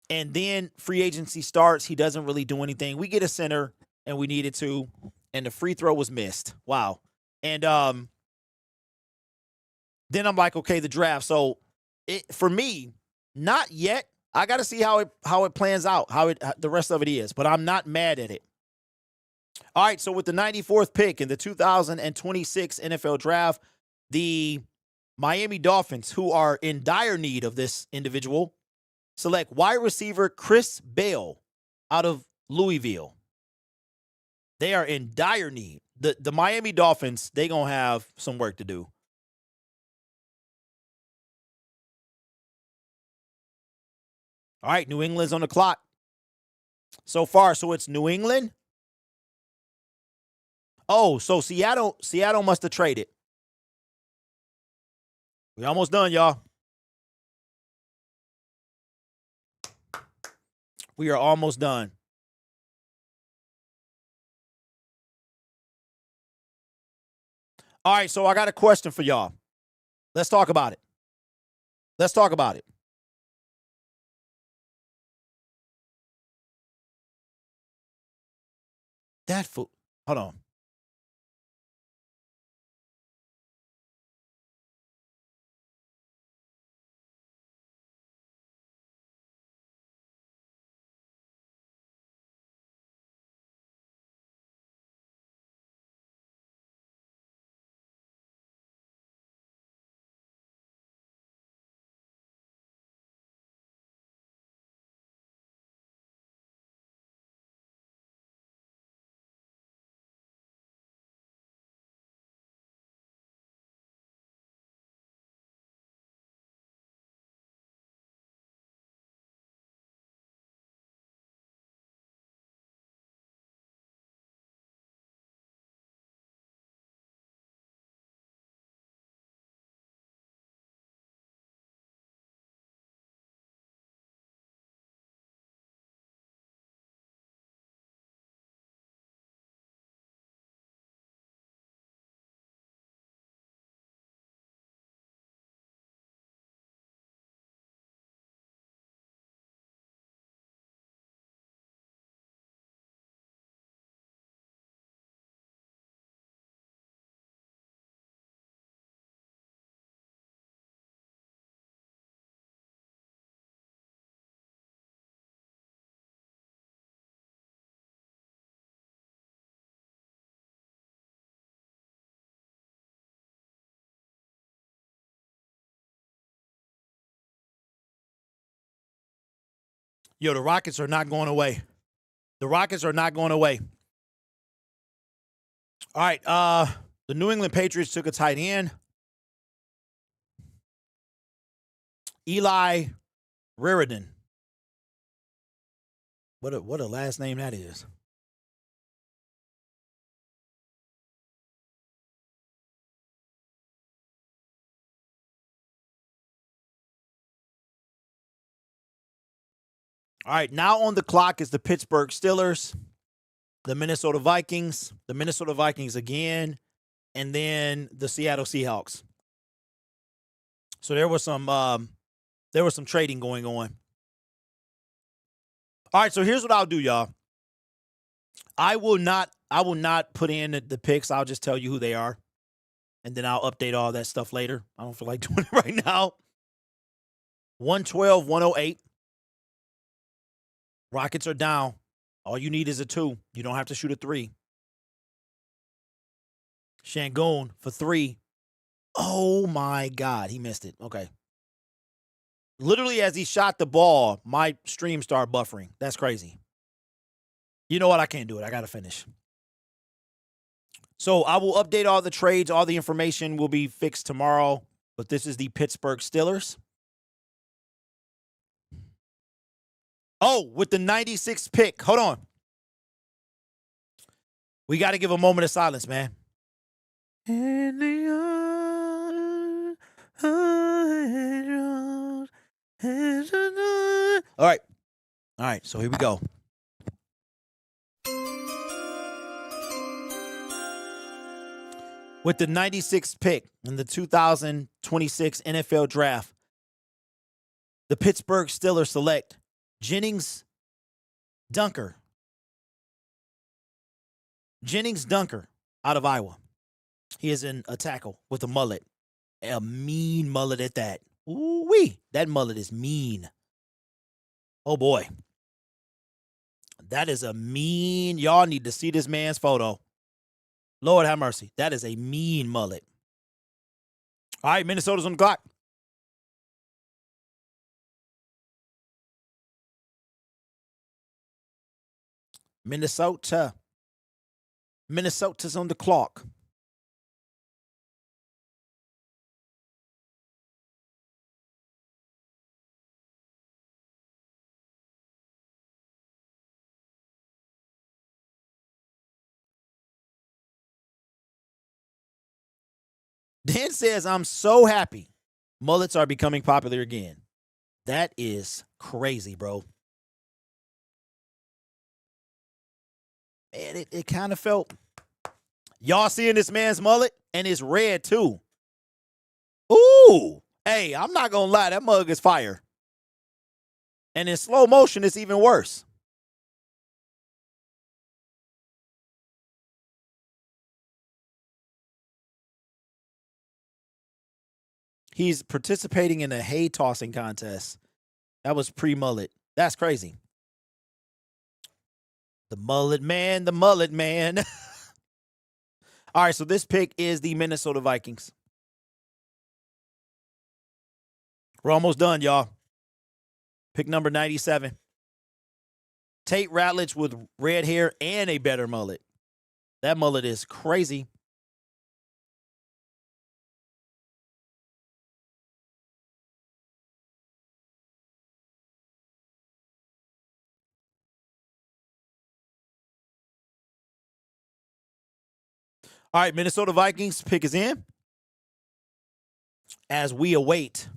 And then free agency starts. He doesn't really do anything. We get a center, and we needed to, and the free throw was missed. Wow. And then I'm like, okay, the draft. So for me, not yet. I got to see how it plans out, how the rest of it is. But I'm not mad at it. All right, so with the 94th pick in the 2026 NFL Draft, the Miami Dolphins, who are in dire need of this individual, select wide receiver Chris Bale out of Louisville. They are in dire need. The Miami Dolphins, they're going to have some work to do. All right, New England's on the clock. So far, so it's New England. Oh, so Seattle must have traded. We almost done, y'all. We are almost done. All right, so I got a question for y'all. Let's talk about it. Let's talk about it. That fool. Hold on. Yo, the Rockets are not going away. The Rockets are not going away. All right, the New England Patriots took a tight end. Eli Raridan. What a last name that is. All right, now on the clock is the Pittsburgh Steelers, the Minnesota Vikings again, and then the Seattle Seahawks. So there was some trading going on. All right, so here's what I'll do, y'all. I will not put in the picks. I'll just tell you who they are, and then I'll update all that stuff later. I don't feel like doing it right now. 112, 108. Rockets are down. All you need is a 2. You don't have to shoot a 3. Şengün for 3. Oh, my God. He missed it. Okay. Literally, as he shot the ball, my stream started buffering. That's crazy. You know what? I can't do it. I got to finish. So I will update all the trades. All the information will be fixed tomorrow. But this is the Pittsburgh Steelers. Oh, with the 96th pick. Hold on. We got to give a moment of silence, man. All right. All right. So here we go. With the 96th pick in the 2026 NFL Draft, the Pittsburgh Steelers select Jennings Dunker out of Iowa. He is in a tackle with a mullet. A mean mullet at that. Ooh-wee. That mullet is mean. Oh, boy. That is a mean. Y'all need to see this man's photo. Lord have mercy. That is a mean mullet. All right, Minnesota's on the clock. Minnesota's on the clock. Dan says, I'm so happy mullets are becoming popular again. That is crazy, bro. And it kind of felt, y'all seeing this man's mullet? And it's red, too. Ooh. Hey, I'm not going to lie. That mug is fire. And in slow motion, it's even worse. He's participating in a hay tossing contest. That was pre-mullet. That's crazy. The mullet man, the mullet man. All right, so this pick is the Minnesota Vikings. We're almost done, y'all. Pick number 97. Tate Ratledge with red hair and a better mullet. That mullet is crazy. All right, Minnesota Vikings pick is in. As we await,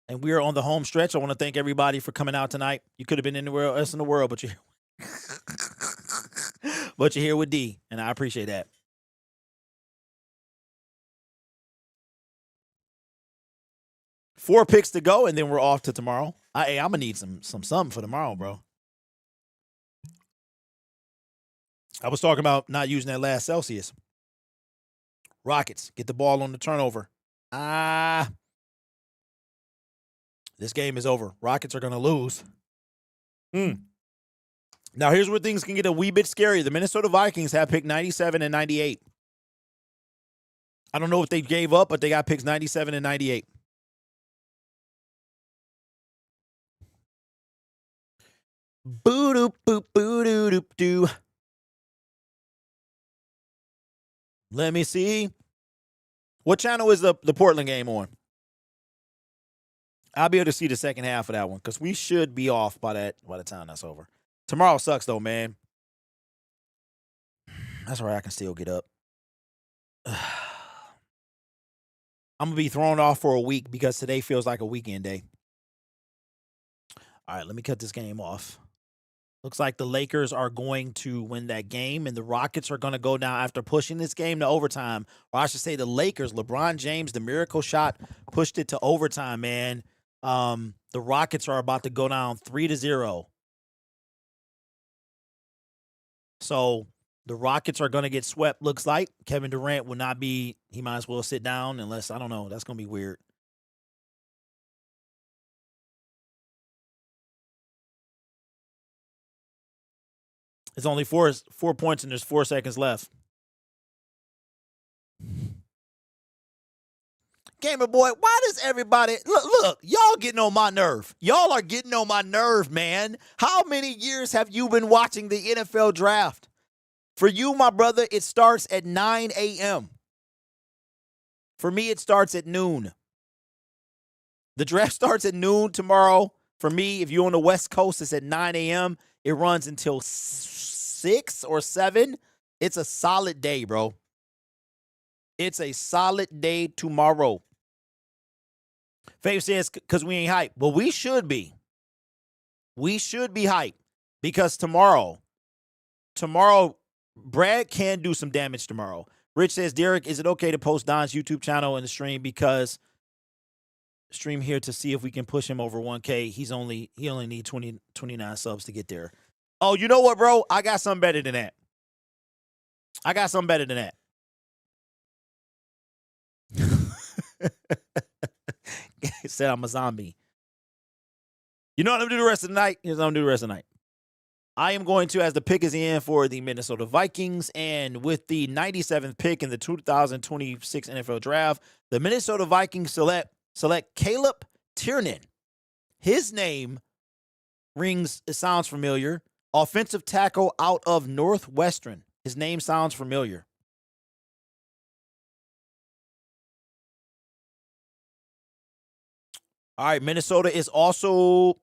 and we are on the home stretch, I want to thank everybody for coming out tonight. You could have been anywhere else in the world, but you're here with D, and I appreciate that. Four picks to go, and then we're off to tomorrow. I'm gonna need some something for tomorrow, bro. I was talking about not using that last Celsius. Rockets get the ball on the turnover. This game is over. Rockets are gonna lose. Now here's where things can get a wee bit scary. The Minnesota Vikings have picked 97 and 98. I don't know if they gave up, but they got picks 97 and 98. Boo-doop, boop, boo-doop, doo. Let me see. What channel is the Portland game on? I'll be able to see the second half of that one because we should be off by the time that's over. Tomorrow sucks though, man. That's all right. I can still get up. I'm gonna be thrown off for a week because today feels like a weekend day. All right, let me cut this game off. Looks like the Lakers are going to win that game, and the Rockets are going to go down after pushing this game to overtime. Or I should say the Lakers, LeBron James, the miracle shot, pushed it to overtime, man. The Rockets are about to go down 3-0. So the Rockets are going to get swept, looks like. Kevin Durant will not be, he might as well sit down unless, I don't know, that's going to be weird. It's only four points and there's 4 seconds left. Gamer boy, why does everybody look? Y'all getting on my nerve. Y'all are getting on my nerve, man. How many years have you been watching the NFL draft? For you, my brother, it starts at 9 a.m. For me, it starts at noon. The draft starts at noon tomorrow. For me, if you're on the West Coast, it's at 9 a.m. It runs until 6 or 7. It's a solid day, bro. It's a solid day tomorrow. Faith says, because we ain't hype. Well, we should be. We should be hype. Because tomorrow, Brad can do some damage tomorrow. Rich says, Derek, is it okay to post Don's YouTube channel in the stream? Because stream here to see if we can push him over 1K. He only needs 29 subs to get there. Oh, you know what, bro? I got something better than that. He said I'm a zombie. You know what I'm going to do the rest of the night? Here's what I'm going to do the rest of the night. I am going to, as the pick is in for the Minnesota Vikings, and with the 97th pick in the 2026 NFL Draft, the Minnesota Vikings select Caleb Tiernan. His name sounds familiar. Offensive tackle out of Northwestern. His name sounds familiar. All right, Minnesota is also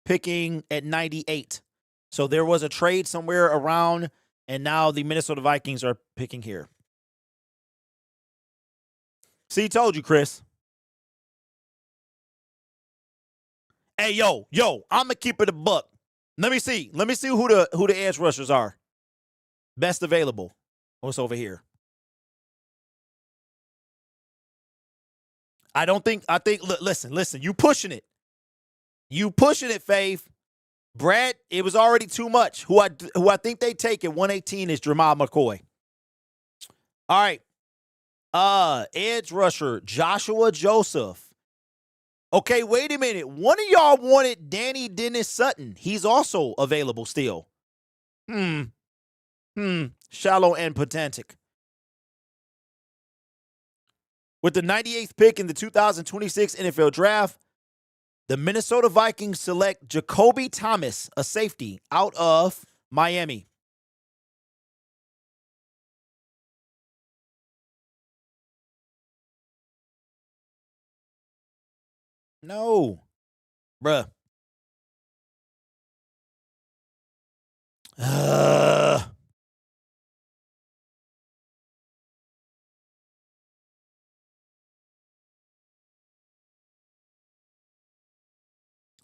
picking at 98. So there was a trade somewhere around, and now the Minnesota Vikings are picking here. See, told you, Chris. Hey, yo, I'm gonna keep it a buck. Let me see who the edge rushers are. Best available. What's over here? I think, listen, you pushing it. You pushing it, Faith. Brad, it was already too much. Who I think they take at 118 is Jamal McCoy. All right. Edge rusher, Joshua Joseph. Okay, wait a minute. One of y'all wanted Danny Dennis Sutton. He's also available still. Shallow and pedantic. With the 98th pick in the 2026 NFL Draft, the Minnesota Vikings select Jacoby Thomas, a safety, out of Miami. No. Bruh.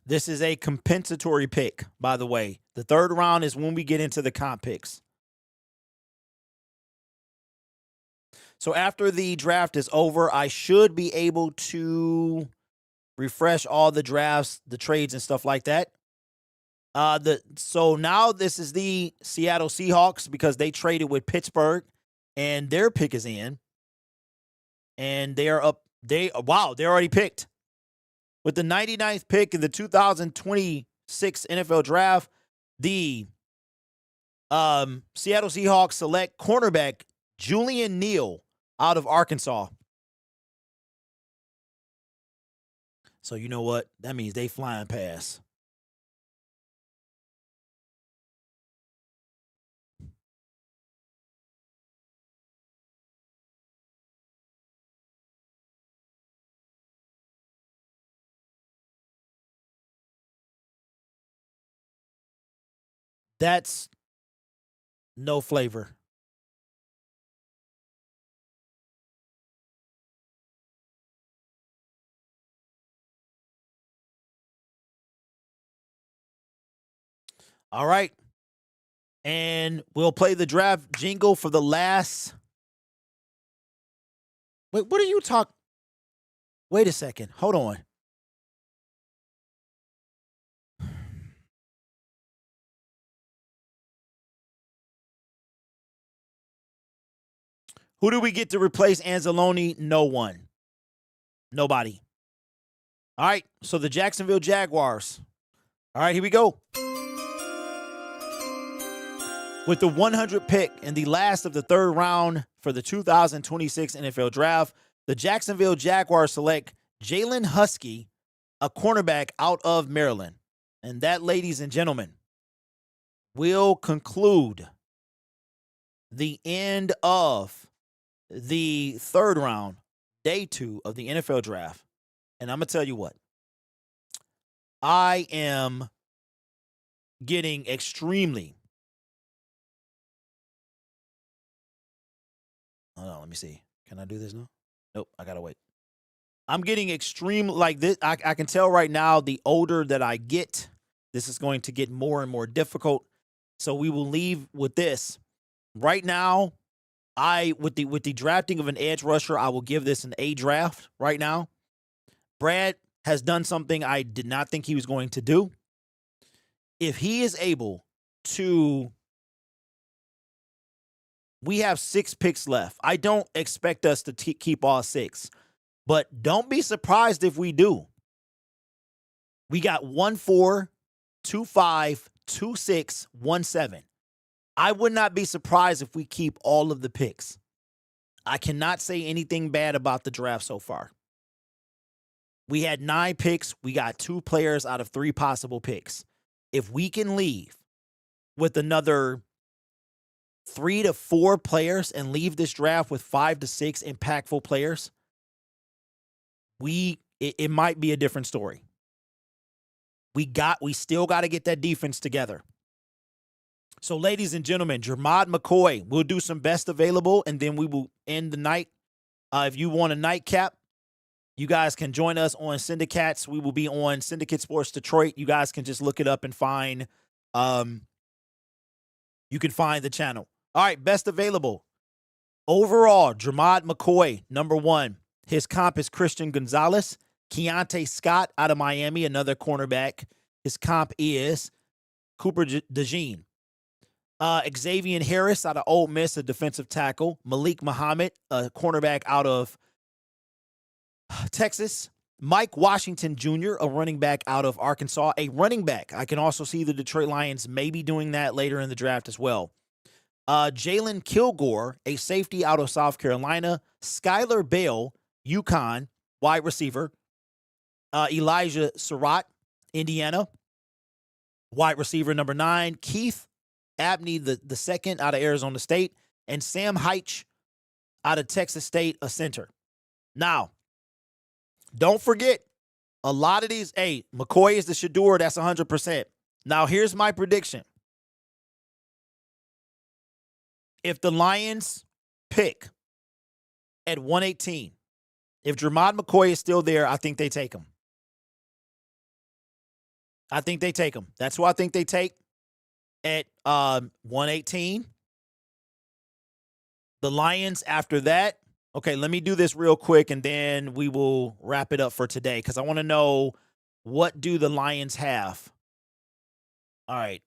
This is a compensatory pick, by the way. The third round is when we get into the comp picks. So after the draft is over, I should be able to refresh all the drafts, the trades, and stuff like that. So now this is the Seattle Seahawks because they traded with Pittsburgh, and their pick is in. And they are up. They're already picked. With the 99th pick in the 2026 NFL Draft, the Seattle Seahawks select cornerback Julian Neal out of Arkansas. So you know what? That means they flying past. That's no flavor. All right. And we'll play the draft jingle for the last. Wait, what are you talking? Wait a second. Hold on. Who do we get to replace Anzalone? No one. Nobody. All right. So the Jacksonville Jaguars. All right, here we go. With the 100th pick in the last of the third round for the 2026 NFL Draft, the Jacksonville Jaguars select Jalen Husky, a cornerback out of Maryland. And that, ladies and gentlemen, will conclude the end of the third round, day 2 of the NFL Draft. And I'm going to tell you what. I am getting extremely. Hold on, let me see. Can I do this now? Nope, I got to wait. I'm getting extreme like this. I can tell right now, the older that I get, this is going to get more and more difficult. So we will leave with this. Right now, with the drafting of an edge rusher, I will give this an A draft right now. Brad has done something I did not think he was going to do. If he is able to, we have 6 picks left. I don't expect us to keep all 6, but don't be surprised if we do. We got 1-4, 2-5, 2-6, 1-7. I would not be surprised if we keep all of the picks. I cannot say anything bad about the draft so far. We had 9 picks. We got 2 players out of 3 possible picks. If we can leave with another 3 to 4 players and leave this draft with 5 to 6 impactful players, it might be a different story. We still got to get that defense together. So, ladies and gentlemen, Jermod McCoy, we'll do some best available, and then we will end the night. If you want a nightcap, you guys can join us on Syndicates. We will be on Syndicate Sports Detroit. You guys can just look it up and find. You can find the channel. All right, best available. Overall, Jermod McCoy, number 1. His comp is Christian Gonzalez. Keontae Scott out of Miami, another cornerback. His comp is Cooper DeJean. Xavier Harris out of Ole Miss, a defensive tackle. Malik Muhammad, a cornerback out of Texas. Mike Washington Jr., a running back out of Arkansas. A running back. I can also see the Detroit Lions maybe doing that later in the draft as well. Jalen Kilgore, a safety out of South Carolina. Skylar Bell, UConn, wide receiver. Elijah Surratt, Indiana, wide receiver number 9. Keith Abney, the second, out of Arizona State. And Sam Heitch out of Texas State, a center. Now, don't forget, a lot of these, McCoy is the Shador, that's 100%. Now, here's my prediction. If the Lions pick at 118, if Jermod McCoy is still there, I think they take him. I think they take him. That's who I think they take at 118. The Lions after that. Okay, let me do this real quick, and then we will wrap it up for today because I want to know, what do the Lions have? All right,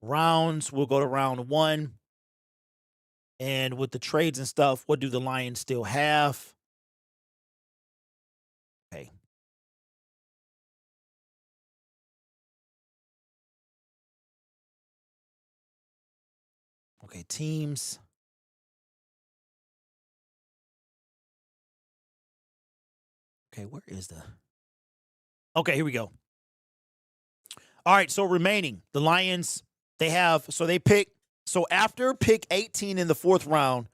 rounds. We'll go to round 1. And with the trades and stuff, what do the Lions still have? Okay. Okay, teams. Okay, where is the... Okay, here we go. All right, so remaining, the Lions, they have... So they pick... So after pick 18 in the 4th round,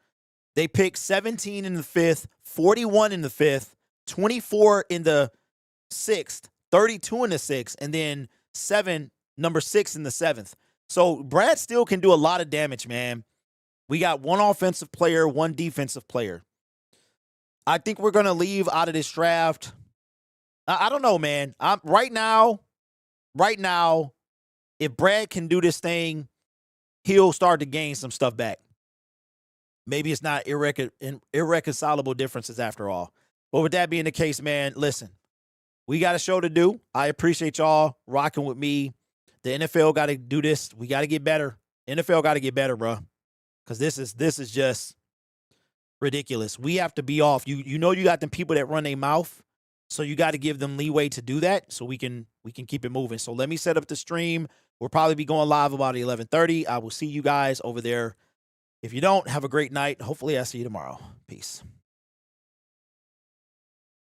they pick 17 in the 5th, 41 in the 5th, 24 in the 6th, 32 in the 6th, and then number 6 in the 7th. So Brad still can do a lot of damage, man. We got 1 offensive player, 1 defensive player. I think we're going to leave out of this draft. I don't know, man. Right now, if Brad can do this thing, he'll start to gain some stuff back. Maybe it's not irreconcilable differences after all. But with that being the case, man, listen, we got a show to do. I appreciate y'all rocking with me. The NFL got to do this. We got to get better. NFL got to get better, bro. Because this is just ridiculous. We have to be off. You know you got them people that run their mouth, so you got to give them leeway to do that so we can keep it moving. So let me set up the stream. We'll probably be going live about 11:30. I will see you guys over there. If you don't, have a great night. Hopefully I see you tomorrow. Peace.